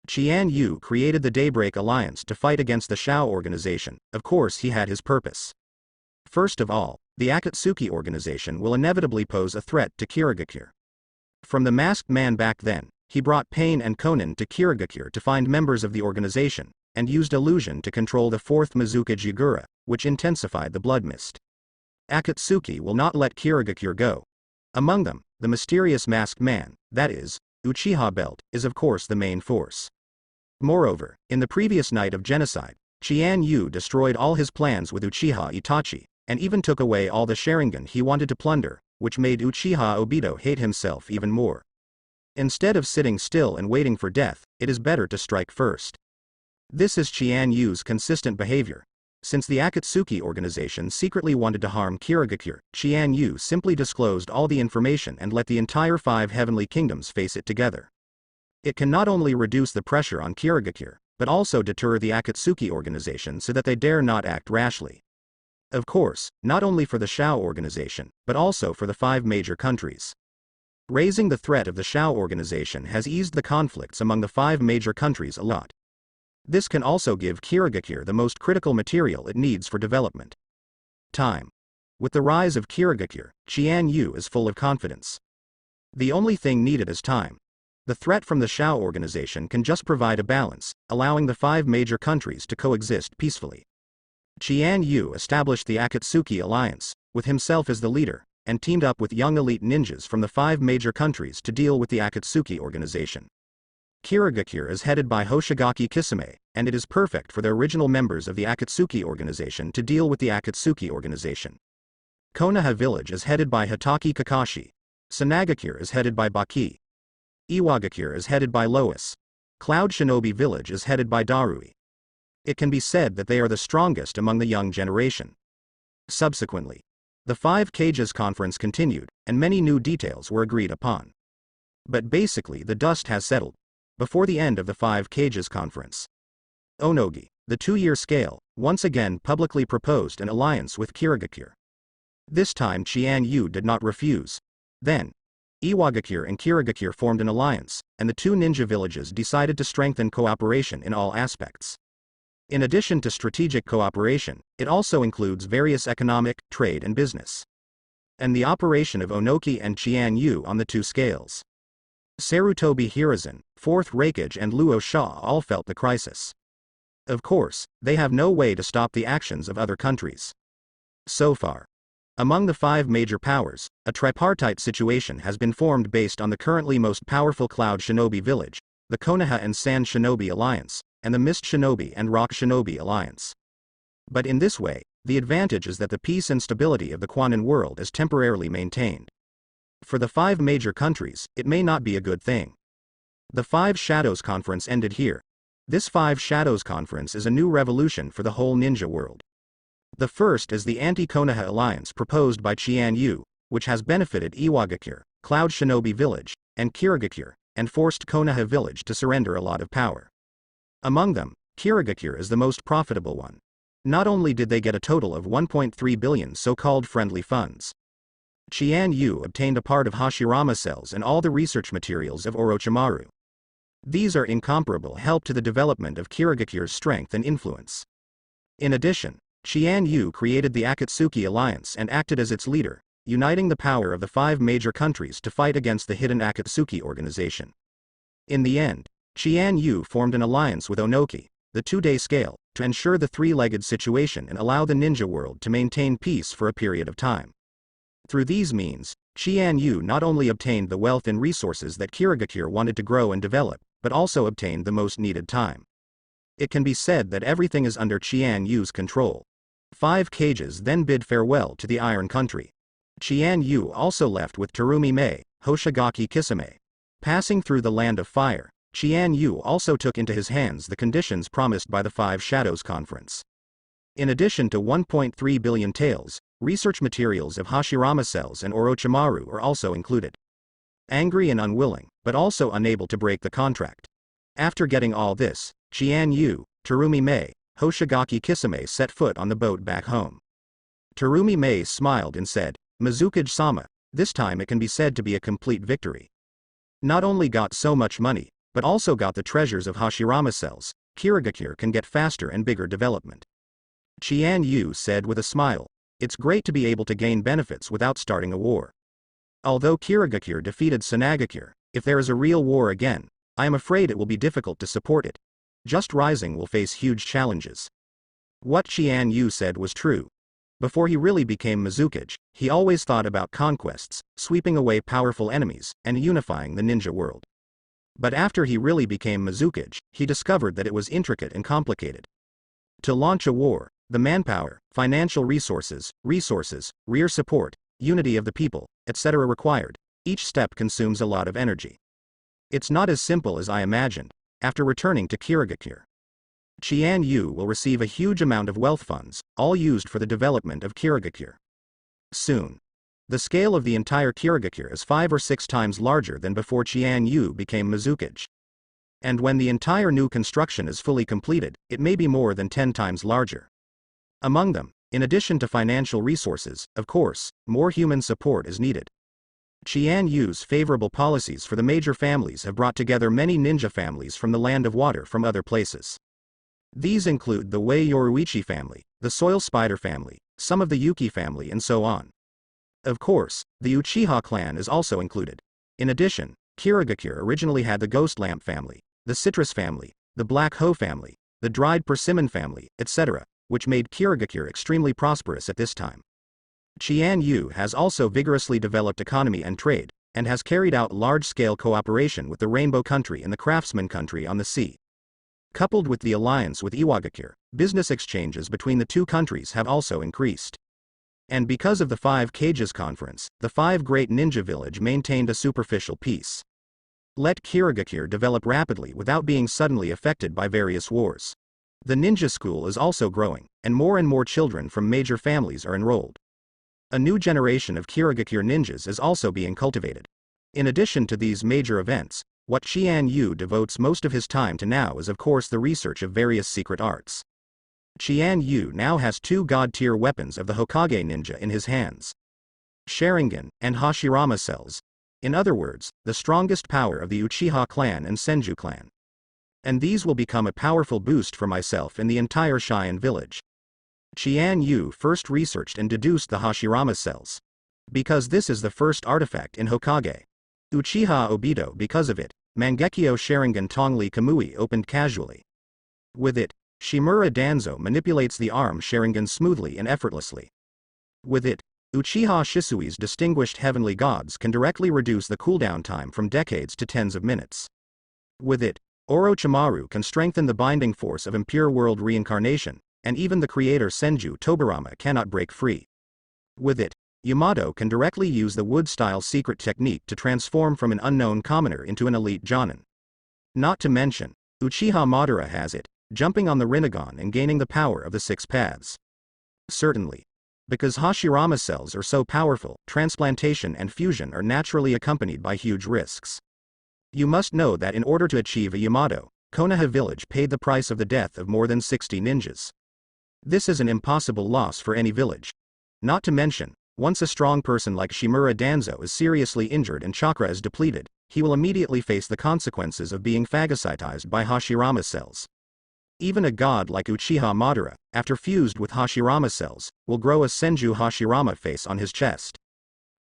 Chian Yu created the Daybreak Alliance to fight against the Shao organization, of course he had his purpose. First of all, the Akatsuki organization will inevitably pose a threat to Kirigakure. From the masked man back then, he brought Pain and Konan to Kirigakure to find members of the organization, and used illusion to control the 4th Mizuka Jigura, which intensified the blood mist. Akatsuki will not let Kirigakure go. Among them, the mysterious masked man, that is, Uchiha belt, is of course the main force. Moreover, in the previous night of genocide, Chian Yu destroyed all his plans with Uchiha Itachi, and even took away all the Sharingan he wanted to plunder, which made Uchiha Obito hate himself even more. Instead of sitting still and waiting for death, it is better to strike first. This is Chian Yu's consistent behavior. Since the Akatsuki organization secretly wanted to harm Kirigakure, Chian Yu simply disclosed all the information and let the entire 5 heavenly kingdoms face it together. It can not only reduce the pressure on Kirigakure, but also deter the Akatsuki organization so that they dare not act rashly. Of course, not only for the Shao organization, but also for the 5 major countries. Raising the threat of the Shao organization has eased the conflicts among the 5 major countries a lot. This can also give Kirigakure the most critical material it needs for development. Time. With the rise of Kirigakure, Chian Yu is full of confidence. The only thing needed is time. The threat from the Shao organization can just provide a balance, allowing the 5 major countries to coexist peacefully. Chian Yu established the Akatsuki alliance, with himself as the leader, and teamed up with young elite ninjas from the 5 major countries to deal with the Akatsuki organization. Kirigakure is headed by Hoshigaki Kisame, and it is perfect for the original members of the Akatsuki organization to deal with the Akatsuki organization. Konoha village is headed by Hitaki Kakashi. Sanagakure is headed by Baki. Iwagakure is headed by Lois. Cloud Shinobi village is headed by Darui. It can be said that they are the strongest among the young generation. Subsequently, the 5 Cages conference continued, and many new details were agreed upon. But basically the dust has settled. Before the end of the 5 Cages conference, Onogi, the 2-year scale, once again publicly proposed an alliance with Kirigakure. This time Chian Yu did not refuse. Then, Iwagakure and Kirigakure formed an alliance, and the 2 ninja villages decided to strengthen cooperation in all aspects. In addition to strategic cooperation, it also includes various economic, trade and business. And the operation of Onoki and Chian Yu on the 2 scales. Sarutobi Hiruzen, 4th Raikage and Luo Sha all felt the crisis. Of course, they have no way to stop the actions of other countries. So far, among the 5 major powers, a tripartite situation has been formed based on the currently most powerful Cloud Shinobi village, the Konoha and Sand Shinobi alliance, and the Mist Shinobi and Rock Shinobi alliance. But in this way, The advantage is that the peace and stability of the Quanon world is temporarily maintained. For the 5 major countries, it may not be a good thing. The 5 Shadows Conference ended here. This 5 Shadows Conference is a new revolution for the whole ninja world. The first is the anti-Konoha alliance proposed by Chian Yu, which has benefited Iwagakure, Cloud Shinobi Village, and Kirigakure, and forced Konoha Village to surrender a lot of power. Among them, Kirigakure is the most profitable one. Not only did they get a total of 1.3 billion so-called friendly funds. Chian Yu obtained a part of Hashirama cells and all the research materials of Orochimaru. These are incomparable help to the development of Kirigakure's strength and influence. In addition, Chian Yu created the Akatsuki Alliance and acted as its leader, uniting the power of the 5 major countries to fight against the hidden Akatsuki organization. In the end, Chian Yu formed an alliance with Onoki, the 2-day scale, to ensure the 3-legged situation and allow the ninja world to maintain peace for a period of time. Through these means, Chian Yu not only obtained the wealth and resources that Kirigakure wanted to grow and develop, but also obtained the most needed time. It can be said that everything is under Chian Yu's control. 5 cages then bid farewell to the Iron Country. Chian Yu also left with Terumi Mei, Hoshigaki Kisame. Passing through the Land of Fire, Chian Yu also took into his hands the conditions promised by the 5 Shadows Conference. In addition to 1.3 billion taels, research materials of Hashirama cells and Orochimaru are also included. Angry and unwilling, but also unable to break the contract. After getting all this, Chian Yu, Terumi Mei, Hoshigaki Kisame set foot on the boat back home. Terumi Mei smiled and said, "Mizukage-sama, this time it can be said to be a complete victory. Not only got so much money, but also got the treasures of Hashirama cells, Kirigakure can get faster and bigger development." Chian Yu said with a smile, "It's great to be able to gain benefits without starting a war. Although Kirigakure defeated Sanagakure, if there is a real war again, I am afraid it will be difficult to support it. Just Rising will face huge challenges." What Chian Yu said was true. Before he really became Mizukage, he always thought about conquests, sweeping away powerful enemies, and unifying the ninja world. But after he really became Mizukage, he discovered that it was intricate and complicated. To launch a war, the manpower, financial resources, rear support, unity of the people, etc. required, each step consumes a lot of energy. It's not as simple as I imagined. After returning to Kirigakure, Chian Yu will receive a huge amount of wealth funds, all used for the development of Kirigakure. Soon, the scale of the entire Kirigakure is 5 or 6 times larger than before Chian Yu became Mizukage. And when the entire new construction is fully completed, it may be more than 10 times larger. Among them, in addition to financial resources, of course, more human support is needed. Chian Yu's favorable policies for the major families have brought together many ninja families from the Land of Water from other places. These include the Wei Yoruichi family, the Soil Spider family, some of the Yuki family and so on. Of course, the Uchiha clan is also included. In addition, Kirigakure originally had the Ghost Lamp family, the Citrus family, the Black Hoe family, the Dried Persimmon family, etc., which made Kirigakure extremely prosperous at this time. Chian Yu has also vigorously developed economy and trade, and has carried out large-scale cooperation with the Rainbow Country and the Craftsman Country on the sea. Coupled with the alliance with Iwagakure, business exchanges between the 2 countries have also increased. And because of the 5 Cages Conference, the 5 Great Ninja Village maintained a superficial peace. Let Kirigakure develop rapidly without being suddenly affected by various wars. The ninja school is also growing, and more children from major families are enrolled. A new generation of Kirigakure ninjas is also being cultivated. In addition to these major events, what Chian Yu devotes most of his time to now is of course the research of various secret arts. Chian Yu now has 2 god-tier weapons of the Hokage ninja in his hands: Sharingan and Hashirama cells. In other words, the strongest power of the Uchiha clan and Senju clan. And these will become a powerful boost for myself and the entire Chian village. Chian Yu first researched and deduced the Hashirama cells. Because this is the first artifact in Hokage Uchiha Obito. Because of it, Mangekyo Sharingan Tongli Kamui opened casually. With it, Shimura Danzo manipulates the arm Sharingan smoothly and effortlessly. With it, Uchiha Shisui's distinguished heavenly gods can directly reduce the cooldown time from decades to tens of minutes. With it, Orochimaru can strengthen the binding force of impure world reincarnation, and even the creator Senju Tobirama cannot break free. With it, Yamato can directly use the wood-style secret technique to transform from an unknown commoner into an elite jonin. Not to mention, Uchiha Madara has it, jumping on the Rinnegan and gaining the power of the six paths. Certainly. Because Hashirama cells are so powerful, transplantation and fusion are naturally accompanied by huge risks. You must know that in order to achieve a Yamato, Konoha village paid the price of the death of more than 60 ninjas. This is an impossible loss for any village. Not to mention, once a strong person like Shimura Danzo is seriously injured and chakra is depleted, he will immediately face the consequences of being phagocytized by Hashirama cells. Even a god like Uchiha Madara, after fused with Hashirama cells, will grow a Senju Hashirama face on his chest.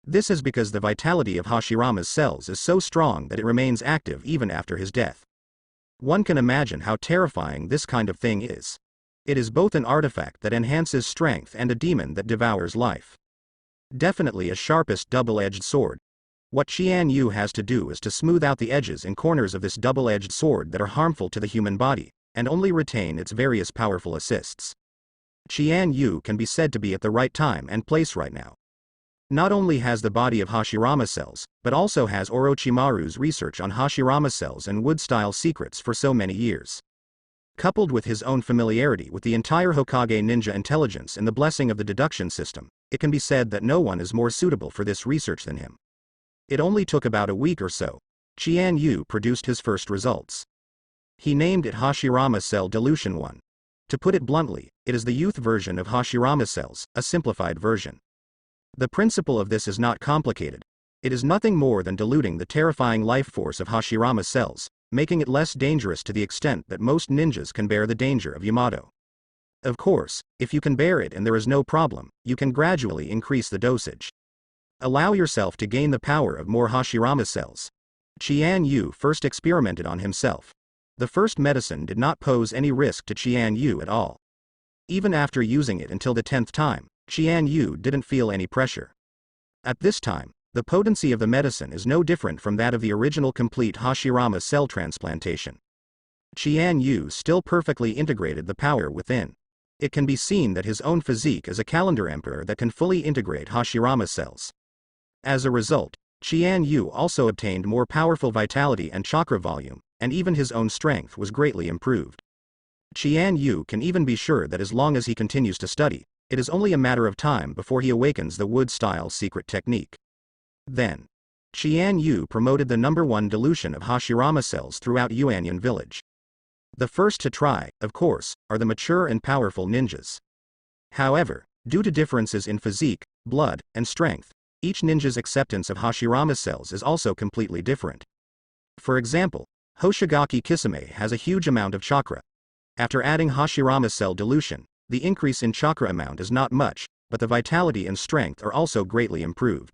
This is because the vitality of Hashirama's cells is so strong that it remains active even after his death. One can imagine how terrifying this kind of thing is. It is both an artifact that enhances strength and a demon that devours life. Definitely a sharpest double-edged sword. What Chian Yu has to do is to smooth out the edges and corners of this double-edged sword that are harmful to the human body, and only retain its various powerful assists. Chian Yu can be said to be at the right time and place right now. Not only has the body of Hashirama cells, but also has Orochimaru's research on Hashirama cells and wood-style secrets for so many years. Coupled with his own familiarity with the entire Hokage ninja intelligence and the blessing of the deduction system, it can be said that no one is more suitable for this research than him. It only took about a week or so. Chian Yu produced his first results. He named it Hashirama Cell Dilution 1. To put it bluntly, it is the youth version of Hashirama cells, a simplified version. The principle of this is not complicated. It is nothing more than diluting the terrifying life force of Hashirama cells, making it less dangerous to the extent that most ninjas can bear the danger of Yamato. Of course, if you can bear it and there is no problem, you can gradually increase the dosage. Allow yourself to gain the power of more Hashirama cells. Chian Yu first experimented on himself. The first medicine did not pose any risk to Chian Yu at all. Even after using it until the 10th time, Chian Yu didn't feel any pressure. At this time, the potency of the medicine is no different from that of the original complete Hashirama cell transplantation. Chian Yu still perfectly integrated the power within. It can be seen that his own physique is a calendar emperor that can fully integrate Hashirama cells. As a result, Chian Yu also obtained more powerful vitality and chakra volume, and even his own strength was greatly improved. Chian Yu can even be sure that as long as he continues to study, it is only a matter of time before he awakens the wood-style secret technique. Then, Chian Yu promoted the #1 dilution of Hashirama cells throughout Yuanyan village. The first to try, of course, are the mature and powerful ninjas. However, due to differences in physique, blood, and strength, each ninja's acceptance of Hashirama cells is also completely different. For example, Hoshigaki Kisame has a huge amount of chakra. After adding Hashirama cell dilution, the increase in chakra amount is not much, but the vitality and strength are also greatly improved.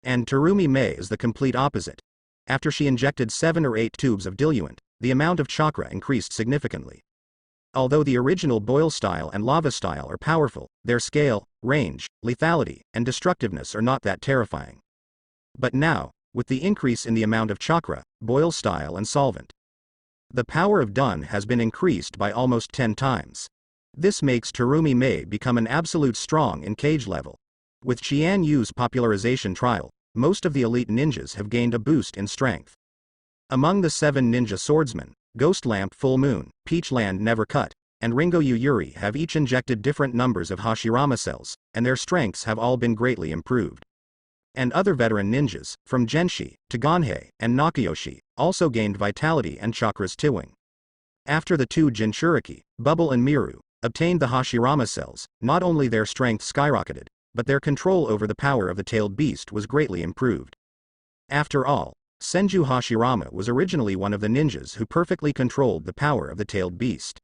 And Terumi Mei is the complete opposite. After she injected 7 or 8 tubes of diluent, the amount of chakra increased significantly. Although the original boil style and lava style are powerful, their scale, range, lethality, and destructiveness are not that terrifying. But now, with the increase in the amount of chakra, boil style and solvent, the power of Dun has been increased by almost 10 times. This makes Terumi Mei become an absolute strong in cage level. With Chian Yu's popularization trial, most of the elite ninjas have gained a boost in strength. Among the 7 ninja swordsmen, Ghost Lamp Full Moon, Peach Land Never Cut, and Ringo Yuyuri have each injected different numbers of Hashirama cells, and their strengths have all been greatly improved. And other veteran ninjas, from Genshi, to Ganhei, and Nakayoshi, also gained vitality and chakras tiwing. After the 2 Jinchuriki, Bubble and Miru, obtained the Hashirama cells, not only their strength skyrocketed, but their control over the power of the tailed beast was greatly improved. After all, Senju Hashirama was originally one of the ninjas who perfectly controlled the power of the tailed beast.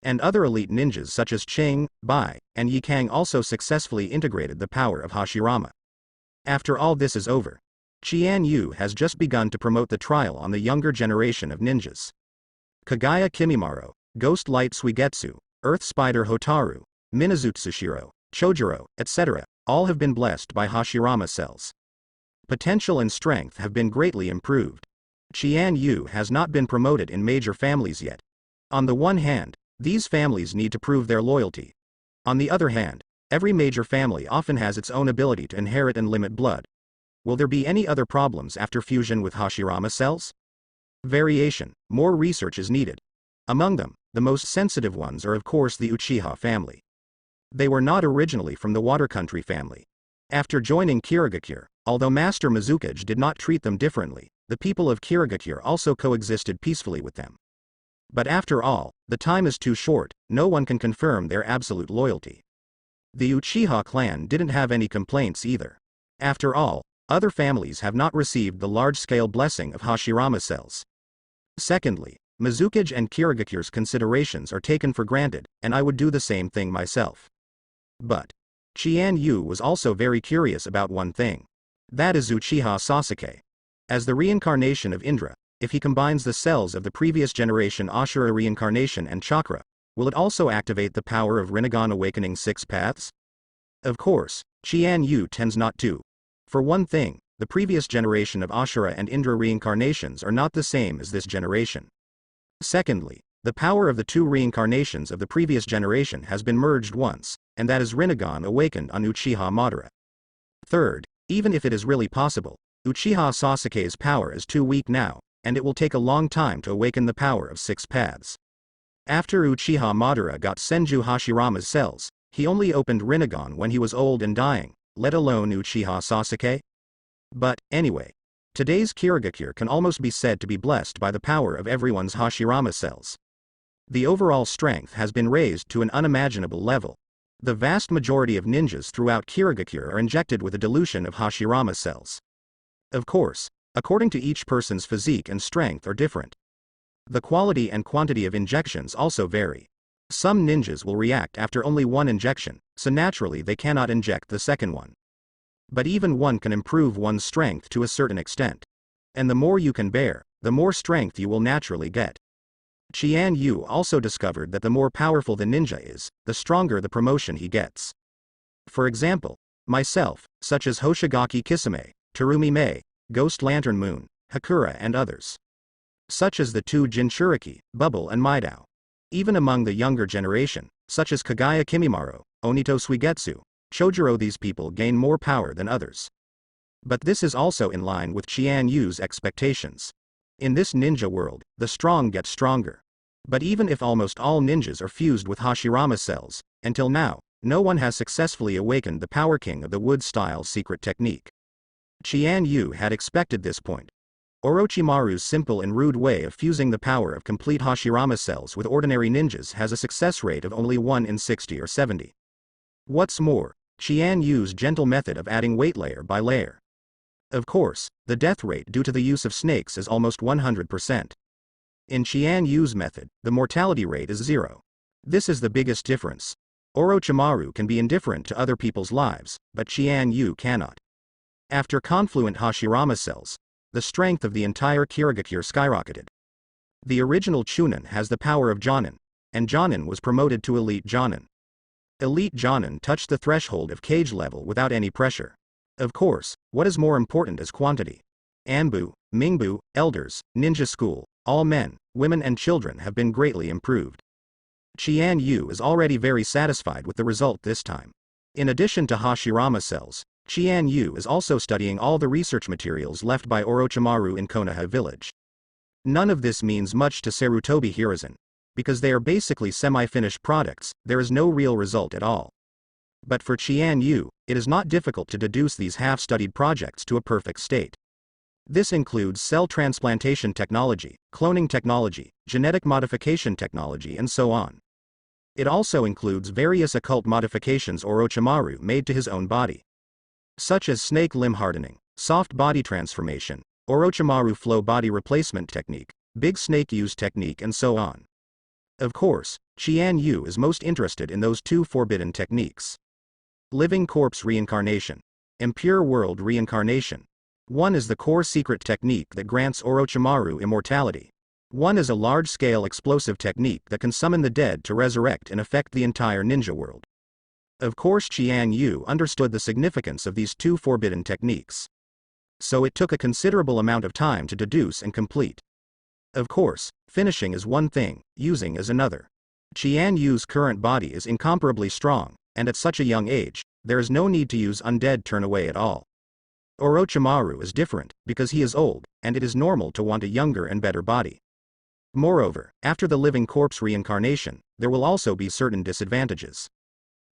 And other elite ninjas such as Ching, Bai, and Yikang also successfully integrated the power of Hashirama. After all this is over, Chian Yu has just begun to promote the trial on the younger generation of ninjas. Kagaya Kimimaro, Ghost Light Suigetsu, Earth Spider Hotaru, Minazutsushiro, Chojuro, etc., all have been blessed by Hashirama cells. Potential and strength have been greatly improved. Chian Yu has not been promoted in major families yet. On the one hand, These families need to prove their loyalty. On the other hand, every major family often has its own ability to inherit and limit blood. Will there be any other problems after fusion with Hashirama cells? Variation. More research is needed. Among them, the most sensitive ones are of course the Uchiha family. They were not originally from the Water Country family. After joining Kirigakure, although Master Mizukage did not treat them differently, the people of Kirigakure also coexisted peacefully with them. But after all, the time is too short, no one can confirm their absolute loyalty. The Uchiha clan didn't have any complaints either. After all, other families have not received the large-scale blessing of Hashirama cells. Secondly, Mizukage and Kirigakure's considerations are taken for granted, and I would do the same thing myself. But Chian Yu was also very curious about one thing. That is Uchiha Sasuke. As the reincarnation of Indra, if he combines the cells of the previous generation Ashura reincarnation and chakra, will it also activate the power of Rinnegan awakening 6 paths? Of course, Chian Yu tends not to. For one thing, the previous generation of Ashura and Indra reincarnations are not the same as this generation. Secondly, the power of the 2 reincarnations of the previous generation has been merged once, and that is Rinnegan awakened on Uchiha Madara. Third, even if it is really possible, Uchiha Sasuke's power is too weak now, and it will take a long time to awaken the power of 6 paths. After Uchiha Madara got Senju Hashirama's cells, he only opened Rinnegan when he was old and dying, let alone Uchiha Sasuke. But, anyway, today's Kirigakure can almost be said to be blessed by the power of everyone's Hashirama cells. The overall strength has been raised to an unimaginable level. The vast majority of ninjas throughout Kirigakure are injected with a dilution of Hashirama cells. Of course, according to each person's physique and strength are different. The quality and quantity of injections also vary. Some ninjas will react after only one injection, so naturally they cannot inject the second one. But even one can improve one's strength to a certain extent. And the more you can bear, the more strength you will naturally get. Chian Yu also discovered that the more powerful the ninja is, the stronger the promotion he gets. For example, myself, such as Hoshigaki Kisame, Terumi Mei, Ghost Lantern Moon, Hakura and others. Such as the 2 Jinchuriki, Bubble and Midao. Even among the younger generation, such as Kagaya Kimimaro, Onito Suigetsu, Chojuro, these people gain more power than others. But this is also in line with Chian Yu's expectations. In this ninja world, the strong get stronger. But even if almost all ninjas are fused with Hashirama cells, until now, no one has successfully awakened the Power King of the Wood-style secret technique. Chian Yu had expected this point. Orochimaru's simple and rude way of fusing the power of complete Hashirama cells with ordinary ninjas has a success rate of only 1 in 60 or 70. What's more, Chian Yu's gentle method of adding weight layer by layer. Of course, the death rate due to the use of snakes is almost 100%. In Chian Yu's method, the mortality rate is 0. This is the biggest difference. Orochimaru can be indifferent to other people's lives, but Chian Yu cannot. After confluent Hashirama cells, the strength of the entire Kirigakure skyrocketed. The original Chunin has the power of Jonin, and Jonin was promoted to Elite Jonin. Elite Jonin touched the threshold of cage level without any pressure. Of course, what is more important is quantity. Anbu, Mingbu, elders, ninja school, all men, women and children have been greatly improved. Chian Yu is already very satisfied with the result this time. In addition to Hashirama cells, Chian Yu is also studying all the research materials left by Orochimaru in Konoha village. None of this means much to Sarutobi Hiruzen. Because they are basically semi-finished products, there is no real result at all. But for Chian Yu, it is not difficult to deduce these half-studied projects to a perfect state. This includes cell transplantation technology, cloning technology, genetic modification technology and so on. It also includes various occult modifications Orochimaru made to his own body. Such as snake limb hardening, soft body transformation, Orochimaru flow body replacement technique, big snake use technique and so on. Of course, Chian Yu is most interested in those 2 forbidden techniques. Living corpse reincarnation. Impure world reincarnation. One is the core secret technique that grants Orochimaru immortality. One is a large-scale explosive technique that can summon the dead to resurrect and affect the entire ninja world. Of course Chian Yu understood the significance of these 2 forbidden techniques. So it took a considerable amount of time to deduce and complete. Of course, finishing is one thing, using is another. Chian Yu's current body is incomparably strong, and at such a young age, there is no need to use undead turn away at all. Orochimaru is different, because he is old, and it is normal to want a younger and better body. Moreover, after the living corpse reincarnation, there will also be certain disadvantages.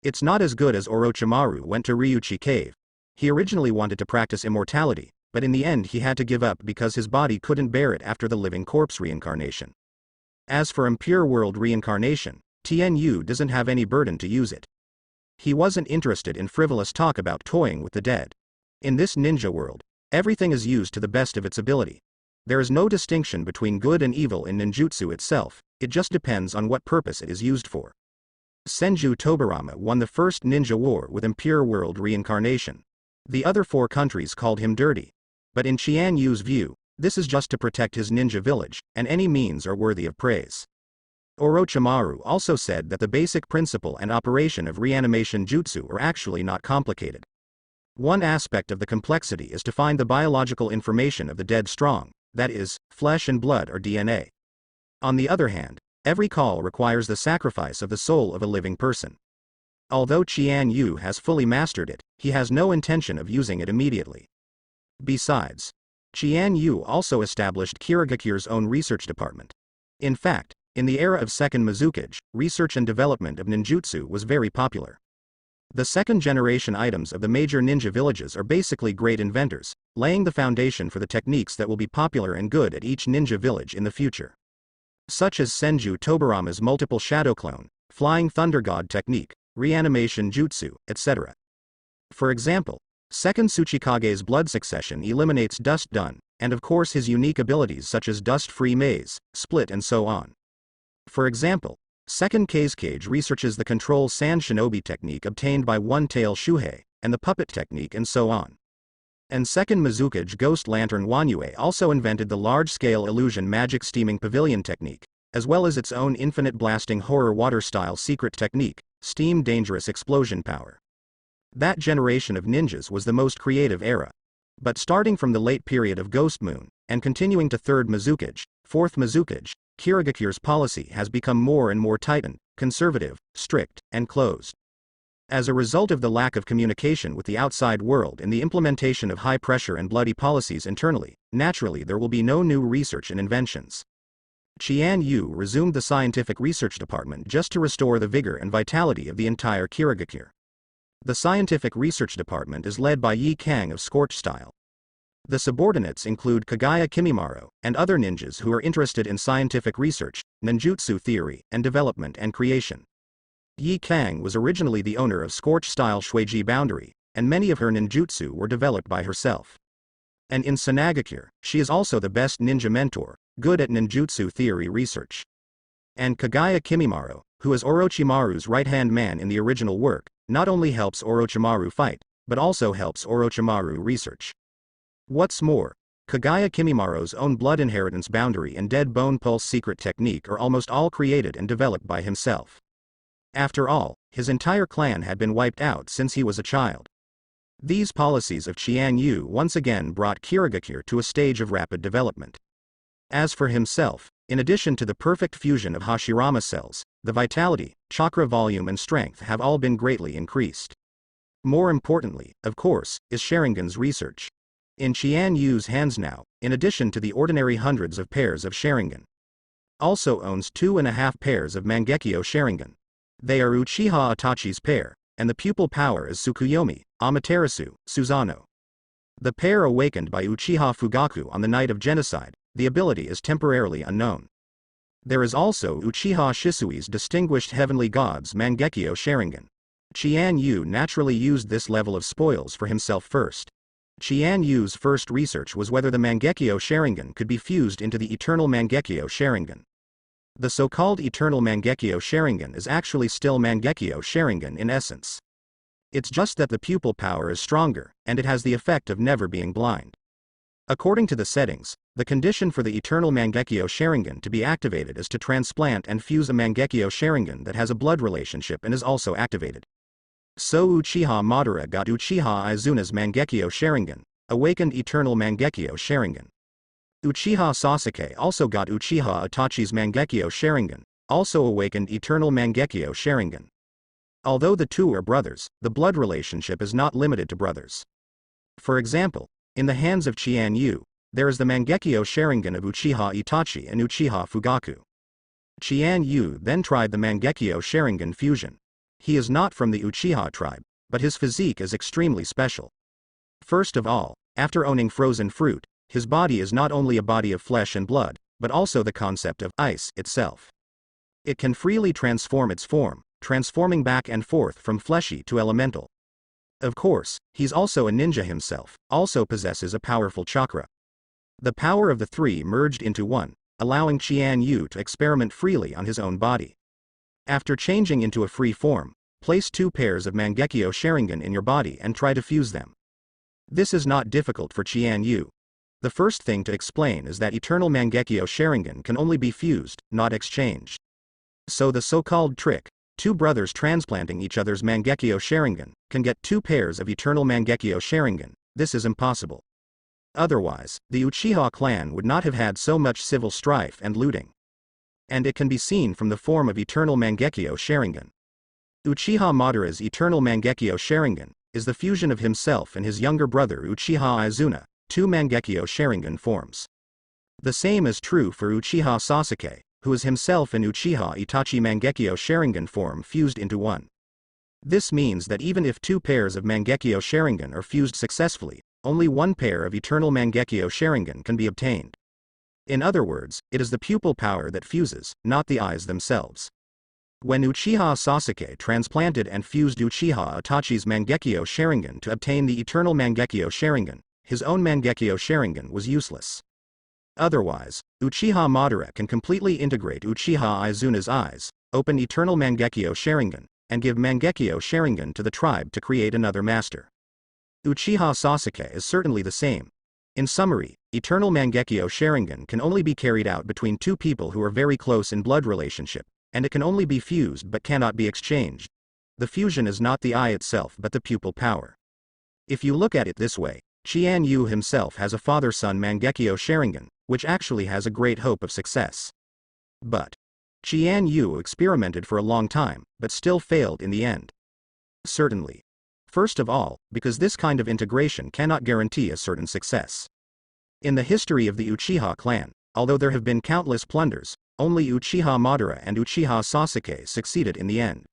It's not as good as Orochimaru went to Ryuchi cave. He originally wanted to practice immortality, but in the end he had to give up because his body couldn't bear it after the living corpse reincarnation. As for impure world reincarnation, Chian Yu doesn't have any burden to use it. He wasn't interested in frivolous talk about toying with the dead. In this ninja world, everything is used to the best of its ability. There is no distinction between good and evil in ninjutsu itself, it just depends on what purpose it is used for. Senju Tobirama won the first ninja war with impure world reincarnation. The other 4 countries called him dirty. But in Chian Yu's view, this is just to protect his ninja village, and any means are worthy of praise. Orochimaru also said that the basic principle and operation of reanimation jutsu are actually not complicated. One aspect of the complexity is to find the biological information of the dead strong, that is, flesh and blood or DNA. On the other hand, every call requires the sacrifice of the soul of a living person. Although Chian Yu has fully mastered it, he has no intention of using it immediately. Besides, Chian Yu also established Kirigakure's own research department. In fact, in the era of Second Mizukage, research and development of ninjutsu was very popular. The second-generation items of the major ninja villages are basically great inventors, laying the foundation for the techniques that will be popular and good at each ninja village in the future. Such as Senju Tobirama's multiple shadow clone, flying thunder god technique, reanimation jutsu, etc. For example, Second Tsuchikage's blood succession eliminates dust dun, and of course his unique abilities such as dust-free maze, split and so on. For example, Second Kazekage researches the control sand shinobi technique obtained by one-tail Shuhei, and the puppet technique and so on. And Second Mizukage Ghost Lantern Wanyue also invented the large-scale illusion magic steaming pavilion technique, as well as its own infinite blasting horror water-style secret technique, steam dangerous explosion power. That generation of ninjas was the most creative era. But starting from the late period of Ghost Moon, and continuing to Third Mizukage, Fourth Mizukage, Kirigakure's policy has become more and more tightened, conservative, strict, and closed. As a result of the lack of communication with the outside world and the implementation of high-pressure and bloody policies internally, naturally there will be no new research and inventions. Chian Yu resumed the scientific research department just to restore the vigor and vitality of the entire Kirigakure. The scientific research department is led by Yi Kang of Scorch Style. The subordinates include Kagaya Kimimaro, and other ninjas who are interested in scientific research, ninjutsu theory, and development and creation. Yi Kang was originally the owner of Scorch Style Shueiji Boundary, and many of her ninjutsu were developed by herself. And in Sanagakure, she is also the best ninja mentor, good at ninjutsu theory research. And Kagaya Kimimaro, who is Orochimaru's right-hand man in the original work, not only helps Orochimaru fight, but also helps Orochimaru research. What's more, Kagaya Kimimaro's own blood inheritance boundary and dead bone pulse secret technique are almost all created and developed by himself. After all, his entire clan had been wiped out since he was a child. These policies of Chian Yu once again brought Kirigakure to a stage of rapid development. As for himself, in addition to the perfect fusion of Hashirama cells, the vitality, chakra volume and strength have all been greatly increased. More importantly, of course, is Sharingan's research. In Chian Yu's hands now, in addition to the ordinary hundreds of pairs of Sharingan, also owns 2.5 pairs of Mangekyo Sharingan. They are Uchiha Itachi's pair, and the pupil power is Tsukuyomi, Amaterasu, Susanoo. The pair awakened by Uchiha Fugaku on the night of genocide, the ability is temporarily unknown. There is also Uchiha Shisui's distinguished heavenly gods Mangekyo Sharingan. Chian Yu naturally used this level of spoils for himself first. Chian Yu's first research was whether the Mangekyo Sharingan could be fused into the eternal Mangekyo Sharingan. The so-called eternal Mangekyo Sharingan is actually still Mangekyo Sharingan in essence. It's just that the pupil power is stronger, and it has the effect of never being blind. According to the settings, the condition for the eternal Mangekyo Sharingan to be activated is to transplant and fuse a Mangekyo Sharingan that has a blood relationship and is also activated. So Uchiha Madara got Uchiha Izuna's Mangekyo Sharingan, awakened eternal Mangekyo Sharingan. Uchiha Sasuke also got Uchiha Itachi's Mangekyo Sharingan, also awakened eternal Mangekyo Sharingan. Although the two are brothers, the blood relationship is not limited to brothers. For example, in the hands of Chian Yu, there is the Mangekyo Sharingan of Uchiha Itachi and Uchiha Fugaku. Chian Yu then tried the Mangekyo Sharingan fusion. He is not from the Uchiha tribe, but his physique is extremely special. First of all, after owning frozen fruit, his body is not only a body of flesh and blood, but also the concept of ice itself. It can freely transform its form, transforming back and forth from fleshy to elemental. Of course, he's also a ninja himself, also possesses a powerful chakra. The power of the three merged into one, allowing Chian Yu to experiment freely on his own body. After changing into a free form, place 2 pairs of Mangekyo Sharingan in your body and try to fuse them. This is not difficult for Chian Yu. The first thing to explain is that eternal Mangekyo Sharingan can only be fused, not exchanged. So the so-called trick, 2 brothers transplanting each other's Mangekyo Sharingan, can get 2 pairs of eternal Mangekyo Sharingan, this is impossible. Otherwise, the Uchiha clan would not have had so much civil strife and looting. And it can be seen from the form of eternal Mangekyo Sharingan. Uchiha Madara's eternal Mangekyo Sharingan is the fusion of himself and his younger brother Uchiha Izuna, 2 Mangekyo Sharingan forms. The same is true for Uchiha Sasuke, who is himself an Uchiha Itachi Mangekyo Sharingan form fused into one. This means that even if 2 pairs of Mangekyo Sharingan are fused successfully, only 1 pair of eternal Mangekyo Sharingan can be obtained. In other words, it is the pupil power that fuses, not the eyes themselves. When Uchiha Sasuke transplanted and fused Uchiha Itachi's Mangekyo Sharingan to obtain the eternal Mangekyo Sharingan, his own Mangekyo Sharingan was useless. Otherwise, Uchiha Madara can completely integrate Uchiha Izuna's eyes, open eternal Mangekyo Sharingan, and give Mangekyo Sharingan to the tribe to create another master. Uchiha Sasuke is certainly the same. In summary, eternal Mangekyo Sharingan can only be carried out between 2 people who are very close in blood relationship, and it can only be fused but cannot be exchanged. The fusion is not the eye itself but the pupil power. If you look at it this way, Chian Yu himself has a father-son Mangekyo Sharingan, which actually has a great hope of success. But Chian Yu experimented for a long time, but still failed in the end. Certainly. First of all, because this kind of integration cannot guarantee a certain success. In the history of the Uchiha clan, although there have been countless plunders, only Uchiha Madara and Uchiha Sasuke succeeded in the end.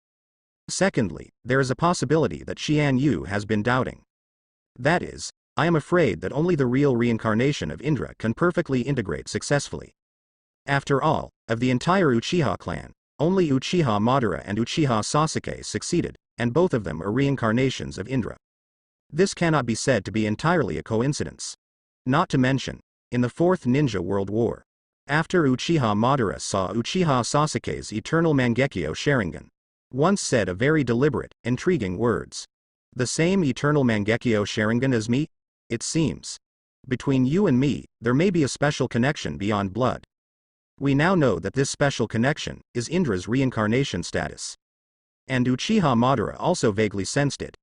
Secondly, there is a possibility that Chian Yu has been doubting. That is, I am afraid that only the real reincarnation of Indra can perfectly integrate successfully. After all, of the entire Uchiha clan, only Uchiha Madara and Uchiha Sasuke succeeded, and both of them are reincarnations of Indra. This cannot be said to be entirely a coincidence. Not to mention, in the 4th Ninja World War, after Uchiha Madara saw Uchiha Sasuke's eternal Mangekyo Sharingan, once said a very deliberate, intriguing words. The same eternal Mangekyo Sharingan as me? It seems. Between you and me, there may be a special connection beyond blood. We now know that this special connection is Indra's reincarnation status. And Uchiha Madara also vaguely sensed it.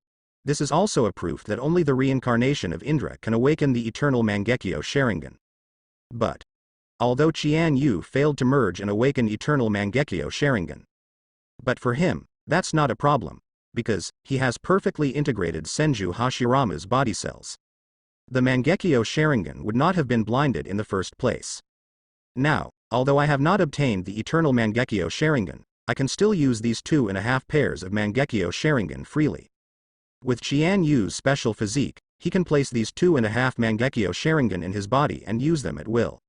This is also a proof that only the reincarnation of Indra can awaken the eternal Mangekyo Sharingan. But although Chian Yu failed to merge and awaken eternal Mangekyo Sharingan. But for him, that's not a problem, because he has perfectly integrated Senju Hashirama's body cells. The Mangekyo Sharingan would not have been blinded in the first place. Now, although I have not obtained the eternal Mangekyo Sharingan, I can still use these 2.5 pairs of Mangekyo Sharingan freely. With Chian Yu's special physique, he can place these 2.5 Mangekyo Sharingan in his body and use them at will.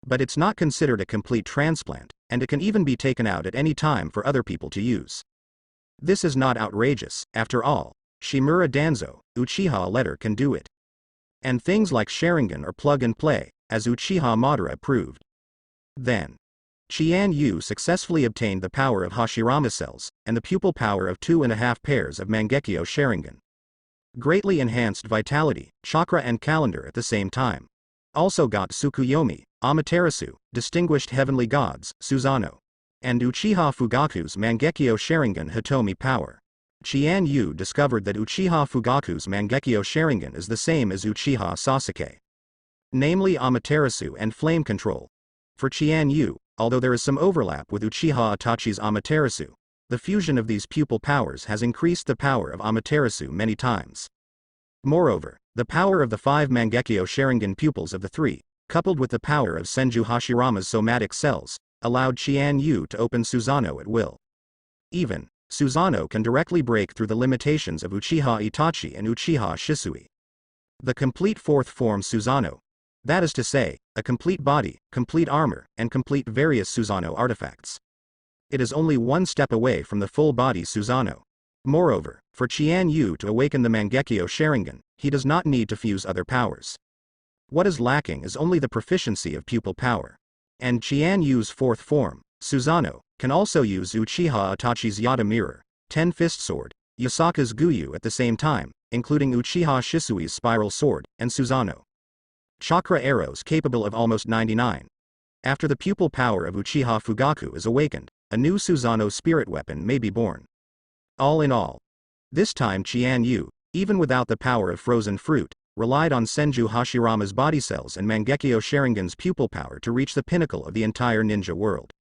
But it's not considered a complete transplant, and it can even be taken out at any time for other people to use. This is not outrageous, after all, Shimura Danzo, Uchiha letter can do it. And things like Sharingan are plug and play, as Uchiha Madara proved. Then, Chian Yu successfully obtained the power of Hashirama cells, and the pupil power of 2.5 pairs of Mangekyo Sharingan. Greatly enhanced vitality, chakra and calendar at the same time. Also got Tsukuyomi, Amaterasu, distinguished heavenly gods, Susanoo. And Uchiha Fugaku's Mangekyo Sharingan Hitomi power. Chian Yu discovered that Uchiha Fugaku's Mangekyo Sharingan is the same as Uchiha Sasuke. Namely Amaterasu and flame control. For Chian Yu, although there is some overlap with Uchiha Itachi's Amaterasu. The fusion of these pupil powers has increased the power of Amaterasu many times. Moreover, the power of the 5 Mangekyo Sharingan pupils of the 3, coupled with the power of Senju Hashirama's somatic cells, allowed Chian Yu to open Susanoo at will. Even, Susanoo can directly break through the limitations of Uchiha Itachi and Uchiha Shisui. The complete 4th form Susanoo. That is to say, a complete body, complete armor, and complete various Susanoo artifacts. It is only one step away from the full body Susanoo. Moreover, for Chian Yu to awaken the Mangekyo Sharingan, he does not need to fuse other powers. What is lacking is only the proficiency of pupil power. And Chian Yu's 4th form, Susanoo, can also use Uchiha Itachi's Yata Mirror, 10-Fist Sword, Yasaka's Guyu at the same time, including Uchiha Shisui's Spiral Sword, and Susanoo. Chakra arrows capable of almost 99. After the pupil power of Uchiha Fugaku is awakened, a new Susanoo spirit weapon may be born. All in all, this time Chian Yu, even without the power of frozen fruit, relied on Senju Hashirama's body cells and Mangekyo Sharingan's pupil power to reach the pinnacle of the entire ninja world.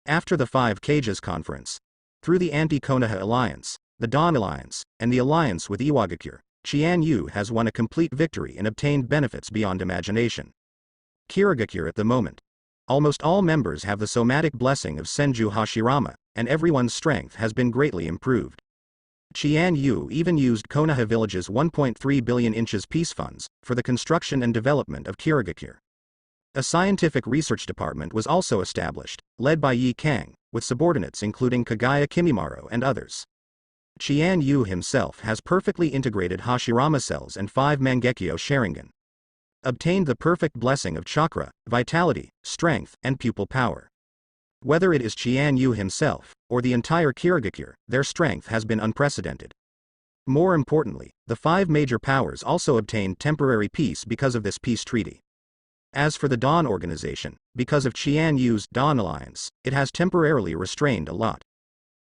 After the 5 Cages Conference, through the Anti-Konoha Alliance, the Dawn Alliance, and the alliance with Iwagakure, Chian Yu has won a complete victory and obtained benefits beyond imagination. Kirigakure at the moment. Almost all members have the somatic blessing of Senju Hashirama, and everyone's strength has been greatly improved. Chian Yu even used Konoha Village's 1.3 billion inches peace funds for the construction and development of Kirigakure. A scientific research department was also established, led by Yi Kang, with subordinates including Kagaya Kimimaro and others. Chian Yu himself has perfectly integrated Hashirama cells and 5 Mangekyo Sharingan. Obtained the perfect blessing of chakra, vitality, strength, and pupil power. Whether it is Chian Yu himself, or the entire Kirigakure, their strength has been unprecedented. More importantly, the 5 major powers also obtained temporary peace because of this peace treaty. As for the Dawn organization, because of Chian Yu's Dawn Alliance, it has temporarily restrained a lot.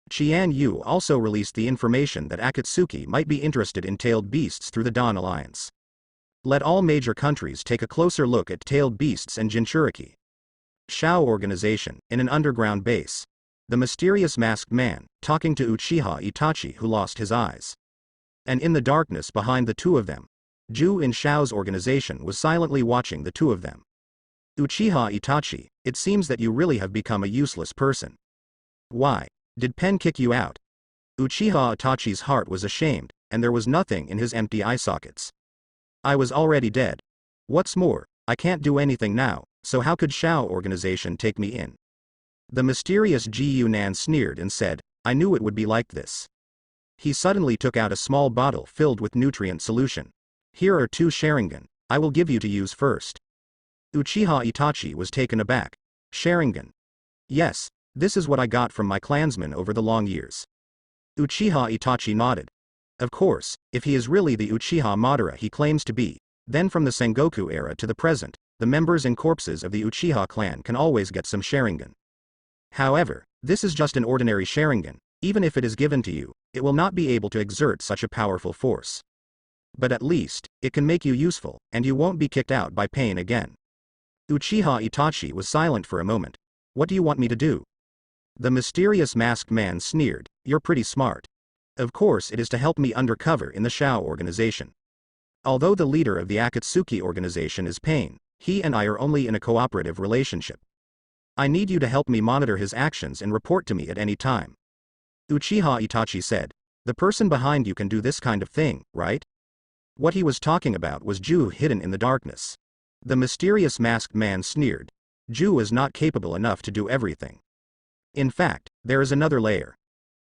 Chian Yu also released the information that Akatsuki might be interested in tailed beasts through the Dawn Alliance. Let all major countries take a closer look at tailed beasts and Jinchuriki. Shao organization, in an underground base. The mysterious masked man, talking to Uchiha Itachi who lost his eyes. And in the darkness behind the two of them, Ju in Shao's organization was silently watching the two of them. Uchiha Itachi, it seems that you really have become a useless person. Why? Did Pen kick you out? Uchiha Itachi's heart was ashamed, and there was nothing in his empty eye sockets. I was already dead. What's more, I can't do anything now, so how could Shao organization take me in? The mysterious Ji Yunan sneered and said, I knew it would be like this. He suddenly took out a small bottle filled with nutrient solution. Here are 2 Sharingan, I will give you to use first. Uchiha Itachi was taken aback. Sharingan. Yes, this is what I got from my clansmen over the long years. Uchiha Itachi nodded. Of course, if he is really the Uchiha Madara he claims to be, then from the Sengoku era to the present, the members and corpses of the Uchiha clan can always get some Sharingan. However, this is just an ordinary Sharingan. Even if it is given to you, it will not be able to exert such a powerful force. But at least, it can make you useful, and you won't be kicked out by pain again. Uchiha Itachi was silent for a moment. What do you want me to do? The mysterious masked man sneered, you're pretty smart. Of course it is to help me undercover in the Shao organization. Although the leader of the Akatsuki organization is Pain, he and I are only in a cooperative relationship. I need you to help me monitor his actions and report to me at any time. Uchiha Itachi said, the person behind you can do this kind of thing, right? What he was talking about was Ju hidden in the darkness. The mysterious masked man sneered. Ju is not capable enough to do everything. In fact, there is another layer.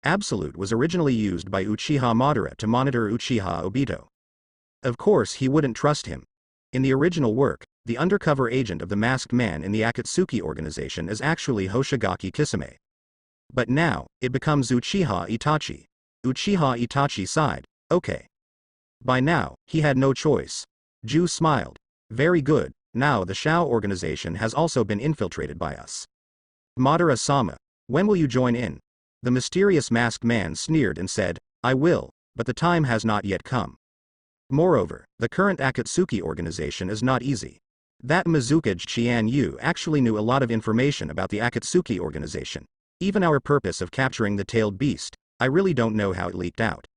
Absolute was originally used by Uchiha Madara to monitor Uchiha Obito. Of course he wouldn't trust him. In the original work, the undercover agent of the masked man in the Akatsuki organization is actually Hoshigaki Kisame. But now, it becomes Uchiha Itachi. Uchiha Itachi sighed, okay. By now, he had no choice. Ju smiled. Very good, now the Shao organization has also been infiltrated by us. Madara-sama, when will you join in? The mysterious masked man sneered and said, I will, but the time has not yet come. Moreover, the current Akatsuki organization is not easy. That Mizukage Chian Yu actually knew a lot of information about the Akatsuki organization. Even our purpose of capturing the tailed beast, I really don't know how it leaked out.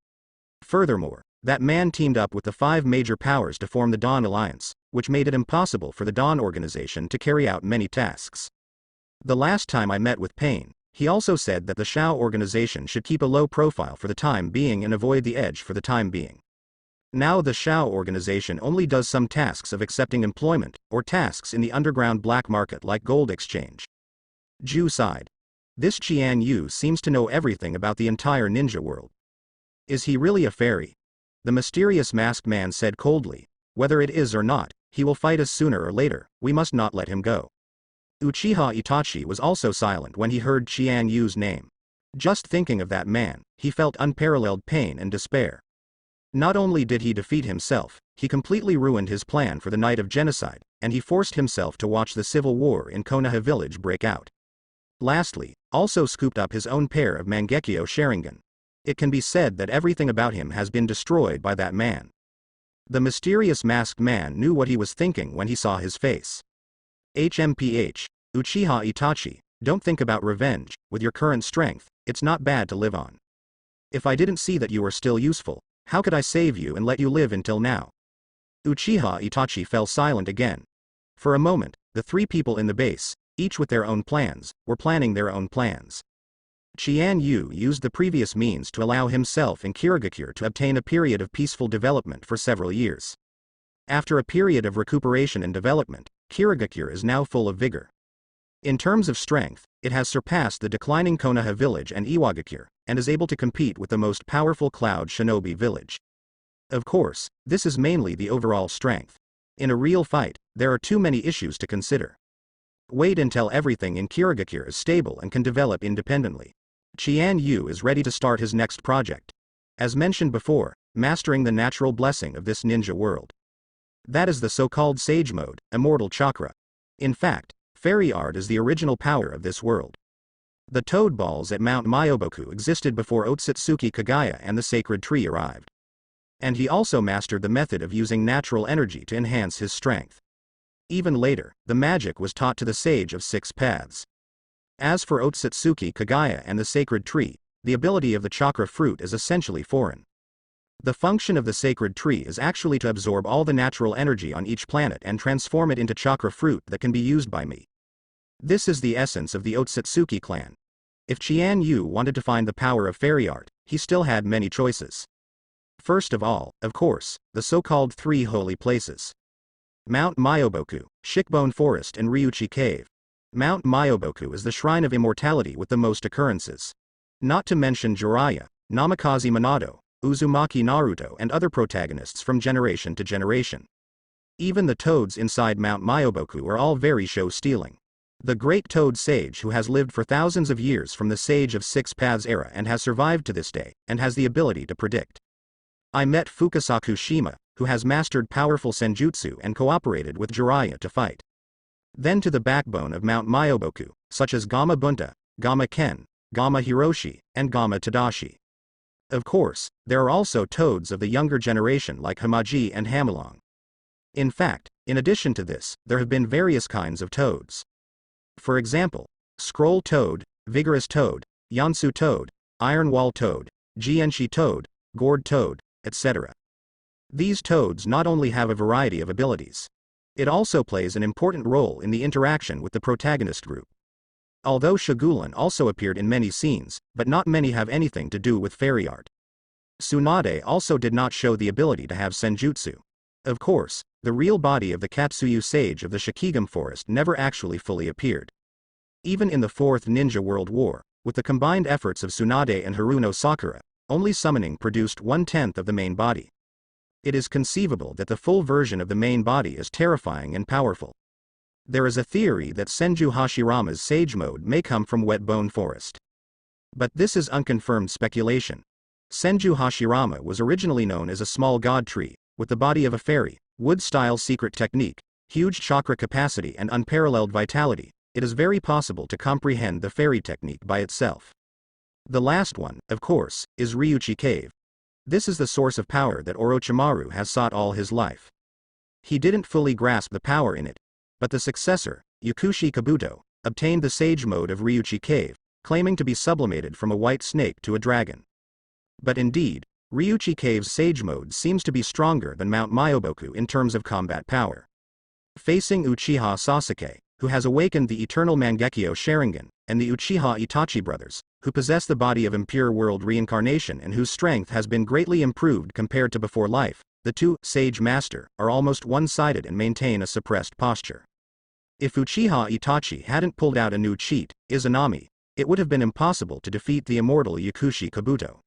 Furthermore, that man teamed up with the 5 major powers to form the Dawn Alliance, which made it impossible for the Dawn organization to carry out many tasks. The last time I met with Pain, he also said that the Shao organization should keep a low profile for the time being and avoid the edge for the time being. Now the Shao organization only does some tasks of accepting employment, or tasks in the underground black market like gold exchange. Ju sighed. This Chian Yu seems to know everything about the entire ninja world. Is he really a fairy? The mysterious masked man said coldly. Whether it is or not, he will fight us sooner or later, we must not let him go. Uchiha Itachi was also silent when he heard Chian Yu's name. Just thinking of that man, he felt unparalleled pain and despair. Not only did he defeat himself, he completely ruined his plan for the night of genocide, and he forced himself to watch the civil war in Konoha village break out. Lastly, also scooped up his own pair of Mangekyo Sharingan. It can be said that everything about him has been destroyed by that man. The mysterious masked man knew what he was thinking when he saw his face. HMPH, Uchiha Itachi, don't think about revenge. With your current strength, it's not bad to live on. If I didn't see that you were still useful, how could I save you and let you live until now? Uchiha Itachi fell silent again. For a moment, the 3 people in the base, each with their own plans, were planning their own plans. Chian Yu used the previous means to allow himself and Kirigakure to obtain a period of peaceful development for several years. After a period of recuperation and development, Kirigakure is now full of vigor. In terms of strength, it has surpassed the declining Konoha village and Iwagakure, and is able to compete with the most powerful Cloud Shinobi village. Of course, this is mainly the overall strength. In a real fight, there are too many issues to consider. Wait until everything in Kirigakure is stable and can develop independently. Chian Yu is ready to start his next project. As mentioned before, mastering the natural blessing of this ninja world. That is the so-called Sage Mode, Immortal Chakra. In fact, fairy art is the original power of this world. The toad balls at Mount Myoboku existed before Otsutsuki Kagaya and the sacred tree arrived. And he also mastered the method of using natural energy to enhance his strength. Even later, the magic was taught to the Sage of 6 Paths. As for Otsutsuki Kagaya and the sacred tree, the ability of the chakra fruit is essentially foreign. The function of the sacred tree is actually to absorb all the natural energy on each planet and transform it into chakra fruit that can be used by me. This is the essence of the Otsutsuki clan. If Chian Yu wanted to find the power of fairy art, he still had many choices. First of all, of course, the so-called 3 holy places. Mount Myoboku, Shikbone Forest and Ryuchi Cave. Mount Myoboku is the shrine of immortality with the most occurrences. Not to mention Jiraiya, Namikaze Minato, Uzumaki Naruto and other protagonists from generation to generation. Even the toads inside Mount Myoboku are all very show-stealing. The great toad sage who has lived for thousands of years from the Sage of 6 Paths era and has survived to this day, and has the ability to predict. I met Fukasaku Shima, who has mastered powerful senjutsu and cooperated with Jiraiya to fight. Then to the backbone of Mount Myoboku, such as Gama Bunta, Gama Ken, Gama Hiroshi, and Gama Tadashi. Of course, there are also toads of the younger generation like Hamaji and Hamilong. In fact, in addition to this, there have been various kinds of toads. For example, Scroll Toad, Vigorous Toad, Yansu Toad, Iron Wall Toad, Jianshi Toad, Gourd Toad, etc. These toads not only have a variety of abilities. It also plays an important role in the interaction with the protagonist group. Although Shigulan also appeared in many scenes, but not many have anything to do with fairy art. Tsunade also did not show the ability to have senjutsu. Of course, the real body of the Katsuyu sage of the Shikigam forest never actually fully appeared. Even in the 4th Ninja World War, with the combined efforts of Tsunade and Haruno Sakura, only summoning produced 1/10 of the main body. It is conceivable that the full version of the main body is terrifying and powerful. There is a theory that Senju Hashirama's Sage Mode may come from Wet Bone Forest. But this is unconfirmed speculation. Senju Hashirama was originally known as a small god tree, with the body of a fairy, wood-style secret technique, huge chakra capacity and unparalleled vitality. It is very possible to comprehend the fairy technique by itself. The last one, of course, is Ryuchi Cave. This is the source of power that Orochimaru has sought all his life. He didn't fully grasp the power in it, but the successor, Yukushi Kabuto, obtained the sage mode of Ryuchi Cave, claiming to be sublimated from a white snake to a dragon. But indeed, Ryuchi Cave's sage mode seems to be stronger than Mount Myoboku in terms of combat power. Facing Uchiha Sasuke, who has awakened the eternal Mangekyo Sharingan, and the Uchiha Itachi brothers, who possess the body of impure world reincarnation and whose strength has been greatly improved compared to before life, the two Sage Master are almost one-sided and maintain a suppressed posture. If Uchiha Itachi hadn't pulled out a new cheat, Izanami, it would have been impossible to defeat the immortal Yukushi Kabuto.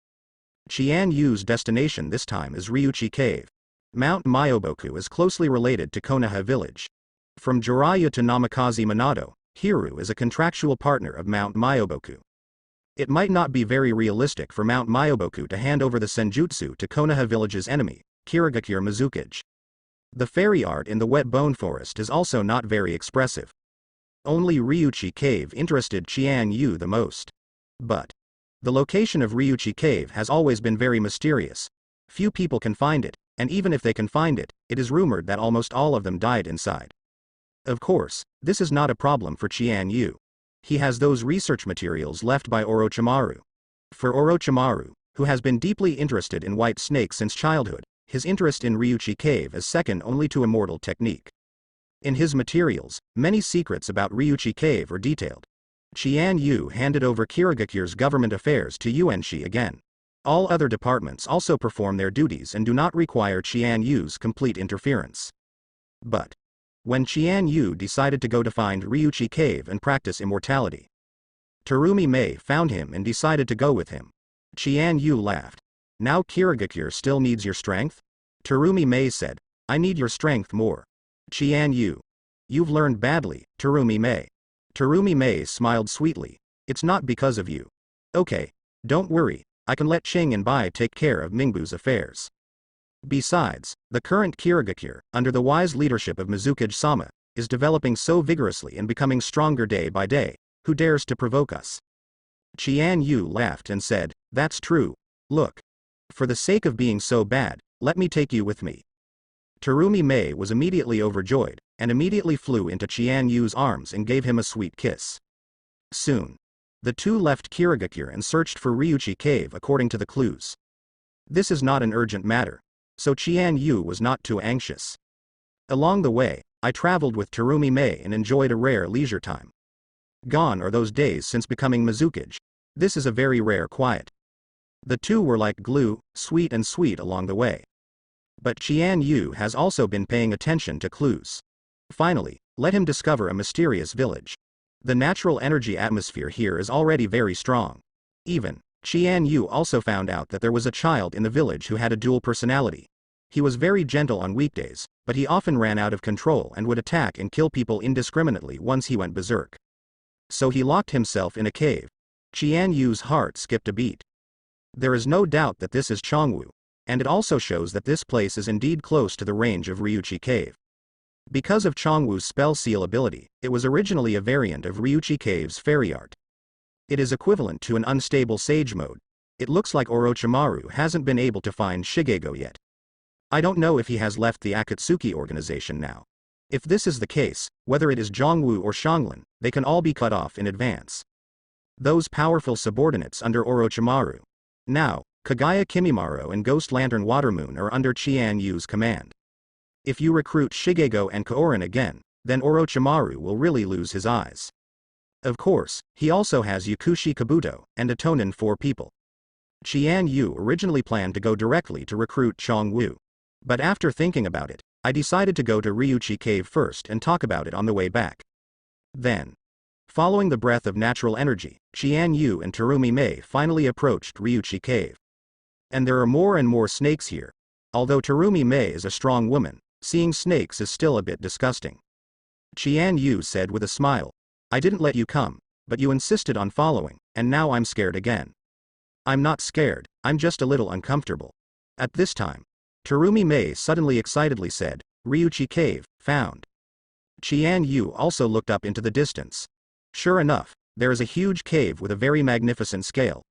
Chian Yu's destination this time is Ryuchi Cave. Mount Myoboku is closely related to Konoha village. From Jiraiya to Namikaze Minato, Hiru is a contractual partner of Mount Myoboku. It might not be very realistic for Mount Myoboku to hand over the senjutsu to Konoha village's enemy, Kirigakure Mizukage. The fairy art in the wet bone forest is also not very expressive. Only Ryuchi Cave interested Chian Yu the most. But the location of Ryuchi Cave has always been very mysterious. Few people can find it, and even if they can find it, it is rumored that almost all of them died inside. Of course, this is not a problem for Chian Yu. He has those research materials left by Orochimaru. For Orochimaru, who has been deeply interested in white snakes since childhood, his interest in Ryuchi Cave is second only to immortal technique. In his materials, many secrets about Ryuchi Cave are detailed. Chian Yu handed over Kirigakure's government affairs to Yuanshi again. All other departments also perform their duties and do not require Chian Yu's complete interference. But when Chian Yu decided to go to find Ryuchi Cave and practice immortality, Terumi Mei found him and decided to go with him. Chian Yu laughed. Now Kirigakure still needs your strength? Terumi Mei said, I need your strength more. Chian Yu. You've learned badly, Terumi Mei. Terumi Mei smiled sweetly. It's not because of you. Okay, don't worry, I can let Ching and Bai take care of Mingbu's affairs. Besides, the current Kirigakure, under the wise leadership of Mizukage-sama, is developing so vigorously and becoming stronger day by day. Who dares to provoke us? Chian Yu laughed and said, That's true. Look. For the sake of being so bad, let me take you with me. Terumi Mei was immediately overjoyed, and immediately flew into Chian Yu's arms and gave him a sweet kiss. Soon, the two left Kirigakure and searched for Ryuchi Cave according to the clues. This is not an urgent matter, so Chian Yu was not too anxious. Along the way, I traveled with Terumi Mei and enjoyed a rare leisure time. Gone are those days since becoming Mizukage. This is a very rare quiet. The two were like glue, sweet and sweet along the way. But Chian Yu has also been paying attention to clues. Finally, let him discover a mysterious village. The natural energy atmosphere here is already very strong. Even, Chian Yu also found out that there was a child in the village who had a dual personality. He was very gentle on weekdays, but he often ran out of control and would attack and kill people indiscriminately once he went berserk. So he locked himself in a cave. Chian Yu's heart skipped a beat. There is no doubt that this is Chongwu, and it also shows that this place is indeed close to the range of Ryuchi Cave. Because of Chongwu's spell seal ability, it was originally a variant of Ryuchi Cave's fairy art. It is equivalent to an unstable sage mode. It looks like Orochimaru hasn't been able to find Shigego yet. I don't know if he has left the Akatsuki organization now. If this is the case, whether it is Zhongwu or Xianglin, they can all be cut off in advance. Those powerful subordinates under Orochimaru. Now, Kagaya Kimimaro and Ghost Lantern Watermoon are under Chian Yu's command. If you recruit Shigego and Kaorin again, then Orochimaru will really lose his eyes. Of course, he also has Yukushi Kabuto and Atonin 4 people. Chian Yu originally planned to go directly to recruit Chongwu. But after thinking about it, I decided to go to Ryuchi Cave first and talk about it on the way back. Then, following the breath of natural energy, Chian Yu and Terumi Mei finally approached Ryuchi Cave. And there are more and more snakes here. Although Terumi Mei is a strong woman, seeing snakes is still a bit disgusting. Chian Yu said with a smile, I didn't let you come, but you insisted on following, and now I'm scared again. I'm not scared, I'm just a little uncomfortable. At this time, Terumi Mei suddenly excitedly said, Ryuchi Cave, found. Chian Yu also looked up into the distance. Sure enough, there is a huge cave with a very magnificent scale.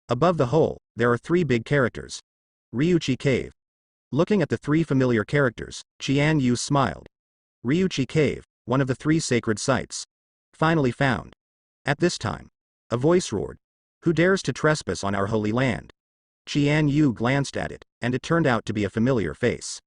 Above the hole, there are 3 big characters. Ryuchi Cave. Looking at the 3 familiar characters, Chian Yu smiled. Ryuchi Cave, one of the 3 sacred sites. Finally found. At this time, a voice roared. Who dares to trespass on our holy land? Chian Yu glanced at it, and it turned out to be a familiar face.